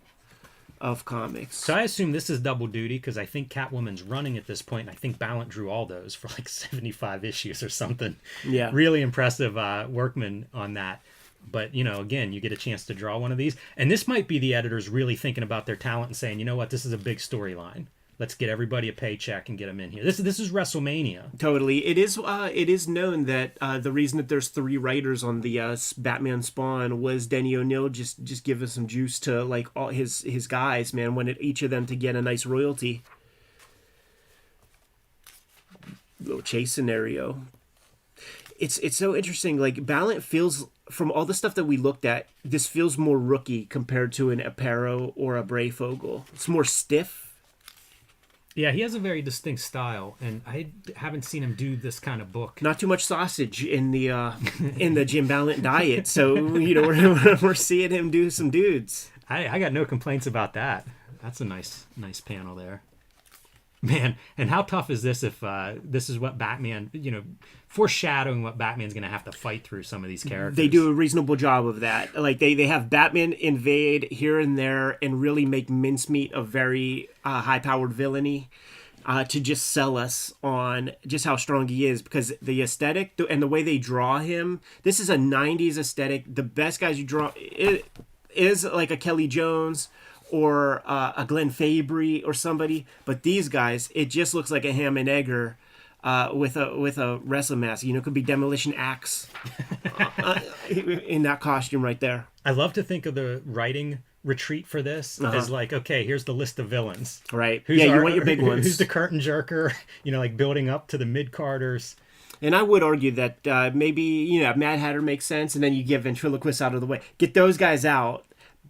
of comics. So I assume this is double duty because I think Catwoman's running at this point, and I think Ballant drew all those for like 75 issues or something. Yeah. Really impressive workman on that. But, you know, again, you get a chance to draw one of these. And this might be the editors really thinking about their talent and saying, you know what, this is a big storyline. Let's get everybody a paycheck and get them in here. This is WrestleMania. Totally. It is known that the reason that there's 3 writers on the Batman Spawn was Denny O'Neil just giving some juice to like all his guys, man, wanted each of them to get a nice royalty. Little chase scenario. It's so interesting. Like, Ballant feels, from all the stuff that we looked at, this feels more rookie compared to an Aparo or a Brayfogle. It's more stiff. Yeah, he has a very distinct style, and I haven't seen him do this kind of book. Not too much sausage in the Jim Ballant diet, so you know we're seeing him do some dudes. I got no complaints about that. That's a nice panel there, man. And how tough is this if this is what Batman, you know, foreshadowing what Batman's going to have to fight through some of these characters. They do a reasonable job of that. Like they have Batman invade here and there and really make mincemeat of very high-powered villainy to just sell us on just how strong he is, because the aesthetic and the way they draw him, this is a 90s aesthetic. The best guys you draw is like a Kelly Jones or a Glenn Fabry or somebody, but these guys, it just looks like a ham and egger with a wrestling mask. You know, it could be Demolition Axe in that costume right there. I love to think of the writing retreat for this as like, okay, here's the list of villains. Right. You want your big ones. Who's the curtain jerker? You know, like building up to the mid-carders. And I would argue that maybe, you know, Mad Hatter makes sense, and then you get Ventriloquist out of the way. Get those guys out,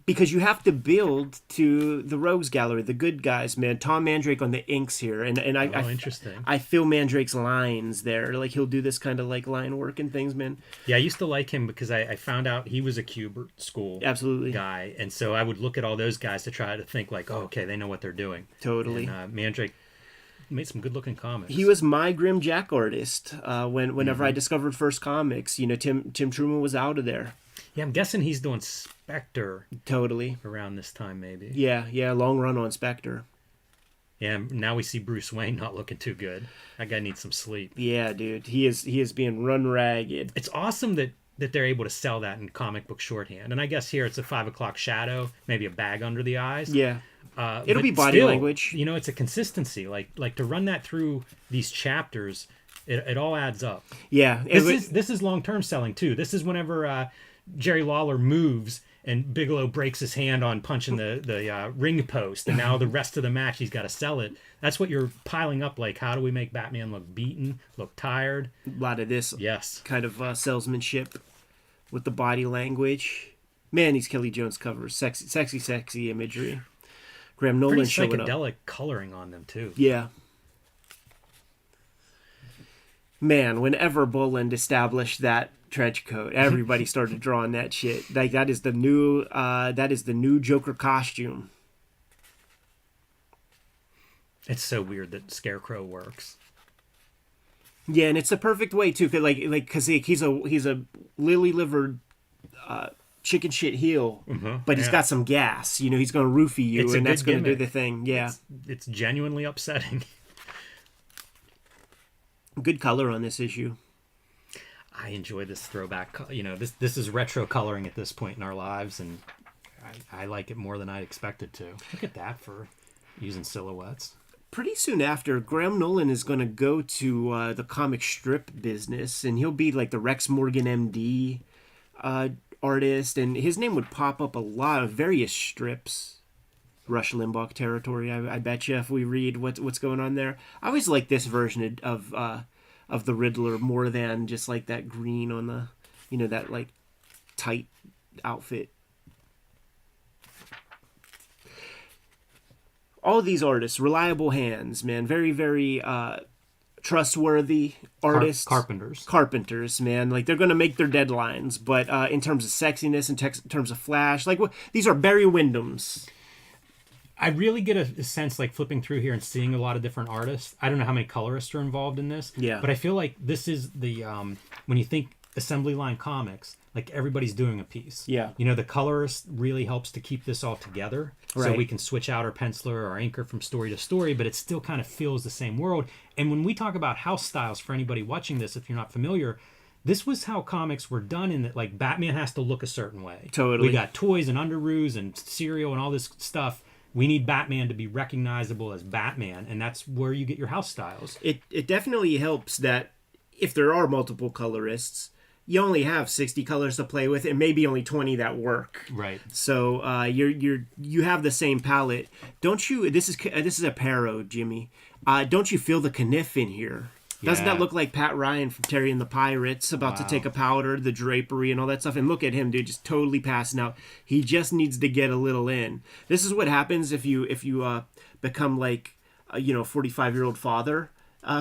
because you have to build to the Rogues Gallery, the good guys, man. Tom Mandrake on the inks here, and Interesting. I feel Mandrake's lines there. Like, he'll do this kind of like line work and things, man. Yeah, I used to like him because I found out he was a Kubert school guy, and so I would look at all those guys to try to think like, oh, okay, they know what they're doing. Totally. And Mandrake made some good looking comics. He was my Grim Jack artist whenever I discovered First Comics. You know, Tim Truman was out of there. Yeah, I'm guessing he's doing Spectre. Totally. Around this time, maybe. Yeah, long run on Spectre. Yeah, now we see Bruce Wayne not looking too good. That guy needs some sleep. Yeah, dude. He is being run ragged. It's awesome that they're able to sell that in comic book shorthand. And I guess here it's a 5 o'clock shadow, maybe a bag under the eyes. Yeah. It'll be body language. You know, it's a consistency. Like to run that through these chapters, it all adds up. Yeah. This is long-term selling, too. This is whenever Jerry Lawler moves and Bigelow breaks his hand on punching the ring post, and now the rest of the match he's got to sell it. That's what you're piling up. Like, how do we make Batman look beaten, look tired? A lot of this kind of salesmanship with the body language. Man, these Kelly Jones covers, sexy imagery. Graham Nolan showing up. Pretty psychedelic coloring on them too. Yeah. Man, whenever Boland established that trench coat, everybody started drawing that shit. Like, that is the new Joker costume. It's so weird that Scarecrow works. Yeah, and it's the perfect way too, cause he's a lily livered chicken shit heel, but he's yeah. got some gas. You know, he's going to roofie you, It's a and that's good going to do gimmick. the thing. Yeah. It's genuinely upsetting. Good color on this issue. I enjoy this throwback. You know, this is retro coloring at this point in our lives, and I like it more than I expected to. Look at that for using silhouettes. Pretty soon after, Graham Nolan is going to go to the comic strip business, and he'll be like the Rex Morgan MD artist, and his name would pop up a lot of various strips. Rush Limbaugh territory, I bet you, if we read what's going on there. I always like this version of the Riddler more than just like that green on the, you know, that like tight outfit. All of these artists, reliable hands, man. Very, very trustworthy artists. Carpenters, man. Like, they're going to make their deadlines. But in terms of sexiness, in terms of flash, like, these are Barry Windhams. I really get a sense, like, flipping through here and seeing a lot of different artists. I don't know how many colorists are involved in this. Yeah. But I feel like this is the, when you think assembly line comics, like, everybody's doing a piece. Yeah. You know, the colorist really helps to keep this all together. So Right. we can switch out our penciler or our inker from story to story, but it still kind of feels the same world. And when we talk about house styles, for anybody watching this, if you're not familiar, this was how comics were done, in that, like, Batman has to look a certain way. Totally. We got toys and underoos and cereal and all this stuff. We need Batman to be recognizable as Batman, and that's where you get your house styles. It definitely helps that if there are multiple colorists, you only have 60 colors to play with, and maybe only 20 that work. Right. So you have the same palette. Don't you? This is a Paro, Jimmy. Don't you feel the Kniff in here? Doesn't Yeah. that look like Pat Ryan from Terry and the Pirates about to take a powder, the drapery and all that stuff? And look at him, dude, just totally passing out. He just needs to get a little in. This is what happens if you become like a 45-year-old father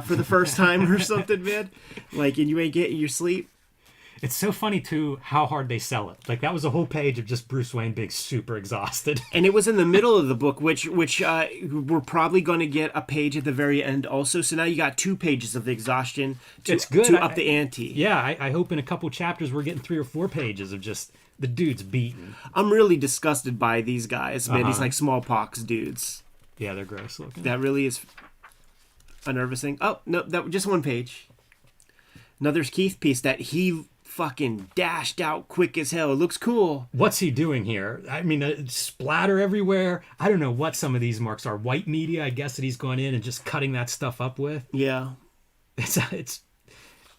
for the first time or something, man. Like, and you ain't getting your sleep. It's so funny, too, how hard they sell it. Like, that was a whole page of just Bruce Wayne being super exhausted. And it was in the middle of the book, which we're probably going to get a page at the very end also. So now you got 2 pages of exhaustion It's good. to up the ante. Yeah, I hope in a couple chapters we're getting 3 or 4 pages of just the dude's beaten. I'm really disgusted by these guys, man. These like smallpox dudes. Yeah, they're gross looking. That really is unnerving. Oh, no, that just 1 page. Another Keith piece that he fucking dashed out quick as hell. It looks cool. What's he doing here? I mean, splatter everywhere. I don't know what some of these marks are. White media, I guess, that he's going in and just cutting that stuff up with. Yeah.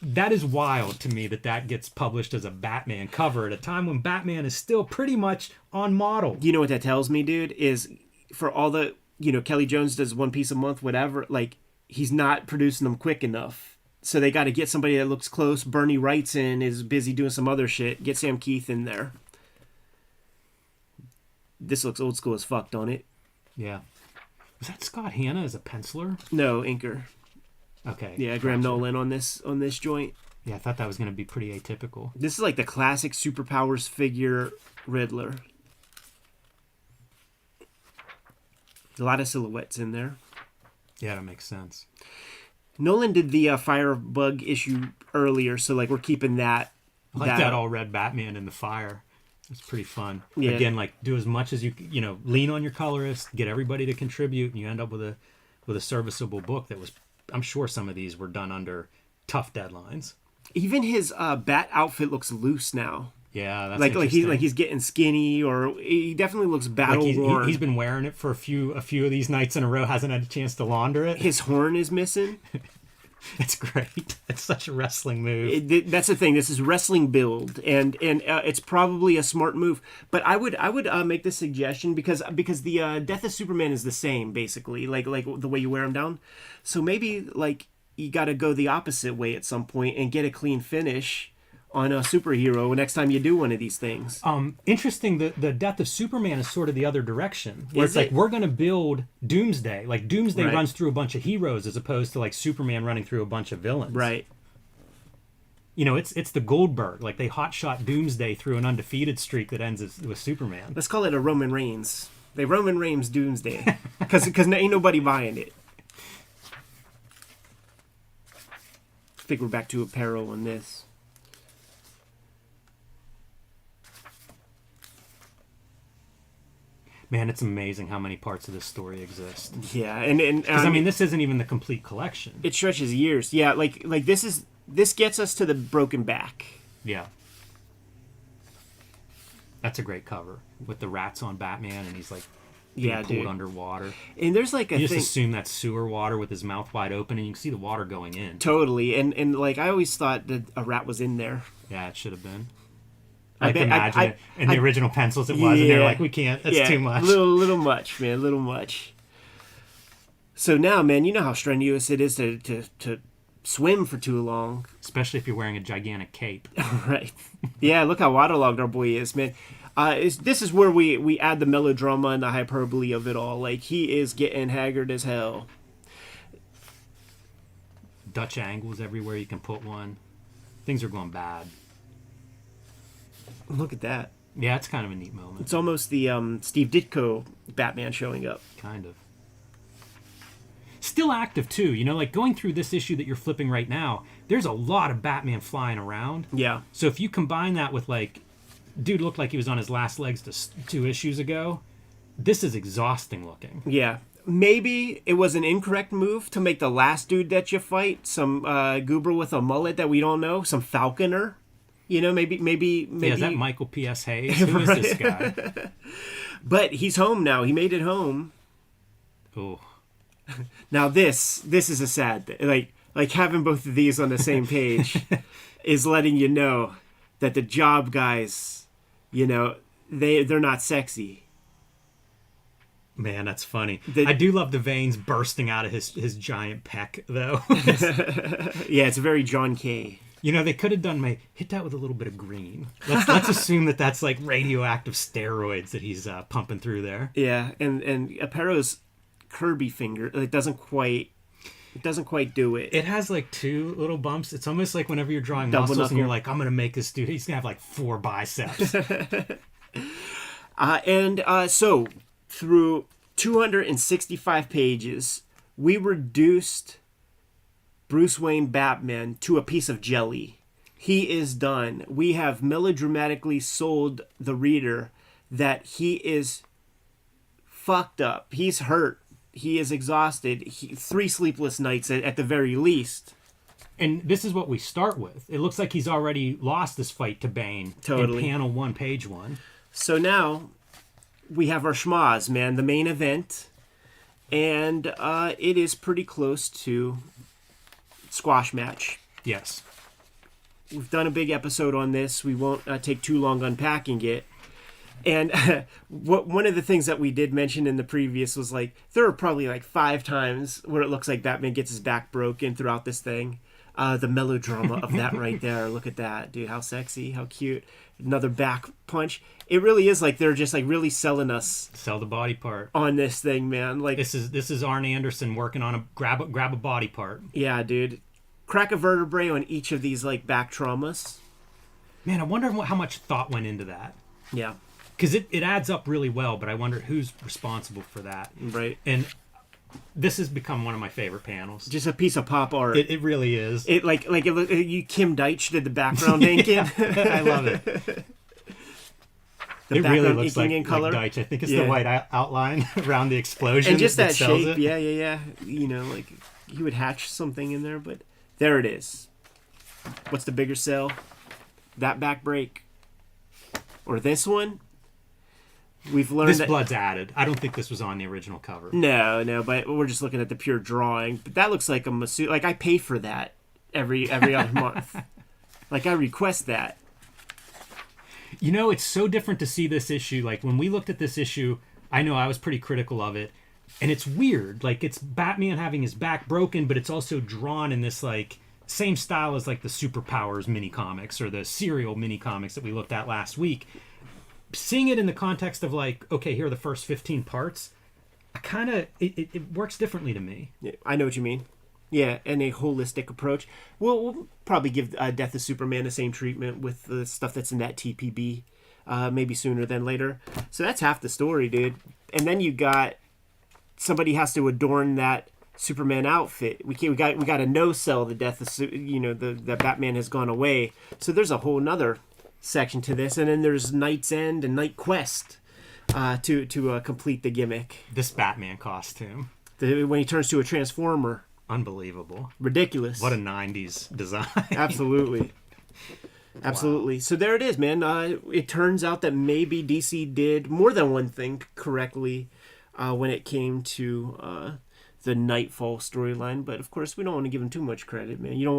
That is wild to me that gets published as a Batman cover at a time when Batman is still pretty much on model. You know what that tells me, dude? Is for all the, Kelly Jones does 1 piece a month, whatever, like, he's not producing them quick enough. So they got to get somebody that looks close. Bernie Wrightson is busy doing some other shit. Get Sam Keith in there. This looks old school as fuck, don't it? Yeah. Was that Scott Hanna as a penciler? No, inker. Okay. Yeah, Graham Nolan on this joint. Yeah, I thought that was going to be pretty atypical. This is like the classic superpowers figure Riddler. A lot of silhouettes in there. Yeah, that makes sense. Nolan did the Firebug issue earlier, so like we're keeping that. I like that all red Batman in the fire. It's pretty fun. Yeah. Again, like, do as much as you lean on your colorist, get everybody to contribute, and you end up with a serviceable book that was. I'm sure some of these were done under tough deadlines. Even his bat outfit looks loose now. Yeah, that's like interesting. he's getting skinny, or he definitely looks battle worn. He's been wearing it for a few of these nights in a row. Hasn't had a chance to launder it. His horn is missing. It's great. It's such a wrestling move. That's the thing. This is wrestling build, and it's probably a smart move. But I would make this suggestion because the Death of Superman is the same basically, like the way you wear him down. So maybe like you got to go the opposite way at some point and get a clean finish on a superhero next time you do one of these things. Interesting. The Death of Superman is sort of the other direction, where Is it's like it? we're going to build Doomsday. Like Doomsday Right. runs through a bunch of heroes as opposed to like Superman running through a bunch of villains. Right. It's the Goldberg. Like they hotshot Doomsday through an undefeated streak that ends with Superman. Let's call it a Roman Reigns. They Roman Reigns Doomsday because ain't nobody buying it. I think we're back to Apparel on this. Man, it's amazing how many parts of this story exist. Yeah, and Because I mean, this isn't even the complete collection. it stretches years. Yeah, like this gets us to the broken back. Yeah. That's a great cover with the rats on Batman, and he's like being pulled dude. underwater. And there's like a You just thing. assume that's sewer water with his mouth wide open, and you can see the water going in. Totally, and like I always thought that a rat was in there. Yeah, it should have been. I Like bet- imagine I- it. In the original pencils, it was, and they're Yeah. like, we can't. That's too much. Little much, man. Little much. So now, man, you know how strenuous it is to swim for too long. Especially if you're wearing a gigantic cape. Right. Yeah, look how waterlogged our boy is, man. This is where we add the melodrama and the hyperbole of it all. Like, he is getting haggard as hell. Dutch angles everywhere you can put one. Things are going bad. Look at that. Yeah, it's kind of a neat moment. It's almost the Steve Ditko Batman showing up. Kind of. Still active, too. You know, like going through this issue that you're flipping right now, there's a lot of Batman flying around. Yeah. So if you combine that with, like, dude looked like he was on his last legs 2 issues ago, this is exhausting looking. Yeah. Maybe it was an incorrect move to make the last dude that you fight some goober with a mullet that we don't know, some falconer. You know, maybe. Yeah, is that Michael P.S. Hayes? Who is this guy? But he's home now. He made it home. Oh, Now this is a sad thing. Like having both of these on the same page is letting you know that the job guys, you know, they're not sexy. man, that's funny. The- I do love the veins bursting out of his giant peck, though. Yeah, it's very John Kay. You know, they could have done hit that with a little bit of green. Let's assume that that's like radioactive steroids that he's pumping through there. Yeah, and Apero's Kirby finger it doesn't quite do it. It has like 2 little bumps. It's almost like whenever you're drawing Double muscles knuckle. and you're like, I'm gonna make this dude. He's gonna have like 4 biceps. So through 265 pages, we reduced Bruce Wayne Batman to a piece of jelly. He is done. We have melodramatically sold the reader that he is fucked up. He's hurt. He is exhausted. 3 sleepless nights at the very least. And this is what we start with. It looks like he's already lost this fight to Bane. Totally. In panel 1, page 1. So now we have our schmaz, man, the main event. And it is pretty close to squash match. Yes. We've done a big episode on this. We won't take too long unpacking it. And one of the things that we did mention in the previous was like there are probably like 5 times where it looks like Batman gets his back broken throughout this thing. The melodrama of that right there. Look at that, dude. How sexy, how cute. Another back punch. It really is like they're just like really selling us Sell the body part. on this thing, man. Like This is Arn Anderson working on a grab a body part. yeah, dude. Crack a vertebrae on each of these like back traumas. Man, I wonder how much thought went into that. Yeah, Because it adds up really well, but I wonder who's responsible for that. right. And this has become one of my favorite panels. Just a piece of pop art. It really is. It like you Kim Deitch did the background inking. I love it. The It really background looks inking like in color. Deitch. I think it's Yeah. the white outline around the explosion. And just that sells shape. it. Yeah. You know, like he would hatch something in there, but there it is. What's the bigger sell? That back break or this one? We've learned This that blood's added. I don't think this was on the original cover. no, but we're just looking at the pure drawing. But that looks like a Masu. Like I pay for that every other month. Like I request that. You know, it's so different to see this issue. Like when we looked at this issue, I know I was pretty critical of it. And it's weird. Like it's Batman having his back broken, but it's also drawn in this like same style as like the Superpowers mini comics or the Serial mini comics that we looked at last week. Seeing it in the context of like, okay, here are the first 15 parts, I kind of it works differently to me. Yeah, I know what you mean. Yeah, and a holistic approach. We'll probably give Death of Superman the same treatment with the stuff that's in that TPB, maybe sooner than later. So that's half the story, dude. And then you got somebody has to adorn that Superman outfit. We got to no sell the death of the Batman has gone away. So there's a whole nother section to this, and then there's Night's End and Night Quest. to complete the gimmick. This Batman costume. When he turns to a transformer. Unbelievable. Ridiculous. What a 90s design. Absolutely. Absolutely. Wow. So there it is, man. It turns out that maybe DC did more than one thing correctly when it came to the Nightfall storyline. But of course, we don't want to give them too much credit, man. You don't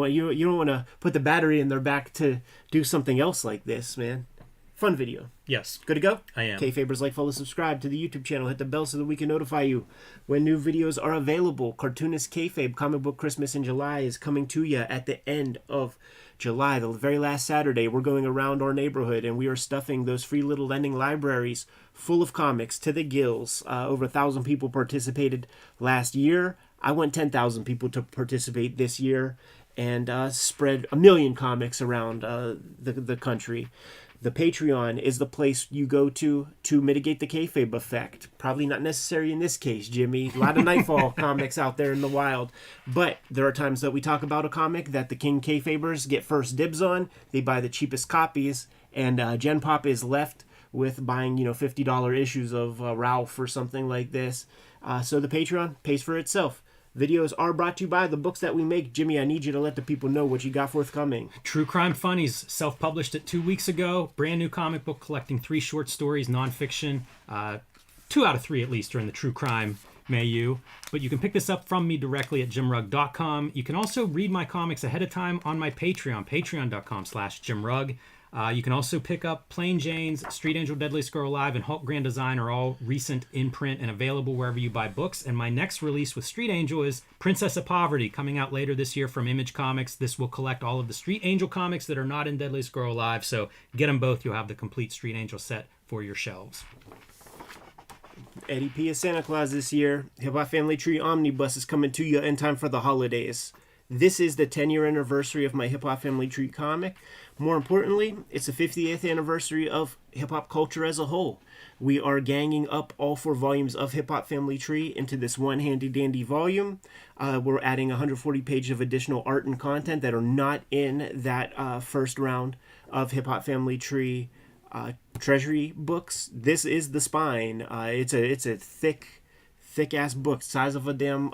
want to put the battery in their back to do something else like this, man. Fun video. Yes. Good to go? I am. Kayfabers, like, follow, subscribe to the YouTube channel. Hit the bell so that we can notify you when new videos are available. Cartoonist Kayfabe, Comic Book Christmas in July, is coming to you at the end of July, the very last Saturday. We're going around our neighborhood, and we are stuffing those free little lending libraries full of comics to the gills. Over 1,000 people participated last year. I want 10,000 people to participate this year and spread 1 million comics around the country. The Patreon is the place you go to mitigate the kayfabe effect. Probably not necessary in this case, Jimmy. A lot of Nightfall comics out there in the wild. But there are times that we talk about a comic that the King Kayfabers get first dibs on. They buy the cheapest copies, and Gen Pop is left with buying, $50 issues of Ralph or something like this. So the Patreon pays for itself. Videos are brought to you by the books that we make. Jimmy, I need you to let the people know what you got forthcoming. True Crime Funnies, self-published it 2 weeks ago. Brand new comic book collecting 3 short stories, nonfiction. 2 out of 3 at least are in the true crime milieu. But you can pick this up from me directly at jimrugg.com. You can also read my comics ahead of time on my Patreon, patreon.com/jimrugg. You can also pick up Plain Jane's, Street Angel, Deadliest Girl Alive, and Hulk Grand Design are all recent in print and available wherever you buy books. And my next release with Street Angel is Princess of Poverty, coming out later this year from Image Comics. This will collect all of the Street Angel comics that are not in Deadliest Girl Alive, so get them both. You'll have the complete Street Angel set for your shelves. Eddie P. is Santa Claus this year. Hip Hop Family Tree Omnibus is coming to you in time for the holidays. This is the 10-year anniversary of my Hip Hop Family Tree comic. More importantly, it's the 50th anniversary of hip-hop culture as a whole. We are ganging up all 4 volumes of Hip Hop Family Tree into this one handy-dandy volume. We're adding 140 pages of additional art and content that are not in that first round of Hip Hop Family Tree treasury books. This is the spine. It's a thick-ass book, size of a damn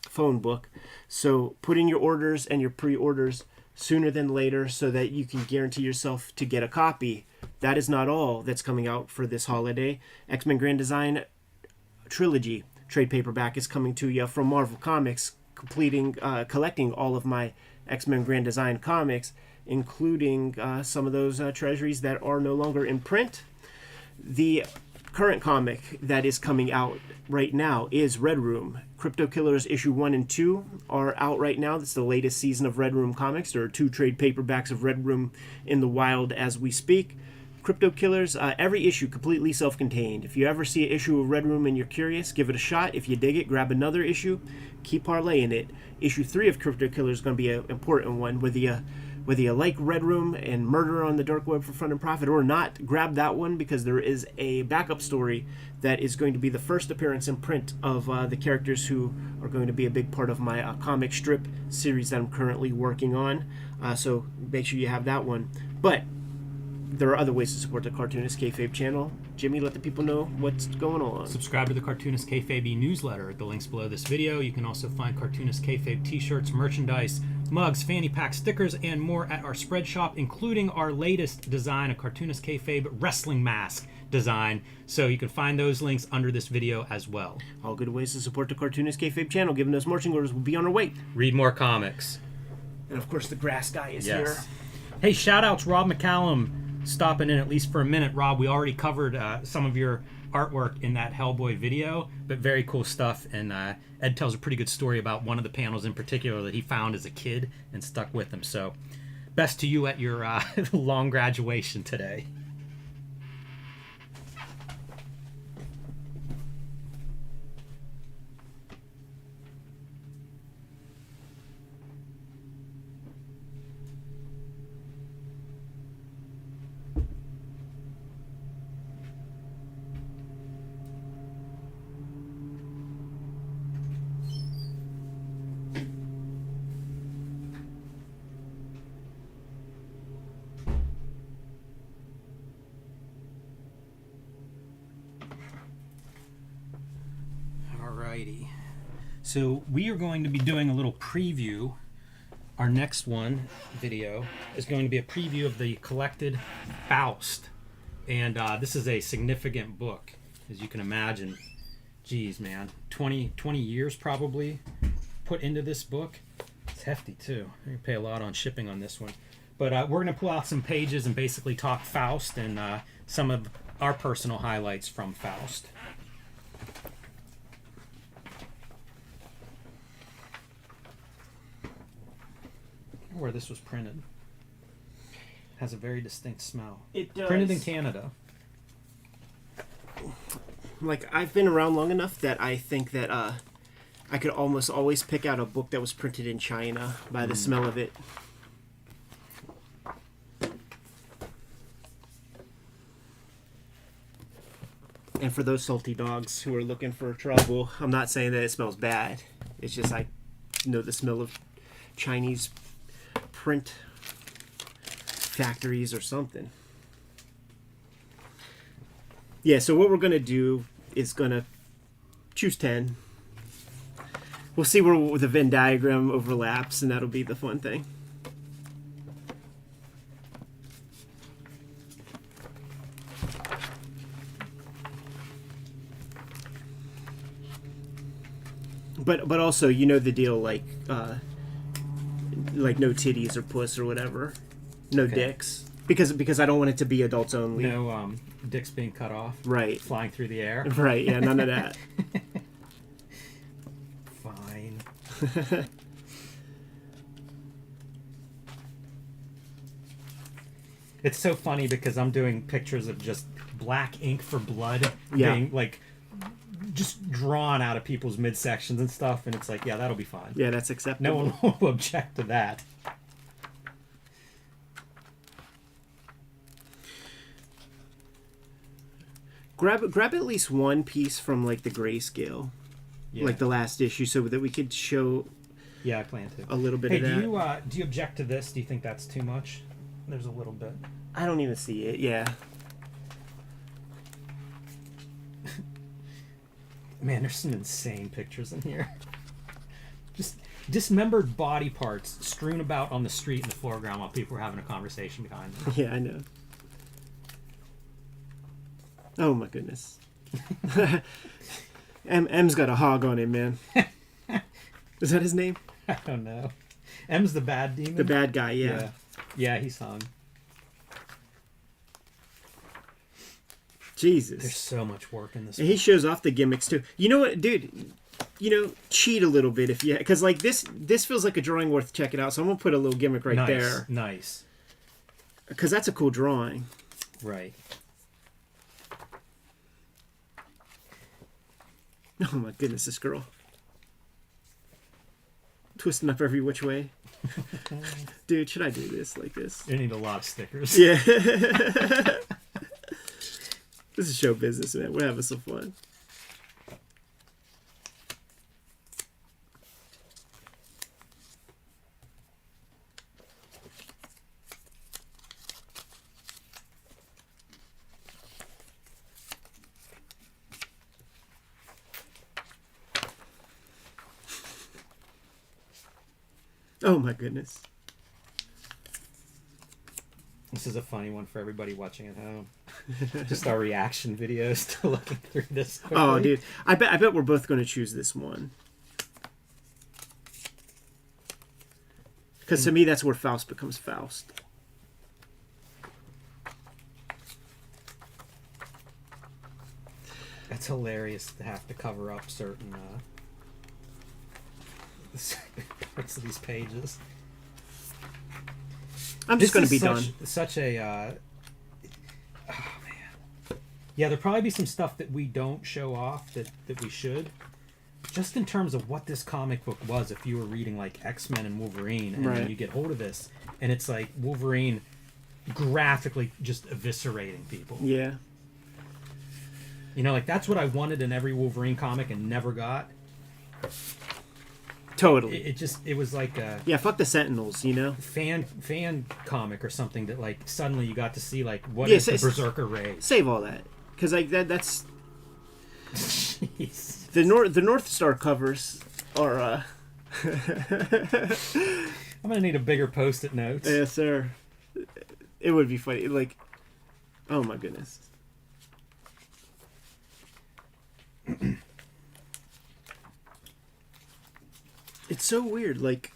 phone book. So put in your orders and your pre-orders sooner than later so that you can guarantee yourself to get a copy. That is not all that's coming out for this holiday. X-Men Grand Design Trilogy trade paperback is coming to you from Marvel Comics, collecting all of my X-Men Grand Design comics, including some of those treasuries that are no longer in print. The current comic that is coming out right now is Red Room. Crypto Killers issue 1 and 2 are out right now. That's the latest season of Red Room comics. There are 2 trade paperbacks of Red Room in the wild as we speak. Crypto Killers, every issue completely self-contained. If you ever see an issue of Red Room and you're curious, give it a shot. If you dig it, grab another issue. Keep parlaying it. Issue 3 of Crypto Killers is going to be an important one. Whether you like Red Room and Murder on the Dark Web for Fun and Profit or not, grab that one because there is a backup story that is going to be the first appearance in print of the characters who are going to be a big part of my comic strip series that I'm currently working on. So make sure you have that one. But there are other ways to support the Cartoonist Kayfabe channel. Jimmy, let the people know what's going on. Subscribe to the Cartoonist Kayfabe newsletter at the links below this video. You can also find Cartoonist Kayfabe t-shirts, merchandise, mugs, fanny pack, stickers, and more at our spread shop, including our latest design, a Cartoonist Kayfabe wrestling mask design. So you can find those links under this video as well. All good ways to support the Cartoonist Kayfabe channel. Giving us marching orders, we'll be on our way. Read more comics. And of course, the grass guy is here. Hey, shout outs, Rob McCallum, stopping in at least for a minute. Rob, we already covered some of your artwork in that Hellboy video, but very cool stuff. And Ed tells a pretty good story about one of the panels in particular that he found as a kid and stuck with him. So best to you at your long graduation today. So we are going to be doing a little preview. Our next video is going to be a preview of the collected Faust. And this is a significant book, as you can imagine. Geez, man. 20 years probably put into this book. It's hefty, too. You pay a lot on shipping on this one. But we're going to pull out some pages and basically talk Faust and some of our personal highlights from Faust. Where this was printed. Has a very distinct smell. It does. Printed in Canada. Like, I've been around long enough that I think that I could almost always pick out a book that was printed in China by the smell of it. And for those salty dogs who are looking for trouble, I'm not saying that it smells bad. It's just I know the smell of Chinese print factories or something. Yeah, so what we're going to do is going to choose 10. We'll see where the Venn diagram overlaps, and that'll be the fun thing. But also, you know the deal, like no titties or puss or whatever. No dicks. Because I don't want it to be adults only. No dicks being cut off. Right. Flying through the air. Right, yeah, none of that. Fine. It's so funny because I'm doing pictures of just black ink for blood being like just drawn out of people's midsections and stuff, and it's like, yeah, that'll be fine. Yeah, that's acceptable. No one will object to that. Grab at least one piece from like the grayscale, like the last issue, so that we could show. Yeah, I plan to. A little bit of that. Do you object to this? Do you think that's too much? There's a little bit. I don't even see it. Yeah. Man, there's some insane pictures in here. Just dismembered body parts strewn about on the street in the foreground while people were having a conversation behind them. Yeah, I know. Oh my goodness. M's got a hog on him, man. Is that his name? I don't know. M's the bad demon? The bad guy, yeah. Yeah, he's hung. Jesus. There's so much work in this. And he shows off the gimmicks too. You know what, dude? Cheat a little bit if you, because like this feels like a drawing worth checking out. So I'm gonna put a little gimmick right there. Nice. Because that's a cool drawing. Right. Oh my goodness, this girl. Twisting up every which way. Dude, should I do this like this? You need a lot of stickers. Yeah. This is show business, man. We're having some fun. Oh my goodness. This is a funny one for everybody watching at home. Just our reaction videos to looking through this quickly. Oh, dude. I bet we're both going to choose this one. Because to me, that's where Faust becomes Faust. That's hilarious to have to cover up certain parts of these pages. I'm just going to be done. Such a... oh, man. Yeah, there'll probably be some stuff that we don't show off that we should. Just in terms of what this comic book was, if you were reading, like, X-Men and Wolverine, and then you get hold of this, and it's like Wolverine graphically just eviscerating people. Yeah. You know, like, that's what I wanted in every Wolverine comic and never got. Totally. It was like a... Yeah, fuck the Sentinels, you know? Fan comic or something that, like, suddenly you got to see, like, what is the Berserker race? Save all that. Because, like, that's... Jeez. The North Star covers Or I'm gonna need a bigger post-it notes. yes, sir. It would be funny. Like, oh my goodness. It's so weird. Like,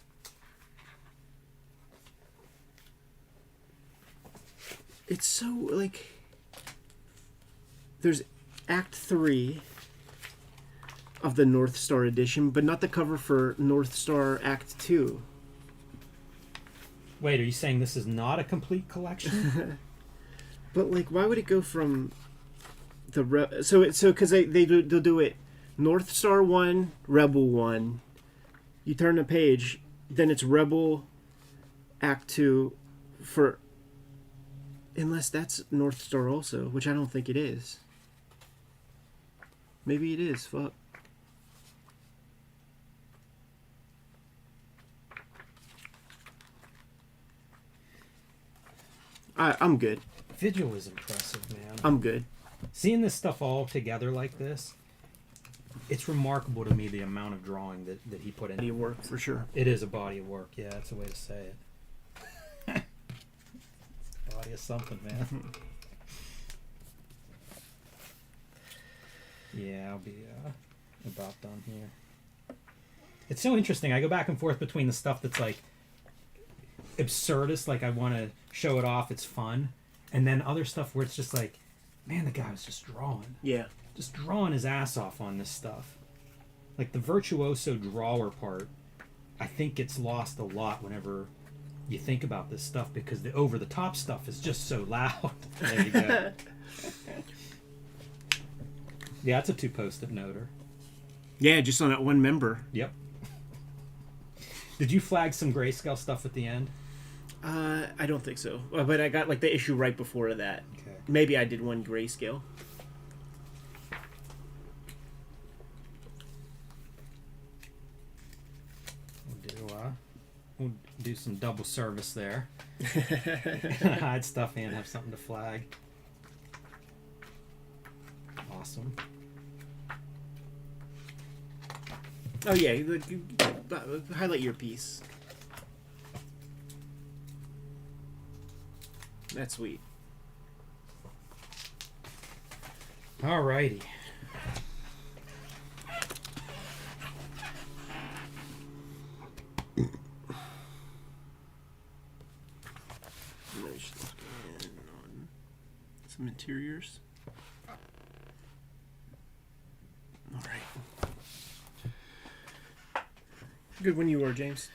it's so like. There's Act 3 of the North Star edition, but not the cover for North Star Act 2. Wait, are you saying this is not a complete collection? But like, why would it go from the so because they'll do it North Star 1, Rebel 1. You turn the page, then it's Rebel Act 2 for, unless that's North Star also, which I don't think it is. Maybe it is. Fuck. I'm good. Vigil is impressive, man. I'm good. Seeing this stuff all together like this, it's remarkable to me the amount of drawing that he put in. Body of work for sure. It is a body of work. Yeah, that's a way to say it. Body of something, man. Yeah, I'll be about done here. It's so interesting. I go back and forth between the stuff that's like absurdist, like I want to show it off, it's fun, and then other stuff where it's just like, man, the guy was just drawing. Yeah. Just drawing his ass off on this stuff. Like the virtuoso drawer part, I think gets lost a lot whenever you think about this stuff because the over-the-top stuff is just so loud. There you go. Yeah, it's a 2 post-it noter. Yeah, just on that one member. Yep. Did you flag some grayscale stuff at the end? I don't think so. But I got like the issue right before that. Okay. Maybe I did one grayscale. We'll do some double service there. Hide stuff and have something to flag. Awesome. Oh yeah, highlight your piece. That's sweet. Alrighty. Nice looking on some interiors. All right. Good when you were, James.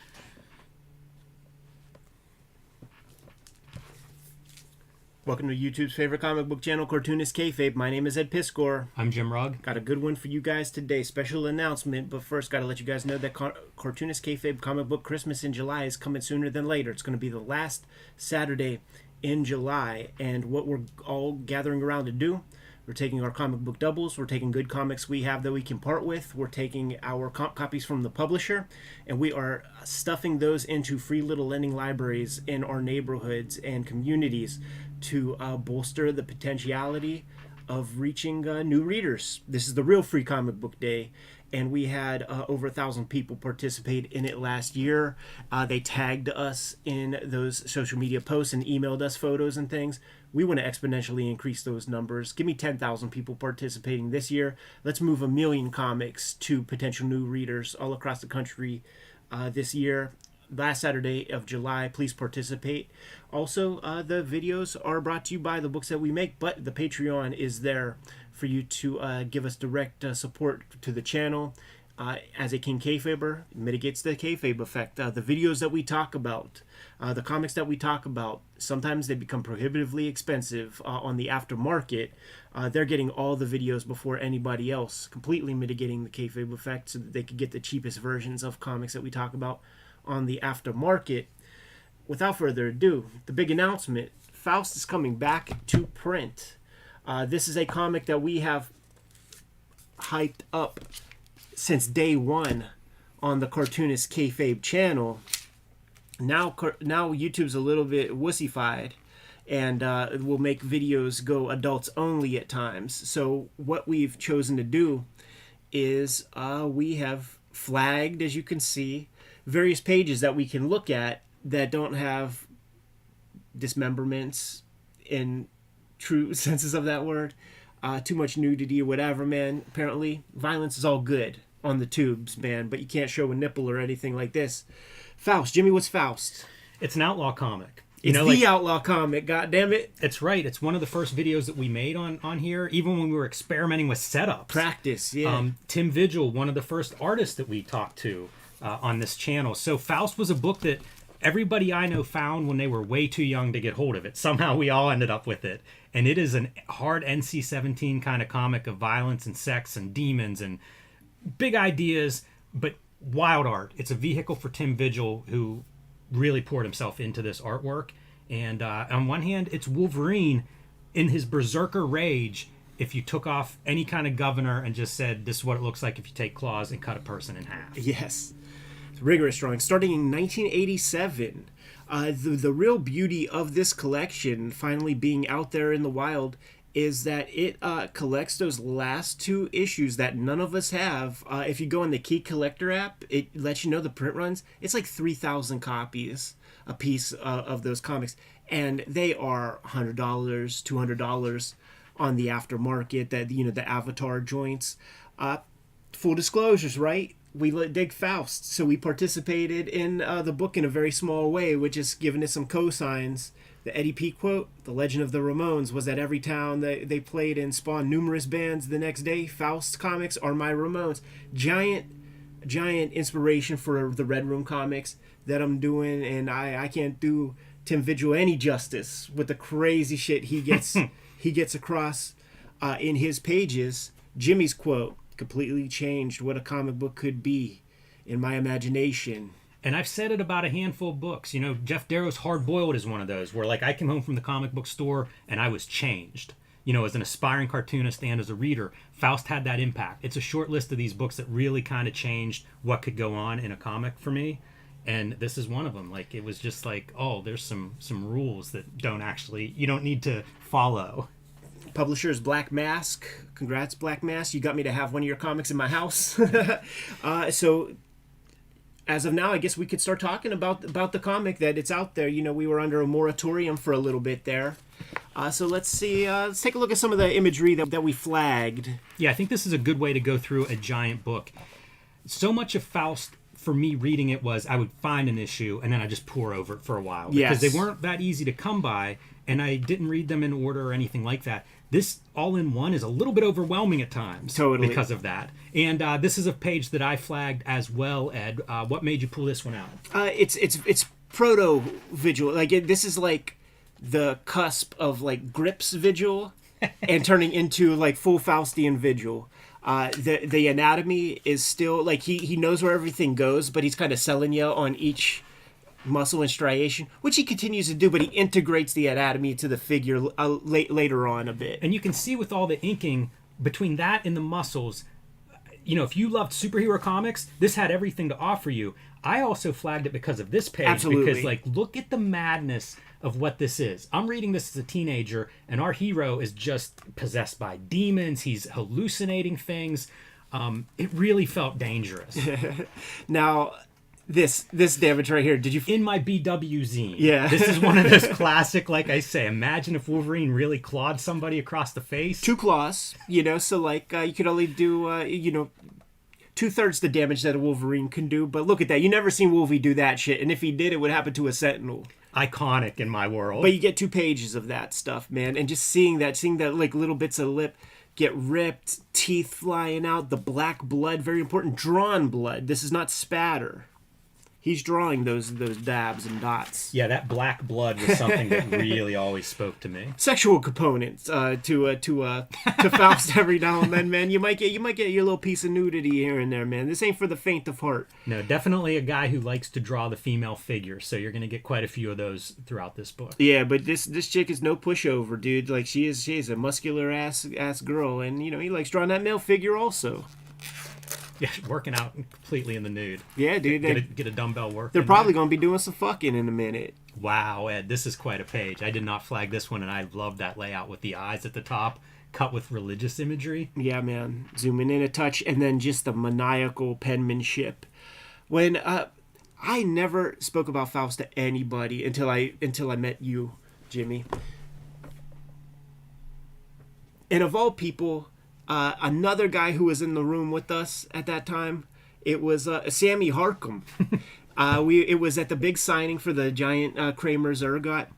Welcome to YouTube's favorite comic book channel, Cartoonist Kayfabe. My name is Ed Piscor. I'm Jim Rugg. Got a good one for you guys today. Special announcement, but first got to let you guys know that Cartoonist Kayfabe Comic Book Christmas in July is coming sooner than later. It's going to be the last Saturday in July, and what we're all gathering around to do, we're taking our comic book doubles, we're taking good comics we have that we can part with, we're taking our comp copies from the publisher, and we are stuffing those into free little lending libraries in our neighborhoods and communities to bolster the potentiality of reaching new readers. This is the real free comic book day, and we had over 1,000 people participate in it last year. They tagged us in those social media posts and emailed us photos and things. We want to exponentially increase those numbers. Give me 10,000 people participating this year. Let's move 1 million comics to potential new readers all across the country this year. Last Saturday of July, please participate. Also, the videos are brought to you by the books that we make, but the Patreon is there for you to give us direct support to the channel. As a King Kayfaber, mitigates the Kayfabe effect. The videos that we talk about, the comics that we talk about, sometimes they become prohibitively expensive on the aftermarket. They're getting all the videos before anybody else, completely mitigating the Kayfabe effect so that they could get the cheapest versions of comics that we talk about on the aftermarket. Without further ado, the big announcement: Faust is coming back to print. This is a comic that we have hyped up since day one on the Cartoonist Kayfabe channel. Now YouTube's a little bit wussified and will make videos go adults only at times. So what we've chosen to do is we have flagged, as you can see. Various pages that we can look at that don't have dismemberments in true senses of that word. Too much nudity or whatever, man. Apparently, violence is all good on the tubes, man, but you can't show a nipple or anything like this. Faust. Jimmy, what's Faust? It's an outlaw comic. It's the outlaw comic, goddammit. It's right. It's one of the first videos that we made on here, even when we were experimenting with setups. Practice, yeah. Tim Vigil, one of the first artists that we talked to on this channel. So Faust was a book that everybody I know found when they were way too young to get hold of it. Somehow we all ended up with it. And it is a hard NC-17 kind of comic of violence and sex and demons and big ideas, but wild art. It's a vehicle for Tim Vigil, who really poured himself into this artwork. And on one hand, it's Wolverine in his berserker rage if you took off any kind of governor and just said, this is what it looks like if you take claws and cut a person in half. Yes. It's rigorous drawing. Starting in 1987. The real beauty of this collection finally being out there in the wild is that it collects those last two issues that none of us have. If you go in the Key Collector app, it lets you know the print runs. It's like 3,000 copies a piece of those comics. And they are $100, $200 on the aftermarket, that, you know, the Avatar joints. Full disclosures, right? We dig Faust, so we participated in the book in a very small way, which is giving us some cosigns. The Eddie P quote, "The Legend of the Ramones," was that every town that they played in spawned numerous bands the next day. Faust comics are my Ramones. Giant inspiration for the Red Room comics that I'm doing, and I can't do Tim Vigil any justice with the crazy shit he gets across in his pages. Jimmy's quote completely changed what a comic book could be in my imagination. And I've said it about a handful of books. You know, Jeff Darrow's Hard Boiled is one of those where, like, I came home from the comic book store and I was changed. You know, as an aspiring cartoonist and as a reader, Faust had that impact. It's a short list of these books that really kind of changed what could go on in a comic for me. And this is one of them. Like, it was just like, oh, there's some rules that you don't need to follow. Publisher's Black Mask. Congrats, Black Mask. You got me to have one of your comics in my house. So as of now, I guess we could start talking about the comic, that it's out there. You know, we were under a moratorium for a little bit there. So let's see. Let's take a look at some of the imagery that we flagged. Yeah, I think this is a good way to go through a giant book. So much of Faust, for me reading it, was I would find an issue and then I just pour over it for a while. Because they weren't that easy to come by, and I didn't read them in order or anything like that. This all-in-one is a little bit overwhelming at times. Totally. Because of that. And this is a page that I flagged as well, Ed. What made you pull this one out? It's proto-Vigil. Like, this is like the cusp of, like, Grips Vigil and turning into, like, full Faustian Vigil. The anatomy is still, like, he knows where everything goes, but he's kind of selling you on each muscle and striation, which he continues to do, but he integrates the anatomy to the figure later on a bit. And you can see with all the inking between that and the muscles, you know, if you loved superhero comics, this had everything to offer you. I also flagged it because of this page. Absolutely. Because, like, look at the madness of what this is. I'm reading this as a teenager, and our hero is just possessed by demons. He's hallucinating things. It really felt dangerous. Now, this damage right here, did you... In my BW zine. Yeah. This is one of those classic, like I say, imagine if Wolverine really clawed somebody across the face. 2 claws, you know, so, like, you could only do, you know, 2/3 the damage that a Wolverine can do. But look at that. You never seen Wolvie do that shit. And if he did, it would happen to a Sentinel. Iconic in my world. But you get 2 pages of that stuff, man. And just seeing that, like, little bits of lip get ripped, teeth flying out, the black blood, very important. Drawn blood. This is not spatter. He's drawing those dabs and dots. Yeah, that black blood was something that really always spoke to me. Sexual components to Faust every now and then, man. You might get your little piece of nudity here and there, man. This ain't for the faint of heart. No, definitely a guy who likes to draw the female figure. So you're gonna get quite a few of those throughout this book. Yeah, but this chick is no pushover, dude. Like, she is a muscular ass girl, and you know he likes drawing that male figure also. Yeah, working out completely in the nude. Yeah, dude. Get a dumbbell work. They're probably going to be doing some fucking in a minute. Wow, Ed, this is quite a page. I did not flag this one, and I love that layout with the eyes at the top. cut with religious imagery. Yeah, man. Zooming in a touch, and then just the maniacal penmanship. When I never spoke about Faust to anybody until I met you, Jimmy. And of all people, another guy who was in the room with us at that time, it was Sammy Harcum. It was at the big signing for the giant Kramer's Ergot,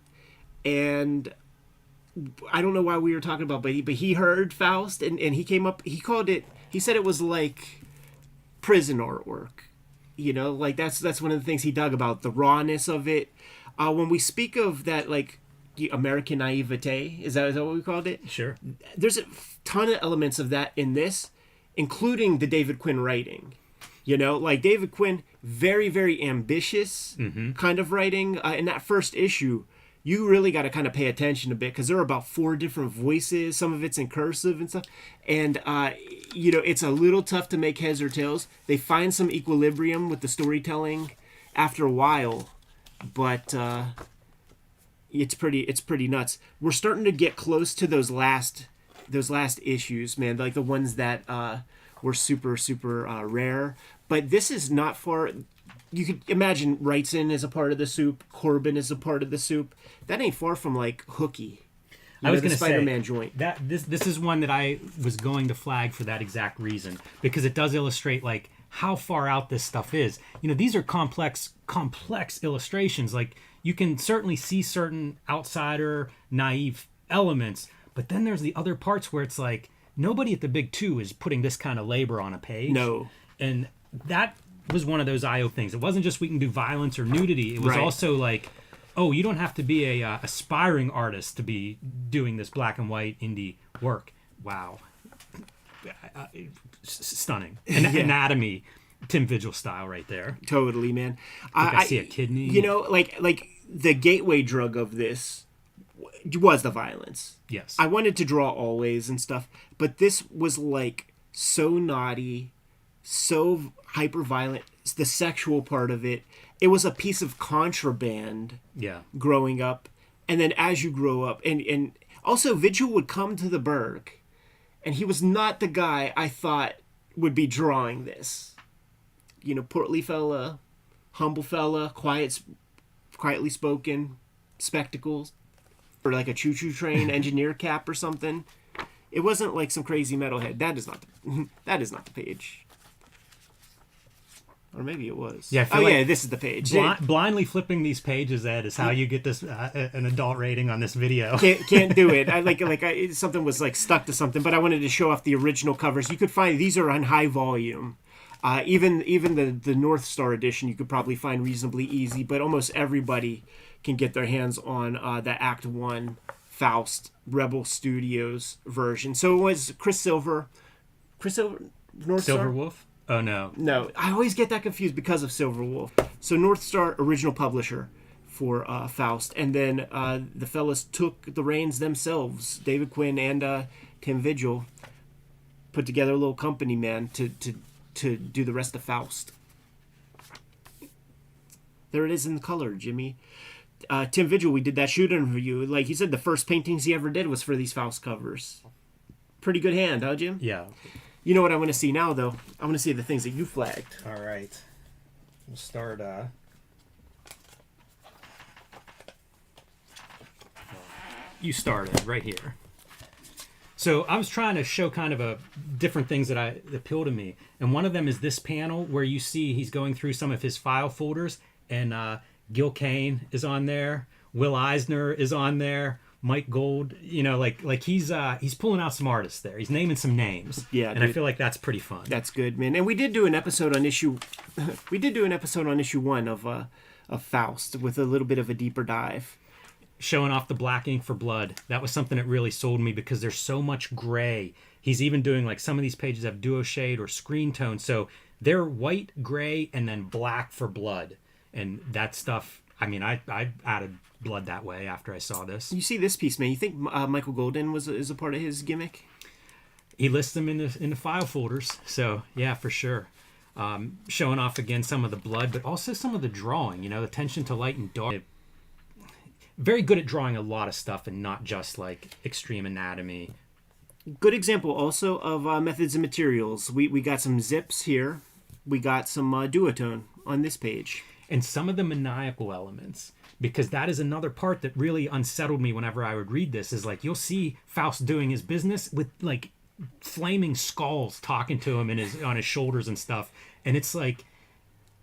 and I don't know why we were talking about, but he heard Faust, and he came up. He called it. He said it was like prison artwork. You know, like that's one of the things he dug about, the rawness of it. When we speak of that, like American naivete, is that what we called it? Sure. There's a ton of elements of that in this, including the David Quinn writing. You know, like David Quinn, very, very ambitious kind of writing. In that first issue, you really got to kind of pay attention a bit because there are about 4 different voices. Some of it's in cursive and stuff. And, you know, it's a little tough to make heads or tails. They find some equilibrium with the storytelling after a while. But it's pretty nuts. We're starting to get close to those last issues, man. Like the ones that were super, super rare. But this is not far. You could imagine Wrightson is a part of the soup. Corbin is a part of the soup. That ain't far from like Hooky. I was going to say Spider-Man joint. That this is one that I was going to flag for that exact reason, because it does illustrate like how far out this stuff is. You know, these are complex illustrations. Like you can certainly see certain outsider, naive elements, but then there's the other parts where it's like nobody at the big 2 is putting this kind of labor on a page. No. And that was one of those IO things. It wasn't just we can do violence or nudity. It was also like, oh, you don't have to be a aspiring artist to be doing this black and white indie work. Wow. Stunning. Anatomy, Tim Vigil style right there. Totally, man. I see a kidney. You know, like the gateway drug of this was the violence. Yes. I wanted to draw always and stuff, but this was like so naughty, so hyper violent. The sexual part of it, it was a piece of contraband. Yeah. Growing up, and then as you grow up, and also Vigil would come to the Berg, and he was not the guy I thought would be drawing this. You know, portly fella, humble fella, quietly spoken, spectacles, or like a choo-choo train engineer cap or something. It wasn't like some crazy metalhead. That is not the page. Or maybe it was. Yeah. This is the page. Blindly flipping these pages, Ed, is how you get this an adult rating on this video. Can't do it. Something was like stuck to something, but I wanted to show off the original covers. You could find these are on high volume. Even the North Star edition you could probably find reasonably easy, but almost everybody can get their hands on the Act 1 Faust Rebel Studios version. So it was Chris Silver, North Star? Silverwolf? Oh, no. No, I always get that confused because of Silverwolf. So North Star, original publisher for Faust. And then the fellas took the reins themselves. David Quinn and Tim Vigil put together a little company, man, to do the rest of Faust. There it is in color, Jimmy. Tim Vigil, we did that shoot interview. Like he said, the first paintings he ever did was for these Faust covers. Pretty good hand, huh, Jim? Yeah. You know what I want to see now, though? I want to see the things that you flagged. All right. We'll start. You started right here. So I was trying to show kind of different things that appeal to me. And one of them is this panel where you see he's going through some of his file folders. And Gil Kane is on there. Will Eisner is on there. Mike Gold, you know, like he's pulling out some artists there. He's naming some names. Yeah, and dude, I feel like that's pretty fun. That's good, man. And we did do an episode on issue 1 of Faust with a little bit of a deeper dive. Showing off the black ink for blood. That was something that really sold me because there's so much gray. He's even doing like some of these pages have duo shade or screen tone, so they're white, gray, and then black for blood. And that stuff, I mean, I added blood that way after I saw this. You see this piece, man. You think Michael Golden is a part of his gimmick? He lists them in the file folders, so yeah, for sure. Showing off again some of the blood, but also some of the drawing. You know, attention to light and dark. Very good at drawing a lot of stuff and not just like extreme anatomy. Good example also of methods and materials. We got some zips here. We got some duotone on this page. And some of the maniacal elements, because that is another part that really unsettled me whenever I would read this, is like you'll see Faust doing his business with like flaming skulls talking to him on his shoulders and stuff. And it's like,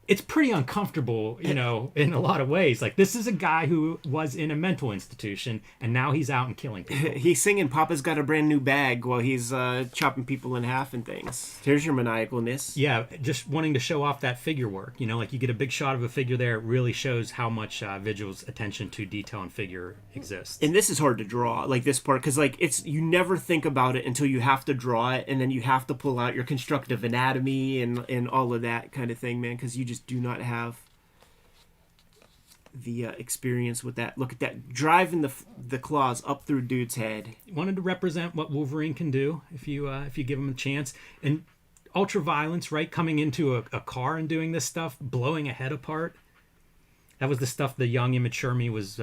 it's pretty uncomfortable, you know, in a lot of ways. Like, this is a guy who was in a mental institution, and now he's out and killing people. He's singing Papa's Got a Brand New Bag while he's chopping people in half and things. Here's your maniacalness. Yeah, just wanting to show off that figure work. You know, like you get a big shot of a figure there. It really shows how much Vigil's attention to detail and figure exists. And this is hard to draw, like this part, because like you never think about it until you have to draw it, and then you have to pull out your constructive anatomy and all of that kind of thing, man, because you just do not have the experience with that. Look at that, driving the claws up through dude's head. Wanted to represent what Wolverine can do if you give him a chance. And ultra violence, right? Coming into a car and doing this stuff, blowing a head apart. That was the stuff the young, immature me was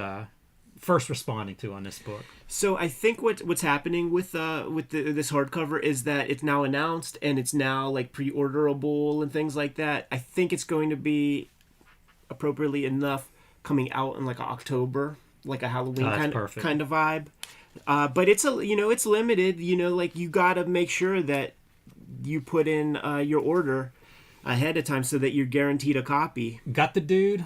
first responding to on this book. So I think what's happening with this hardcover is that it's now announced and it's now like pre-orderable and things like that. I think it's going to be appropriately enough coming out in like October, like a Halloween kind of vibe. But it's it's limited. You know, like you got to make sure that you put in your order ahead of time so that you're guaranteed a copy. Got the dude,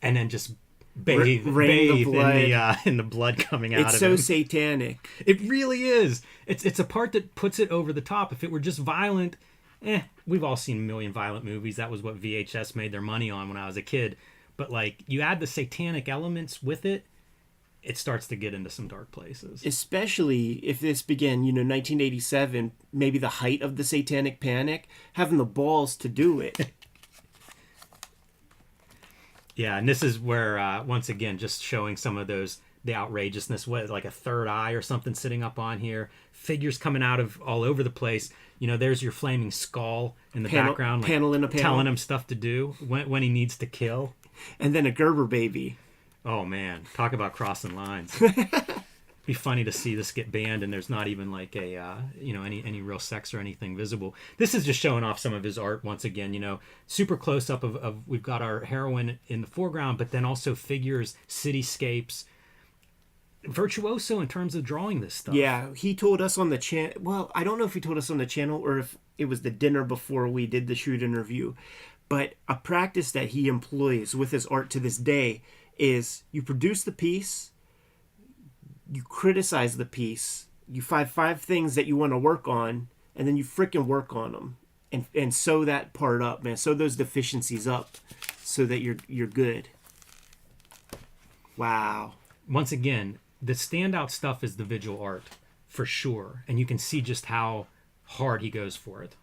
and then just bathe in the blood coming out of it. It's so satanic. It really is. It's a part that puts it over the top. If it were just violent, we've all seen a million violent movies. That was what VHS made their money on when I was a kid. But like you add the satanic elements with it, it starts to get into some dark places. Especially if this began, 1987, maybe the height of the satanic panic, having the balls to do it. Yeah, and this is where, once again, just showing some of the outrageousness, like a third eye or something sitting up on here, figures coming out of all over the place. You know, there's your flaming skull in the background, like panel in a panel, telling him stuff to do when he needs to kill. And then a Gerber baby. Oh, man. Talk about crossing lines. Be funny to see this get banned and there's not even like a any real sex or anything visible. This is just showing off some of his art once again, super close up of we've got our heroine in the foreground, but then also figures, cityscapes. Virtuoso in terms of drawing this stuff. Yeah, he told us on the channel. Well, I don't know if he told us on the channel or if it was the dinner before we did the shoot interview, but a practice that he employs with his art to this day is you produce the piece, you criticize the piece, you find 5 things that you want to work on, and then you frickin' work on them and sew that part up, man. Sew those deficiencies up so that you're good. Wow. Once again, the standout stuff is the Vigil art for sure, and you can see just how hard he goes for it.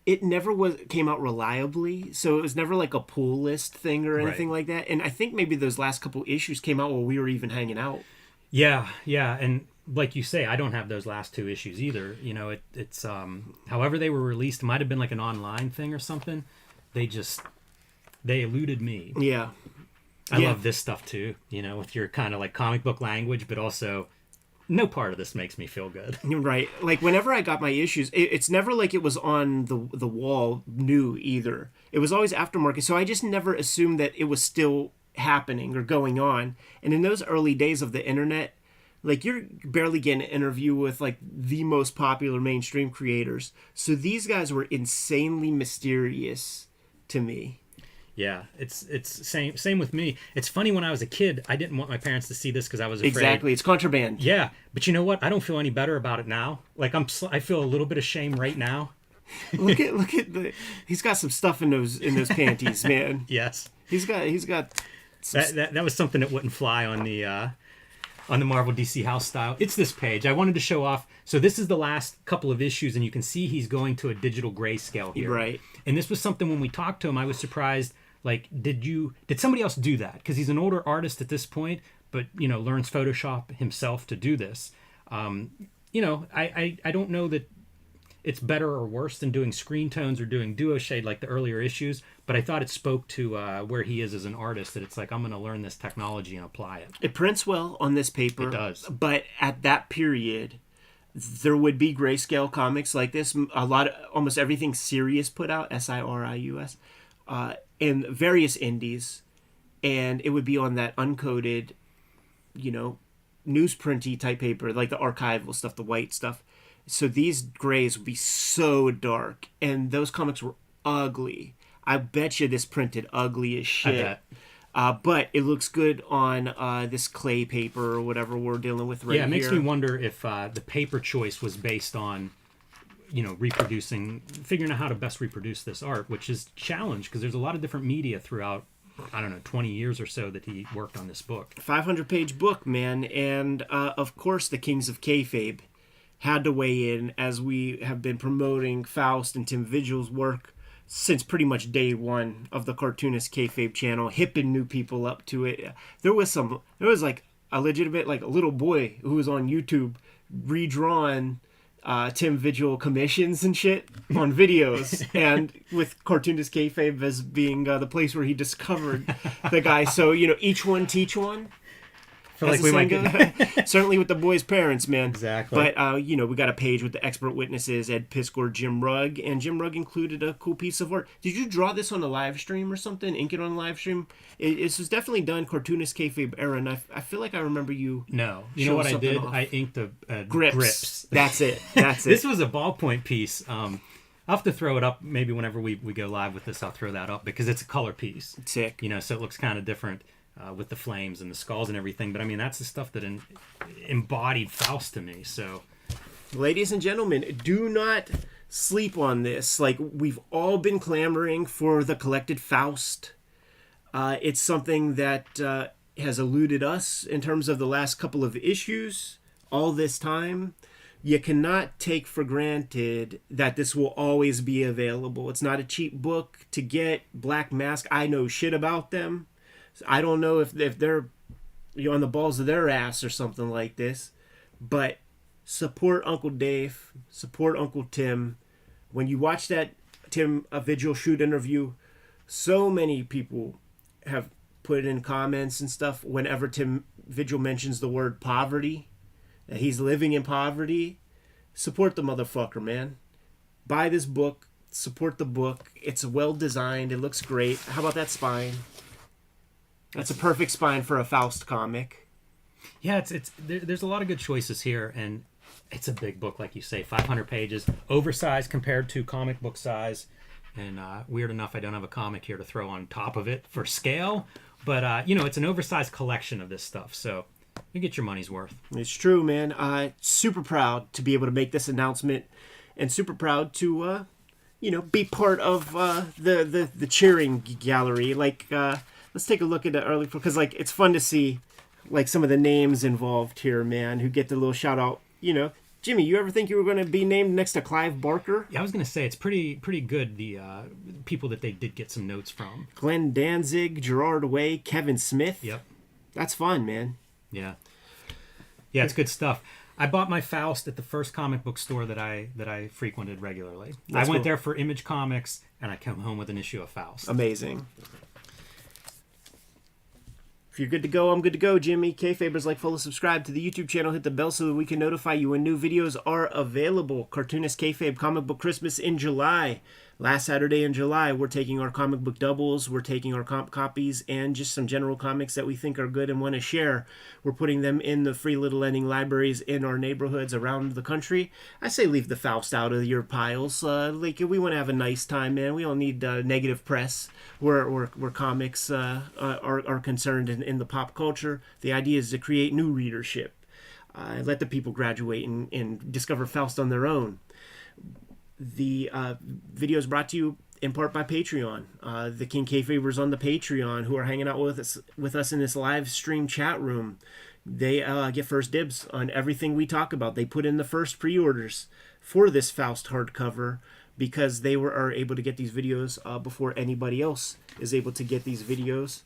It never came out reliably, so it was never like a pull list thing or anything like that. And I think maybe those last couple issues came out while we were even hanging out. Yeah, and like you say, I don't have those last 2 issues either. It's however they were released, it might have been like an online thing or something. They eluded me. Yeah. I love this stuff too, with your kind of like comic book language, but also no part of this makes me feel good. Right. Like whenever I got my issues, it's never like it was on the wall new either. It was always aftermarket. So I just never assumed that it was still happening or going on. And in those early days of the internet, like you're barely getting an interview with like the most popular mainstream creators. So these guys were insanely mysterious to me. Yeah, it's same with me. It's funny, when I was a kid, I didn't want my parents to see this because I was afraid. Exactly, it's contraband. Yeah, but you know what? I don't feel any better about it now. Like I feel a little bit of shame right now. look at he's got some stuff in those panties, man. Yes, he's got that was something that wouldn't fly on the Marvel DC house style. It's this page. I wanted to show off. So this is the last couple of issues, and you can see he's going to a digital grayscale here. Right. And this was something when we talked to him, I was surprised. Like, did somebody else do that? Because he's an older artist at this point, but, learns Photoshop himself to do this. I don't know that it's better or worse than doing screen tones or doing duo shade like the earlier issues, but I thought it spoke to where he is as an artist, that it's like, I'm going to learn this technology and apply it. It prints well on this paper. It does. But at that period, there would be grayscale comics like this. Almost everything Sirius put out, Sirius, and various indies. And it would be on that uncoded, newsprinty type paper, like the archival stuff, the white stuff. So these grays would be so dark, and those comics were ugly. I bet you this printed ugly as shit. But it looks good on this clay paper or whatever we're dealing with right here. Yeah, it makes me wonder if the paper choice was based on, figuring out how to best reproduce this art, which is challenged because there's a lot of different media throughout, 20 years or so that he worked on this book. 500-page book, man. And, of course, the Kings of Kayfabe had to weigh in, as we have been promoting Faust and Tim Vigil's work since pretty much day one of the Cartoonist Kayfabe channel, hipping new people up to it. There was like a legitimate, like a little boy who was on YouTube redrawn Tim Vigil commissions and shit on videos, and with Cartoonist Kayfabe as being the place where he discovered the guy. So, each one teach one. Like we might get... Certainly with the boys' parents, man. Exactly. But, we got a page with the expert witnesses, Ed Piskor, Jim Rugg, and Jim Rugg included a cool piece of work. Did you draw this on a live stream or something? Ink it on a live stream? This was definitely done Cartoonist Kayfabe era, and I feel like I remember you. No. You know what I did? I inked the grips. That's it. This was a ballpoint piece. I'll have to throw it up maybe whenever we go live with this. I'll throw that up because it's a color piece. Sick. So it looks kind of different. With the flames and the skulls and everything, but that's the stuff that embodied Faust to me. So, ladies and gentlemen, do not sleep on this. Like, we've all been clamoring for the collected Faust. It's something that has eluded us in terms of the last couple of issues all this time. You cannot take for granted that this will always be available. It's not a cheap book to get. Black Mask, I know shit about them. I don't know if they're on the balls of their ass or something like this, but support Uncle Dave, support Uncle Tim. When you watch that Tim Vigil shoot interview, so many people have put in comments and stuff whenever Tim Vigil mentions the word poverty, that he's living in poverty. Support the motherfucker, man. Buy this book, support the book. It's well designed, it looks great. How about that spine? That's a perfect spine for a Faust comic. Yeah, there's a lot of good choices here, and it's a big book, like you say, 500 pages, oversized compared to comic book size, and weird enough, I don't have a comic here to throw on top of it for scale, but it's an oversized collection of this stuff, so you get your money's worth. It's true, man. Super proud to be able to make this announcement, and super proud to, be part of the cheering gallery, like. Let's take a look at the early, because it's fun to see some of the names involved here, man, who get the little shout out. Jimmy, you ever think you were going to be named next to Clive Barker? Yeah, I was going to say it's pretty good, the people that they did get some notes from. Glenn Danzig, Gerard Way, Kevin Smith. Yep. That's fun, man. Yeah. Yeah, it's good stuff. I bought my Faust at the first comic book store that I frequented regularly. I went there for Image Comics, and I came home with an issue of Faust. Amazing. If you're good to go, I'm good to go, Jimmy. Kayfabers, follow, subscribe to the YouTube channel, hit the bell so that we can notify you when new videos are available. Cartoonist Kayfabe Comic Book Christmas in July. Last Saturday in July, we're taking our comic book doubles, we're taking our comp copies, and just some general comics that we think are good and want to share. We're putting them in the free little lending libraries in our neighborhoods around the country. I say leave the Faust out of your piles. We want to have a nice time, man. We don't need negative press where comics are concerned in the pop culture. The idea is to create new readership. Let the people graduate and discover Faust on their own. The video is brought to you in part by Patreon. The King Kayfabers on the Patreon who are hanging out with us in this live stream chat room. They get first dibs on everything we talk about. They put in the first pre-orders for this Faust hardcover because they are able to get these videos before anybody else is able to get these videos.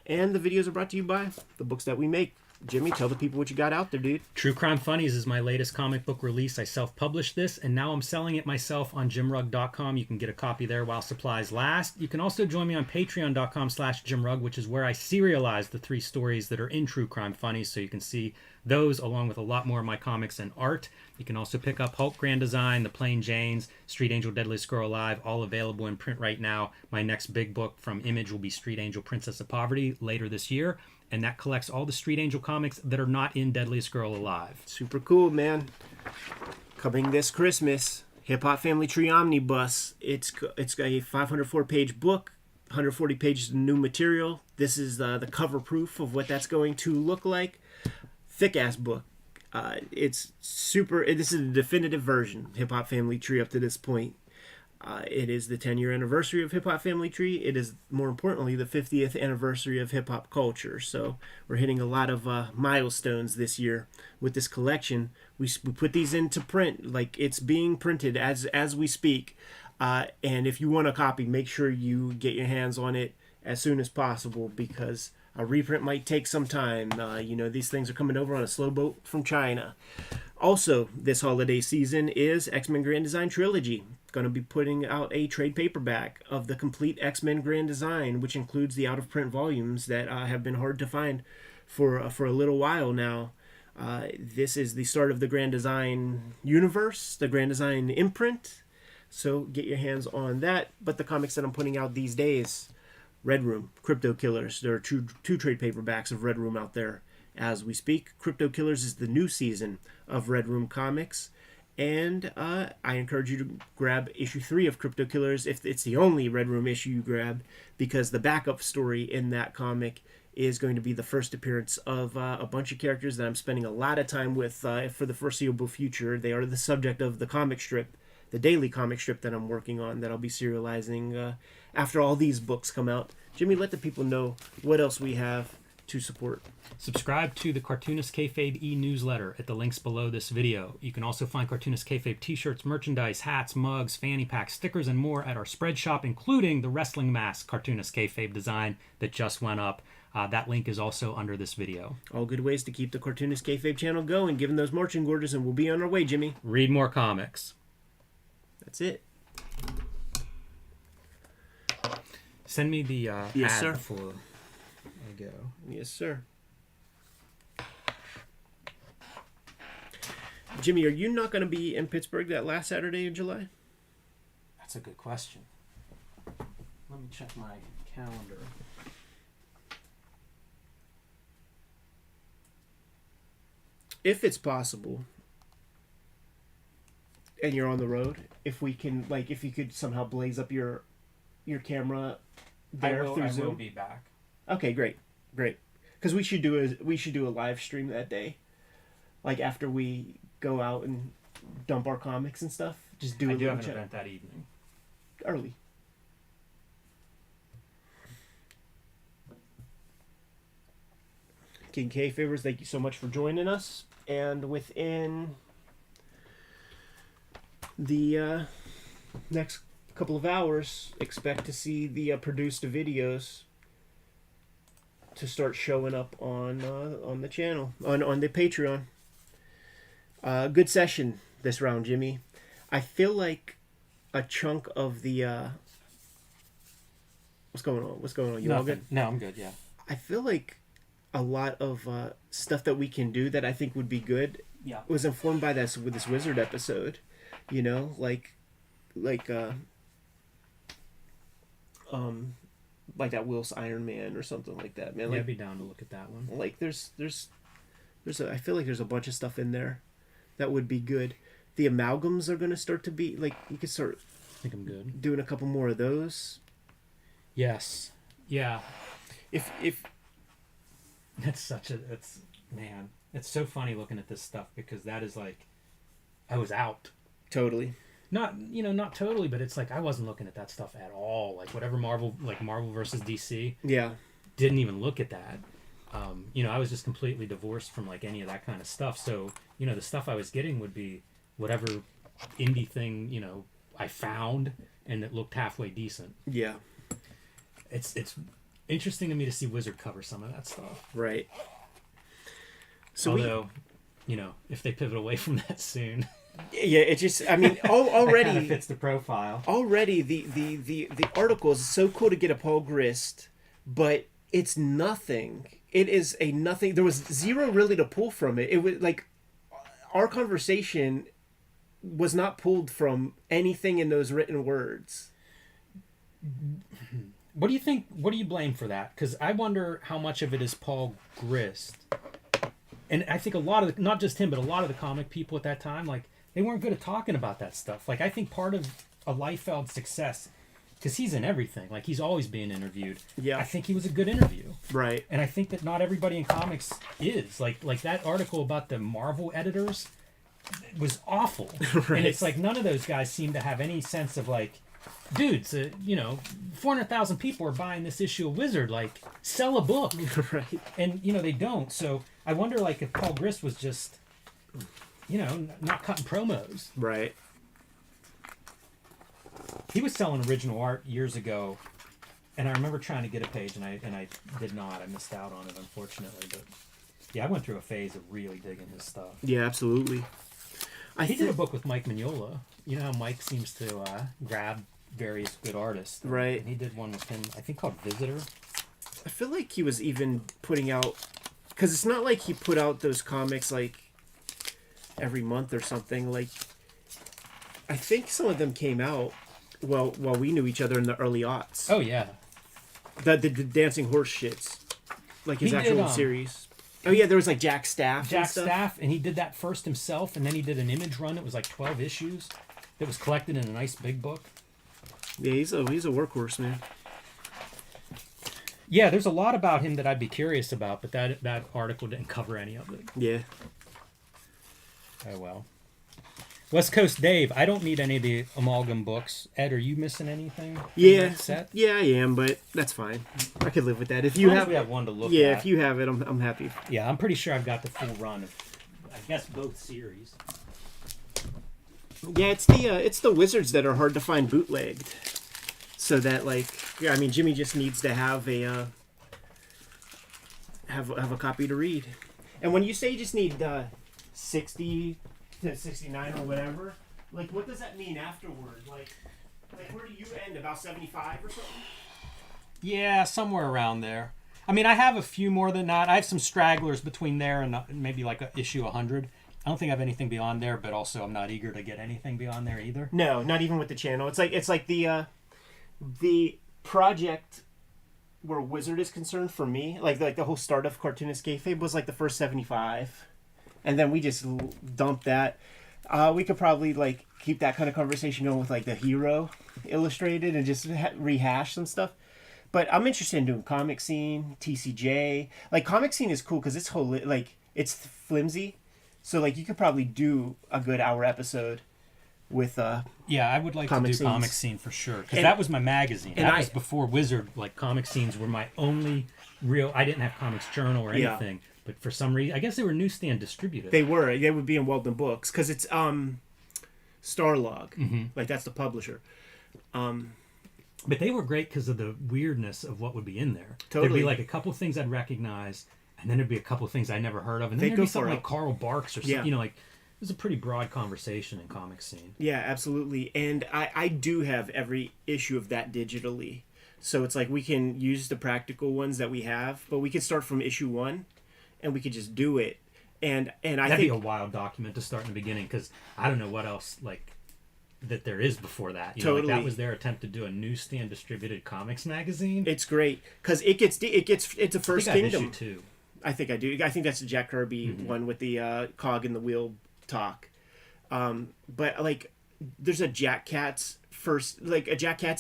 And the videos are brought to you by the books that we make. Jimmy, tell the people what you got out there, dude. True Crime Funnies is my latest comic book release. I self-published this, and now I'm selling it myself on jimrug.com. You can get a copy there while supplies last. You can also join me on patreon.com/jimrug, which is where I serialize the 3 stories that are in True Crime Funnies, so you can see those along with a lot more of my comics and art. You can also pick up Hulk Grand Design, The Plain Janes, Street Angel Deadliest Girl Alive, all available in print right now. My next big book from Image will be Street Angel Princess of Poverty later this year. And that collects all the Street Angel comics that are not in Deadliest Girl Alive. Super cool, man. Coming this Christmas, Hip Hop Family Tree Omnibus. It's a 504-page book, 140 pages of new material. This is the cover proof of what that's going to look like. Thick-ass book. It's super... This is the definitive version, Hip Hop Family Tree up to this point. It is the 10-year anniversary of Hip Hop Family Tree. It is, more importantly, the 50th anniversary of hip-hop culture. So we're hitting a lot of milestones this year with this collection. We put these into print, like it's being printed as we speak. And if you want a copy, make sure you get your hands on it as soon as possible, because a reprint might take some time. These things are coming over on a slow boat from China. Also, this holiday season is X-Men Grand Design Trilogy. Going to be putting out a trade paperback of the complete X-Men Grand Design, which includes the out-of-print volumes that have been hard to find for a little while now. This is the start of the Grand Design universe, the Grand Design imprint. So get your hands on that. But the comics that I'm putting out these days, Red Room, Crypto Killers. There are two trade paperbacks of Red Room out there as we speak. Crypto Killers is the new season of Red Room Comics. And I encourage you to grab issue 3 of Crypto Killers if it's the only Red Room issue you grab, because the backup story in that comic is going to be the first appearance of a bunch of characters that I'm spending a lot of time with for the foreseeable future. They are the subject of the comic strip, the daily comic strip that I'm working on, that I'll be serializing after all these books come out. Jimmy, let the people know what else we have to support. Subscribe to the Cartoonist Kayfabe e-newsletter at the links below this video. You can also find Cartoonist Kayfabe t-shirts, merchandise, hats, mugs, fanny packs, stickers, and more at our spread shop, including the wrestling mask Cartoonist Kayfabe design that just went up. That link is also under this video. All good ways to keep the Cartoonist Kayfabe channel going, given those marching orders, and we'll be on our way, Jimmy. Read more comics. That's it. Send me the yes, ad sir. before I go. Yes, sir. Jimmy, are you not going to be in Pittsburgh that last Saturday in July? That's a good question. Let me check my calendar. If it's possible, and you're on the road, if we can, if you could somehow blaze up your camera there through Zoom. I will be back. Okay, great. Because we should do a live stream that day, after we go out and dump our comics and stuff. Just do I a do little have an chat event that evening. early. King Kayfabers, thank you so much for joining us. And within the next couple of hours, expect to see the produced videos to start showing up on the channel, on the Patreon. Good session this round, Jimmy. I feel like a chunk of the what's going on? You all good? No, I'm good. Yeah. I feel like a lot of stuff that we can do that I think would be good was informed by this Wizard episode. Like that Will's Iron Man or something like that, man. I'd be down to look at that one. I feel like there's a bunch of stuff in there that would be good. The amalgams are going to start to be we could start. I think I'm good. Doing a couple more of those. Yes. Yeah. If it's so funny looking at this stuff, because that is I was out. Totally. Not totally, but it's I wasn't looking at that stuff at all. Whatever Marvel versus DC. Yeah. Didn't even look at that. I was just completely divorced from any of that kind of stuff. So, the stuff I was getting would be whatever indie thing, I found and that looked halfway decent. Yeah. It's interesting to me to see Wizard cover some of that stuff. Right. So although, if they pivot away from that soon, yeah, it just, I mean, already that kind of fits the profile. Already, the article is so cool to get a Paul Grist, but it's nothing. It is a nothing. There was zero really to pull from it. It was like our conversation was not pulled from anything in those written words. What do you think? What do you blame for that? Because I wonder how much of it is Paul Grist. And I think a lot of not just him, but a lot of the comic people at that time, like, they weren't good at talking about that stuff. Like, I think part of a Liefeld's success, because he's in everything, like, he's always being interviewed. Yeah. I think he was a good interview. Right. And I think that not everybody in comics is. Like that article about the Marvel editors was awful. Right. And it's like none of those guys seem to have any sense of, like, dudes, 400,000 people are buying this issue of Wizard. Like, sell a book. Right. And, they don't. So I wonder, like, if Paul Grist was just, not cutting promos. Right. He was selling original art years ago, and I remember trying to get a page, and I did not. I missed out on it, unfortunately. But yeah, I went through a phase of really digging his stuff. Yeah, absolutely. He did a book with Mike Mignola. You know how Mike seems to grab various good artists. Right. And he did one with him, I think, called Visitor. I feel like he was even putting out, because it's not like he put out those comics like every month or something. Like, I think some of them came out while we knew each other in the early aughts. Oh yeah. The Dancing Horse shits, like his He actual did, series. Oh yeah, there was like Jack Staff. Jack and stuff. Staff, and he did that first himself, and then he did an image run. It was like 12 issues. That was collected in a nice big book. Yeah, he's a workhorse, man. Yeah, there's a lot about him that I'd be curious about, but that article didn't cover any of it. Yeah. Oh well. West Coast Dave, I don't need any of the amalgam books. Ed, are you missing anything? From Yeah. that set? Yeah, I am, but that's fine. I could live with that. If As you long as have, we have one to look yeah, at. if you have it, I'm happy. Yeah, I'm pretty sure I've got the full run of, I guess, both series. Yeah, it's the Wizards that are hard to find bootlegged. So that, like, yeah, I mean, Jimmy just needs to have a have a copy to read. And when you say you just need 60 to 69 or whatever, like, what does that mean afterward? Like where do you end? About 75 or something? Yeah, somewhere around there. I mean, I have a few more than that. I have some stragglers between there and maybe like a issue 100. I don't think I have anything beyond there, but also I'm not eager to get anything beyond there either. No, not even with the channel. It's like the project where Wizard is concerned for me, like the whole start of Cartoonist Kayfabe was like the first 75, and then we just dumped that. We could probably like keep that kind of conversation going with like the Hero Illustrated and just rehash some stuff. But I'm interested in doing Comic Scene, TCJ. Like, Comic Scene is cool because it's it's flimsy, so like you could probably do a good hour episode with yeah, I would like to do Comic Scene for sure, because that was my magazine. That was before Wizard. Like, Comic Scenes were my only real. I didn't have Comics Journal or anything, but for some reation, I guess they were newsstand distributed. They would be in Weldon Books because it's Starlog, like that's the publisher. But they were great because of the weirdness of what would be in there. Totally. There'd be like a couple things I'd recognize, and then there'd be a couple things I never heard of, and then there'd be something like Carl Barks or something. Like, it was a pretty broad conversation in Comic Scene. Yeah, absolutely. And I do have every issue of that digitally. So it's like we can use the practical ones that we have, but we could start from issue 1 and we could just do it. And I That'd think be a wild document to start in the beginning, because I don't know what else like that there is before that. You know, like, that was their attempt to do a newsstand distributed comics magazine. It's great because it's a First Kingdom. Issue 2. I think I do. I think that's the Jack Kirby one with the cog in the wheel talk. But like, there's a Jack Katz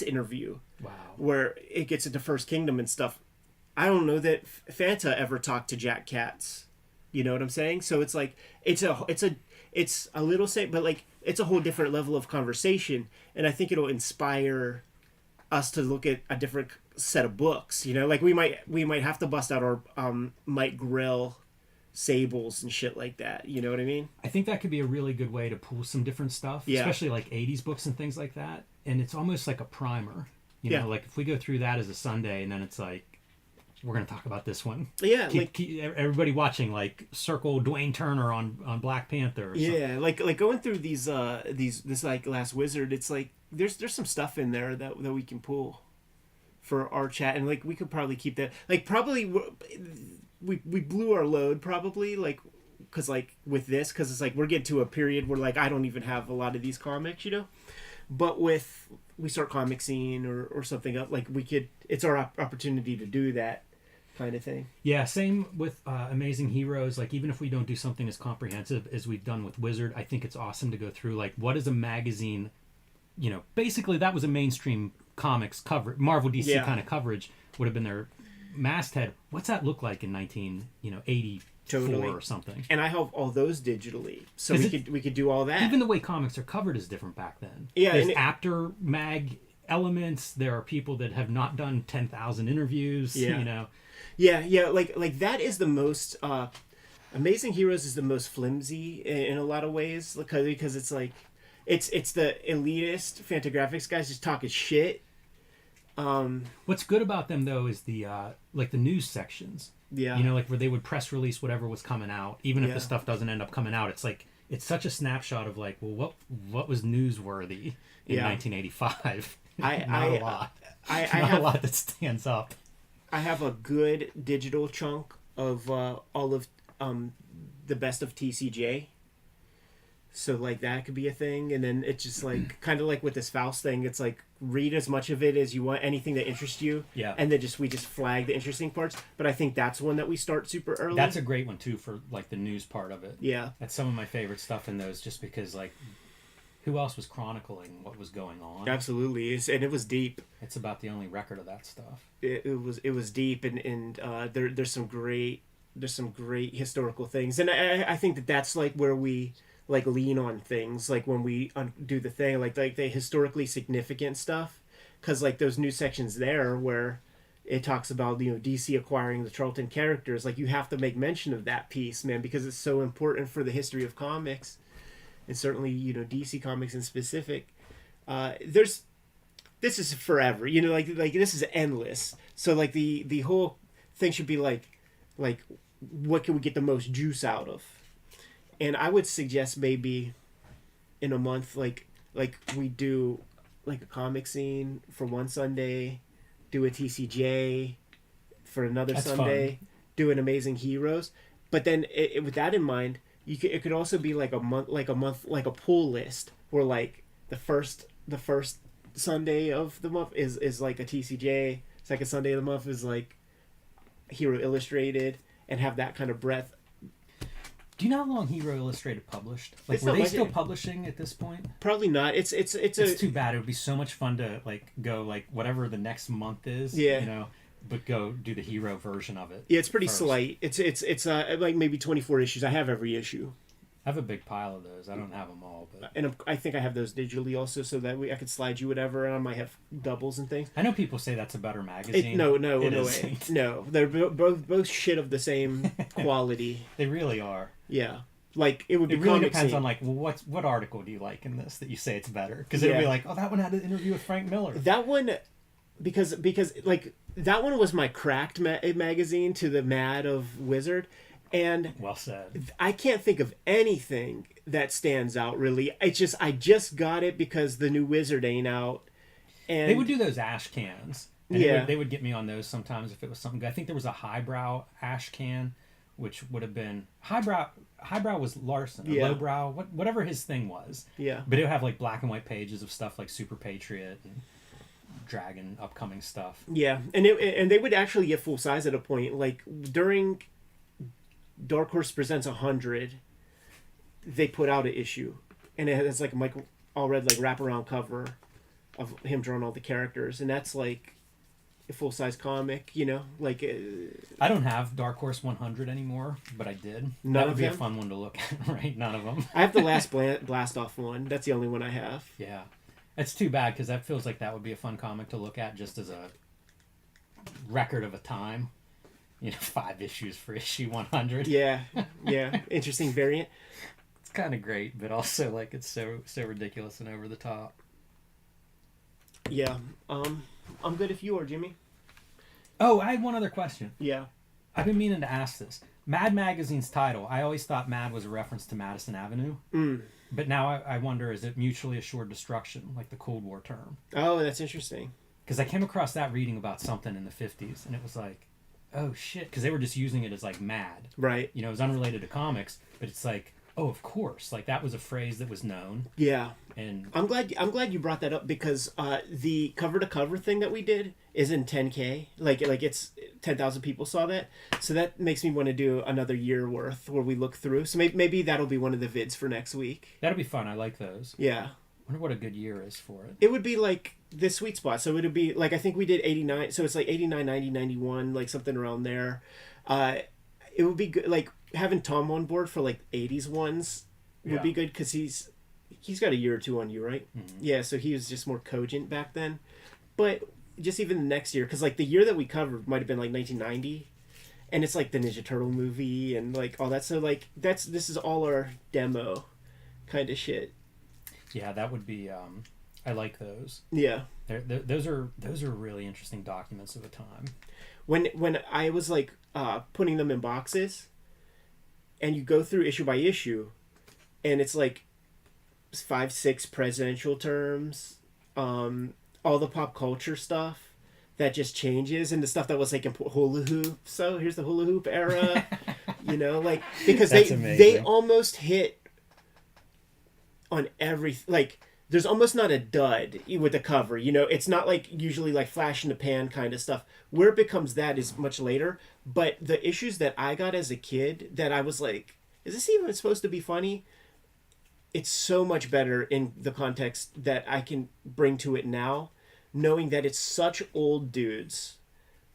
interview. Wow. Where it gets into First Kingdom and stuff. I don't know that Fanta ever talked to Jack Katz. You know what I'm saying? So it's like it's a little same, but like it's a whole different level of conversation, and I think it'll inspire us to look at a different set of books. You know, like we might have to bust out our Mike Grill Sables and shit like that. You know what I mean? I think that could be a really good way to pull some different stuff, especially like 80s books and things like that. And it's almost like a primer. You know, like if we go through that as a Sunday, and then it's like, we're going to talk about this one. Yeah, Keep everybody watching, like circle Dwayne Turner on Black Panther. Or yeah, like going through these this like Last Wizard. It's like there's some stuff in there that we can pull for our chat, and like we could probably keep that. Like probably we blew our load probably like. Because like with this, because it's like we're getting to a period where like I don't even have a lot of these comics, you know. But with we start comic scene or something else, like we could. It's our opportunity to do that kind of thing. Yeah, same with Amazing Heroes. Like even if we don't do something as comprehensive as we've done with Wizard, I think it's awesome to go through like what is a magazine. You know, basically that was a mainstream comics cover, Marvel DC kind of coverage would have been their masthead. What's that look like in 1980? Totally. Or something. And I have all those digitally, so we could do all that. Even the way comics are covered is different back then. Yeah, there's after mag elements. There are people that have not done 10,000 interviews. Yeah. You know. Yeah. Like that is the most Amazing Heroes is the most flimsy in a lot of ways because it's like it's the elitist Fantagraphics guys just talking shit. What's good about them though is the like the news sections. Yeah. You know, like where they would press release whatever was coming out, even if the stuff doesn't end up coming out. It's like it's such a snapshot of like, well, what was newsworthy in 1985? Not a lot. Not a lot that stands up. I have a good digital chunk of all of the best of TCJ. So like that could be a thing, and then it's just like kind of like with this Faust thing. It's like read as much of it as you want, anything that interests you. Yeah. And then we just flag the interesting parts. But I think that's one that we start super early. That's a great one too for like the news part of it. Yeah. That's some of my favorite stuff in those, just because like who else was chronicling what was going on? Absolutely, and it was deep. It's about the only record of that stuff. It was deep, and there's some great historical things, and I think that's like where we like lean on things like when we do the thing like the historically significant stuff, because like those new sections there where it talks about DC acquiring the Charlton characters, like you have to make mention of that piece, man, because it's so important for the history of comics, and certainly DC Comics in specific. This is forever, like this is endless. So like the whole thing should be like what can we get the most juice out of? And I would suggest maybe in a month, like we do like a comic scene for one Sunday, do a TCJ for another Sunday, fun. Do an Amazing Heroes. But then with that in mind, it could also be like a month, like a pull list where like the first Sunday of the month is like a TCJ, second Sunday of the month is like Hero Illustrated, and have that kind of breadth. Do you know how long Hero Illustrated published? Like, were they still publishing at this point? Probably not. It's too bad. It would be so much fun to like go like whatever the next month is. Yeah. But go do the Hero version of it. Yeah, it's pretty slight. It's like maybe 24 issues. I have every issue. I have a big pile of those. I don't have them all, but and I think I have those digitally also, so that I could slide you whatever, and I might have doubles and things. I know people say that's a better magazine. No way. No, they're both shit of the same quality. They really are. Yeah, like it would be. It really depends on like, well, what article do you like in this that you say it's better? Because it'll be like, oh, that one had an interview with Frank Miller. That one, because like that one was my cracked magazine to the Mad of Wizard. And well said. I can't think of anything that stands out really. I just got it because the new Wizard ain't out. And they would do those ash cans. And they would get me on those sometimes if it was something good. I think there was a highbrow ash can, which would have been highbrow was Larson, or lowbrow, whatever his thing was. Yeah. But it would have like black and white pages of stuff like Super Patriot and Dragon upcoming stuff. Yeah, and they would actually get full size at a point. Like during Dark Horse Presents 100, they put out an issue, and it has like Mike Allred like wraparound cover of him drawing all the characters, and that's like a full size comic, like. I don't have Dark Horse 100 anymore, but I did. That would be a fun one to look at, right? None of them. I have the last Blast Off one. That's the only one I have. Yeah, it's too bad because that feels like that would be a fun comic to look at just as a record of a time. 5 issues for issue 100. Yeah. Interesting variant. It's kind of great, but also like it's so ridiculous and over the top. Yeah. I'm good if you are, Jimmy. Oh, I had one other question. Yeah. I've been meaning to ask this. Mad Magazine's title, I always thought Mad was a reference to Madison Avenue. But now I wonder, is it mutually assured destruction, like the Cold War term? Oh, that's interesting. Because I came across that reading about something in the 50s, and it was like, oh shit, because they were just using it as like mad. Right. You know, it was unrelated to comics, but it's like, oh, of course, like that was a phrase that was known. Yeah. And I'm glad you brought that up because the cover to cover thing that we did is in 10K. Like it's 10,000 people saw that. So that makes me want to do another year worth where we look through. So maybe that'll be one of the vids for next week. that'll be fun. I like those. Yeah. I wonder what a good year is for it. It would be like this sweet spot. So it would be like, I think we did 89. So it's like 89, 90, 91, like something around there. It would be good. Like having Tom on board for like 80s ones would be good because he's got a year or two on you, right? Mm-hmm. Yeah. So he was just more cogent back then. But just even the next year, because like the year that we covered might have been like 1990. And it's like the Ninja Turtle movie and like all that. So like this is all our demo kind of shit. Yeah, that would be. I like those. Yeah, those are really interesting documents of the time. When I was like putting them in boxes, and you go through issue by issue, and it's like 5-6 presidential terms, all the pop culture stuff that just changes, and the stuff that was like in hula hoop. So here's the hula hoop era, you know, like because they almost hit on every like there's almost not a dud with the cover, you know. It's not like usually like flash in the pan kind of stuff. Where it becomes that is much later. But the issues that I got as a kid that I was like, is this even supposed to be funny? It's so much better in the context that I can bring to it now, knowing that it's such old dudes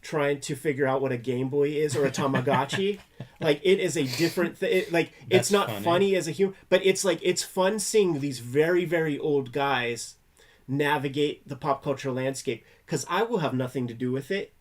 trying to figure out what a Game Boy is or a Tamagotchi. Like it is a different thing. Like it's not funny as a human, but it's like it's fun seeing these very, very old guys navigate the pop culture landscape because I will have nothing to do with it.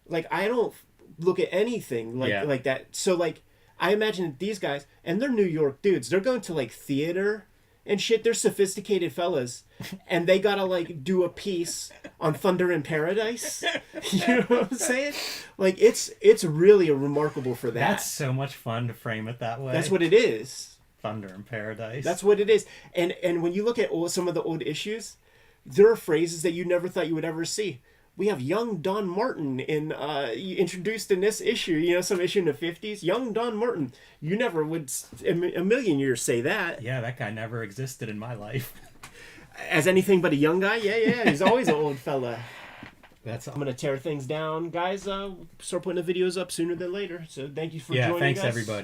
Like I don't look at anything like that. So like I imagine these guys, and they're New York dudes. They're going to like theater and shit. They're sophisticated fellas, and they gotta like do a piece on Thunder in Paradise. You know what I'm saying? Like it's really remarkable for that. That's so much fun to frame it that way. That's what it is. Thunder in Paradise. That's what it is. And when you look at some of the old issues, there are phrases that you never thought you would ever see. We have young Don Martin introduced in this issue, you know, some issue in the 50s. Young Don Martin. You never would in a million years say that. Yeah, that guy never existed in my life. As anything but a young guy? Yeah. He's always an old fella. I'm going to tear things down. Guys, start putting the videos up sooner than later. So thank you for joining us. Yeah, thanks everybody.